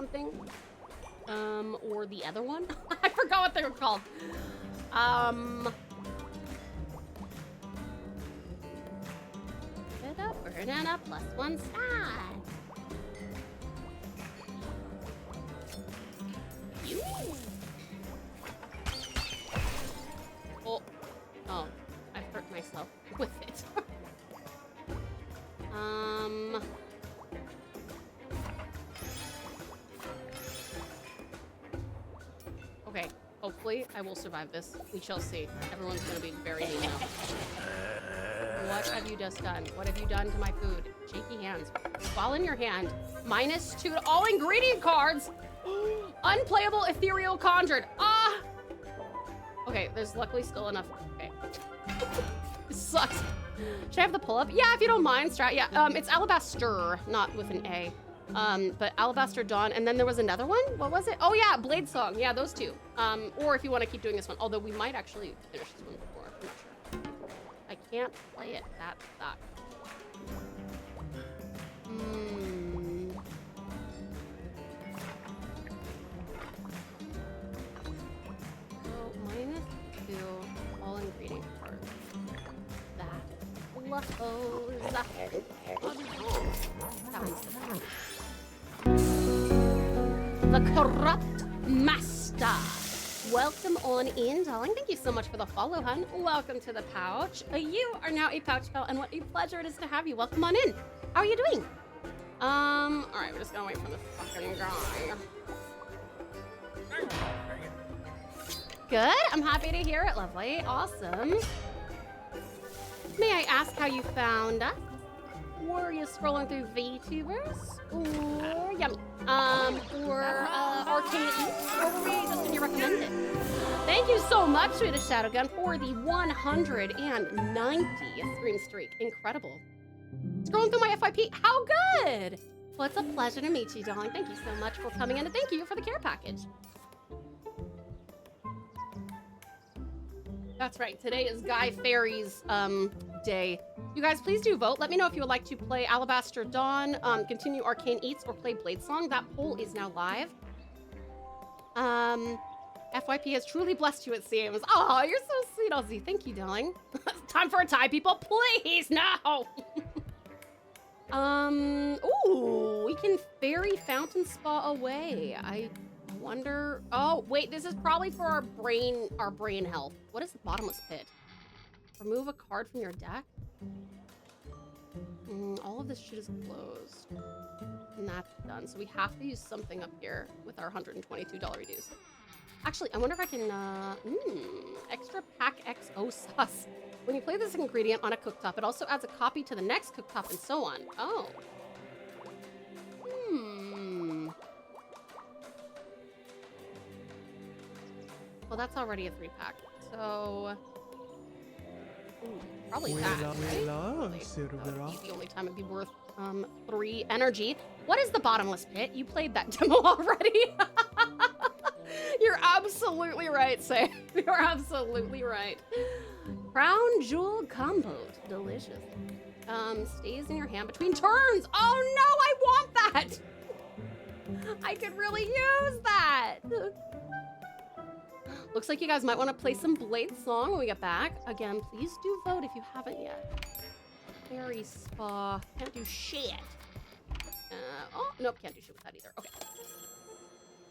Or the other one? I forgot what they were called. Banana +1 star. Oh, I've hurt myself with it. Okay, hopefully I will survive this. We shall see. Everyone's gonna be very mean now. What have you just done? What have you done to my food? Shaky hands. Ball in your hand. -2 to all ingredient cards. Unplayable ethereal conjured. Ah! Okay, there's luckily still enough. Okay. This sucks. Should I have the pull up? Yeah, if you don't mind, Strat. Yeah, it's alabaster, not with an A. But Alabaster Dawn, and then there was another one? What was it? Oh yeah, Blade Song. Yeah, those two. Or if you want to keep doing this one, although we might actually finish this one before. I'm not sure. I can't play it. That sucks. So -2, all ingredient parts. That. The Corrupt Master. Welcome on in, darling. Thank you so much for the follow, hun. Welcome to the pouch. You are now a pouch pal, and what a pleasure it is to have you. Welcome on in. How are you doing? All right, we're just gonna wait for this fucking guy. Good. I'm happy to hear it. Lovely. Awesome. May I ask how you found us? Were you scrolling through VTubers? Or yummy. Or Arcane Eats? Or were we just in your recommended? Thank you so much, Swedish Shadowgun, for the 190 stream streak. Incredible. Scrolling through my FYP. How good! Well, it's a pleasure to meet you, darling. Thank you so much for coming in, and thank you for the care package. That's right. Today is Guy Fawkes' day. You guys, please do vote. Let me know if you would like to play Alabaster Dawn, continue Arcane Eats, or play Blade Song. That poll is now live. FYP has truly blessed you, it seems. Oh, you're so sweet, Ozzy. Thank you, darling. Time for a tie, people. Please, no. Ooh, we can fairy fountain spa away. I wonder. Oh, wait, this is probably for our brain health. What is the bottomless pit? Remove a card from your deck? All of this shit is closed. And that's done. So we have to use something up here with our $122 reduce. Actually, I wonder if I can, extra pack XO sauce. When you play this ingredient on a cooktop, it also adds a copy to the next cooktop and so on. Oh. Well, that's already a 3-pack, so... probably that, right? Probably. That would be the only time it'd be worth 3 energy. What is the bottomless pit? You played that demo already. You're absolutely right, Sam. You're absolutely right. Crown Jewel Combo. Delicious. Stays in your hand between turns. Oh no, I want that! I could really use that! Looks like you guys might want to play some Blade Song when we get back. Again, please do vote if you haven't yet. Fairy Spa. Can't do shit. Oh, nope, can't do shit with that either. Okay.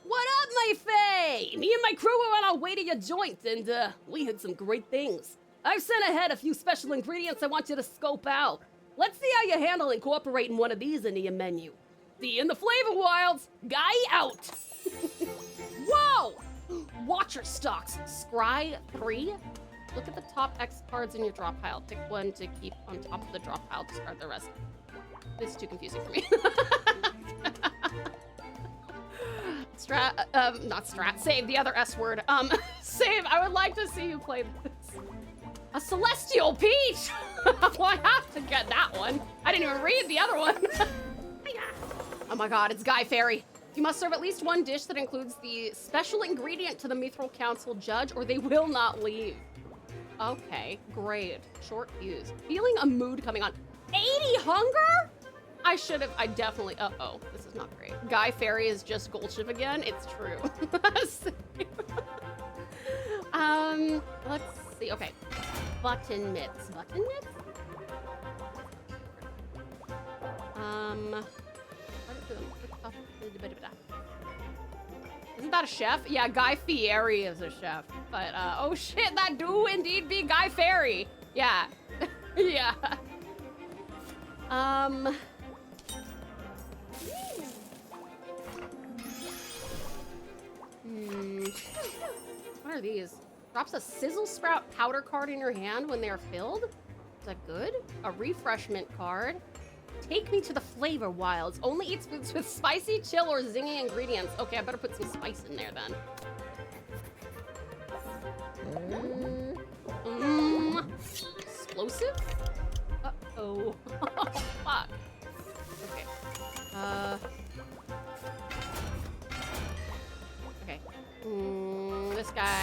What up, my fae? Me and my crew were on our way to your joint, and we had some great things. I've sent ahead a few special ingredients I want you to scope out. Let's see how you handle incorporating one of these into your menu. See you in the flavor wilds. Guy out. Whoa! Watcher stocks. Scry 3. Look at the top X cards in your drop pile. Pick one to keep on top of the drop pile. Discard the rest. This is too confusing for me. Save the other S word. Save, I would like to see you play this. A Celestial Peach! Well, I have to get that one. I didn't even read the other one. Oh my god, it's Guy Fairy. You must serve at least one dish that includes the special ingredient to the Mithril Council judge, or they will not leave. Okay, great. Short fuse. Feeling a mood coming on. 80 hunger? I definitely, uh-oh, this is not great. Guy Fairy is just gold ship again. It's true. Let's see, okay. Button mitts. Button mitts? Isn't that a chef? Yeah, Guy Fieri is a chef. But, oh shit, that do indeed be Guy Fairy. Yeah. Yeah. What are these? Drops a Sizzle Sprout powder card in your hand when they are filled? Is that good? A refreshment card. Take me to the flavor wilds. Only eats foods with spicy, chill, or zingy ingredients. Okay, I better put some spice in there then. Explosive? Uh-oh. Fuck. Okay.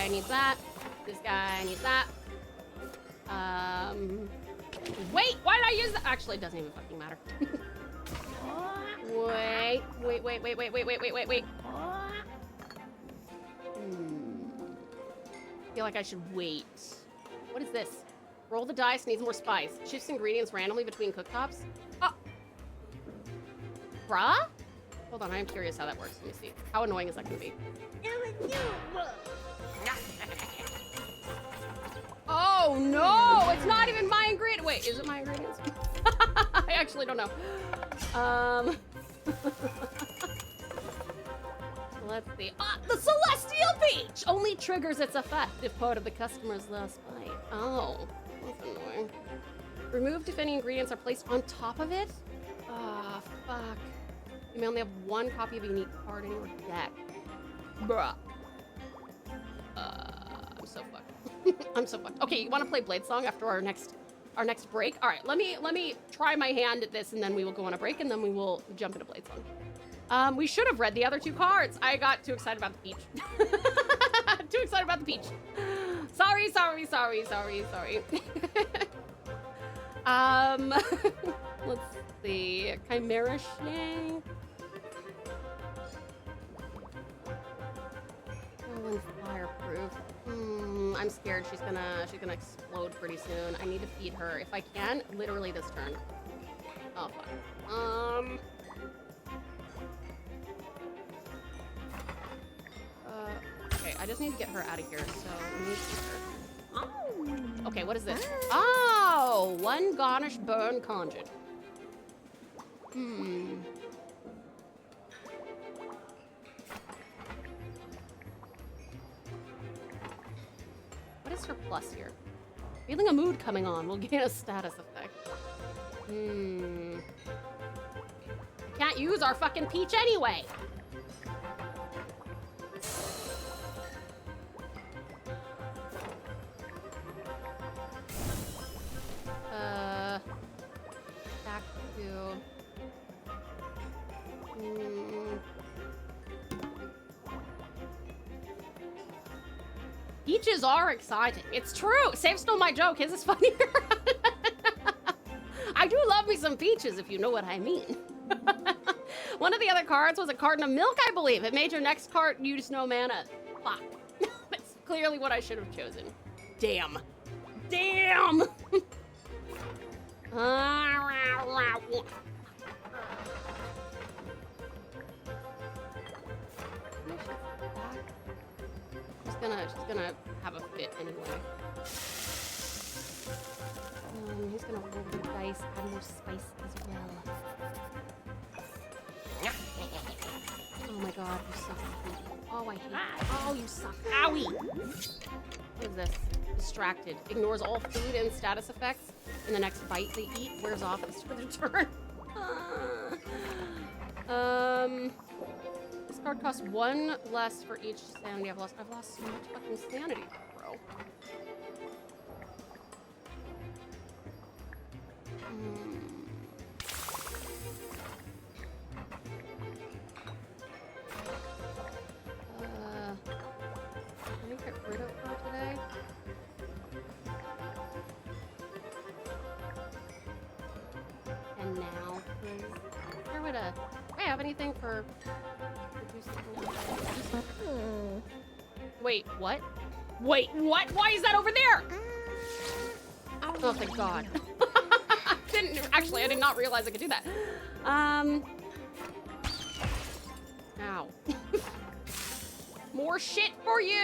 guy needs that. This guy needs that. Wait, why did I use that? Actually, it doesn't even fucking matter. Wait. I feel like I should wait. What is this? Roll the dice, needs more spice. Shifts ingredients randomly between cooktops. Oh. Bruh? Hold on, I am curious how that works. Let me see. How annoying is that gonna be? Oh no! It's not even my ingredient. Wait, is it my ingredients? I actually don't know. Let's see. Ah, the celestial peach only triggers its effect if part of the customer's last bite. Oh, that's annoying. Removed if any ingredients are placed on top of it. Ah, fuck. You may only have one copy of a unique card in your deck. Bruh. I'm so fucked. I'm so fucked. Okay, you want to play Blade Song after our next break? All right, let me try my hand at this, and then we will go on a break, and then we will jump into Blade Song. We should have read the other two cards. I got too excited about the peach. Too excited about the peach. Sorry. Let's see. Chimera Shank. Oh, fireproof. I'm scared she's gonna explode pretty soon. I need to feed her if I can. Literally this turn. Oh fuck. Okay, I just need to get her out of here, so let me feed her. Oh. Okay, what is this? Oh, one garnish burn conjured. What is her plus here? Feeling a mood coming on will gain a status effect. Can't use our fucking peach anyway. Back to... Peaches are exciting. It's true. Save stole my joke. His is funnier. I do love me some peaches, if you know what I mean. One of the other cards was a carton of milk, I believe. It made your next card use no mana. Fuck. That's clearly what I should have chosen. Damn. Damn! She's gonna have a fit anyway. He's gonna roll the dice, add more spice as well. Oh my god, you suck. Oh, I hate it. Oh, you suck. Owie! What is this? Distracted. Ignores all food and status effects. And the next bite they eat wears off at the start of the turn. This card costs one less for each sanity I've lost. I've lost so much fucking sanity, bro. Can I get rid of her today? And now, please. Is there a way to... Do I have anything for... Wait, what? Wait, what? Why is that over there? Oh, thank God. I did not realize I could do that. Ow. More shit for you!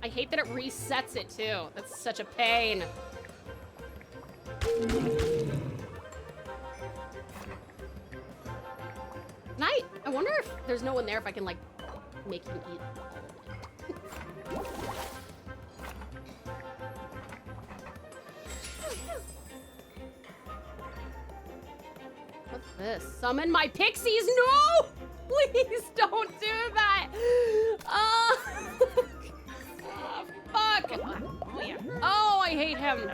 I hate that it resets it too. That's such a pain. I wonder if there's no one there if I can like make him eat all of it. What's this? Summon my pixies? No! Please don't do that! Oh, fuck! Oh, I hate him. him!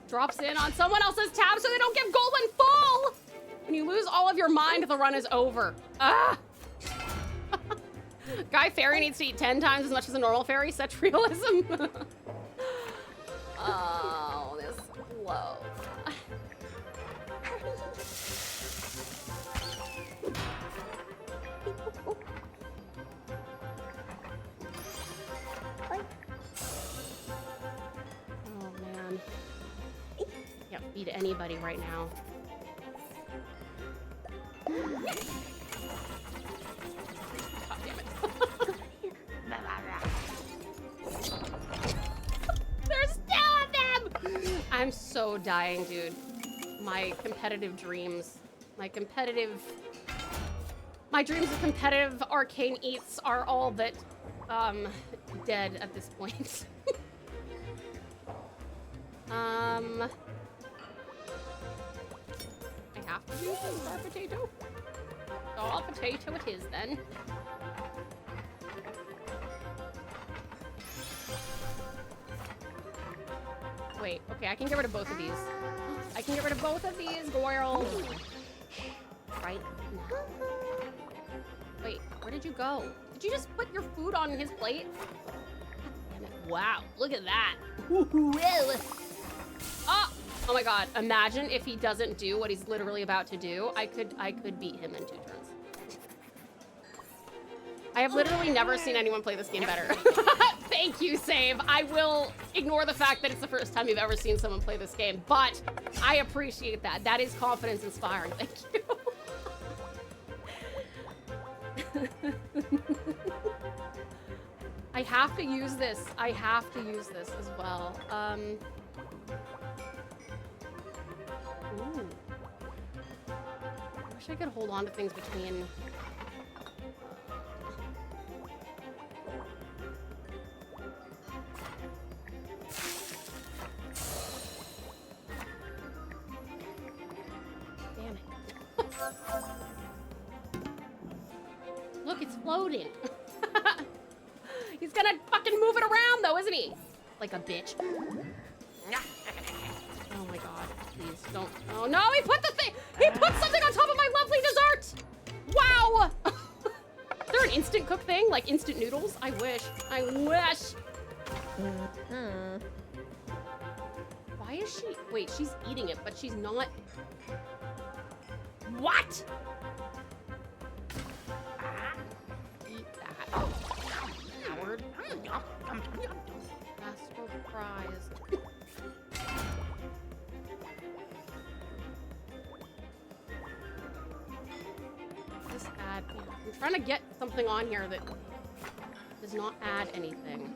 Drops in on someone else's tab so they don't get golden full! When you lose all of your mind, the run is over. Ah! Guy fairy needs to eat 10 times as much as a normal fairy. Such realism. Oh, this blows. Oh man. Can't feed anybody right now. God damn it. There's still of them! I'm so dying, dude. My competitive dreams. My dreams of competitive arcane eats are all but, dead at this point. I have to use the star potato? Star potato it is, then. Wait, okay, I can get rid of both of these. I can get rid of both of these, girls. Right now. Wait, where did you go? Did you just put your food on his plate? Damn it. Wow, look at that. Oh! Oh my god, imagine if he doesn't do what he's literally about to do. I could beat him in 2 turns. I have literally never seen anyone play this game better. Thank you, Save. I will ignore the fact that it's the first time you've ever seen someone play this game, but I appreciate that. That is confidence inspiring. Thank you. I have to use this. I have to use this as well. Ooh. I wish I could hold on to things between. Damn it. Look, it's floating. He's gonna fucking move it around though, isn't he? Like a bitch. Oh my god, please don't. Oh no, he put the thing! He put something on top of my lovely dessert! Wow! Is there an instant cook thing? Like instant noodles? I wish. I wish! Why is she? Wait, she's eating it, but she's not. What? Eat that. Howard. Astral prize. This add. I'm trying to get something on here that does not add anything.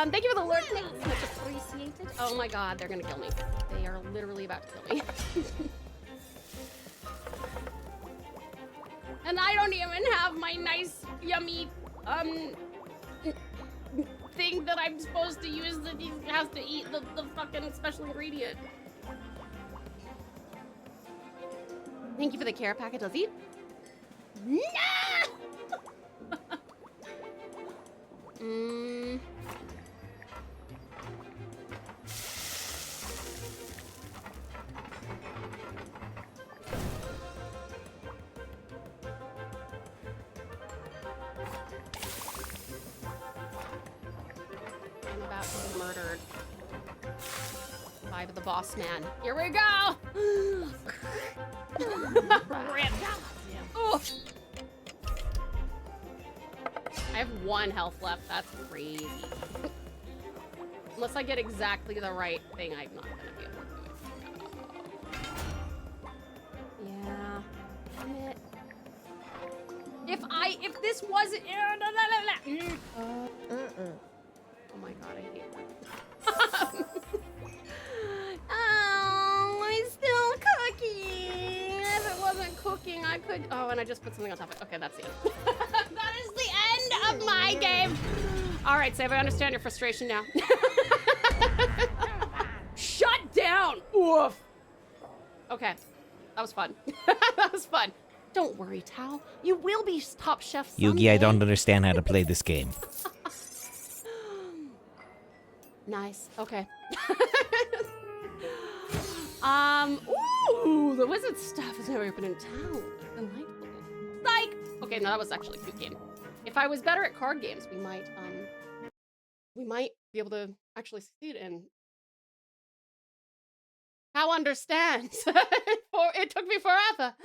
Thank you for the lurk. Much appreciated. Oh my god, they're gonna kill me. They are literally about to kill me. And I don't even have my nice, yummy, thing that I'm supposed to use that he has to eat the fucking special ingredient. Thank you for the care packet, does he? No! I'm about to be murdered by the boss man. Here we go! Oh. I have 1 health left. That's crazy. Unless I get exactly the right thing, I'm not gonna be able to do it. Yeah. Damn it. If this wasn't. Oh my god, I hate her. Oh. and I just put something on top of it. Okay, that's the end. That is the end of my game. All right, Save, I understand your frustration now. Shut down. Oof. Okay, that was fun. That was fun. Don't worry, Tao. You will be top chef someday. Yugi, I don't understand how to play this game. Nice. Okay. Ooh, the wizard stuff is never been in town. Delightful. Like, okay, no, that was actually a cute game. If I was better at card games, we might be able to actually succeed in. How understands? It took me forever.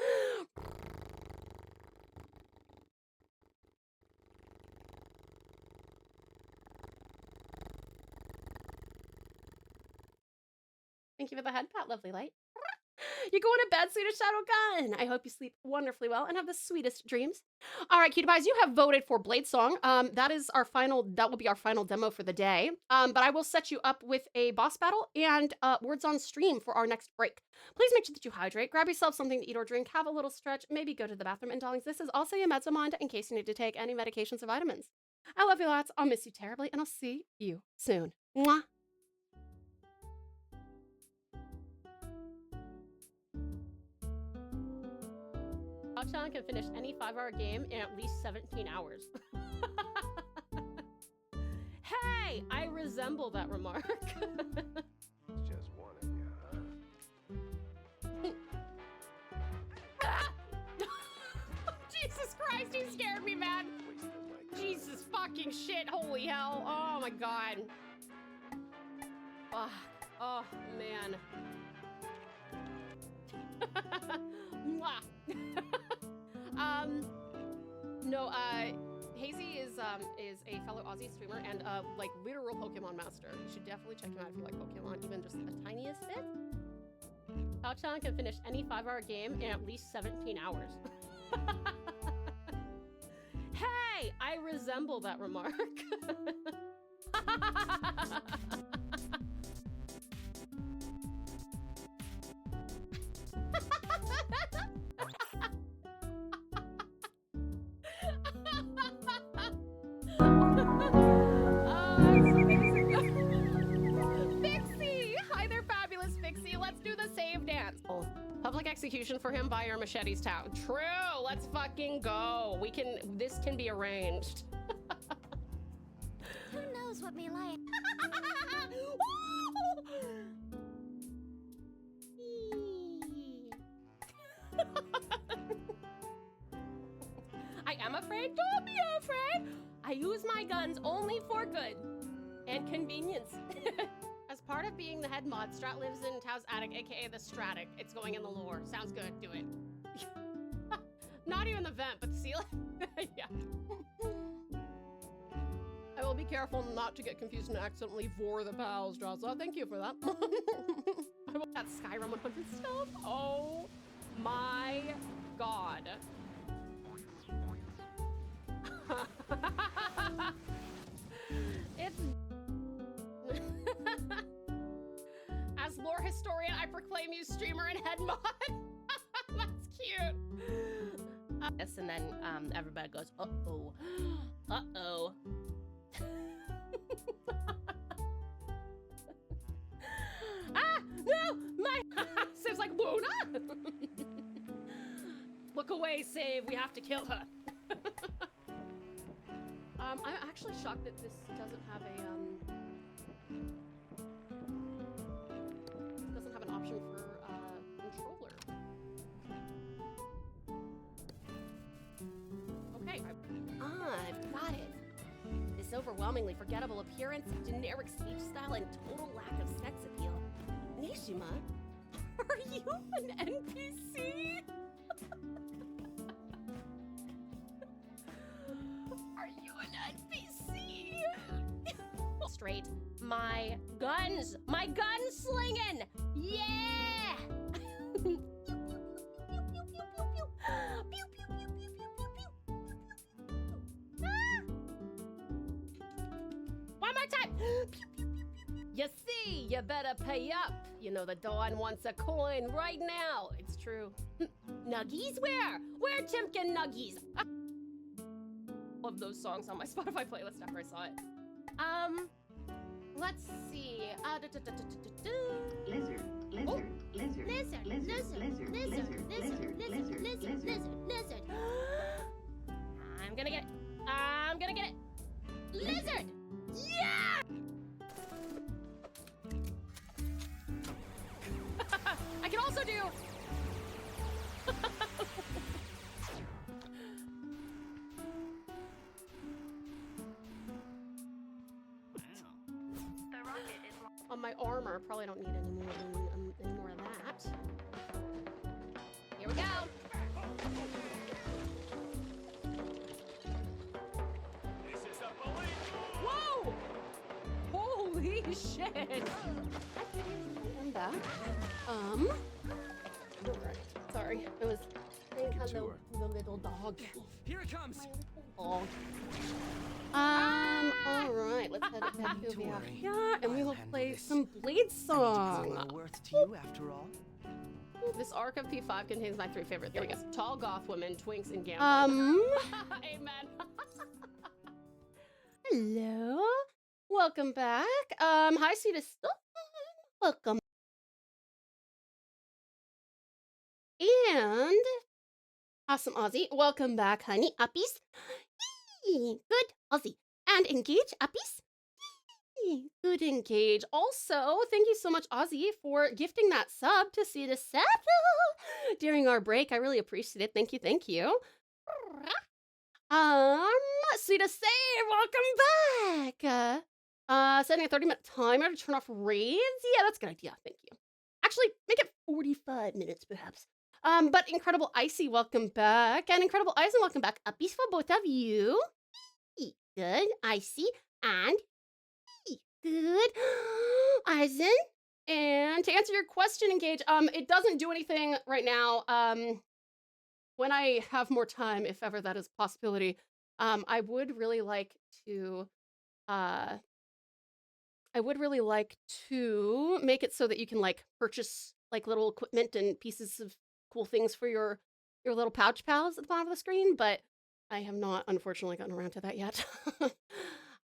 Thank you for the head pat, lovely light. You go to bed, sweetest shadow gun. I hope you sleep wonderfully well and have the sweetest dreams. All right, cutie pies, you have voted for Blade Song. That will be our final demo for the day. But I will set you up with a boss battle and words on stream for our next break. Please make sure that you hydrate, grab yourself something to eat or drink, have a little stretch, maybe go to the bathroom. And darlings, this is also your Mezzamond in case you need to take any medications or vitamins. I love you lots. I'll miss you terribly, and I'll see you soon. Mwah. Chan can finish any 5-hour game in at least 17 hours. Hey, I resemble that remark. It's just one of you, huh? Jesus Christ, you scared me, man. Jesus fucking shit, holy hell. Oh my god. Oh man. Mwah. No, Hazy is a fellow Aussie streamer and like literal Pokemon master. You should definitely check him out if you like Pokemon, even just the tiniest bit. Tao-chan can finish any 5-hour game in at least 17 hours. Hey, I resemble that remark. Fixie! Hi there, fabulous Fixie. Let's do the save dance. Oh, public execution for him by our machetes town. True. Let's fucking go. This can be arranged. Who knows what me like? I am afraid. Don't be afraid. I use my guns only for good and convenience. As part of being the head mod, Strat lives in Tao's attic, aka the Stratic. It's going in the lore. Sounds good. Do it. Not even the vent, but the ceiling. Yeah. I will be careful not to get confused and accidentally vor the pals, Jazza. Thank you for that. I want that Skyrim 100 stuff. Oh my god. It's as lore historian, I proclaim you streamer and head mod. That's cute. Yes, and then everybody goes, uh-oh, uh-oh. Ah, no, my Siv's like, Luna. Look away, Save. We have to kill her. I'm actually shocked that this doesn't have an option for controller. Okay, I've got it. This overwhelmingly forgettable appearance, generic speech style, and total lack of sex appeal. Nishima, are you an NPC? Are you an NPC? straight. My guns slinging. Yeah. One more time. You see, you better pay up. You know the Dawn wants a coin right now. It's true. true. Nuggies? Where? Where Timken Nuggies? Love those songs on my Spotify playlist after I saw it. Let's see. Lizard, lizard, lizard, Lizard, lizard, lizard, lizard, lizard, lizard. I'm gonna get it. I'm gonna get it. Lizard! Yeah! I can also do. On my armor, probably don't need any more of that. Here we go. Whoa! Holy shit! I'm back. Alright. Sorry, it was the little dog. Here it comes. Dog. Alright, let's head back over here, and we will play some Blade Song. My worth to you after all. This arc of P5 contains my 3 favorite things. Tall goth women, twinks, and gambling. Amen. Hello. Welcome back. Hi, Sweetest. Welcome. And awesome Aussie. Welcome back, honey. Uppies. Yee. Good Aussie. And engage, uppies. Yee. Good engage. Also, thank you so much, Aussie, for gifting that sub to see the set during our break. I really appreciate it. Thank you, thank you. Sweetest say, welcome back. Setting a 30-minute timer to turn off raids. Yeah, that's a good idea. Thank you. Actually, make it 45 minutes, perhaps. But Incredible Icy, welcome back. And Incredible Eisen, welcome back. Uppies for both of you. Good. Icy. And good. Eisen. And to answer your question, Engage, it doesn't do anything right now. When I have more time, if ever that is a possibility, I would really like to make it so that you can like purchase like little equipment and pieces of cool things for your little pouch pals at the bottom of the screen, but I have not unfortunately gotten around to that yet.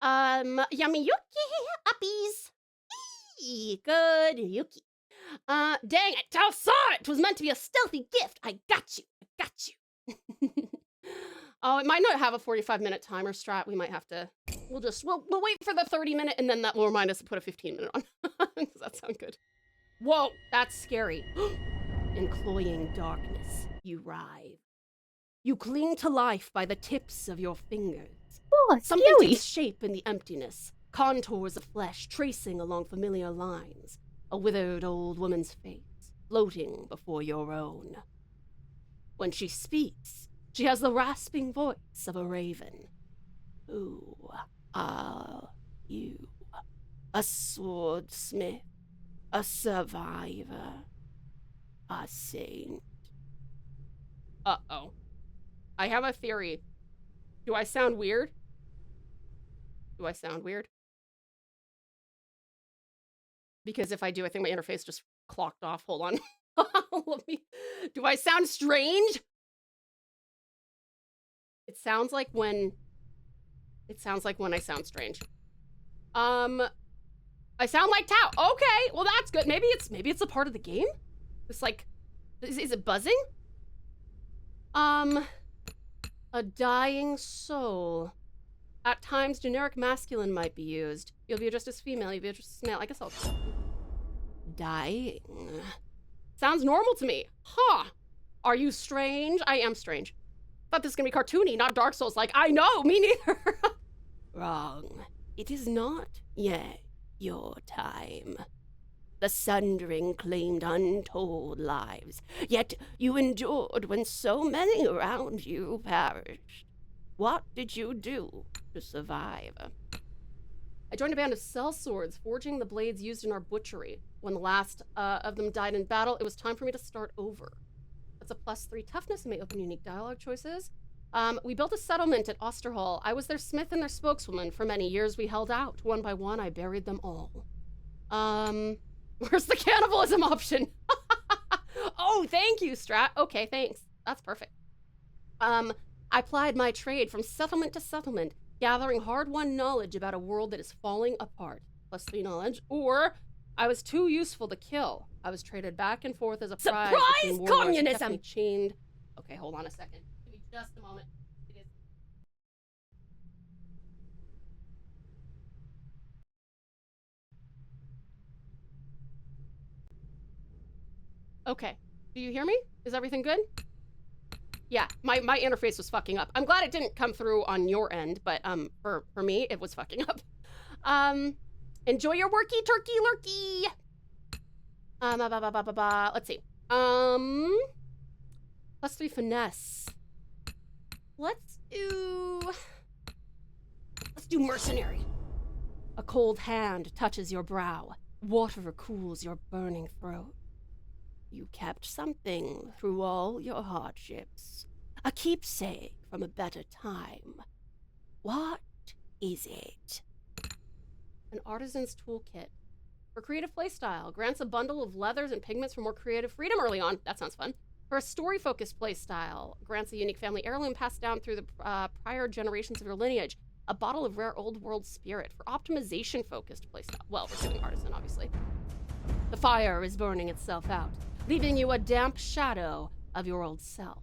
Yummy Yuki uppies. Eee, good Yuki. Dang it, Tao saw it! It was meant to be a stealthy gift. I got you. I got you. Oh, it might not have a 45-minute timer strat. We might have to, we'll wait for the 30-minute and then that will remind us to put a 15-minute on. Does that sound good? Whoa, that's scary. In cloying darkness, you writhe. You cling to life by the tips of your fingers. Oh, Something takes shape in the emptiness, contours of flesh tracing along familiar lines, a withered old woman's face floating before your own. When she speaks, she has the rasping voice of a raven. Who are you? A swordsmith, a survivor, a saint. Uh-oh. I have a theory. Do I sound weird? Do I sound weird? Because if I do, I think my interface just clocked off. Hold on. Let me... Do I sound strange? It sounds like when I sound strange. I sound like Tao. Okay, well that's good. Maybe it's a part of the game. It's like, is it buzzing? A dying soul. At times, generic masculine might be used. You'll be addressed as female. You'll be addressed as male. I guess I'll. Dying. Sounds normal to me. Huh. Are you strange? I am strange. Thought this was gonna be cartoony, not Dark Souls. Like, I know, me neither. Wrong. It is not yet your time. The Sundering claimed untold lives, yet you endured when so many around you perished. What did you do to survive? I joined a band of sellswords, forging the blades used in our butchery. When the last of them died in battle, it was time for me to start over. That's a +3 toughness and may open unique dialogue choices. We built a settlement at Osterhall. I was their smith and their spokeswoman. For many years we held out. One by one, I buried them all. Where's the cannibalism option? Oh Oh, thank you, Strat. Okay, thanks. That's perfect. I plied my trade from settlement to settlement, gathering hard-won knowledge about a world that is falling apart. +3 knowledge, or I was too useful to kill. I was traded back and forth as a prize. Surprise communism! Chained. Okay, hold on a second. Give me just a moment. It is. Okay, do you hear me? Is everything good? Yeah, my interface was fucking up. I'm glad it didn't come through on your end, but for me, it was fucking up. Enjoy your worky turkey lurkey. Let's see. +3 finesse. Let's do mercenary. A cold hand touches your brow. Water cools your burning throat. You kept something through all your hardships. A keepsake from a better time. What is it? An artisan's toolkit. For creative playstyle, grants a bundle of leathers and pigments for more creative freedom early on. That sounds fun. For a story-focused playstyle, grants a unique family heirloom passed down through the prior generations of your lineage. A bottle of rare old world spirit. For optimization-focused playstyle. Well, we're doing artisan, obviously. The fire is burning itself out, leaving you a damp shadow of your old self.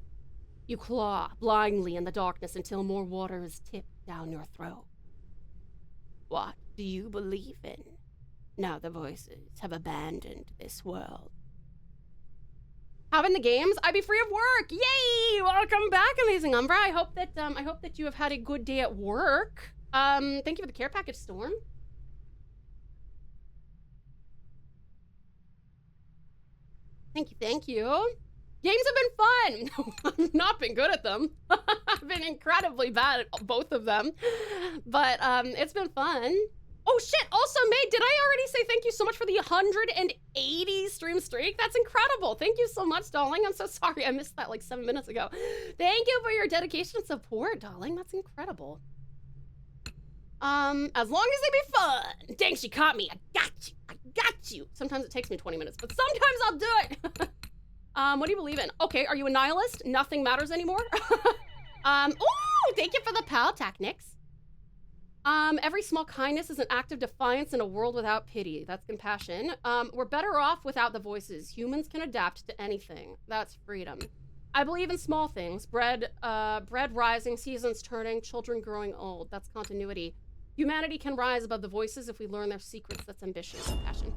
You claw blindly in the darkness until more water is tipped down your throat. What do you believe in? Now the voices have abandoned this world. Having the games, I be free of work. Yay! Welcome back, amazing Umbra. I hope that you have had a good day at work. Thank you for the care package, Storm. Thank you. Games have been fun. I've not been good at them. I've been incredibly bad at both of them. But it's been fun. Oh shit, also May, did I already say thank you so much for the 180 stream streak? That's incredible. Thank you so much, darling. I'm so sorry I missed that like 7 minutes ago. Thank you for your dedication and support, darling. That's incredible. As long as they be fun. Dang, she caught me. I got you. Sometimes it takes me 20 minutes, but sometimes I'll do it. What do you believe in? Okay, are you a nihilist? Nothing matters anymore? Ooh, thank you for the pal techniques. Every small kindness is an act of defiance in a world without pity. That's compassion. We're better off without the voices. Humans can adapt to anything. That's freedom. I believe in small things. Bread rising, seasons turning, children growing old. That's continuity. Humanity can rise above the voices if we learn their secrets. That's ambition, compassion.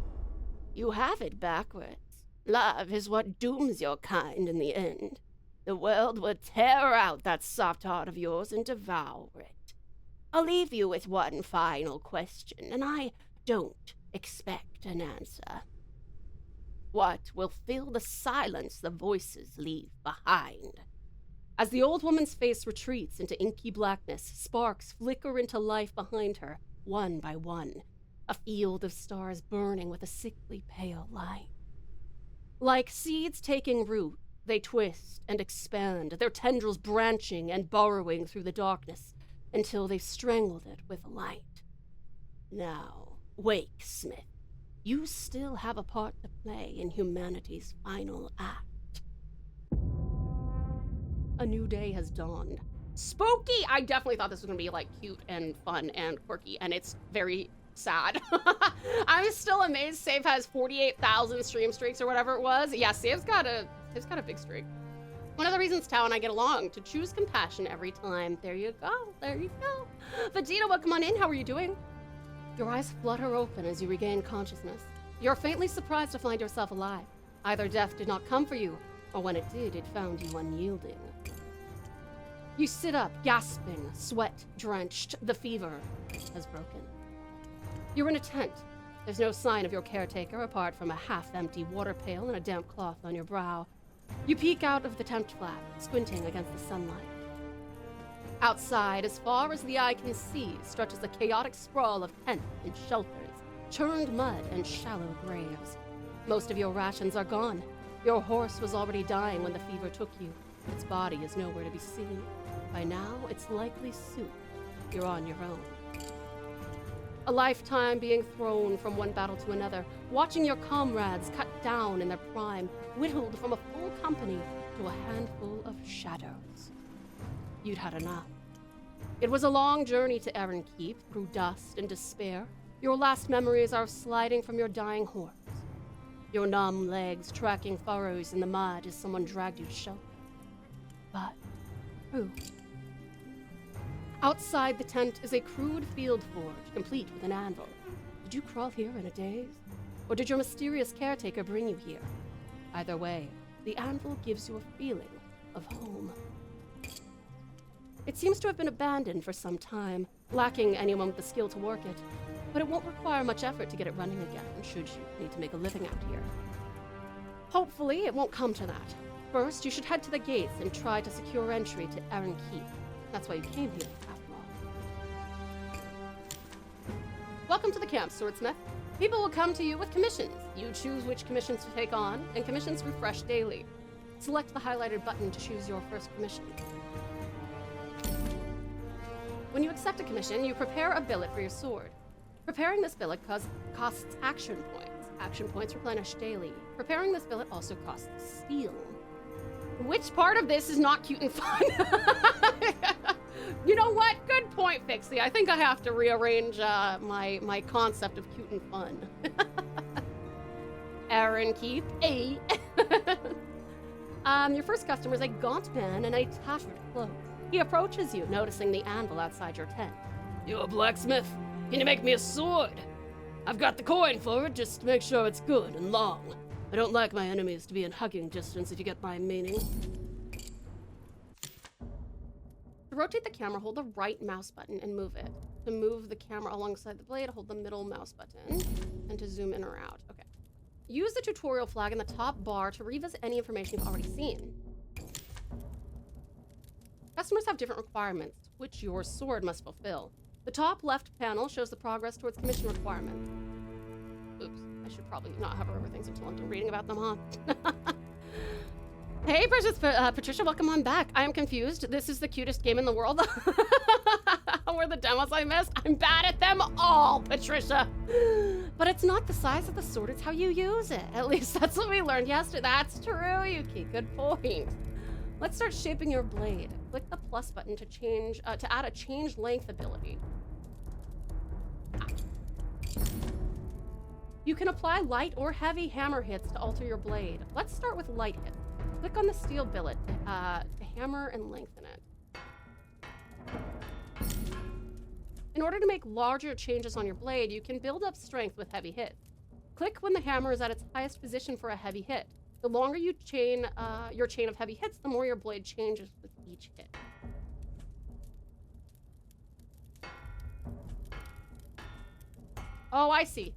You have it backwards. Love is what dooms your kind in the end. The world will tear out that soft heart of yours and devour it. I'll leave you with one final question, and I don't expect an answer. What will fill the silence the voices leave behind? As the old woman's face retreats into inky blackness, sparks flicker into life behind her, one by one, a field of stars burning with a sickly pale light. Like seeds taking root, they twist and expand, their tendrils branching and burrowing through the darkness until they've strangled it with light. Now, wake, Smith. You still have a part to play in humanity's final act. A new day has dawned. Spooky! I definitely thought this was gonna be like cute and fun and quirky, and it's very sad. I'm still amazed Save has 48,000 stream streaks or whatever it was. Yeah, Save's got a big streak. One of the reasons Tao and I get along, to choose compassion every time. There you go, there you go. Vegeta, welcome on in, how are you doing? Your eyes flutter open as you regain consciousness. You're faintly surprised to find yourself alive. Either death did not come for you, or when it did, it found you unyielding. You sit up, gasping, sweat drenched. The fever has broken. You're in a tent. There's no sign of your caretaker apart from a half-empty water pail and a damp cloth on your brow. You peek out of the tent flap, squinting against the sunlight. Outside, as far as the eye can see, stretches a chaotic sprawl of tents and shelters, churned mud and shallow graves. Most of your rations are gone. Your horse was already dying when the fever took you. Its body is nowhere to be seen. By now, it's likely soup. You're on your own. A lifetime being thrown from one battle to another, watching your comrades cut down in their prime, whittled from a full company to a handful of shadows. You'd had enough. It was a long journey to Erin Keep, through dust and despair. Your last memories are sliding from your dying horse. Your numb legs tracking furrows in the mud as someone dragged you to shelter. But who? Outside the tent is a crude field forge, complete with an anvil. Did you crawl here in a daze? Or did your mysterious caretaker bring you here? Either way, the anvil gives you a feeling of home. It seems to have been abandoned for some time, lacking anyone with the skill to work it. But it won't require much effort to get it running again, should you need to make a living out here. Hopefully, it won't come to that. First, you should head to the gates and try to secure entry to Erin Keep. That's why you came here, after all. Welcome to the camp, Swordsmith. People will come to you with commissions. You choose which commissions to take on, and commissions refresh daily. Select the highlighted button to choose your first commission. When you accept a commission, you prepare a billet for your sword. Preparing this billet costs action points. Action points replenish daily. Preparing this billet also costs steel. Which part of this is not cute and fun? You know what? Good point, Fixie. I think I have to rearrange my concept of cute and fun. Erin Keep, A. Your first customer is a gaunt man in a tattered cloak. He approaches you, noticing the anvil outside your tent. You're a blacksmith? Can you make me a sword? I've got the coin for it, just to make sure it's good and long. I don't like my enemies to be in hugging distance, if you get my meaning. To rotate the camera, hold the right mouse button and move it. To move the camera alongside the blade, hold the middle mouse button. And to zoom in or out. Okay. Use the tutorial flag in the top bar to revisit any information you've already seen. Customers have different requirements, which your sword must fulfill. The top left panel shows the progress towards commission requirements. Oops, I should probably not hover over things until I'm done reading about them, huh? Hey, precious Patricia, welcome on back. I am confused. This is the cutest game in the world. Were the demos I missed? I'm bad at them all, Patricia. But it's not the size of the sword, it's how you use it. At least that's what we learned yesterday. That's true, Yuki. Good point. Let's start shaping your blade. Click the plus button to change, to add a change length ability. You can apply light or heavy hammer hits to alter your blade. Let's start with light hits. Click on the steel billet to hammer and lengthen it. In order to make larger changes on your blade, you can build up strength with heavy hits. Click when the hammer is at its highest position for a heavy hit. The longer you chain your chain of heavy hits, the more your blade changes with each hit. Oh, I see.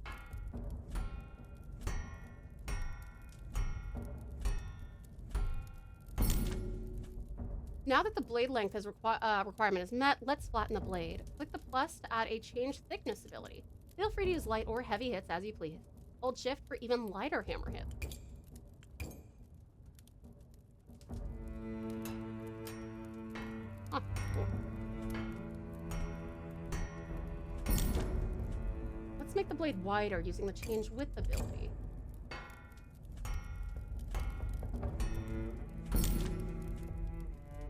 Now that the blade length requirement is met, let's flatten the blade. Click the plus to add a change thickness ability. Feel free to use light or heavy hits as you please. Hold shift for even lighter hammer hits. Huh, cool. Let's make the blade wider using the change width ability.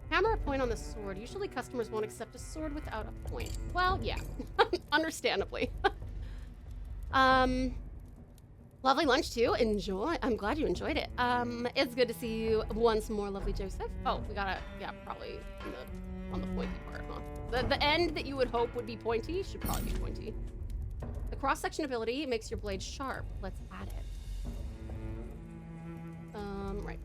Hammer a point on the sword. Usually customers won't accept a sword without a point. Well, yeah, understandably. Lovely lunch too. Enjoy. I'm glad you enjoyed it. It's good to see you once more, lovely Joseph. Oh, we gotta, yeah, probably on the pointy part, huh? The end that you would hope would be pointy should probably be pointy. The cross-section ability makes your blade sharp. Let's add it. Right.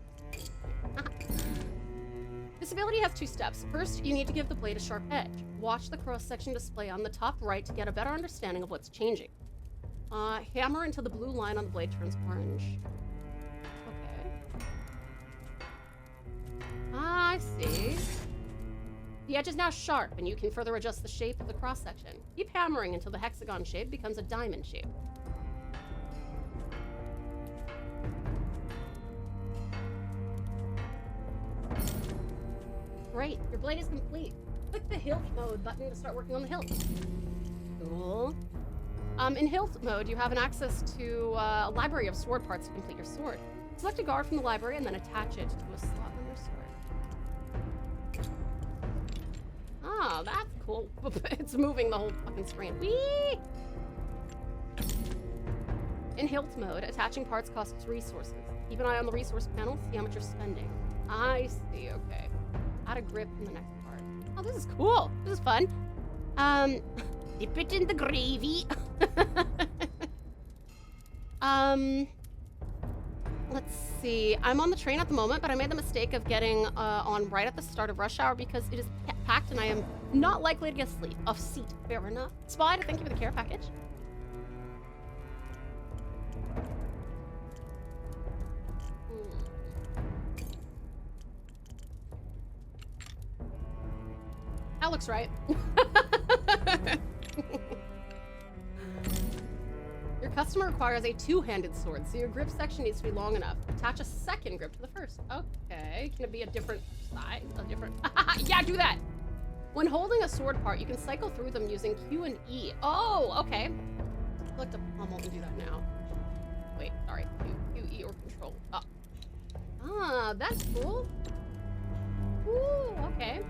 This ability has two steps. First, you need to give the blade a sharp edge. Watch the cross-section display on the top right to get a better understanding of what's changing. Hammer until the blue line on the blade turns orange. Okay. I see. The edge is now sharp, and you can further adjust the shape of the cross-section. Keep hammering until the hexagon shape becomes a diamond shape. Great, your blade is complete. Click the hilt mode button to start working on the hilt. Cool. In hilt mode, you have an access to a library of sword parts to complete your sword. Select a guard from the library and then attach it to a slot on your sword. Oh, that's cool. It's moving the whole fucking screen. Whee! In hilt mode, attaching parts costs resources. Keep an eye on the resource panel, see how much you're spending. I see, okay. Add a grip in the next part. Oh, this is cool. This is fun. Dip it in the gravy. Let's see. I'm on the train at the moment, but I made the mistake of getting on right at the start of rush hour because it is packed and I am not likely to get a seat. Fair enough. Spider, thank you for the care package. That looks right. Your customer requires a two-handed sword, so your grip section needs to be long enough. Attach a second grip to the first. Okay, can it be a different size? A different... Yeah, do that! When holding a sword part, you can cycle through them using Q and E. Oh, okay. Select a pommel and do that now. Wait, sorry. Q, E, or control. Oh. Ah, that's cool. Ooh, okay.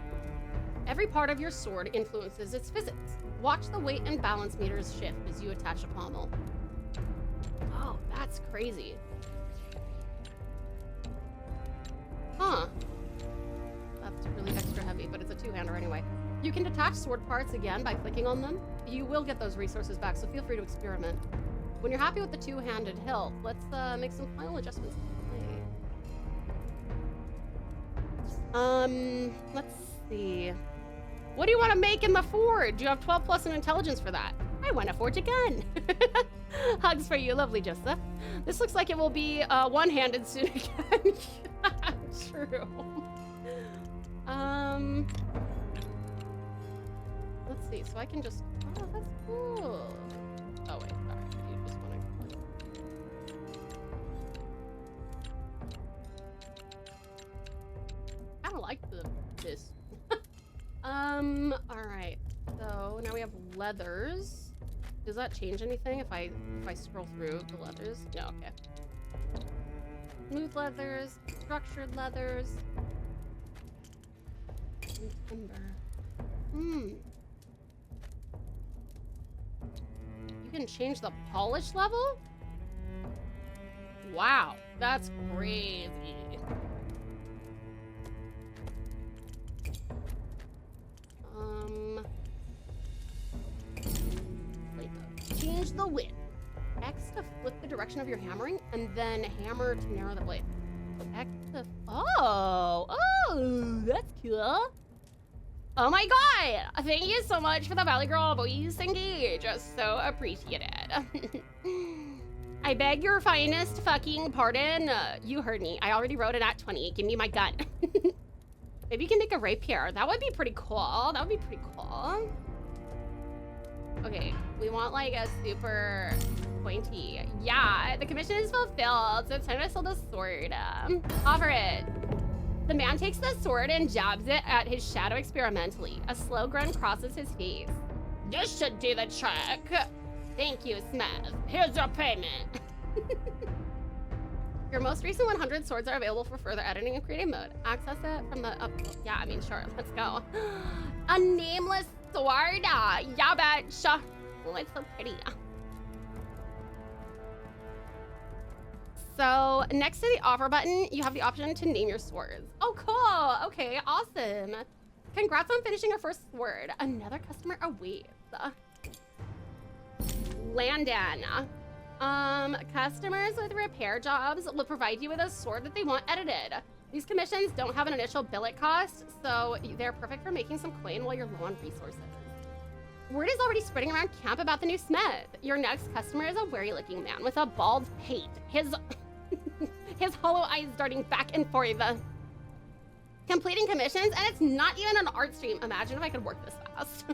Every part of your sword influences its physics. Watch the weight and balance meters shift as you attach a pommel. Oh, that's crazy. Huh. That's really extra heavy, but it's a two-hander anyway. You can detach sword parts again by clicking on them. You will get those resources back, so feel free to experiment. When you're happy with the two-handed hilt, let's make some final adjustments. Let's see. What do you want to make in the forge? You have 12 plus in intelligence for that. I want to forge a gun. Hugs for you, lovely Joseph. This looks like it will be one-handed soon again. True. Let's see. So I can just. Oh, that's cool. Oh wait, sorry. You just want to. I don't like this. All right. So now we have leathers. Does that change anything if I scroll through the leathers? No, okay. Smooth leathers, structured leathers, and timber. You can change the polish level? Wow, that's crazy. Change the width. X to flip the direction of your hammering, and then hammer to narrow the blade. X to... Oh, that's cool. Oh my god! Thank you so much for the Valley Girl voice engage. So appreciated. I beg your finest fucking pardon. You heard me. I already wrote it at 20. Give me my gun. Maybe you can make a rapier. That would be pretty cool. That would be pretty cool. Okay, we want like a super pointy. Yeah, the commission is fulfilled, so it's time to sell the sword. Offer it. The man takes the sword and jabs it at his shadow experimentally. A slow grin crosses his face. This should do the trick. Thank you, Smith. Here's your payment. Your most recent 100 swords are available for further editing in creative mode. Access it from the up. Yeah, I mean, sure. Let's go. A nameless sword. Yeah, bitch. Oh, it's so pretty. So next to the offer button, you have the option to name your swords. Oh, cool. Okay, awesome. Congrats on finishing your first sword. Another customer awaits. Landon. Customers with repair jobs will provide you with a sword that they want edited. These commissions don't have an initial billet cost, so they're perfect for making some coin while you're low on resources. Word is already spreading around camp about the new smith. Your next customer is a wary-looking man with a bald pate. His hollow eyes darting back and forth. Completing commissions, and it's not even an art stream. Imagine if I could work this fast.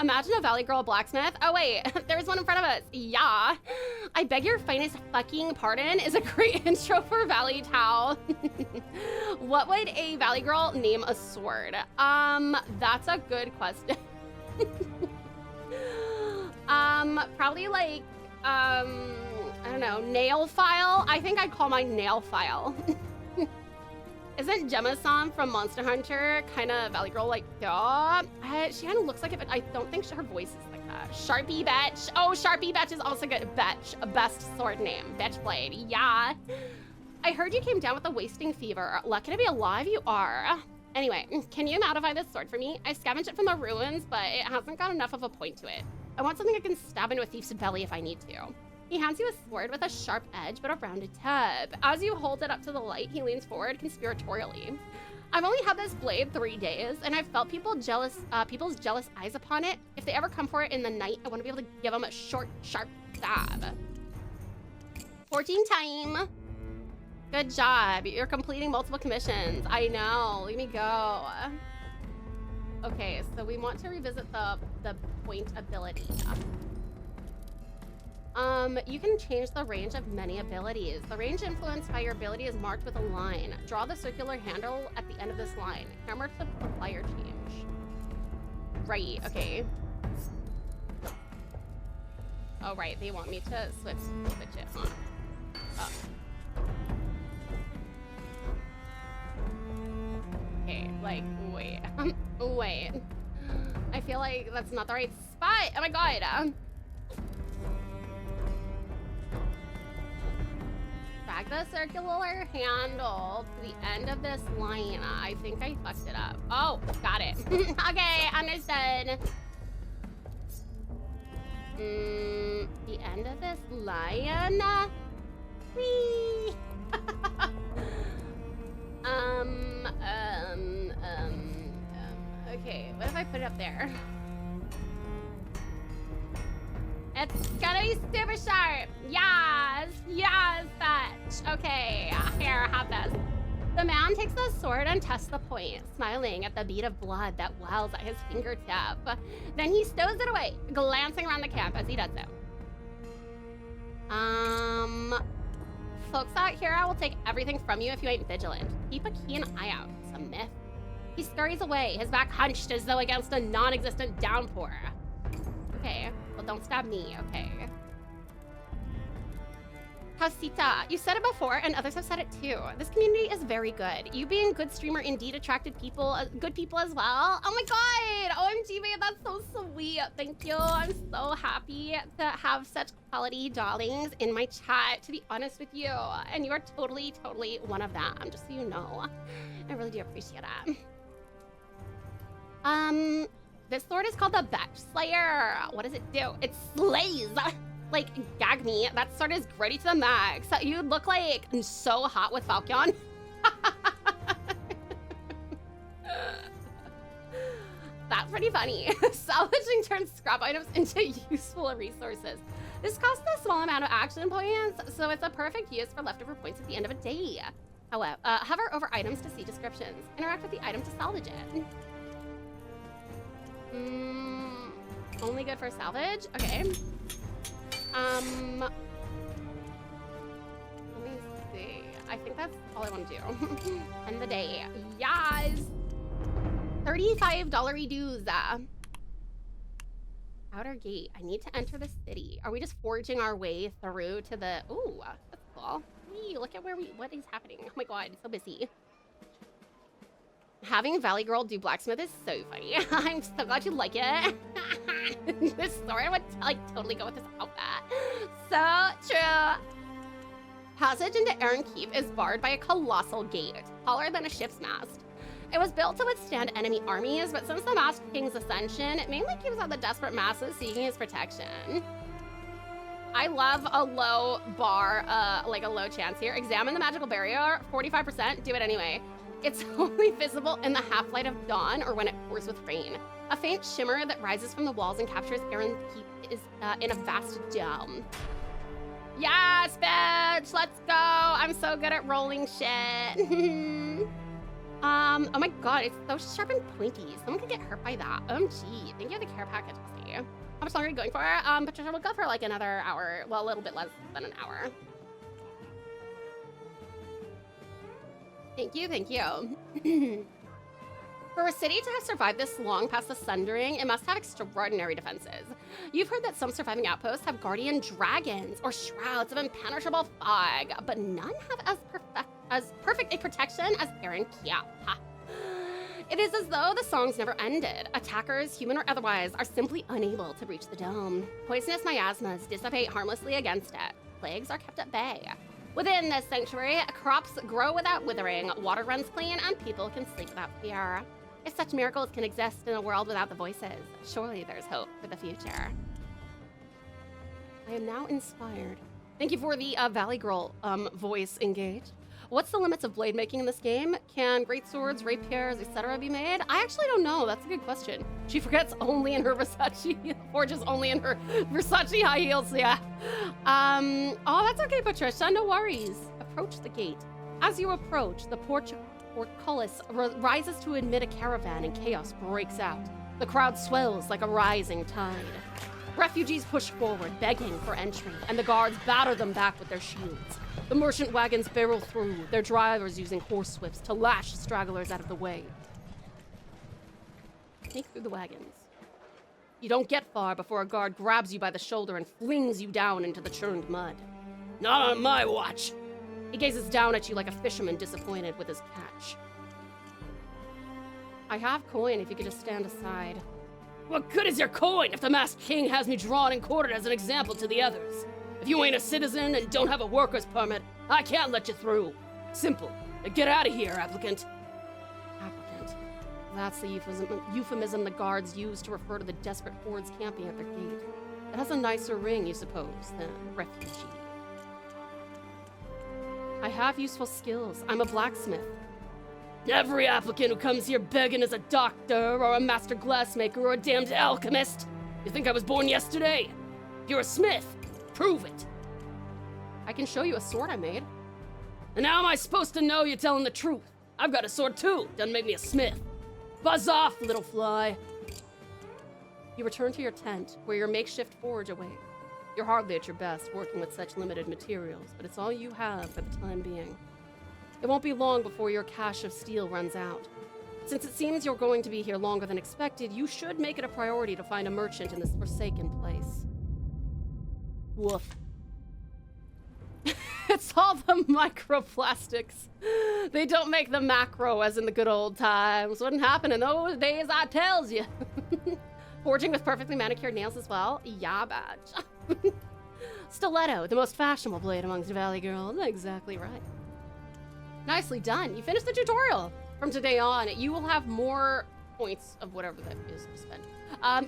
Imagine a Valley Girl blacksmith. Oh wait, there's one in front of us. Yeah. I beg your finest fucking pardon is a great intro for Valley Tau. What would a Valley Girl name a sword? That's a good question. Probably like, a I don't know, nail file? I think I'd call mine nail file. Isn't Gemma-san from Monster Hunter kind of Valley Girl like, yeah? She kind of looks like it, but I don't think her voice is like that. Sharpie Betch. Oh, Sharpie Betch is also good. Betch, a best sword name. Betch Blade, yeah. I heard you came down with a wasting fever. Lucky to be alive you are. Anyway, can you modify this sword for me? I scavenged it from the ruins, but it hasn't got enough of a point to it. I want something I can stab into a thief's belly if I need to. He hands you a sword with a sharp edge but a rounded tip. As you hold it up to the light, he leans forward conspiratorially. I've only had this blade 3 days, and I've felt people's jealous eyes upon it. If they ever come for it in the night, I want to be able to give them a short, sharp stab. 14 time. Good job. You're completing multiple commissions. I know. Let me go. Okay, so we want to revisit the point ability. You can change the range of many abilities. The range influenced by your ability is marked with a line. Draw the circular handle at the end of this line. Hammer to apply your change. Right, okay. Oh, right, they want me to switch it, huh? Oh. Okay, like, wait. Wait. I feel like that's not the right spot. Oh my god. Drag the circular handle to the end of this line. I think I fucked it up. Oh, got it. Okay, understood. The end of this line. Whee! Okay, what if I put it up there? It's gonna be super sharp. Yes, yes, fetch. Okay, here, have this. The man takes the sword and tests the point, smiling at the bead of blood that wells at his fingertip. Then he stows it away, glancing around the camp as he does so. Folks out here will take everything from you if you ain't vigilant. Keep a keen eye out. It's a myth. He scurries away, his back hunched as though against a non-existent downpour. Okay, well don't stab me, okay. Hasita, you said it before and others have said it too. This community is very good. You being a good streamer indeed attracted people, good people as well. Oh my god, OMG babe, that's so sweet. Thank you, I'm so happy to have such quality darlings in my chat, to be honest with you. And you are totally, totally one of them, just so you know. I really do appreciate it. This sword is called the Betch Slayer. What does it do? It slays! Like, gag me. That sword is gritty to the max. You look like so hot with Falcon. That's pretty funny. Salvaging turns scrap items into useful resources. This costs a small amount of action points, so it's a perfect use for leftover points at the end of a day. However, hover over items to see descriptions. Interact with the item to salvage it. Only good for salvage? Okay. Let me see. I think that's all I want to do. End the day. Yes! $35 dues. Outer gate. I need to enter the city. Are we just forging our way through to the... Ooh, that's cool. Wee, look at what is happening. Oh my god, it's so busy. Having Valley Girl do blacksmith is so funny. I'm so glad you like it. This sword would like totally go with this outfit. So true. Passage into Aaron Keep is barred by a colossal gate, taller than a ship's mast. It was built to withstand enemy armies, but since the Masked King's ascension, it mainly keeps out the desperate masses seeking his protection. I love a low bar, like a low chance here. Examine the magical barrier, 45%, do it anyway. It's only visible in the half-light of dawn or when it pours with rain. A faint shimmer that rises from the walls and captures Aaron Keep is in a vast dome. Yes, bitch, let's go. I'm so good at rolling shit. Oh my god, it's so sharp and pointy. Someone could get hurt by that. OMG, thank you for the care package, see. How much longer are you going for? Patricia, we'll go for like another hour. Well, a little bit less than an hour. Thank you, thank you. For a city to have survived this long past the Sundering, it must have extraordinary defenses. You've heard that some surviving outposts have guardian dragons or shrouds of impenetrable fog, but none have as perfect a protection as Aaron Kia. It is as though the songs never ended. Attackers, human or otherwise, are simply unable to breach the dome. Poisonous miasmas dissipate harmlessly against it. Plagues are kept at bay. Within this sanctuary, crops grow without withering, water runs clean, and people can sleep without fear. If such miracles can exist in a world without the voices, surely there's hope for the future. I am now inspired. Thank you for the Valley Girl voice engage. What's the limits of blade making in this game? Can great swords, rapiers, etc. be made? I actually don't know. That's a good question. She forgets only in her Versace, forges only in her Versace high heels, yeah. Oh, that's okay, Patricia, no worries. Approach the gate. As you approach, the portcullis rises to admit a caravan and chaos breaks out. The crowd swells like a rising tide. Refugees push forward, begging for entry, and the guards batter them back with their shields. The merchant wagons barrel through, their drivers using horsewhips to lash stragglers out of the way. Sneak through the wagons. You don't get far before a guard grabs you by the shoulder and flings you down into the churned mud. Not on my watch! He gazes down at you like a fisherman disappointed with his catch. I have coin if you could just stand aside. What good is your coin if the masked king has me drawn and quartered as an example to the others? If you ain't a citizen and don't have a worker's permit, I can't let you through. Simple. Now get out of here, applicant. Applicant. That's the euphemism the guards use to refer to the desperate hordes camping at their gate. It has a nicer ring, you suppose, than refugee. I have useful skills. I'm a blacksmith. Every applicant who comes here begging is a doctor or a master glassmaker or a damned alchemist. You think I was born yesterday? If you're a smith, prove it. I can show you a sword I made. And how am I supposed to know you're telling the truth? I've got a sword too. Doesn't make me a smith. Buzz off, little fly. You return to your tent, where your makeshift forge awaits. You're hardly at your best working with such limited materials, but it's all you have for the time being. It won't be long before your cache of steel runs out. Since it seems you're going to be here longer than expected, you should make it a priority to find a merchant in this forsaken place. Woof. It's all the microplastics. They don't make the macro as in the good old times. Wouldn't happen in those days, I tells you. Forging with perfectly manicured nails as well? Yeah, badge. Stiletto, the most fashionable blade amongst Valley girls. Exactly right. Nicely done. You finished the tutorial. From today on, you will have more points of whatever that is to spend.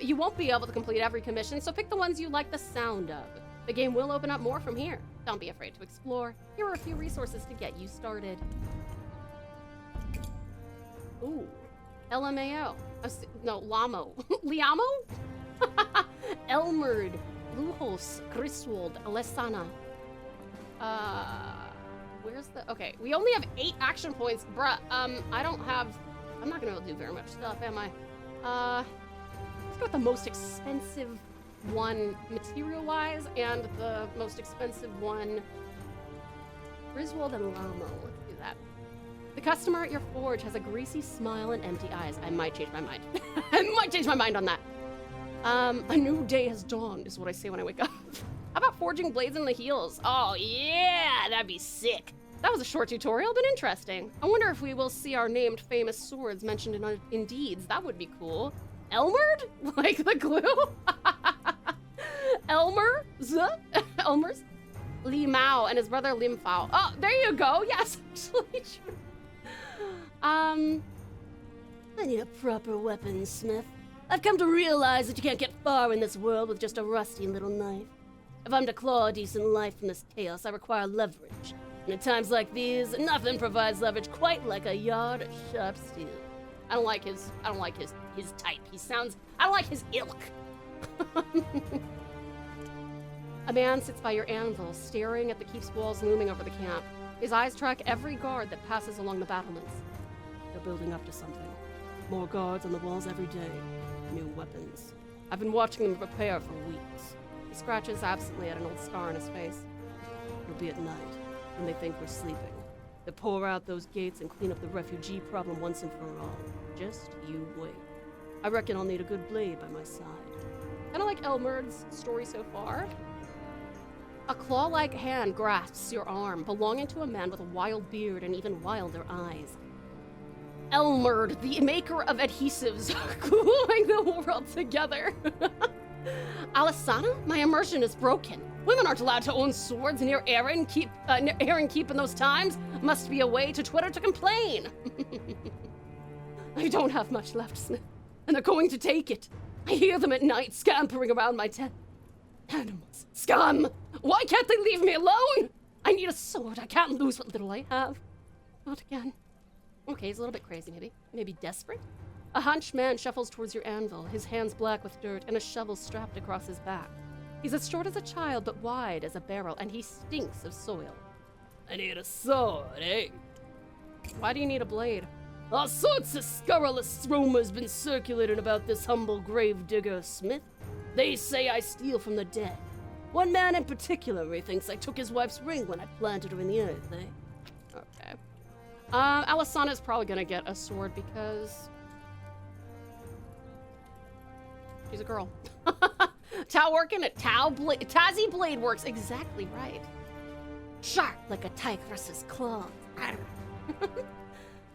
You won't be able to complete every commission, so pick the ones you like the sound of. The game will open up more from here. Don't be afraid to explore. Here are a few resources to get you started. Ooh. LMAO. No, Lamo. Liamo? Elmerd. Luhos. Griswold. Alessana. Where's the... Okay, we only have 8 action points. Bruh, I don't have... I'm not gonna be able to do very much stuff, am I? Let's go with the most expensive one material-wise and the most expensive one... Griswold and Lamo. Let's do that. The customer at your forge has a greasy smile and empty eyes. I might change my mind. I might change my mind on that. A new day has dawned is what I say when I wake up. How about forging blades in the heels? Oh yeah, that'd be sick. That was a short tutorial, but interesting. I wonder if we will see our named famous swords mentioned in deeds. That would be cool. Elmerd? Like the glue? Elmers? Li Mao and his brother Lim Fao. Oh, there you go. Yes, actually true. I need a proper weaponsmith. I've come to realize that you can't get far in this world with just a rusty little knife. If I'm to claw a decent life from this chaos, I require leverage. And at times like these, nothing provides leverage quite like a yard of sharp steel. I don't like his type. I don't like his ilk. A man sits by your anvil, staring at the keep's walls looming over the camp. His eyes track every guard that passes along the battlements. They're building up to something. More guards on the walls every day. New weapons. I've been watching them prepare for weeks. He scratches absently at an old scar on his face. It'll be at night, when they think we're sleeping. to pour out those gates and clean up the refugee problem once and for all. Just you wait. I reckon I'll need a good blade by my side. Kinda like Elmerd's story so far. A claw-like hand grasps your arm, belonging to a man with a wild beard and even wilder eyes. Elmerd, the maker of adhesives, gluing the world together. Alisana, my immersion is broken. Women aren't allowed to own swords near Aaron Keep in those times. Must be a way to Twitter to complain. I don't have much left, Smith, and they're going to take it. I hear them at night scampering around my tent. Animals. Scum! Why can't they leave me alone? I need a sword. I can't lose what little I have. Not again. Okay, he's a little bit crazy, maybe. Maybe desperate? A hunched man shuffles towards your anvil, his hands black with dirt and a shovel strapped across his back. He's as short as a child, but wide as a barrel, and he stinks of soil. I need a sword, eh? Why do you need a blade? All sorts of scurrilous rumors been circulating about this humble grave digger, Smith. They say I steal from the dead. One man in particular thinks I took his wife's ring when I planted her in the earth, eh? Okay. Alisana's probably gonna get a sword because she's a girl. Tau working at Tassie Blade Works, exactly right. Sharp like a tigress's claws.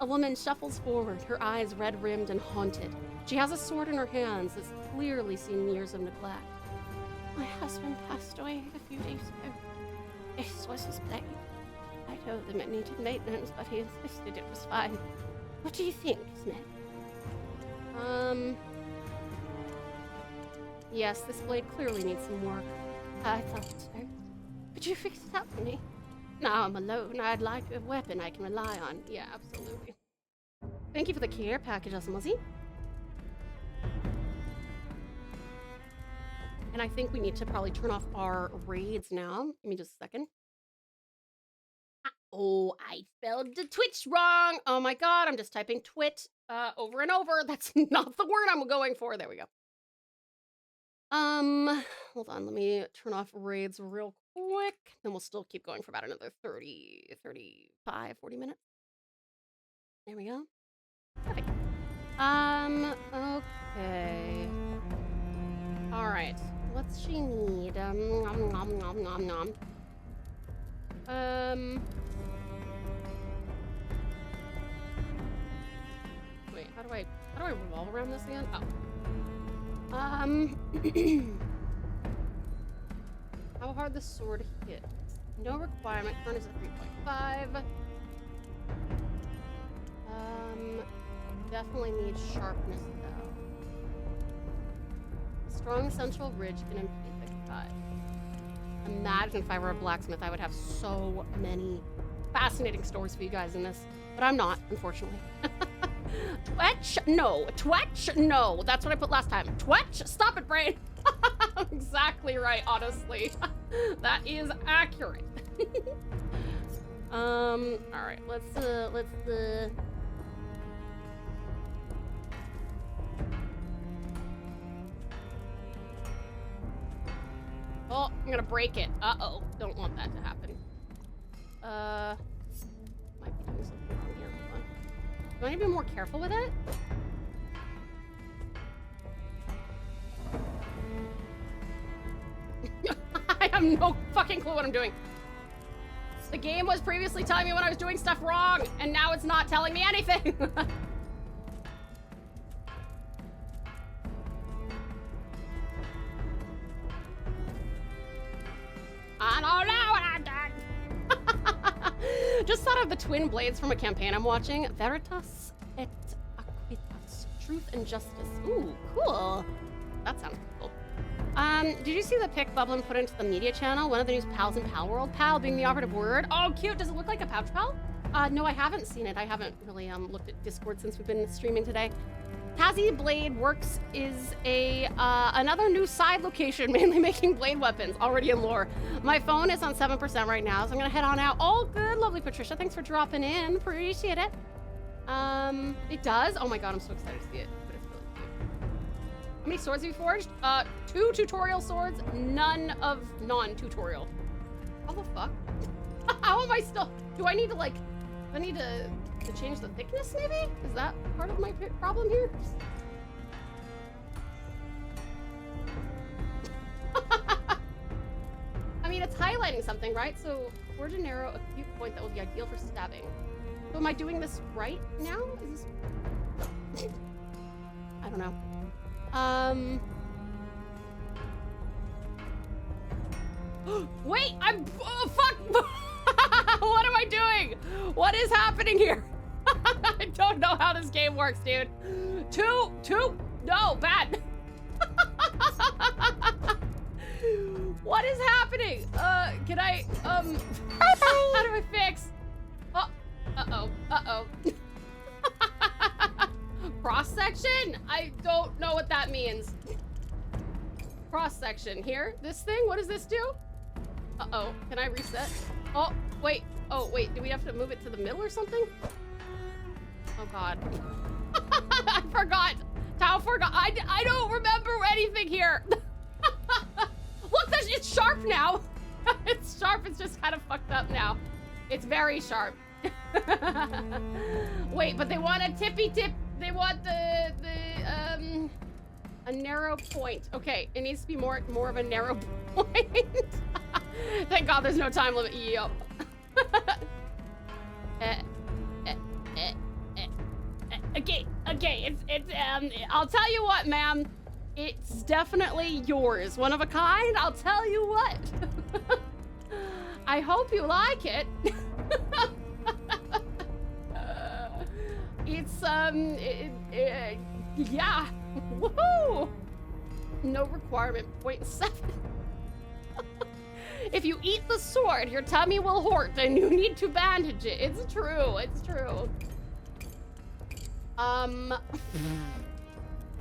A woman shuffles forward, her eyes red-rimmed and haunted. She has a sword in her hands that's clearly seen years of neglect. My husband passed away a few days ago. This was his blade. I told him it needed maintenance, but he insisted it was fine. What do you think, Smith? Yes, this blade clearly needs some work. I thought so. Could you fix it up for me? Now I'm alone. I'd like a weapon I can rely on. Yeah, absolutely. Thank you for the care package, Osmozy. And I think we need to probably turn off our raids now. Give me just a second. Oh, I spelled the Twitch wrong. Oh my god, I'm just typing twit over and over. That's not the word I'm going for. There we go. Hold on, let me turn off raids real quick. Then we'll still keep going for about another 30, 35, 40 minutes. There we go. Perfect. Okay. All right. What's she need? Nom, nom, nom, nom, nom. Wait, how do I revolve around this again? Oh. How hard the sword hits? No requirement. Current is at 3.5. Definitely needs sharpness though. A strong central ridge can impede the cut. Imagine if I were a blacksmith, I would have so many fascinating stories for you guys in this, but I'm not, unfortunately. Twetch? No. Twetch? No. That's what I put last time. Twetch? Stop it, brain. Exactly right, honestly. That is accurate. All right, let's Oh, I'm gonna break it. Uh-oh. Don't want that to happen. Might be doing something wrong here. Hold on. Do I need to be more careful with it? I have no fucking clue what I'm doing. The game was previously telling me when I was doing stuff wrong, and now it's not telling me anything. I don't know what I'm doing. Just thought of the twin blades from a campaign I'm watching. Veritas et Aquitas. Truth and Justice. Ooh, cool. That sounds cool. Did you see the pic Bublin put into the media channel? One of the new pals in Pal World. Pal being the operative word. Oh, cute. Does it look like a pouch pal? No, I haven't seen it. I haven't really looked at Discord since we've been streaming today. Tassie Blade Works is another new side location, mainly making blade weapons, already in lore. My phone is on 7% right now, so I'm gonna head on out. All good, lovely Patricia. Thanks for dropping in. Appreciate it. It does. Oh my god, I'm so excited to see it. But it's really cute. How many swords have you forged? 2 tutorial swords, none of non-tutorial. How the fuck? How am I still? Do I need to like I need to change the thickness, maybe? Is that part of my problem here? I mean, it's highlighting something, right? So, forge a narrow, acute point that will be ideal for stabbing. So am I doing this right now? Is this... I don't know. Wait, oh, fuck! What am I doing? What is happening here? I don't know how this game works, dude. Two, no, bad. What is happening? Can I, bye-bye. How do I fix? Oh, uh-oh. Cross-section? I don't know what that means. Cross-section. Here? This thing? What does this do? Uh-oh. Can I reset? Oh, wait. Oh, wait. Do we have to move it to the middle or something? Oh, God. I forgot. Tao forgot. I don't remember anything here. Look, it's sharp now. It's sharp. It's just kind of fucked up now. It's very sharp. Wait, but they want a tippy tip. They want a narrow point. Okay, it needs to be more of a narrow point. Thank God there's no time limit. Yup. Okay. It's I'll tell you what, ma'am. It's definitely yours. One of a kind. I'll tell you what. I hope you like it. It's yeah. Woohoo! No requirement. 0.7. If you eat the sword, your tummy will hurt and you need to bandage it. It's true. It's true.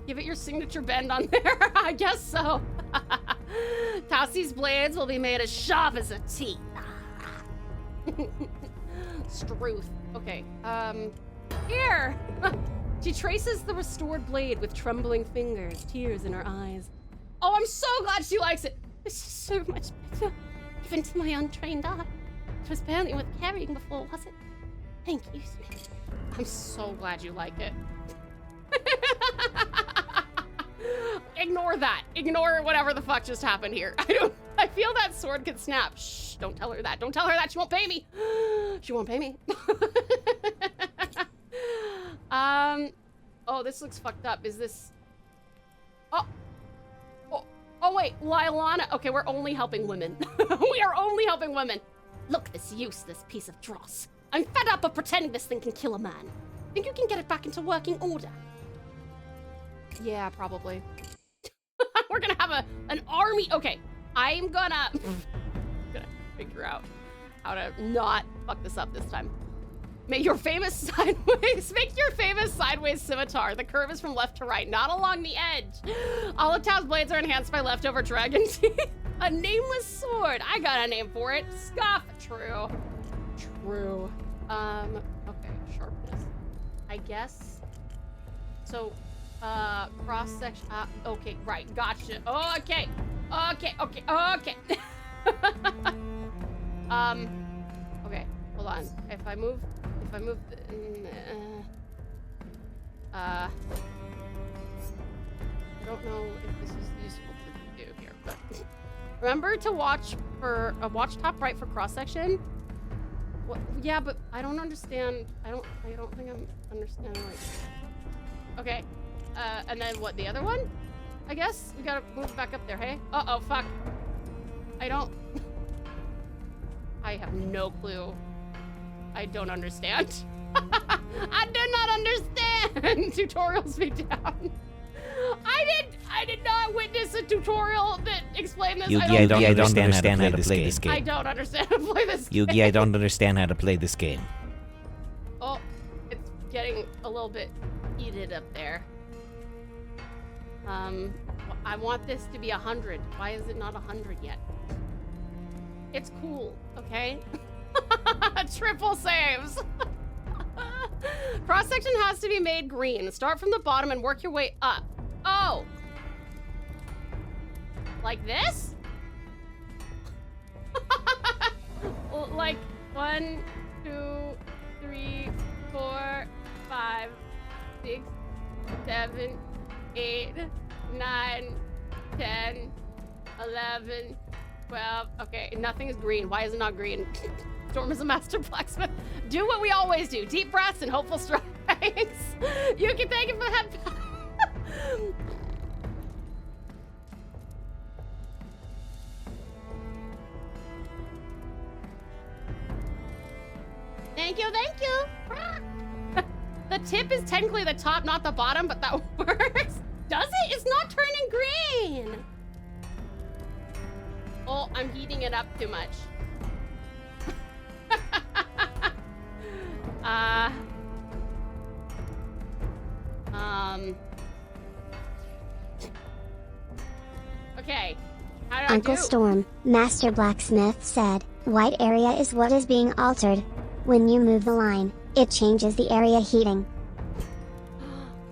Give it your signature bend on there. I guess so. Tassie's blades will be made as sharp as a teeth. Struth. Okay. Here. She traces the restored blade with trembling fingers, tears in her eyes. Oh, I'm so glad she likes it. This is so much better, even to my untrained eye. It was barely worth carrying before, was it? Thank you, Smith. I'm so glad you like it. Ignore that. Ignore whatever the fuck just happened here. I feel that sword could snap. Shh, don't tell her that. Don't tell her that. She won't pay me. She won't pay me. Oh, this looks fucked up. Is this... Oh, wait, Lylana. Okay, we're only helping women. We are only helping women. Look, this useless piece of dross. I'm fed up of pretending this thing can kill a man. Think you can get it back into working order? Yeah, probably. We're gonna have an army. Okay, I'm gonna figure out how to not fuck this up this time. Make your famous sideways scimitar. The curve is from left to right, not along the edge. All of Tao's blades are enhanced by leftover dragon teeth. A nameless sword. I got a name for it. Scoff. True. Okay, sharpness. I guess. So, cross section. Okay, right. Gotcha. Okay. Okay. Okay. Hold on. If I move. I don't know if this is useful to do here, but remember to watch top right for cross section. What? Yeah, but I don't understand. I don't think I'm understanding. Okay, and then what? The other one? I guess we gotta move back up there. Hey. Oh, fuck. I have no clue. I don't understand. I do not understand. Tutorials me down. I did not witness a tutorial that explained this. Yugi, I don't understand how to play this game. I don't understand how to play this game. Yugi, I don't understand how to play this game. Oh, it's getting a little bit heated up there. I want this to be 100. Why is it not 100 yet? It's cool, okay? Triple saves. Cross section has to be made green. Start from the bottom and work your way up. Oh. Like this? Like 1, 2, 3, 4, 5, 6, 7, 8, 9, 10, 11, 12. Okay, nothing is green. Why is it not green? Storm is a master blacksmith. Do what we always do. Deep breaths and hopeful strikes. You can thank it for that. Thank you, thank you. The tip is technically the top, not the bottom, but that works. Does it? It's not turning green. Oh, I'm heating it up too much. Okay. How do I Uncle do? Storm, Master Blacksmith said, white area is what is being altered. When you move the line, it changes the area heating.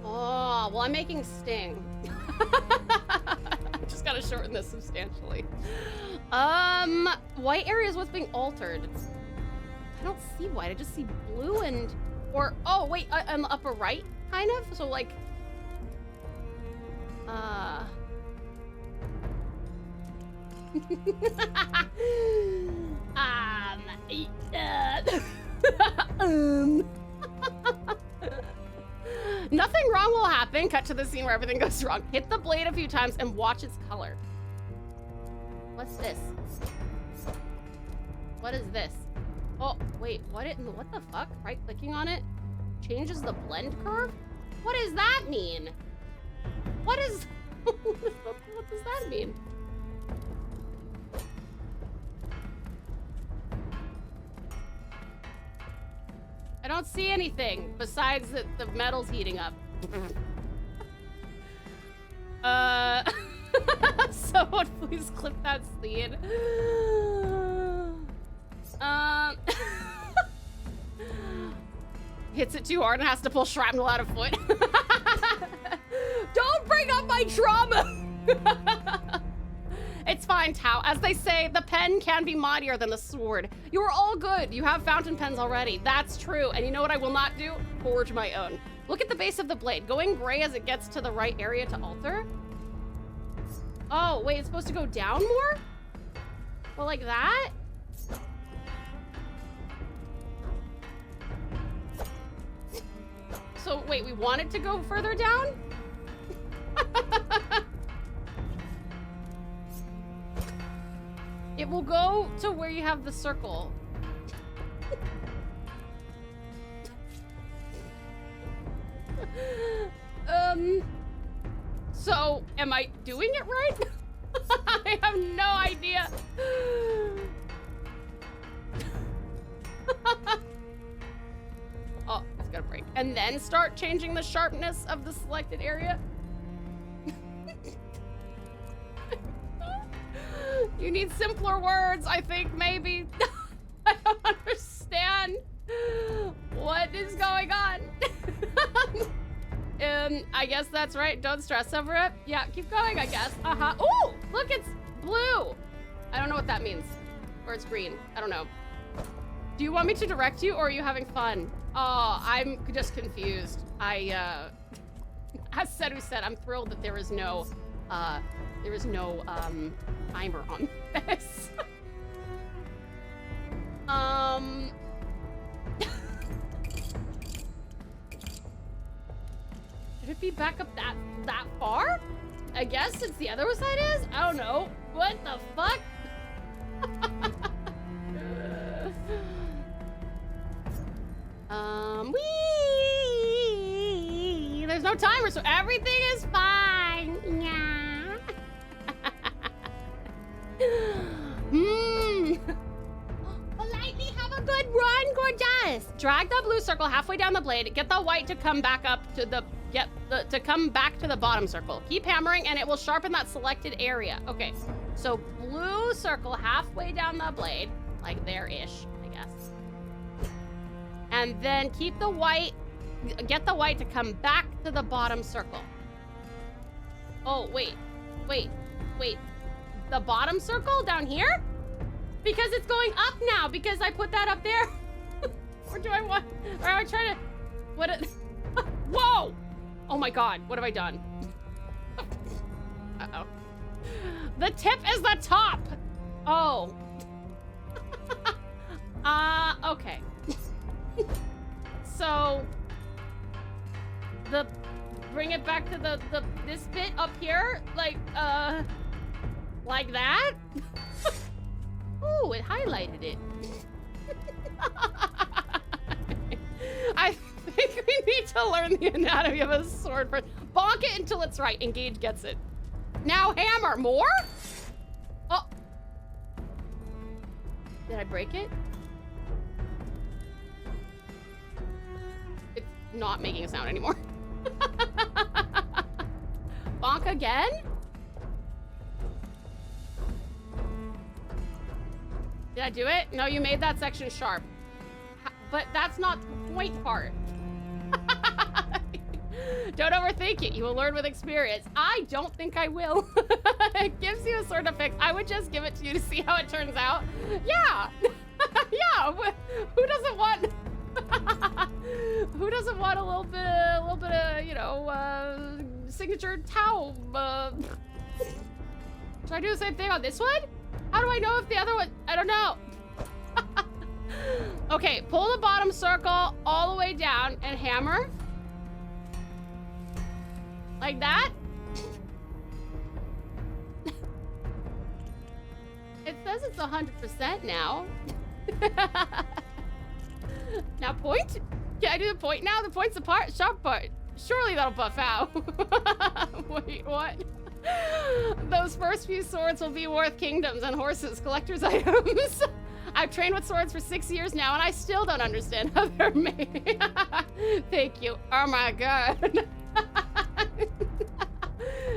Oh, well, I'm making sting. Just gotta shorten this substantially. White area is what's being altered. I don't see white, I just see blue and, or, oh, wait, on the upper right, kind of? So, like, Nothing wrong will happen. Cut to the scene where everything goes wrong. Hit the blade a few times and watch its color. What's this? What is this? Oh, wait, what the fuck? Right clicking on it changes the blend curve? What does that mean? What is, what does that mean? I don't see anything besides that the metal's heating up. Someone please clip that scene. Hits it too hard and has to pull shrapnel out of foot. Don't bring up my trauma. It's fine, Tau. As they say, the pen can be mightier than the sword. You are all good. You have fountain pens already. That's true. And you know what I will not do? Forge my own. Look at the base of the blade. Going gray as it gets to the right area to alter. Oh, wait, it's supposed to go down more? Well, like that? So, wait, we want it to go further down? It will go to where you have the circle. So, am I doing it right? I have no idea. Oh, it's gonna break. And then start changing the sharpness of the selected area. You need simpler words, I think, maybe. I don't understand what is going on. I guess that's right. Don't stress over it. Yeah, keep going, I guess. Uh-huh. Ooh, look, it's blue. I don't know what that means. Or it's green. I don't know. Do you want me to direct you, or are you having fun? Oh, I'm just confused. As Sedu said, I'm thrilled that there is no timer on this. Should it be back up that far? I guess since the other side is? I don't know. What the fuck? Wee! There's no timer, so everything is fine. Yeah. Politely have a good run, gorgeous. Drag the blue circle halfway down the blade. Get the white to come back up to the back to the bottom circle. Keep hammering, and it will sharpen that selected area. Okay, so blue circle halfway down the blade, like there-ish, I guess. And then keep the white. Get the white to come back to the bottom circle. Oh, wait. The bottom circle down here? Because it's going up now, because I put that up there. Or do I want, or am I trying to, what, whoa! Oh my God, what have I done? Uh-oh. The tip is the top! Oh. Okay. So, bring it back to this bit up here, like that? Ooh, it highlighted it. I think we need to learn the anatomy of a sword first. Bonk it until it's right. Engage gets it. Now hammer. More? Oh. Did I break it? It's not making a sound anymore. Bonk again? Did I do it? No, you made that section sharp. But that's not the point part. Don't overthink it. You will learn with experience. I don't think I will. It gives you a sort of fix. I would just give it to you to see how it turns out. Yeah. Yeah. Who doesn't want... Who doesn't want a little bit of, you know, signature Tau? Should I do the same thing on this one? How do I know if the other one... I don't know. Okay, pull the bottom circle all the way down and hammer. Like that. It says it's 100% now. Now point? Can I do the point now? The point's the part, sharp part. Surely that'll buff out. Wait, what? Those first few swords will be worth kingdoms and horses, collector's items. I've trained with swords for 6 years now, and I still don't understand how they're made. Thank you. Oh my God.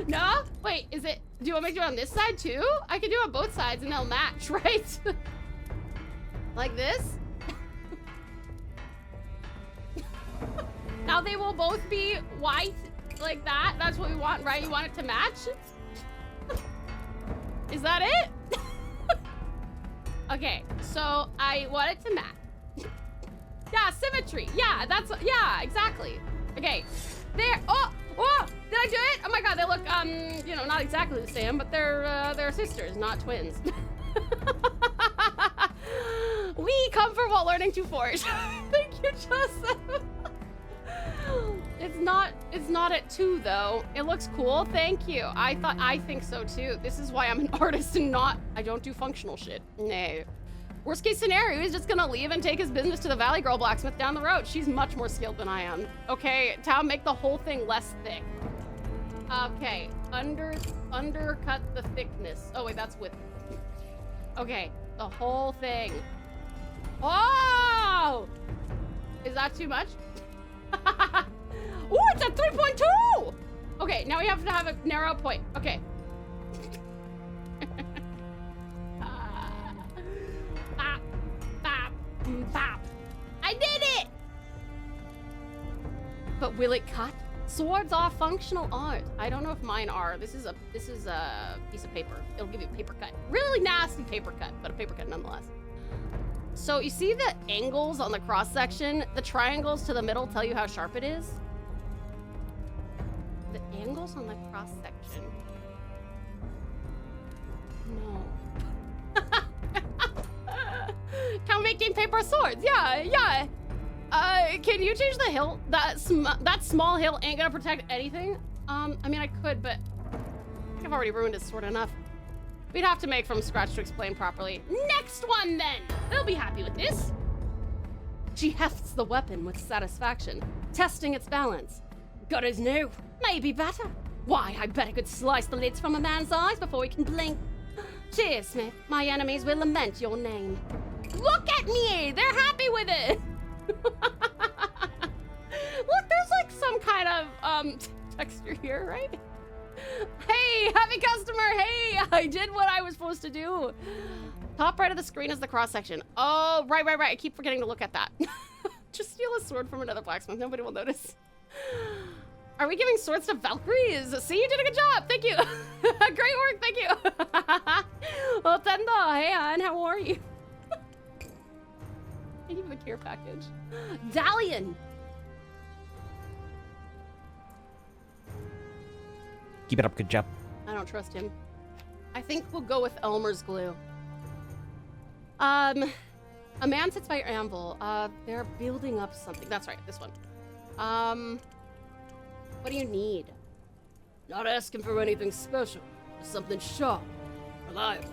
No? Wait, is it... Do you want me to do it on this side too? I can do it on both sides and they'll match, right? Like this? Now they will both be white like that. That's what we want, right? You want it to match? Is that it? Okay, so I want it to match. Yeah, symmetry. Yeah, that's, yeah, exactly. Okay, there. Oh, did I do it? Oh my God, they look, you know, not exactly the same, but they're sisters, not twins. We comfort while learning to forge. Thank you, Joseph. It's not at 2 though. It looks cool. Thank you. I think so too. This is why I'm an artist and not, I don't do functional shit. No. Worst case scenario, he's just gonna leave and take his business to the Valley Girl blacksmith down the road. She's much more skilled than I am. Okay, Tau, make the whole thing less thick. Okay, undercut the thickness. Oh wait, that's width. Okay, the whole thing. Oh! Is that too much? Ooh, it's at 3.2! Okay, now we have to have a narrow point. Okay. I did it! But will it cut? Swords are functional art. I don't know if mine are. This is a piece of paper. It'll give you a paper cut. Really nasty paper cut, but a paper cut nonetheless. So you see the angles on the cross section? The triangles to the middle tell you how sharp it is. The angles on the cross section. No. Can we make paper swords? Yeah. Can you change the hilt? That small hilt ain't gonna protect anything. I mean, I could, but I think I've already ruined his sword enough. We'd have to make from scratch to explain properly. Next one, then! They'll be happy with this. She hefts the weapon with satisfaction, testing its balance. Good as new. Maybe better. Why, I bet I could slice the lids from a man's eyes before he can blink. Cheers, Smith. My enemies will lament your name. Look at me! They're happy with it! Look, there's like some kind of texture here, right? Hey, happy customer! Hey, I did what I was supposed to do. Top right of the screen is the cross section. Oh, right. I keep forgetting to look at that. Just steal a sword from another blacksmith. Nobody will notice. Are we giving swords to Valkyries? See, you did a good job. Thank you. Great work. Thank you. Well, Tendo, hey, Ann, how are you? I didn't even care package. Dalian! Keep it up, good job. I don't trust him. I think we'll go with Elmer's glue. A man sits by your anvil. They're building up something. That's right, this one. What do you need? Not asking for anything special. Just something sharp, reliable.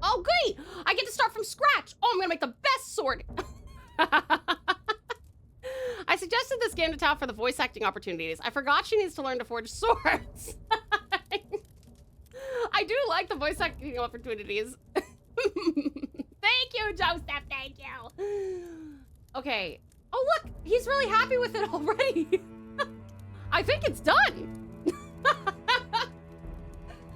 Oh, great! I get to start from scratch. Oh, I'm gonna make the best sword. I suggested this game to Tao for the voice acting opportunities. I forgot she needs to learn to forge swords. I do like the voice acting opportunities. Thank you, Joseph. Thank you. Okay. Oh, look. He's really happy with it already. I think it's done.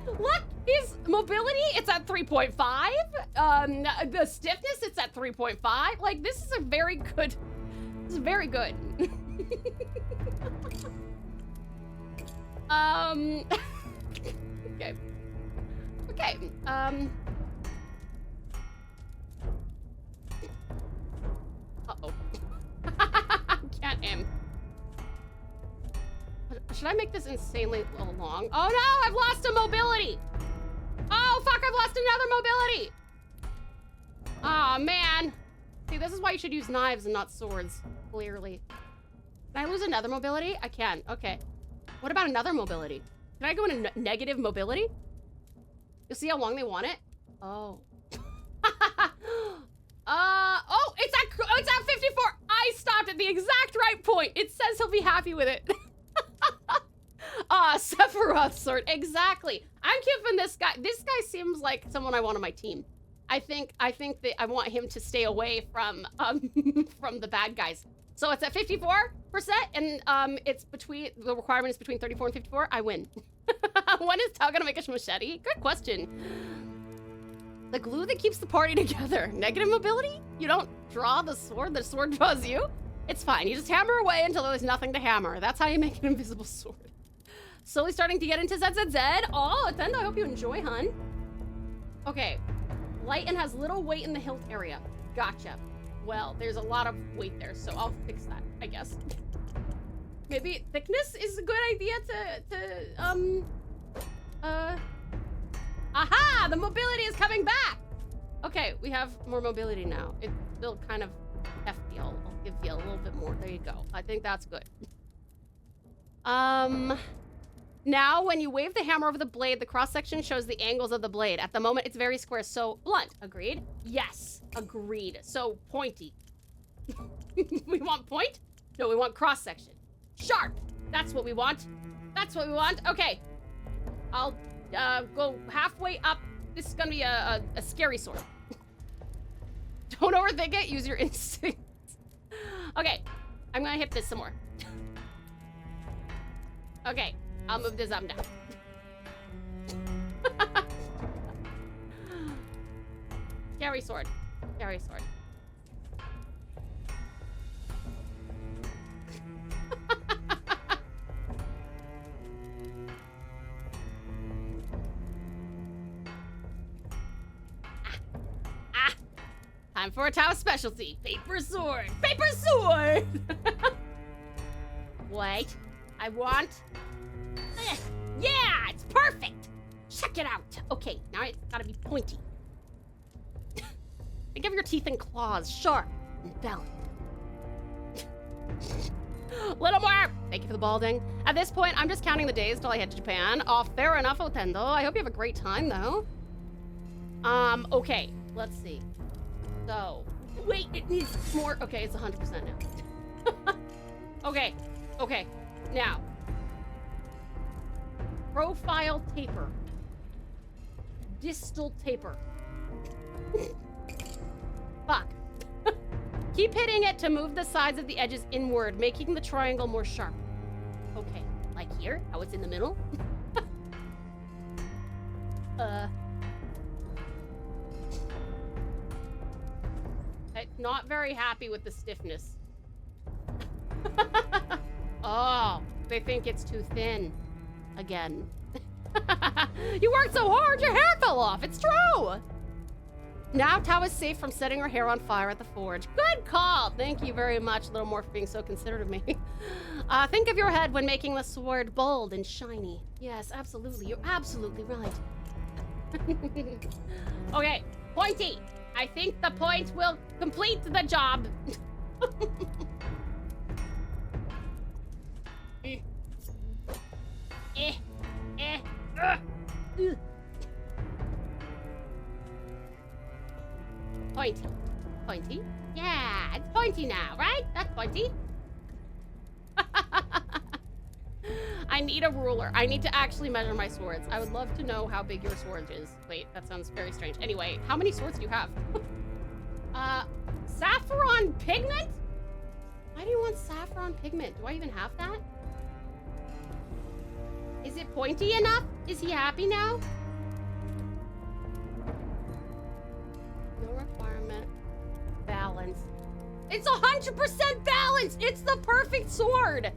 Look, his mobility, it's at 3.5. The stiffness, it's at 3.5. Like, this is a very good... This is very good. Okay. Okay, uh-oh. Can't aim. Should I make this insanely long? Oh no, I've lost a mobility! Oh fuck, I've lost another mobility! Aw, man. See, this is why you should use knives and not swords, clearly. Can I lose another mobility? I can, okay. What about another mobility? Can I go into negative mobility? You'll see how long they want it? Oh. Oh, it's at 54. I stopped at the exact right point. It says he'll be happy with it. Sephiroth sword, exactly. I'm keeping this guy. This guy seems like someone I want on my team. I think that I want him to stay away from from the bad guys. So it's at 54%, and it's between, the requirement is between 34 and 54. I win. When is Tao gonna make a machete? Good question. The glue that keeps the party together. Negative mobility? You don't draw the sword draws you? It's fine, you just hammer away until there's nothing to hammer. That's how you make an invisible sword. Slowly starting to get into ZZZ. Oh, Attendo, I hope you enjoy, hun. Okay, light and has little weight in the hilt area. Gotcha. Well, there's a lot of weight there, so I'll fix that, I guess. Maybe thickness is a good idea aha! The mobility is coming back! Okay, we have more mobility now. It's still kind of hefty. I'll give you a little bit more. There you go. I think that's good. Now, when you wave the hammer over the blade, the cross-section shows the angles of the blade. At the moment, it's very square, so blunt. Agreed? Yes, agreed. So pointy. We want point? No, we want cross-section. Sharp. That's what we want. That's what we want. Okay. I'll go halfway up. This is gonna be a scary sword. Don't overthink it. Use your instincts. Okay. I'm gonna hit this some more. Okay. I'll move this up down. Scary sword. Scary sword. Time for a Tao specialty. Paper sword. Paper sword! Wait. I want... Yeah, it's perfect. Check it out. Okay, now it's gotta be pointy. Think of your teeth and claws, sharp and balanced. Little more. Thank you for the balding. At this point, I'm just counting the days till I head to Japan. Oh, fair enough, Otendo. I hope you have a great time, though. Okay, let's see. So, wait, it needs more. Okay, it's 100% now. Okay, now. Profile taper. Distal taper. Fuck. Keep hitting it to move the sides of the edges inward, making the triangle more sharp. Okay, like here, how it's in the middle. I'm not very happy with the stiffness. Oh, they think it's too thin. Again. You worked so hard, your hair fell off. It's true. Now Tau is safe from setting her hair on fire at the forge. Good call. Thank you very much, Little More, for being so considerate of me. Think of your head when making the sword bold and shiny. Yes, absolutely. You're absolutely right. Okay, Pointy. I think the point will complete the job. Pointy. Pointy? Yeah, it's pointy now, right? That's pointy. I need a ruler. I need to actually measure my swords. I would love to know how big your sword is. Wait, that sounds very strange. Anyway, how many swords do you have? Saffron pigment? Why do you want saffron pigment? Do I even have that? Is it pointy enough? Is he happy now? No requirement. Balance. It's 100% balance! It's the perfect sword!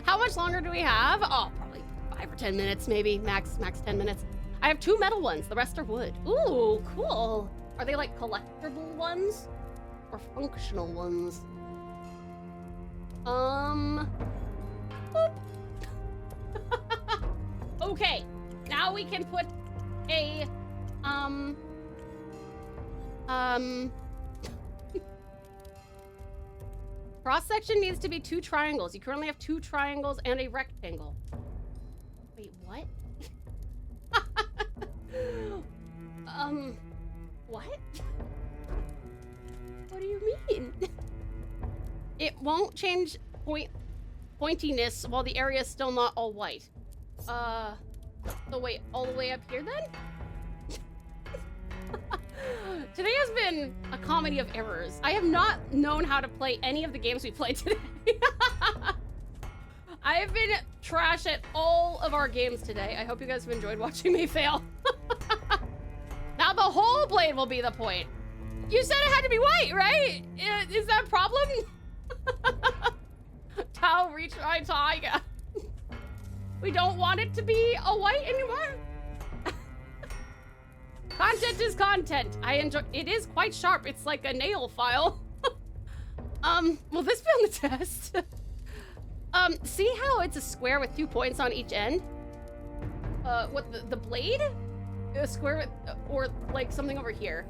How much longer do we have? Oh, probably 5 or 10 minutes, maybe. Max 10 minutes. I have 2 metal ones. The rest are wood. Ooh, cool. Are they like collectible ones? Or functional ones? Boop. Okay. Now we can put a, cross-section needs to be 2 triangles. You currently have 2 triangles and a rectangle. Wait, what? What? What do you mean? It won't change pointiness while the area is still not all white. So wait, all the way up here then? Today has been a comedy of errors. I have not known how to play any of the games we played today. I have been trash at all of our games today. I hope you guys have enjoyed watching me fail. Now the whole blade will be the point. You said it had to be white, right? Is that a problem? Tau, reach my tiger. We don't want it to be a white anymore? Content is content. I enjoy. It is quite sharp. It's like a nail file. Will this be on the test? See how it's a square with 2 points on each end? What, the blade? A square with, or like something over here.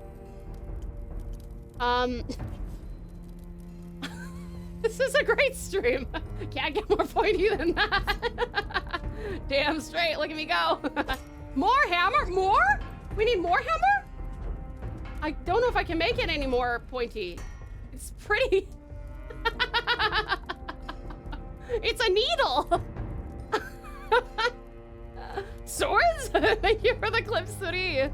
This is a great stream. Can't get more pointy than that. Damn straight, look at me go. More hammer, more? We need more hammer? I don't know if I can make it any more pointy. It's pretty. It's a needle. Swords? Thank you for the clip, Suri.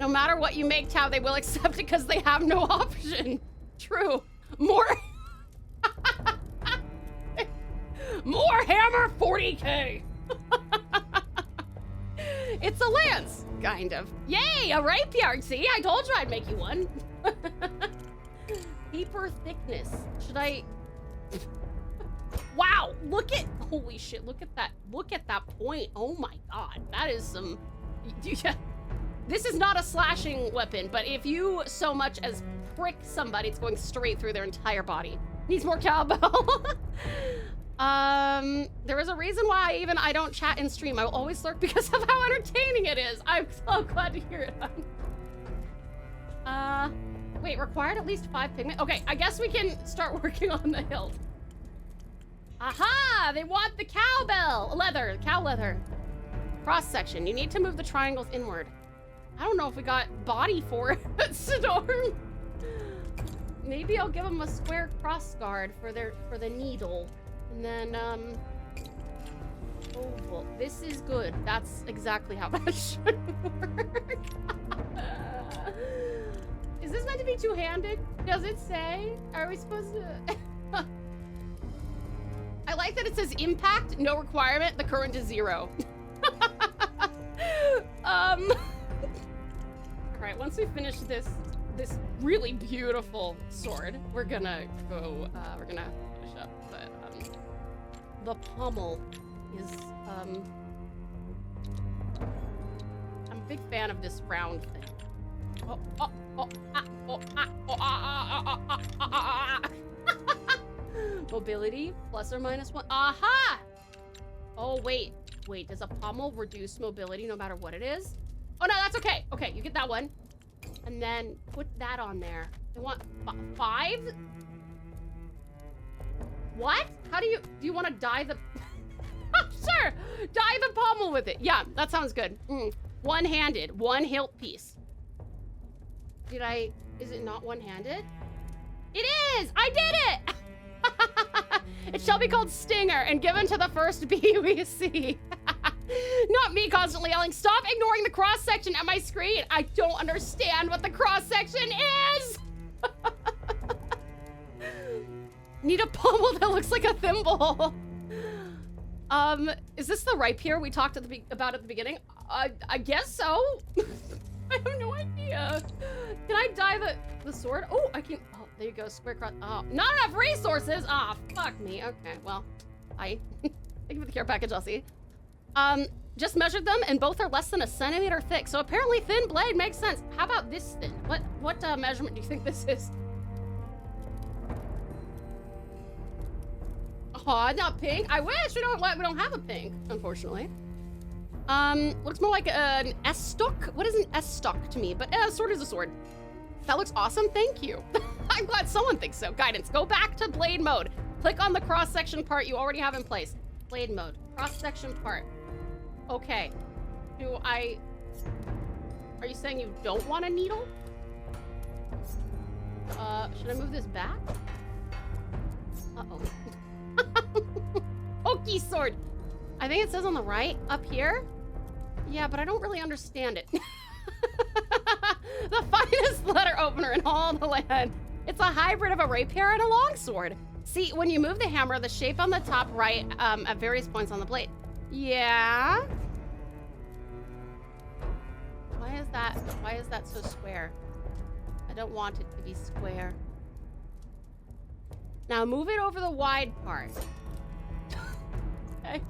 No matter what you make, Tau, they will accept it because they have no option. True. More. More hammer, 40K. It's a lance, kind of. Yay, a rapier. See, I told you I'd make you one. Deeper thickness. Should I? Wow, look at, holy shit, look at that point. Oh my God, that is some, this is not a slashing weapon, but if you so much as prick somebody, it's going straight through their entire body. Needs more cowbell. There is a reason why I don't chat in stream. I will always lurk because of how entertaining it is. I'm so glad to hear it. Wait, required at least 5 pigment? Okay, I guess we can start working on the hilt. Aha! They want the cowbell! Leather, cow leather. Cross section. You need to move the triangles inward. I don't know if we got body for it, Storm. Maybe I'll give them a square cross guard for the needle. And then, oval. This is good. That's exactly how that should work. Is this meant to be two-handed? Does it say? Are we supposed to? I like that it says impact, no requirement, the current is 0. All right, once we finish this this really beautiful sword. We're gonna go, we're gonna finish up, but, the pommel is, I'm a big fan of this round thing. Mobility, plus or minus 1. Aha! Oh, wait. Wait, does a pommel reduce mobility no matter what it is? Oh, no, that's okay. Okay, you get that one. And then put that on there. I want 5? What? How do you want to dye the... Sure, dye the pommel with it. Yeah, that sounds good. One-handed, one hilt piece. Is it not one-handed? It is! I did it! It shall be called Stinger and given to the first bee we see. Not me constantly yelling, stop ignoring the cross-section at my screen. I don't understand what the cross-section is. Need a pommel that looks like a thimble. Is this the rapier we talked about at the beginning? I guess so. I have no idea. Can I dye the sword? Oh, I can. Oh, there you go. Square cross. Oh, not enough resources. Ah, fuck me. Okay, well, thank you for the care package, Elsie. Just measured them, and both are less than 1 centimeter thick. So apparently, thin blade makes sense. How about this thin? What measurement do you think this is? Oh, not pink. I wish we don't have a pink, unfortunately. Looks more like an S-stock. What is an S-stock to me? But a sword is a sword. That looks awesome. Thank you. I'm glad someone thinks so. Guidance. Go back to blade mode. Click on the cross-section part you already have in place. Blade mode. Cross-section part. Okay. Are you saying you don't want a needle? Should I move this back? Uh-oh. Pokey sword. I think it says on the right, up here. Yeah, but I don't really understand it. The finest letter opener in all the land. It's a hybrid of a rapier and a longsword. See, when you move the hammer, the shape on the top right at various points on the blade. Yeah? Why is that so square? I don't want it to be square. Now move it over the wide part. Okay.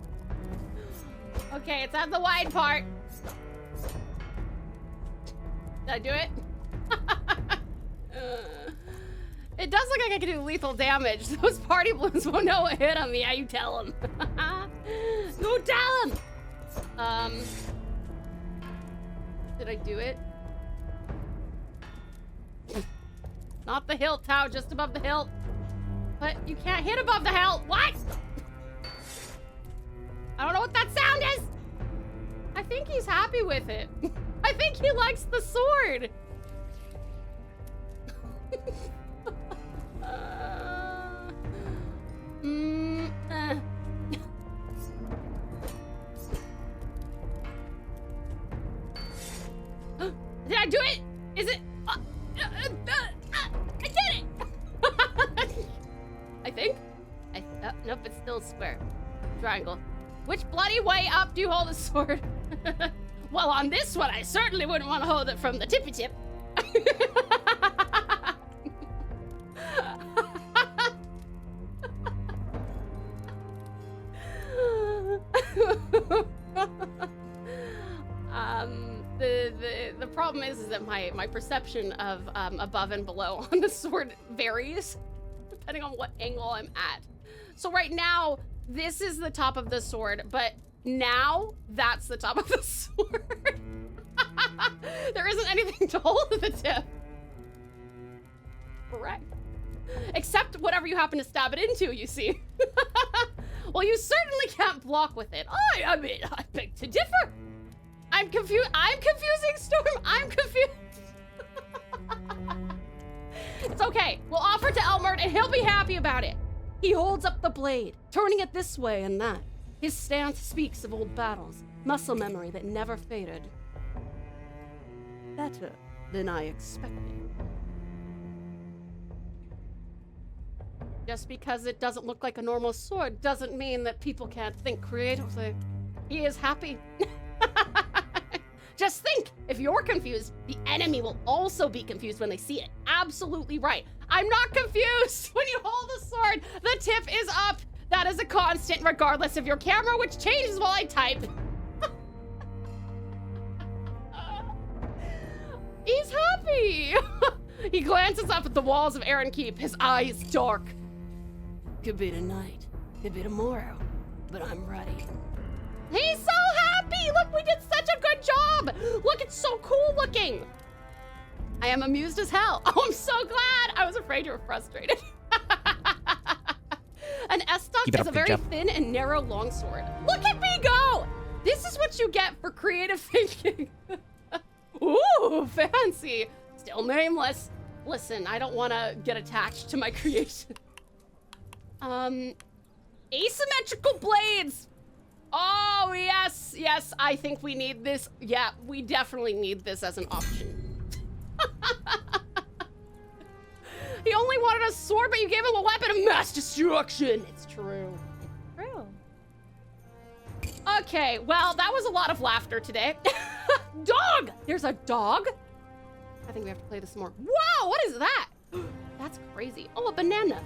Okay, it's at the wide part. Did I do it? It does look like I can do lethal damage. Those party balloons won't know what hit on me. Yeah, you tell them. Go tell them. Did I do it? Not the hilt, Tau, just above the hilt. But you can't hit above the hilt. What? I don't know what that sound is. I think he's happy with it. I think he likes the sword. Did I do it? Is it? I did it! I think. Nope, it's still square. Triangle. Which bloody way up do you hold a sword? Well, on this one, I certainly wouldn't want to hold it from the tippy tip. The problem is that my perception of above and below on the sword varies depending on what angle I'm at. So right now, this is the top of the sword, but now that's the top of the sword. There isn't anything to hold at the tip. Correct. Except whatever you happen to stab it into, you see. Well, you certainly can't block with it. I mean, I beg to differ. I'm confused. I'm confusing, Storm. I'm confused. It's okay. We'll offer to Elmert and he'll be happy about it. He holds up the blade, turning it this way and that. His stance speaks of old battles, muscle memory that never faded. Better than I expected. Just because it doesn't look like a normal sword doesn't mean that people can't think creatively. He is happy. Just think, if you're confused, the enemy will also be confused when they see it. Absolutely right. I'm not confused. When you hold the sword, the tip is up. That is a constant regardless of your camera, which changes while I type. He's happy. He glances up at the walls of Aaron Keep, his eyes dark. Could be tonight, could be tomorrow, but I'm ready. He's so happy! Look, we did such a good job! Look, it's so cool looking! I am amused as hell. Oh, I'm so glad! I was afraid you were frustrated. An S-Stock is a very thin and narrow longsword. Look at me go! This is what you get for creative thinking. Ooh, fancy. Still nameless. Listen, I don't want to get attached to my creation. Asymmetrical blades. Oh, yes, yes, I think we need this. Yeah, we definitely need this as an option. He only wanted a sword, but you gave him a weapon of mass destruction. It's true. True. Okay, well, that was a lot of laughter today. Dog! There's a dog? I think we have to play this more. Wow, what is that? That's crazy. Oh, a banana.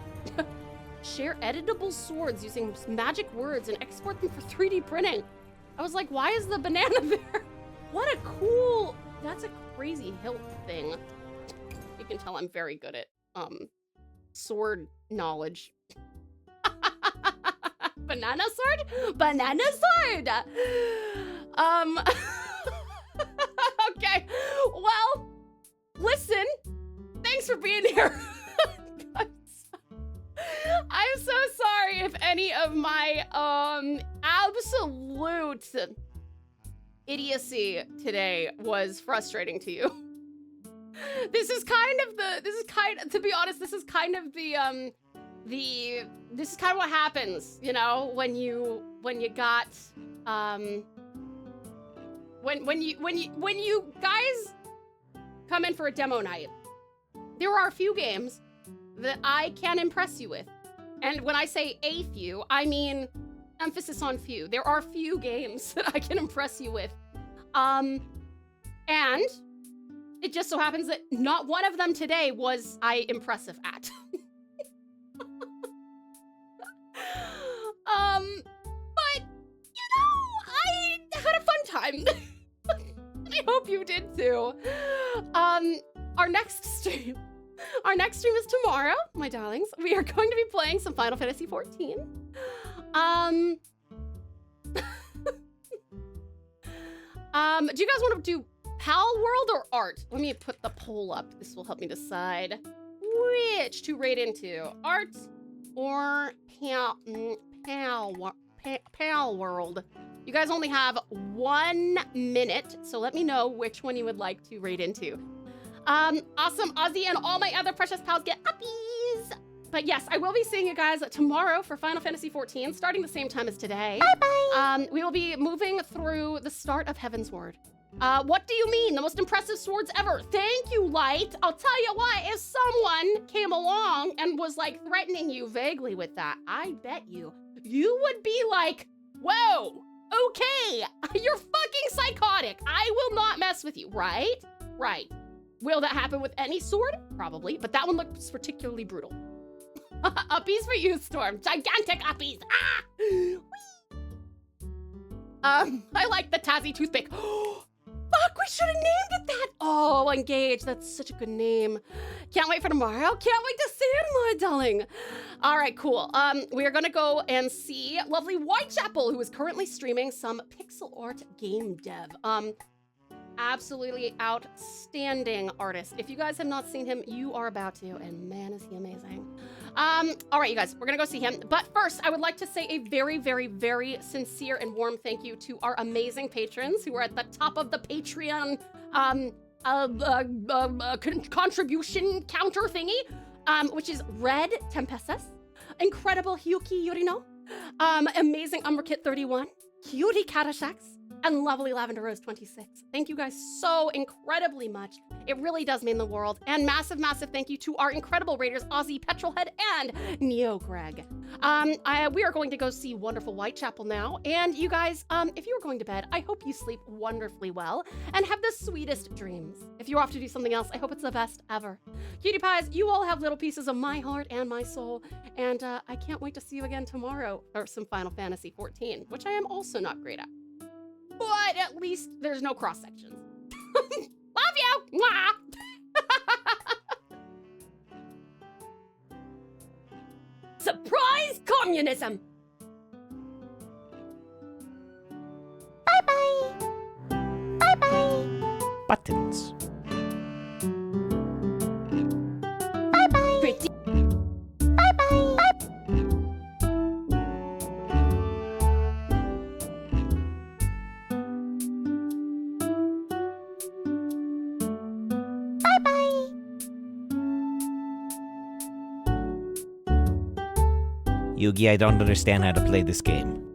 Share editable swords using magic words and export them for 3D printing. I was like, why is the banana there? What a cool, that's a crazy hilt thing. You can tell I'm very good at sword knowledge. Banana sword? Banana sword! Okay, well, listen, thanks for being here. I'm so sorry if any of my absolute idiocy today was frustrating to you. This is kind of to be honest, this is kind of this is kind of what happens, you know, when you got when you guys come in for a demo night. There are a few games that I can impress you with. And when I say a few, I mean emphasis on few. There are few games that I can impress you with. And it just so happens that not one of them today was I impressive at. But, you know, I had a fun time. I hope you did too. Our next stream is tomorrow, my darlings. We are going to be playing some Final Fantasy XIV. Do you guys want to do Pal World or Art? Let me put the poll up. This will help me decide which to raid into. Art or Pal World. You guys only have 1 minute, so let me know which one you would like to raid into. Awesome, Ozzy and all my other precious pals get uppies. But yes, I will be seeing you guys tomorrow for Final Fantasy XIV, starting the same time as today. Bye-bye. We will be moving through the start of Heavensward. What do you mean? The most impressive swords ever. Thank you, Light. I'll tell you what, if someone came along and was like threatening you vaguely with that, I bet you would be like, whoa, okay, you're fucking psychotic. I will not mess with you, right? Right. Will that happen with any sword? Probably, but that one looks particularly brutal. Uppies for you, Storm. Gigantic uppies. Ah! I like the Tassie toothpick. Fuck, we should have named it that. Oh, Engage. That's such a good name. Can't wait for tomorrow. Can't wait to see it, my darling. All right, cool. We are gonna go and see lovely Whitechapel, who is currently streaming some pixel art game dev. Absolutely outstanding artist. If you guys have not seen him, you are about to, and man, is he amazing. All right, you guys, we're gonna go see him. But first, I would like to say a very, very, very sincere and warm thank you to our amazing patrons who are at the top of the Patreon contribution counter thingy, which is Red Tempestus, Incredible Hyuki Yurino, Amazing Umberkit 31, Cutie Katashax, and lovely Lavender Rose 26. Thank you guys so incredibly much. It really does mean the world. And massive, massive thank you to our incredible raiders, Ozzy, Petrolhead, and Neo Greg. We are going to go see wonderful Whitechapel now. And you guys, if you are going to bed, I hope you sleep wonderfully well and have the sweetest dreams. If you're off to do something else, I hope it's the best ever. Cutie pies, you all have little pieces of my heart and my soul. And I can't wait to see you again tomorrow for some Final Fantasy 14, which I am also not great at. But at least there's no cross sections. Love you! Mwah! Surprise communism! Bye-bye! Bye-bye! Buttons. Bye-bye! Pretty. Bye-bye! Bye-bye! Yugi, I don't understand how to play this game.